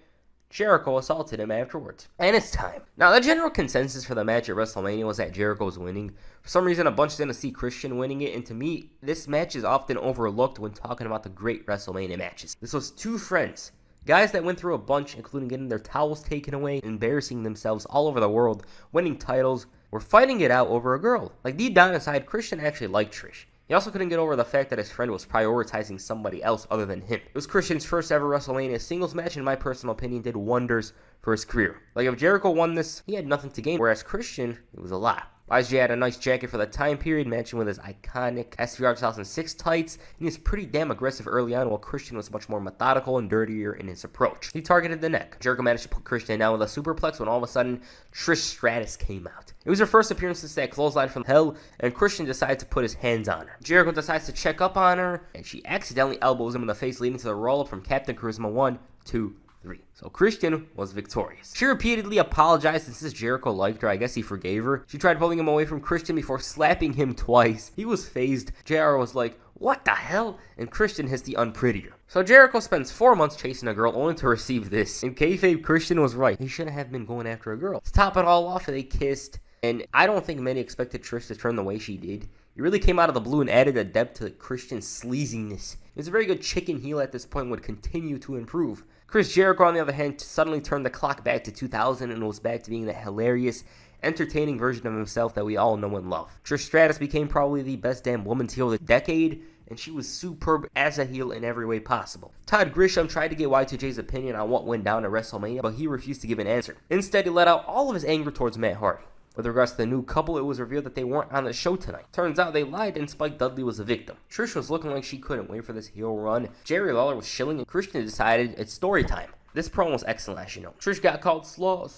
Jericho assaulted him afterwards. And it's time. Now, the general consensus for the match at WrestleMania was that Jericho was winning. For some reason, a bunch didn't see Christian winning it, and to me, this match is often overlooked when talking about the great WrestleMania matches. This was two friends. Guys that went through a bunch, including getting their towels taken away, embarrassing themselves all over the world, winning titles, were fighting it out over a girl. Like, deep down inside, Christian actually liked Trish. He also couldn't get over the fact that his friend was prioritizing somebody else other than him. It was Christian's first ever WrestleMania singles match, and in my personal opinion, did wonders for his career. Like, if Jericho won this, he had nothing to gain, whereas Christian, it was a lot. YJ had a nice jacket for the time period, matching with his iconic SVR 2006 tights, and he was pretty damn aggressive early on, while Christian was much more methodical and dirtier in his approach. He targeted the neck. Jericho managed to put Christian down with a superplex when all of a sudden, Trish Stratus came out. It was her first appearance since that clothesline from hell, and Christian decided to put his hands on her. Jericho decides to check up on her, and she accidentally elbows him in the face, leading to the roll-up from Captain Charisma 1, 2, 3. So Christian was victorious. She repeatedly apologized, and since Jericho liked her, I guess he forgave her. She tried pulling him away from Christian before slapping him twice. He was phased. JR was like, "What the hell?" And Christian hits the unprettier. So Jericho spends 4 months chasing a girl only to receive this. In kayfabe, Christian was right. He shouldn't have been going after a girl. To top it all off, they kissed, and I don't think many expected Trish to turn the way she did. It really came out of the blue and added a depth to Christian's sleaziness. He was a very good chicken heel at this point and would continue to improve. Chris Jericho, on the other hand, suddenly turned the clock back to 2000 and was back to being the hilarious, entertaining version of himself that we all know and love. Trish Stratus became probably the best damn woman's heel of the decade, and she was superb as a heel in every way possible. Todd Grisham tried to get Y2J's opinion on what went down at WrestleMania, but he refused to give an answer. Instead, he let out all of his anger towards Matt Hardy. With regards to the new couple, it was revealed that they weren't on the show tonight. Turns out they lied and Spike Dudley was a victim. Trish was looking like she couldn't wait for this heel run. Jerry Lawler was shilling and Christian decided it's story time. This promo was excellent, as you know. Trish got called slow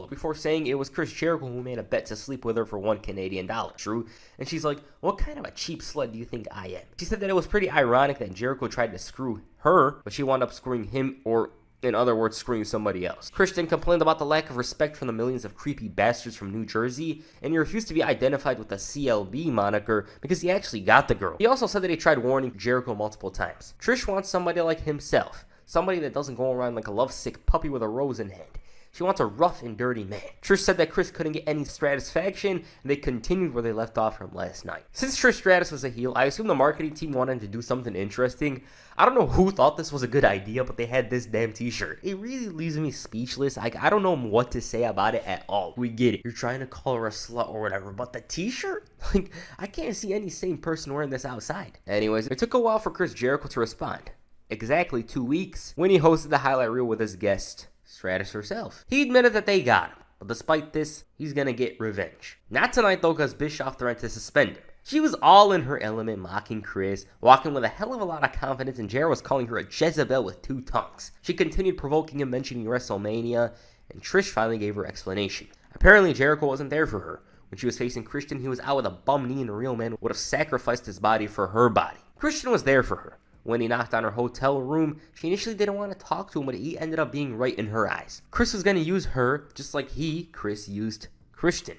before saying it was Chris Jericho who made a bet to sleep with her for $1 Canadian. True. And she's like, what kind of a cheap slut do you think I am? She said that it was pretty ironic that Jericho tried to screw her, but she wound up screwing him, or in other words, screwing somebody else. Christian complained about the lack of respect from the millions of creepy bastards from New Jersey, and he refused to be identified with the CLB moniker because he actually got the girl. He also said that he tried warning Jericho multiple times. Trish wants somebody like himself. Somebody that doesn't go around like a lovesick puppy with a rose in hand. She wants a rough and dirty man. Trish said that Chris couldn't get any satisfaction, and they continued where they left off from last night. Since Trish Stratus was a heel, I assume the marketing team wanted to do something interesting. I don't know who thought this was a good idea, but they had this damn t-shirt. It really leaves me speechless. I don't know what to say about it at all. We get it. You're trying to call her a slut or whatever, but the t-shirt? Like, I can't see any sane person wearing this outside. Anyways, it took a while for Chris Jericho to respond. Exactly 2 weeks when he hosted the highlight reel with his guest, Stratus herself. He admitted that they got him, but despite this, he's gonna get revenge. Not tonight though, because Bischoff threatened to suspend him. She was all in her element, mocking Chris, walking with a hell of a lot of confidence, and Jericho was calling her a Jezebel with two tongues. She continued provoking him, mentioning WrestleMania, and Trish finally gave her explanation. Apparently, Jericho wasn't there for her. When she was facing Christian, he was out with a bum knee, and a real man would have sacrificed his body for her body. Christian was there for her. When he knocked on her hotel room, she initially didn't want to talk to him, but he ended up being right in her eyes. Chris was going to use her just like Chris, used Christian.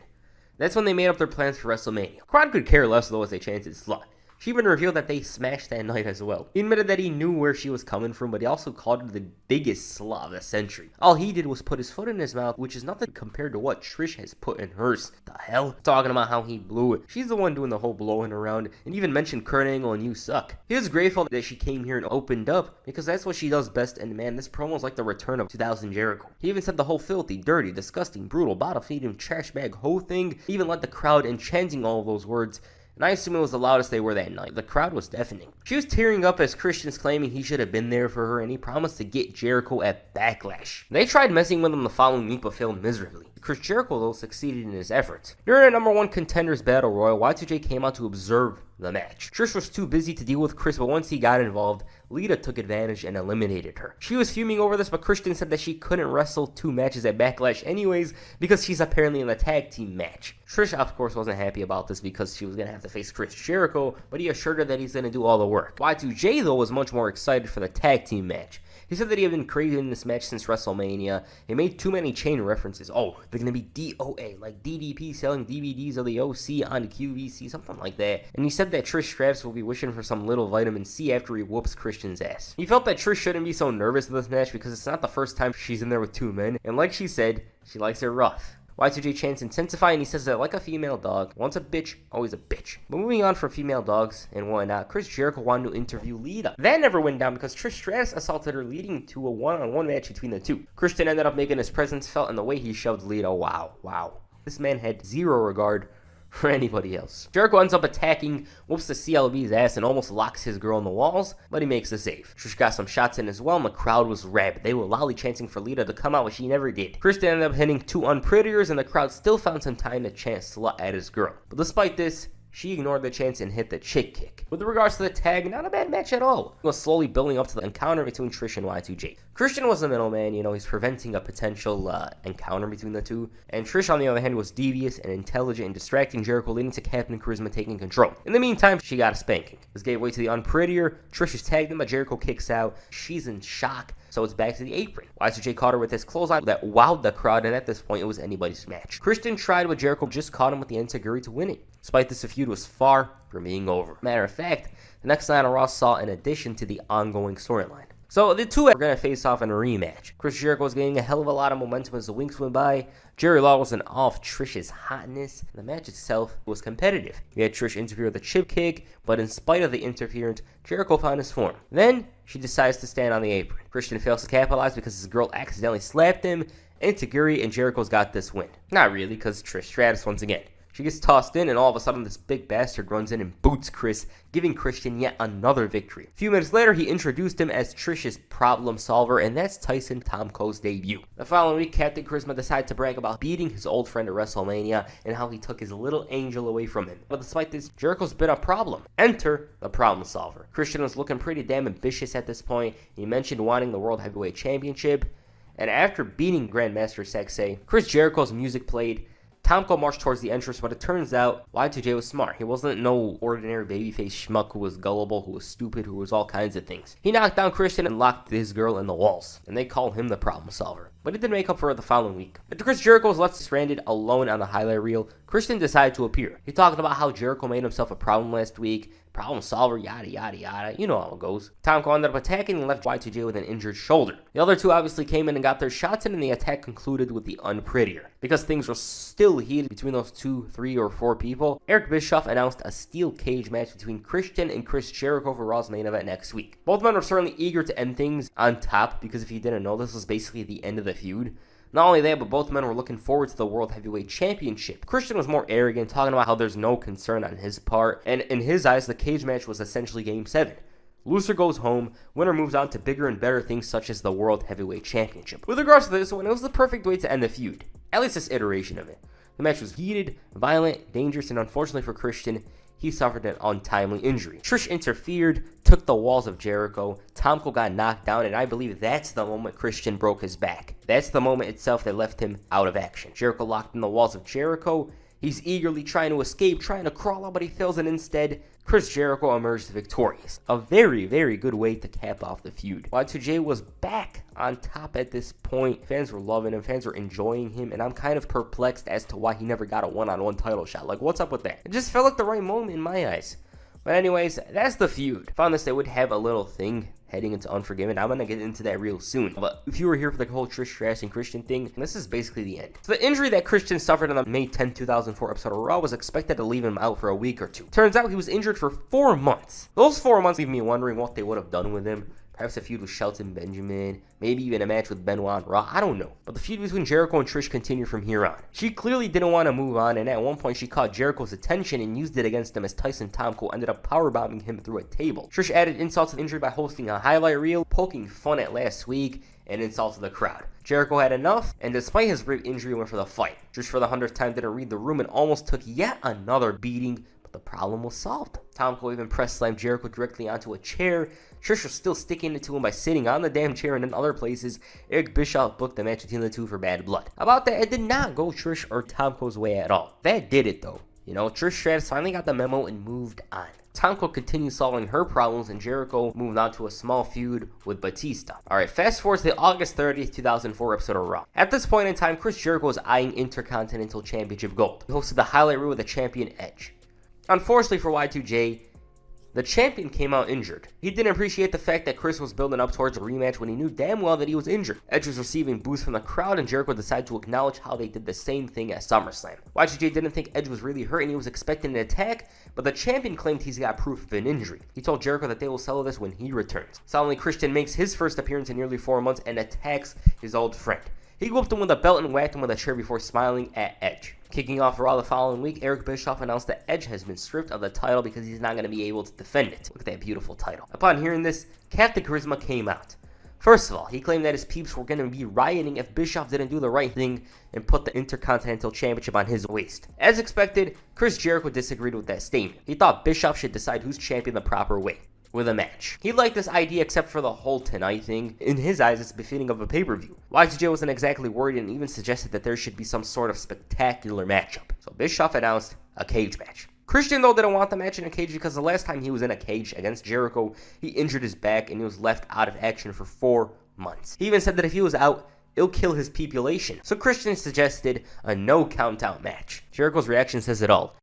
That's when they made up their plans for WrestleMania. The crowd could care less though as they chanted slut. She even revealed that they smashed that night as well. He admitted that he knew where she was coming from, but he also called her the biggest slut of the century. All he did was put his foot in his mouth, which is nothing compared to what Trish has put in hers. The hell? Talking about how he blew it. She's the one doing the whole blowing around, and even mentioned Kurt Angle and you suck. He was grateful that she came here and opened up, because that's what she does best, and man, this promo is like the return of 2000 Jericho. He even said the whole filthy, dirty, disgusting, brutal, bottle-feeding, trash bag whole thing. He even led the crowd in chanting all of those words. And I assume it was the loudest they were that night. The crowd was deafening. She was tearing up as Christian's claiming he should have been there for her, and he promised to get Jericho at Backlash. They tried messing with him the following week, but failed miserably. Chris Jericho, though, succeeded in his efforts. During a #1 Contenders Battle Royal, Y2J came out to observe the match. Trish was too busy to deal with Chris, but once he got involved, Lita took advantage and eliminated her. She was fuming over this, but Christian said that she couldn't wrestle 2 matches at Backlash anyways because she's apparently in the tag team match. Trish, of course, wasn't happy about this because she was going to have to face Chris Jericho, but he assured her that he's going to do all the work. Y2J, though, was much more excited for the tag team match. He said that he had been crazy in this match since WrestleMania. He made too many chain references. Oh, they're going to be DOA, like DDP selling DVDs of the OC on QVC, something like that. And he said that Trish Stratus will be wishing for some little vitamin C after he whoops Christian's ass. He felt that Trish shouldn't be so nervous in this match because it's not the first time she's in there with 2 men. And like she said, she likes it rough. Y2J chants intensify, and he says that like a female dog, once a bitch, always a bitch. But moving on from female dogs and whatnot, Chris Jericho wanted to interview Lita. That never went down because Trish Stratus assaulted her, leading to a one-on-one match between the two. Christian ended up making his presence felt, and the way he shoved Lita, wow. This man had zero regard for anybody else. Jericho ends up attacking, whoops the CLB's ass, and almost locks his girl in the walls, but he makes the save. Trish got some shots in as well, and the crowd was rabid. They were loudly chanting for Lita to come out, but she never did. Christian ended up hitting 2 unprettiers, and the crowd still found some time to chant slut at his girl. But despite this, she ignored the chance and hit the chick kick. With regards to the tag, not a bad match at all. It was slowly building up to the encounter between Trish and Y2J. Christian was the middleman, he's preventing a potential encounter between the two. And Trish, on the other hand, was devious and intelligent and distracting Jericho, leading to Captain Charisma taking control. In the meantime, she got a spanking. This gave way to the unprettier. Trish is tagged in, but Jericho kicks out. She's in shock, so it's back to the apron. Y2J caught her with his clothesline that wowed the crowd, and at this point, it was anybody's match. Christian tried, but Jericho just caught him with the enziguri to win it. Despite this, the feud was far from being over. Matter of fact, the next night on Raw saw an addition to the ongoing storyline. So the two are going to face off in a rematch. Chris Jericho was getting a hell of a lot of momentum as the weeks went by. Jerry Lawler was in awe of Trish's hotness. The match itself was competitive. We had Trish interfere with a chip kick, but in spite of the interference, Jericho found his form. Then she decides to stand on the apron. Christian fails to capitalize because his girl accidentally slapped him. Enzuigiri and Jericho's got this win. Not really, because Trish Stratus once again. She gets tossed in, and all of a sudden this big bastard runs in and boots Chris, giving Christian yet another victory. A few minutes later, he introduced him as Trish's problem solver, and that's Tyson Tomko's debut. The following week, Captain Charisma decided to brag about beating his old friend at WrestleMania and how he took his little angel away from him. But despite this, Jericho's been a problem. Enter the problem solver. Christian was looking pretty damn ambitious at this point. He mentioned wanting the World Heavyweight Championship, and after beating Grandmaster Sexay, Chris Jericho's music played. Tomko marched towards the entrance, but it turns out Y2J was smart. He wasn't no ordinary babyface schmuck who was gullible, who was stupid, who was all kinds of things. He knocked down Christian and locked his girl in the walls, and they called him the problem solver. But he did make up for it the following week. After Chris Jericho was left stranded alone on the highlight reel, Christian decided to appear. He talked about how Jericho made himself a problem last week, problem solver, yada yada yada, you know how it goes. Tomko ended up attacking and left Y2J with an injured shoulder. The other two obviously came in and got their shots in, and the attack concluded with the Unprettier. Because things were still heated between those 2, 3, or 4 people, Eric Bischoff announced a steel cage match between Christian and Chris Jericho for Raw's main event next week. Both men were certainly eager to end things on top, because if you didn't know, this was basically the end of the feud. Not only that, but both men were looking forward to the World Heavyweight Championship. Christian was more arrogant, talking about how there's no concern on his part, and in his eyes, the cage match was essentially Game 7. Loser goes home, winner moves on to bigger and better things such as the World Heavyweight Championship. With regards to this one, it was the perfect way to end the feud, at least this iteration of it. The match was heated, violent, dangerous, and unfortunately for Christian, he suffered an untimely injury. Trish interfered, took the walls of Jericho, Tomko got knocked down, and I believe that's the moment Christian broke his back. That's the moment itself that left him out of action. Jericho locked in the walls of Jericho. He's eagerly trying to escape, trying to crawl out, but he fails, and instead, Chris Jericho emerged victorious. A very, very good way to cap off the feud. Y2J was back on top at this point. Fans were loving him, fans were enjoying him, and I'm kind of perplexed as to why he never got a one-on-one title shot. Like, what's up with that? It just felt like the right moment in my eyes. But anyways, that's the feud. Found this they would have a little thing heading into Unforgiven. I'm going to get into that real soon. But if you were here for the whole Trish Stratus and Christian thing, this is basically the end. So the injury that Christian suffered on the May 10, 2004 episode of Raw was expected to leave him out for a week or two. Turns out he was injured for 4 months. Those 4 months leave me wondering what they would have done with him. Perhaps a feud with Shelton Benjamin, maybe even a match with Benoit on Raw, I don't know. But the feud between Jericho and Trish continued from here on. She clearly didn't want to move on, and at one point she caught Jericho's attention and used it against him as Tyson Tomko ended up powerbombing him through a table. Trish added insult to the injury by hosting a highlight reel, poking fun at last week, and insulted the crowd. Jericho had enough, and despite his rib injury, went for the fight. Trish for the 100th time didn't read the room and almost took yet another beating, but the problem was solved. Tomko even press slammed Jericho directly onto a chair. Trish was still sticking it to him by sitting on the damn chair, and in other places, Eric Bischoff booked the match between the two for bad blood. About that, it did not go Trish or Tomko's way at all. That did it though. You know, Trish Stratus finally got the memo and moved on. Tomko continued solving her problems, and Jericho moved on to a small feud with Batista. Alright, fast forward to the August 30th, 2004 episode of Raw. At this point in time, Chris Jericho was eyeing Intercontinental Championship gold. He hosted the highlight reel with the champion Edge. Unfortunately for Y2J, the champion came out injured. He didn't appreciate the fact that Chris was building up towards a rematch when he knew damn well that he was injured. Edge was receiving boosts from the crowd, and Jericho decided to acknowledge how they did the same thing at SummerSlam. Y2J didn't think Edge was really hurt and he was expecting an attack, but the champion claimed he's got proof of an injury. He told Jericho that they will settle this when he returns. Suddenly, Christian makes his first appearance in nearly 4 months and attacks his old friend. He whooped him with a belt and whacked him with a chair before smiling at Edge. Kicking off Raw the following week, Eric Bischoff announced that Edge has been stripped of the title because he's not going to be able to defend it. Look at that beautiful title. Upon hearing this, Captain Charisma came out. First of all, he claimed that his peeps were going to be rioting if Bischoff didn't do the right thing and put the Intercontinental Championship on his waist. As expected, Chris Jericho disagreed with that statement. He thought Bischoff should decide who's champion the proper way, with a match. He liked this idea except for the whole tonight thing. In his eyes, it's befitting of a pay-per-view. Y2J wasn't exactly worried and even suggested that there should be some sort of spectacular matchup. So Bischoff announced a cage match. Christian, though, didn't want the match in a cage because the last time he was in a cage against Jericho, he injured his back and he was left out of action for 4 months. He even said that if he was out, it'll kill his population. So Christian suggested a no count-out match. Jericho's reaction says it all.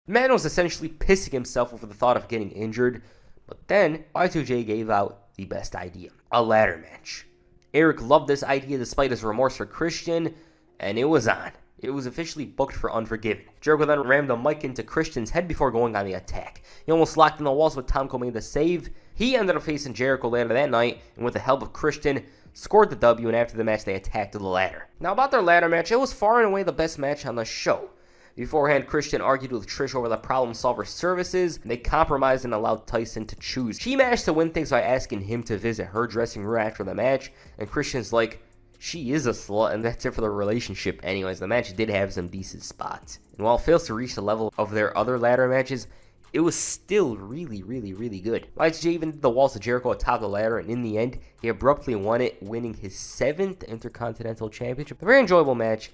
The man was essentially pissing himself over the thought of getting injured, but then Y2J gave out the best idea. A ladder match. Eric loved this idea despite his remorse for Christian, and it was on. It was officially booked for Unforgiven. Jericho then rammed the mic into Christian's head before going on the attack. He almost locked in the walls, but Tom Cole made the save. He ended up facing Jericho later that night, and with the help of Christian, scored the W, and after the match, they attacked the ladder. Now, about their ladder match, it was far and away the best match on the show. Beforehand, Christian argued with Trish over the Problem Solver services, and they compromised and allowed Tyson to choose. She managed to win things by asking him to visit her dressing room after the match, and Christian's like, she is a slut, and that's it for the relationship. Anyways, the match did have some decent spots. And while it fails to reach the level of their other ladder matches, it was still really, really, really good. YJ even did the walls of Jericho atop the ladder, and in the end, he abruptly won it, winning his 7th Intercontinental Championship. A very enjoyable match.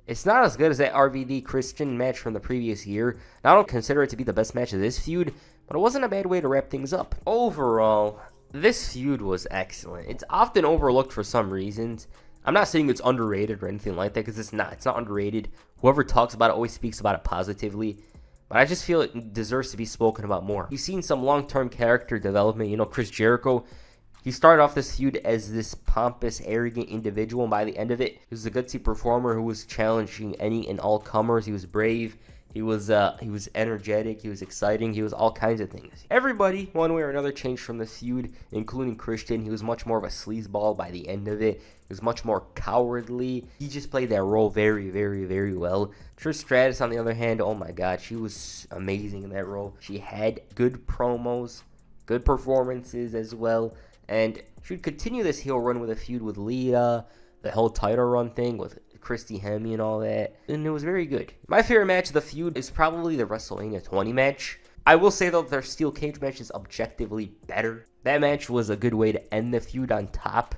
It's not as good as that RVD Christian match from the previous year, and I don't consider it to be the best match of this feud, but it wasn't a bad way to wrap things up. Overall, this feud was excellent. It's often overlooked for some reasons. I'm not saying it's underrated or anything like that, because it's not. It's not underrated. Whoever talks about it always speaks about it positively. But I just feel it deserves to be spoken about more. You've seen some long-term character development. You know, Chris Jericho, he started off this feud as this pompous, arrogant individual, and by the end of it, he was a gutsy performer who was challenging any and all comers. He was brave. He was energetic. He was exciting. He was all kinds of things. Everybody, one way or another, changed from this feud, including Christian. He was much more of a sleazeball by the end of it. He was much more cowardly. He just played that role very, very, very well. Trish Stratus, on the other hand, oh my God, she was amazing in that role. She had good promos, good performances as well, and she would continue this heel run with a feud with Lita, the whole title run thing with Christy Hemme and all that, and it was very good. My favorite match of the feud is probably the WrestleMania 20 match. I will say, though, their steel cage match is objectively better. That match was a good way to end the feud on top.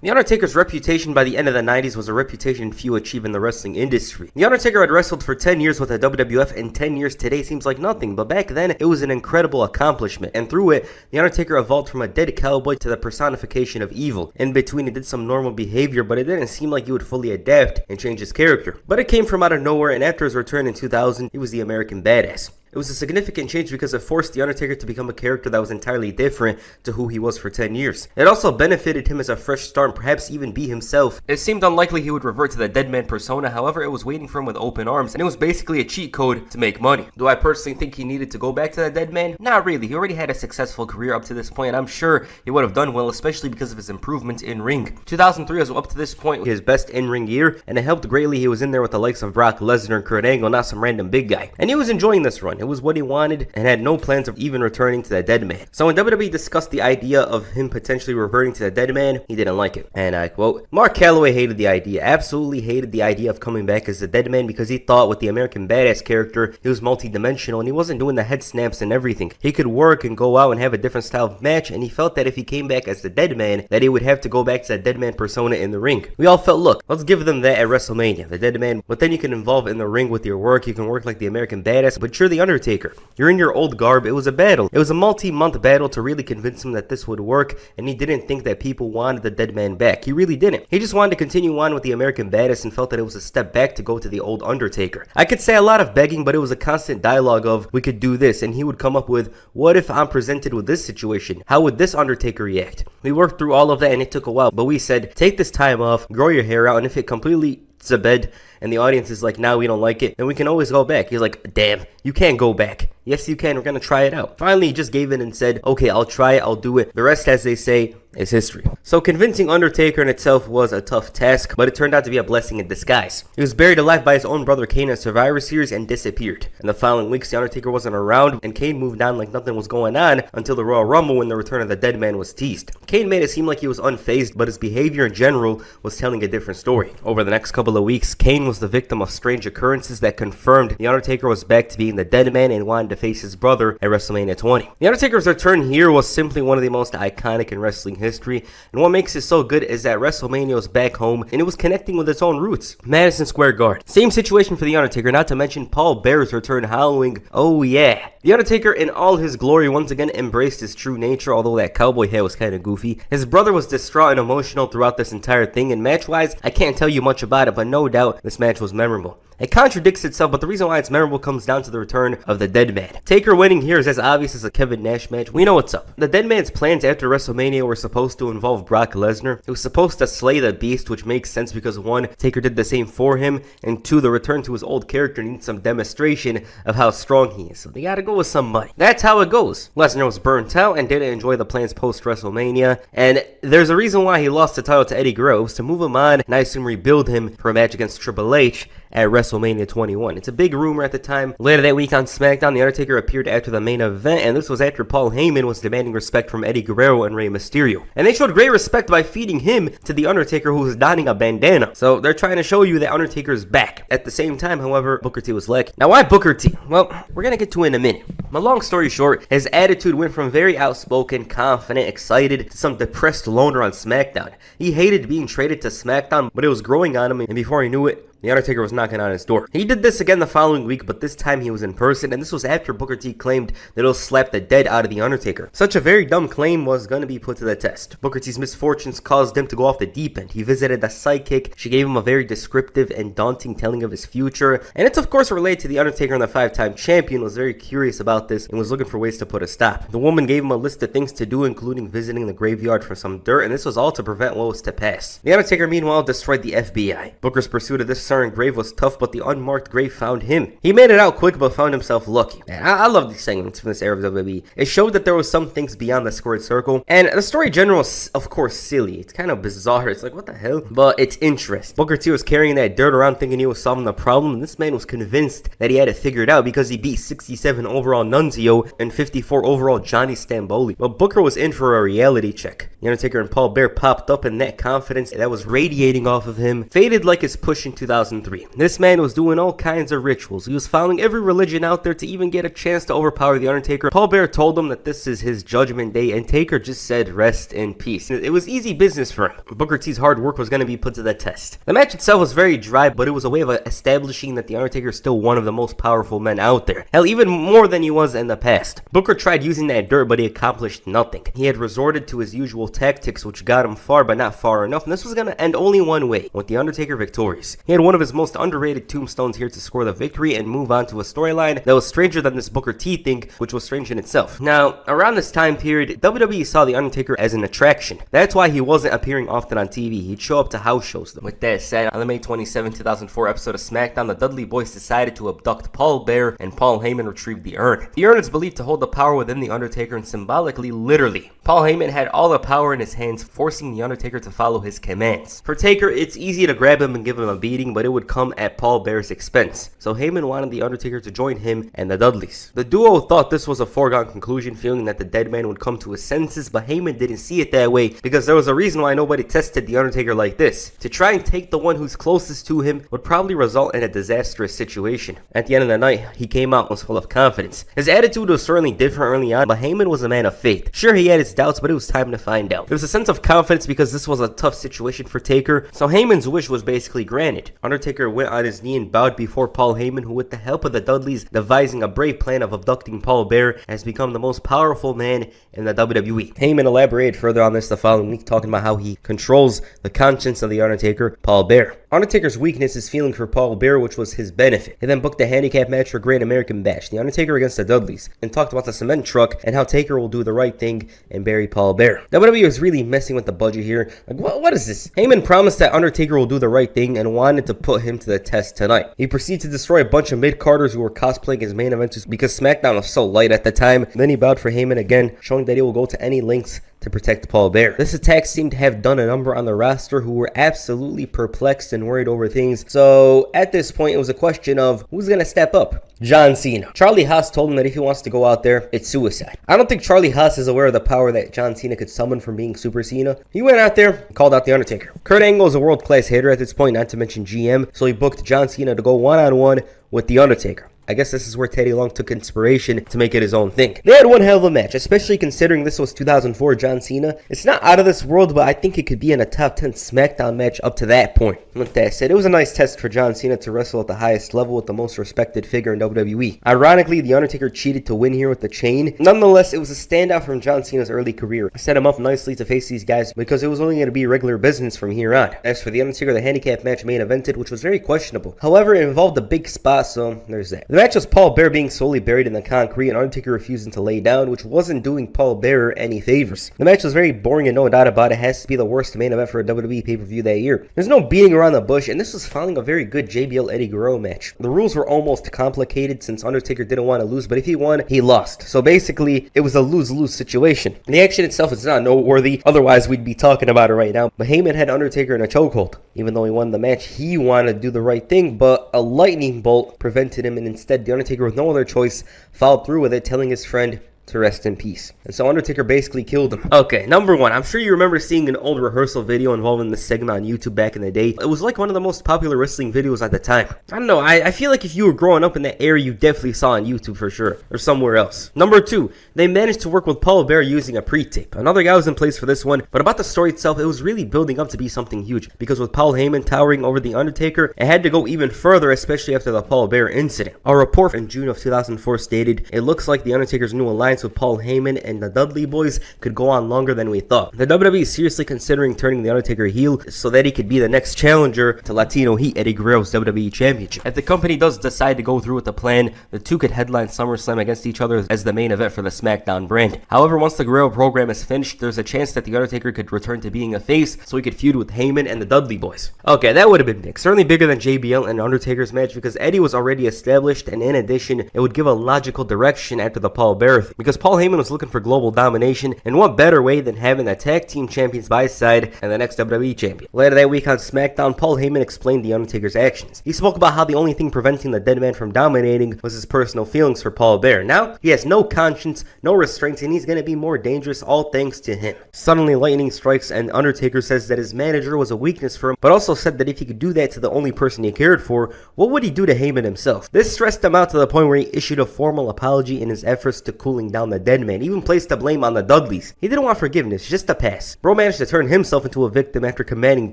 The Undertaker's reputation by the end of the 90s was a reputation few achieve in the wrestling industry. The Undertaker had wrestled for 10 years with the WWF, and 10 years today seems like nothing, but back then it was an incredible accomplishment, and through it, the Undertaker evolved from a dead cowboy to the personification of evil. In between, he did some normal behavior, but it didn't seem like he would fully adapt and change his character. But it came from out of nowhere, and after his return in 2000, he was the American Badass. It was a significant change because it forced The Undertaker to become a character that was entirely different to who he was for 10 years. It also benefited him as a fresh start and perhaps even be himself. It seemed unlikely he would revert to the Deadman persona, however, it was waiting for him with open arms, and it was basically a cheat code to make money. Do I personally think he needed to go back to the Deadman? Not really. He already had a successful career up to this point, and I'm sure he would have done well, especially because of his improvements in ring. 2003 was up to this point his best in-ring year, and it helped greatly he was in there with the likes of Brock Lesnar and Kurt Angle, not some random big guy. And he was enjoying this run. It was what he wanted, and had no plans of even returning to the Deadman. So when WWE discussed the idea of him potentially reverting to the Deadman, he didn't like it. And I quote, Mark Calloway hated the idea, absolutely hated the idea of coming back as the Deadman because he thought with the American Badass character, he was multi-dimensional and he wasn't doing the head snaps and everything. He could work and go out and have a different style of match, and he felt that if he came back as the Deadman, that he would have to go back to that Deadman persona in the ring. We all felt, look, let's give them that at WrestleMania, the Deadman, but then you can involve in the ring with your work, you can work like the American Badass, but you're the Undertaker. You're in your old garb. It was a battle. It was a multi-month battle to really convince him that this would work, and he didn't think that people wanted the Deadman back. He really didn't. He just wanted to continue on with the American Badass and felt that it was a step back to go to the old Undertaker. I could say a lot of begging, but it was a constant dialogue of, we could do this, and he would come up with, what if I'm presented with this situation? How would this Undertaker react? We worked through all of that, and it took a while, but we said, take this time off, grow your hair out, and if it completely to bed and the audience is like, now we don't like it, then we can always go back. He's like, damn, you can't go back. Yes, you can. We're going to try it out. Finally, he just gave in and said, okay, I'll try it. I'll do it. The rest, as they say, is history. So convincing Undertaker in itself was a tough task, but it turned out to be a blessing in disguise. He was buried alive by his own brother Kane in Survivor Series and disappeared. In the following weeks, the Undertaker wasn't around, and Kane moved on like nothing was going on until the Royal Rumble when the return of the Deadman was teased. Kane made it seem like he was unfazed, but his behavior in general was telling a different story. Over the next couple of weeks, Kane was the victim of strange occurrences that confirmed the Undertaker was back to being the Deadman and wanted to face his brother at WrestleMania 20. The Undertaker's return here was simply one of the most iconic in wrestling history, and what makes it so good is that WrestleMania was back home and it was connecting with its own roots. Madison Square Garden. Same situation for The Undertaker, not to mention Paul Bearer's return howling, oh yeah. The Undertaker in all his glory once again embraced his true nature, although that cowboy hat was kind of goofy. His brother was distraught and emotional throughout this entire thing, and match-wise, I can't tell you much about it, but no doubt this match was memorable. It contradicts itself, but the reason why it's memorable comes down to the return of the Deadman. Taker winning here is as obvious as a Kevin Nash match. We know what's up. The Deadman's plans after WrestleMania were supposed to involve Brock Lesnar. It was supposed to slay the Beast, which makes sense because 1, Taker did the same for him, and 2, the return to his old character needs some demonstration of how strong he is. So they gotta go with some money. That's how it goes. Lesnar was burnt out and didn't enjoy the plans post WrestleMania, and there's a reason why he lost the title to Eddie Guerrero. It was to move him on and I assume rebuild him for a match against Triple H at WrestleMania 21. It's a big rumor at the time. Later that week on SmackDown, The Undertaker appeared after the main event, and this was after Paul Heyman was demanding respect from Eddie Guerrero and Rey Mysterio. And they showed great respect by feeding him to The Undertaker, who was donning a bandana. So they're trying to show you that Undertaker's back. At the same time, however, Booker T was lacking. Now why Booker T? Well, we're gonna get to it in a minute. But long story short, his attitude went from very outspoken, confident, excited, to some depressed loner on SmackDown. He hated being traded to SmackDown, but it was growing on him, and before he knew it, The Undertaker was knocking on his door. He did this again the following week, but this time he was in person, and this was after Booker T claimed that he'll slap the dead out of The Undertaker. Such a very dumb claim was going to be put to the test. Booker T's misfortunes caused him to go off the deep end. He visited a psychic. She gave him a very descriptive and daunting telling of his future, and it's of course related to The Undertaker, and the 5-time champion was very curious about this and was looking for ways to put a stop. The woman gave him a list of things to do, including visiting the graveyard for some dirt, and this was all to prevent what was to pass. The Undertaker meanwhile destroyed the FBI. Booker's pursuit of this certain grave was tough, but the unmarked grave found him. He made it out quick, but found himself lucky. And I love these segments from this era of WWE. It showed that there was some things beyond the squared circle, and the story in general is, of course, silly. It's kind of bizarre. It's like, what the hell? But it's interesting. Booker T was carrying that dirt around thinking he was solving the problem, and this man was convinced that he had it figured out because he beat 67 overall Nunzio and 54 overall Johnny Stamboli. But Booker was in for a reality check. The Undertaker and Paul Bearer popped up, and that confidence that was radiating off of him faded like his push in 2003. This man was doing all kinds of rituals. He was following every religion out there to even get a chance to overpower The Undertaker. Paul Bearer told him that this is his judgment day, and Taker just said rest in peace. It was easy business for him. Booker T's hard work was going to be put to the test. The match itself was very dry, but it was a way of establishing that The Undertaker is still one of the most powerful men out there. Hell, even more than he was in the past. Booker tried using that dirt, but he accomplished nothing. He had resorted to his usual tactics, which got him far, but not far enough, and this was going to end only one way, with The Undertaker victorious. He had one of his most underrated tombstones here to score the victory and move on to a storyline that was stranger than this Booker T thing, which was strange in itself. Now, around this time period, WWE saw The Undertaker as an attraction. That's why he wasn't appearing often on TV. He'd show up to house shows. With that said, on the May 27, 2004 episode of SmackDown, the Dudley Boys decided to abduct Paul Bearer, and Paul Heyman retrieved the urn. The urn is believed to hold the power within The Undertaker, and symbolically, literally, Paul Heyman had all the power in his hands, forcing The Undertaker to follow his commands. For Taker, it's easy to grab him and give him a beating, but it would come at Paul Bearer's expense. So Heyman wanted The Undertaker to join him and the Dudleys. The duo thought this was a foregone conclusion, feeling that the dead man would come to his senses, but Heyman didn't see it that way because there was a reason why nobody tested The Undertaker like this. To try and take the one who's closest to him would probably result in a disastrous situation. At the end of the night, he came out and was full of confidence. His attitude was certainly different early on, but Heyman was a man of faith. Sure, he had his doubts, but it was time to find out. There was a sense of confidence because this was a tough situation for Taker, so Heyman's wish was basically granted. Undertaker went on his knee and bowed before Paul Heyman, who with the help of the Dudleys devising a brave plan of abducting Paul Bearer, has become the most powerful man in the WWE. Heyman elaborated further on this the following week, talking about how he controls the conscience of The Undertaker, Paul Bearer. Undertaker's weakness is feeling for Paul Bearer, which was his benefit. He then booked a handicap match for Great American Bash, The Undertaker against the Dudleys, and talked about the cement truck and how Taker will do the right thing and bury Paul Bearer. WWE was really messing with the budget here. Like, what is this? Heyman promised that Undertaker will do the right thing and wanted to put him to the test tonight. He proceeded to destroy a bunch of mid-carders who were cosplaying his main event because SmackDown was so light at the time. Then he bowed for Heyman again, showing that he will go to any lengths to protect Paul Bearer. This attack seemed to have done a number on the roster, who were absolutely perplexed and worried over things. So at this point, it was a question of who's going to step up. John Cena. Charlie Haas told him that if he wants to go out there, it's suicide. I don't think Charlie Haas is aware of the power that John Cena could summon from being Super Cena. He went out there and called out The Undertaker. Kurt Angle is a world-class hitter at this point, not to mention GM, so he booked John Cena to go one-on-one with The Undertaker I guess this is where Teddy Long took inspiration to make it his own thing. They had one hell of a match, especially considering this was 2004 John Cena. It's not out of this world, but I think it could be in a top 10 SmackDown match up to that point. With that said, it was a nice test for John Cena to wrestle at the highest level with the most respected figure in WWE. Ironically, The Undertaker cheated to win here with the chain. Nonetheless, it was a standout from John Cena's early career. It set him up nicely to face these guys because it was only going to be regular business from here on. As for The Undertaker, the handicap match main evented, which was very questionable. However, it involved a big spot, so there's that. The match was Paul Bearer being slowly buried in the concrete and Undertaker refusing to lay down, which wasn't doing Paul Bearer any favors. The match was very boring and no doubt about it. It has to be the worst main event for a WWE pay-per-view that year. There's no beating around the bush, and this was following a very good JBL Eddie Guerrero match. The rules were almost complicated since Undertaker didn't want to lose, but if he won, he lost. So basically, it was a lose-lose situation. The action itself is not noteworthy, otherwise we'd be talking about it right now. But Heyman had Undertaker in a chokehold. Even though he won the match, he wanted to do the right thing, but a lightning bolt prevented him, and instead The Undertaker, with no other choice, followed through with it, telling his friend to rest in peace. And so Undertaker basically killed him. Okay, number one, I'm sure you remember seeing an old rehearsal video involving this segment on YouTube back in the day. It was like one of the most popular wrestling videos at the time. I don't know, I feel like if you were growing up in that era, you definitely saw on YouTube for sure, or somewhere else. Number two, they managed to work with Paul Bearer using a pre-tape. Another guy was in place for this one, but about the story itself, it was really building up to be something huge, because with Paul Heyman towering over The Undertaker, it had to go even further, especially after the Paul Bearer incident. A report in June of 2004 stated, it looks like The Undertaker's new alliance with Paul Heyman and the Dudley Boys could go on longer than we thought. The WWE is seriously considering turning The Undertaker heel so that he could be the next challenger to Latino Heat Eddie Guerrero's WWE Championship. If the company does decide to go through with the plan, the two could headline SummerSlam against each other as the main event for the SmackDown brand. However, once the Guerrero program is finished, there's a chance that The Undertaker could return to being a face so he could feud with Heyman and the Dudley Boys. Okay, that would have been big. Certainly bigger than JBL and Undertaker's match because Eddie was already established, and in addition, it would give a logical direction after the Paul Bearer thing, because Paul Heyman was looking for global domination, and what better way than having the tag team champions by his side and the next WWE champion. Later that week on SmackDown, Paul Heyman explained The Undertaker's actions. He spoke about how the only thing preventing the Deadman from dominating was his personal feelings for Paul Bearer. Now, he has no conscience, no restraints, and he's going to be more dangerous, all thanks to him. Suddenly, lightning strikes, and Undertaker says that his manager was a weakness for him, but also said that if he could do that to the only person he cared for, what would he do to Heyman himself? This stressed him out to the point where he issued a formal apology in his efforts to cooling down the Deadman, even placed the blame on the Dudleys. He didn't want forgiveness, just a pass. Bro managed to turn himself into a victim after commanding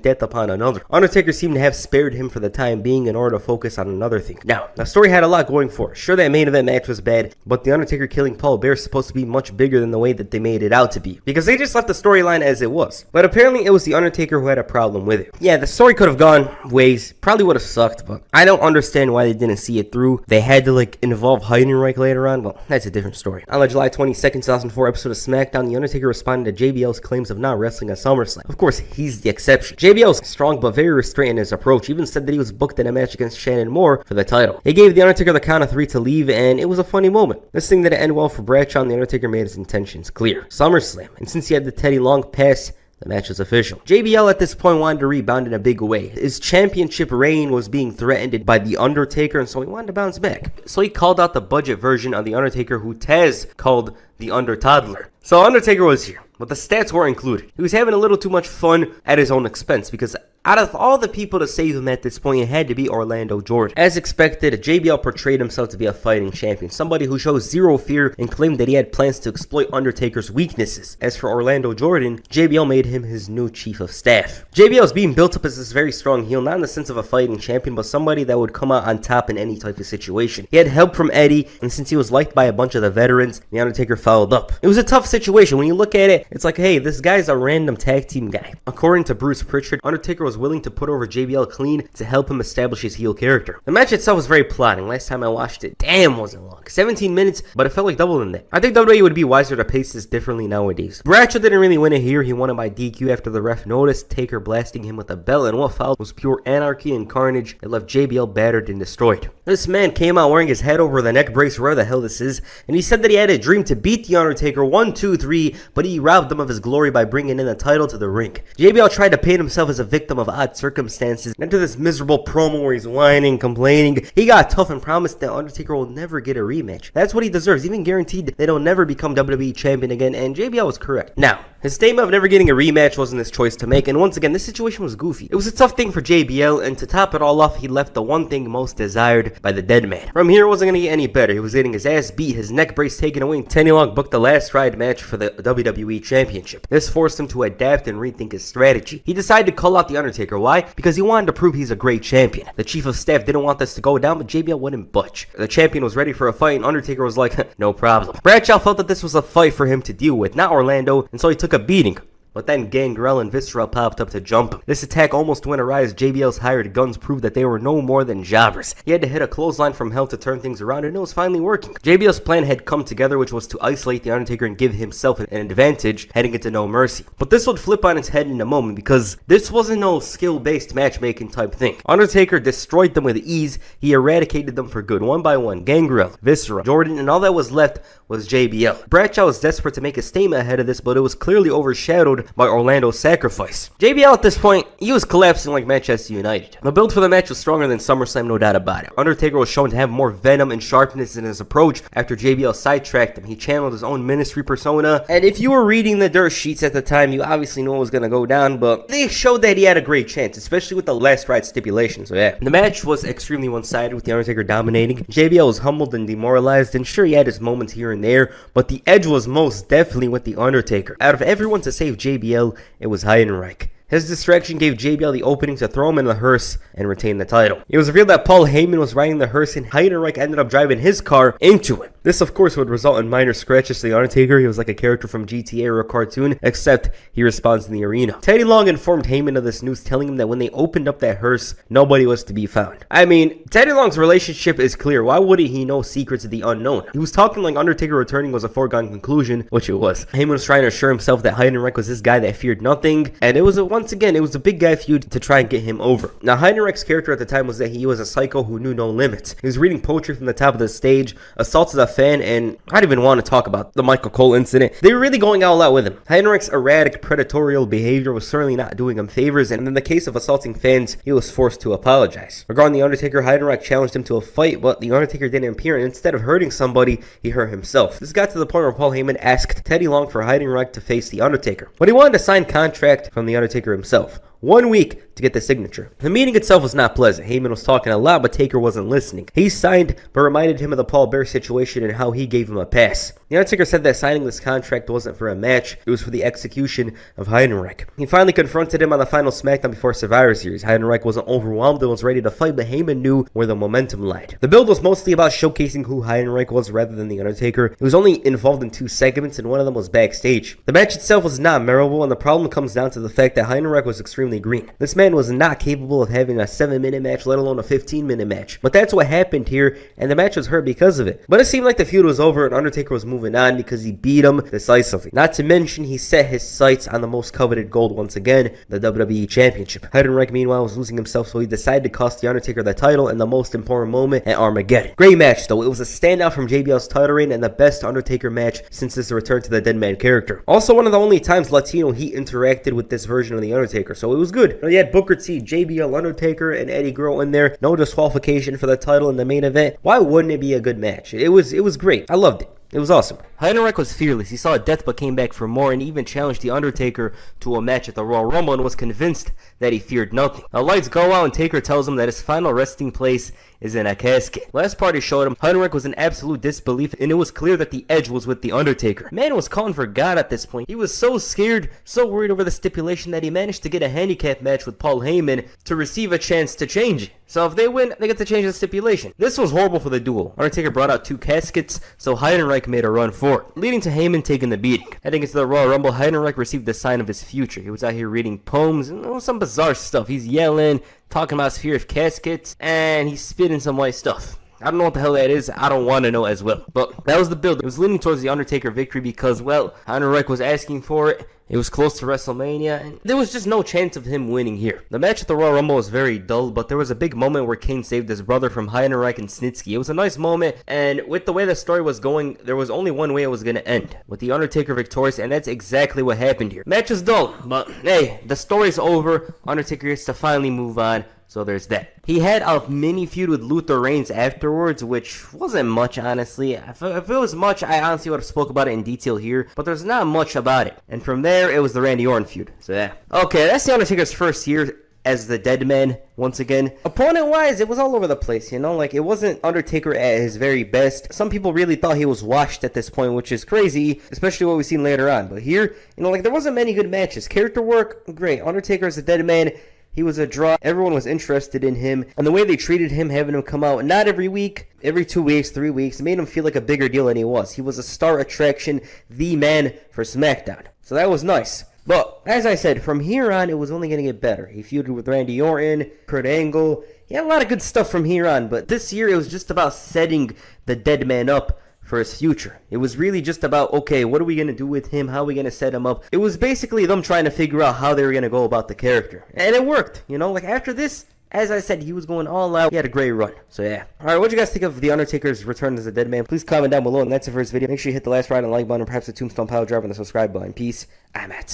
death upon another. Undertaker seemed to have spared him for the time being in order to focus on another thing. Now, the story had a lot going for it. Sure, that main event match was bad, but The Undertaker killing Paul Bearer is supposed to be much bigger than the way that they made it out to be, because they just left the storyline as it was. But apparently it was The Undertaker who had a problem with it. Yeah, the story could have gone ways, probably would have sucked, but I don't understand why they didn't see it through. They had to involve Heidenreich later on. Well, that's a different story. On the July 22nd, 2004 episode of SmackDown, The Undertaker responded to JBL's claims of not wrestling at SummerSlam. Of course, he's the exception. JBL's strong but very restrained in his approach. He even said that he was booked in a match against Shannon Moore for the title. He gave The Undertaker the count of 3 to leave, and it was a funny moment. This thing didn't end well for Bradshaw, and The Undertaker made his intentions clear. SummerSlam, and since he had the Teddy Long pass, the match was official. JBL at this point wanted to rebound in a big way. His championship reign was being threatened by The Undertaker, and so he wanted to bounce back. So he called out the budget version of The Undertaker, who Taz called the Undertoddler. So Undertaker was here, but the stats weren't included. He was having a little too much fun at his own expense, because out of all the people to save him at this point, it had to be Orlando Jordan. As expected, JBL portrayed himself to be a fighting champion, somebody who shows zero fear and claimed that he had plans to exploit Undertaker's weaknesses. As for Orlando Jordan, JBL made him his new chief of staff. JBL is being built up as this very strong heel, not in the sense of a fighting champion, but somebody that would come out on top in any type of situation. He had help from Eddie, and since he was liked by a bunch of the veterans, The Undertaker followed up. It was a tough situation. When you look at it, it's like, hey, this guy's a random tag team guy. According to Bruce Pritchard, Undertaker was willing to put over JBL clean to help him establish his heel character. The match itself was very plotting. Last time I watched it, damn, wasn't long. 17 minutes, but it felt like double than that. I think WWE would be wiser to pace this differently nowadays. Bradshaw didn't really win it here. He won it by DQ after the ref noticed Taker blasting him with a belt, and what followed was pure anarchy and carnage that left JBL battered and destroyed. This man came out wearing his head over the neck brace, wherever the hell this is, and he said that he had a dream to beat The Undertaker 1, 2, 3, but he robbed him of his glory by bringing in the title to the ring. JBL tried to paint himself as a victim of odd circumstances. After this miserable promo where he's whining, complaining, he got tough and promised that Undertaker will never get a rematch. That's what he deserves, even guaranteed that he'll never become WWE champion again, and JBL was correct. Now, His statement of never getting a rematch wasn't his choice to make, and once again, this situation was goofy. It was a tough thing for JBL, and to top it all off, he left the one thing most desired by the Deadman. From here, it wasn't going to get any better. He was getting his ass beat, his neck brace taken away, and Teddy Long booked the last ride match for the WWE Championship. This forced him to adapt and rethink his strategy. He decided to call out The Undertaker. Why? Because he wanted to prove he's a great champion. The chief of staff didn't want this to go down, but JBL wouldn't budge. The champion was ready for a fight, and Undertaker was like, no problem. Bradshaw felt that this was a fight for him to deal with, not Orlando, and so he took a beating. But then Gangrel and Viscera popped up to jump him. This attack almost went awry as JBL's hired guns proved that they were no more than jobbers. He had to hit a clothesline from hell to turn things around, and it was finally working. JBL's plan had come together, which was to isolate The Undertaker and give himself an advantage heading into No Mercy. But this would flip on its head in a moment, because this wasn't no skill-based matchmaking type thing. Undertaker destroyed them with ease. He eradicated them for good, one by one. Gangrel, Viscera, Jordan, and all that was left was JBL. Bradshaw was desperate to make a statement ahead of this, but it was clearly overshadowed by Orlando's sacrifice. JBL at this point, he was collapsing like Manchester United. The build for the match was stronger than SummerSlam, no doubt about it. Undertaker was shown to have more venom and sharpness in his approach after JBL sidetracked him. He channeled his own ministry persona, and if you were reading the dirt sheets at the time, you obviously knew what was going to go down, but they showed that he had a great chance, especially with the last ride stipulation, so yeah. The match was extremely one-sided with The Undertaker dominating. JBL was humbled and demoralized, and sure, he had his moments here and there, but the edge was most definitely with The Undertaker. Out of everyone to save JBL, it was Heidenreich. His distraction gave JBL the opening to throw him in the hearse and retain the title. It was revealed that Paul Heyman was riding the hearse and Heidenreich ended up driving his car into it. This, of course, would result in minor scratches to The Undertaker. He was like a character from GTA or a cartoon, except he responds in the arena. Teddy Long informed Heyman of this news, telling him that when they opened up that hearse, nobody was to be found. I mean, Teddy Long's relationship is clear. Why wouldn't he know secrets of the unknown? He was talking like Undertaker returning was a foregone conclusion, which it was. Heyman was trying to assure himself that Heidenreich was this guy that feared nothing, and it was a big guy feud to try and get him over. Now, Heidenreich's character at the time was that he was a psycho who knew no limits. He was reading poetry from the top of the stage, assaulted a fan, and I don't even want to talk about the Michael Cole incident. They were really going all out with him. Heidenreich's erratic, predatorial behavior was certainly not doing him favors, and in the case of assaulting fans, he was forced to apologize. Regarding The Undertaker, Heidenreich challenged him to a fight, but The Undertaker didn't appear, and instead of hurting somebody, he hurt himself. This got to the point where Paul Heyman asked Teddy Long for Heidenreich to face The Undertaker, but he wanted a signed contract from The Undertaker himself. 1 week to get the signature. The meeting itself was not pleasant. Heyman was talking a lot, but Taker wasn't listening. He signed, but reminded him of the Paul Bearer situation and how he gave him a pass. The Undertaker said that signing this contract wasn't for a match, it was for the execution of Heidenreich. He finally confronted him on the final SmackDown before Survivor Series. Heidenreich wasn't overwhelmed and was ready to fight, but Heyman knew where the momentum lied. The build was mostly about showcasing who Heidenreich was rather than The Undertaker. He was only involved in 2 segments, and one of them was backstage. The match itself was not memorable, and the problem comes down to the fact that Heidenreich was extremely green. This man was not capable of having a 7-minute match, let alone a 15-minute match. But that's what happened here, and the match was hurt because of it. But it seemed like the feud was over and Undertaker was moving on because he beat him decisively. Not to mention, he set his sights on the most coveted gold once again, the WWE Championship. Heidenreich, meanwhile, was losing himself, so he decided to cost The Undertaker the title in the most important moment at Armageddon. Great match, though. It was a standout from JBL's title reign and the best Undertaker match since his return to the Deadman character. Also, one of the only times Latino Heat interacted with this version of The Undertaker, so it was good. You had Booker T, JBL, Undertaker, and Eddie Guerrero in there. No disqualification for the title in the main event. Why wouldn't it be a good match? It was great. I loved it. It was awesome. Heidenreich was fearless. He saw death but came back for more, and even challenged The Undertaker to a match at the Royal Rumble and was convinced that he feared nothing. Now, lights go out and Taker tells him that his final resting place is in a casket. Last party showed him Heidenreich was in absolute disbelief, and it was clear that the edge was with The Undertaker. Man was calling for God at this point. He was so scared, so worried over the stipulation that he managed to get a handicap match with Paul Heyman to receive a chance to change it. So if they win, they get to change the stipulation. This was horrible for the duel. Undertaker brought out 2 caskets, so Heidenreich made a run for it, leading to Heyman taking the beating. Heading into the Royal Rumble, Heidenreich received the sign of his future. He was out here reading poems and some bizarre stuff. He's yelling, talking about Sphere of Caskets, and he's spitting some white stuff. I don't know what the hell that is. I don't want to know as well. But that was the build. It was leaning towards the Undertaker victory because, well, Heidenreich was asking for it. It was close to WrestleMania, and there was just no chance of him winning here. The match at the Royal Rumble was very dull, but there was a big moment where Kane saved his brother from Heidenreich and Snitsky. It was a nice moment, and with the way the story was going, there was only one way it was going to end, with The Undertaker victorious, and that's exactly what happened here. Match was dull, but hey, the story's over. Undertaker gets to finally move on So there's that. He had a mini feud with Luther Reigns afterwards, which wasn't much, honestly. If it was much, I honestly would have spoke about it in detail here, but there's not much about it. And from there, it was the Randy Orton feud. So yeah. Okay, that's the Undertaker's first year as the Deadman once again. Opponent-wise, it was all over the place, you know? Like, it wasn't Undertaker at his very best. Some people really thought he was washed at this point, which is crazy, especially what we've seen later on. But here, you know, like, there wasn't many good matches. Character work, great. Undertaker as the Deadman, he was a draw. Everyone was interested in him. And the way they treated him, having him come out not every week, every 2 weeks, 3 weeks, it made him feel like a bigger deal than he was. He was a star attraction, the man for SmackDown. So that was nice. But, as I said, from here on, it was only going to get better. He feuded with Randy Orton, Kurt Angle. He had a lot of good stuff from here on. But this year, it was just about setting the Deadman up for his future. It was really just about, okay, what are we going to do with him? How are we going to set him up? It was basically them trying to figure out how they were going to go about the character. And it worked, you know? Like, after this, as I said, he was going all out. He had a great run. So, yeah. Alright, what do you guys think of The Undertaker's return as a Deadman? Please comment down below. And that's it for this video. Make sure you hit the last right and like button, and perhaps the tombstone pile driver and the subscribe button. Peace. I'm out.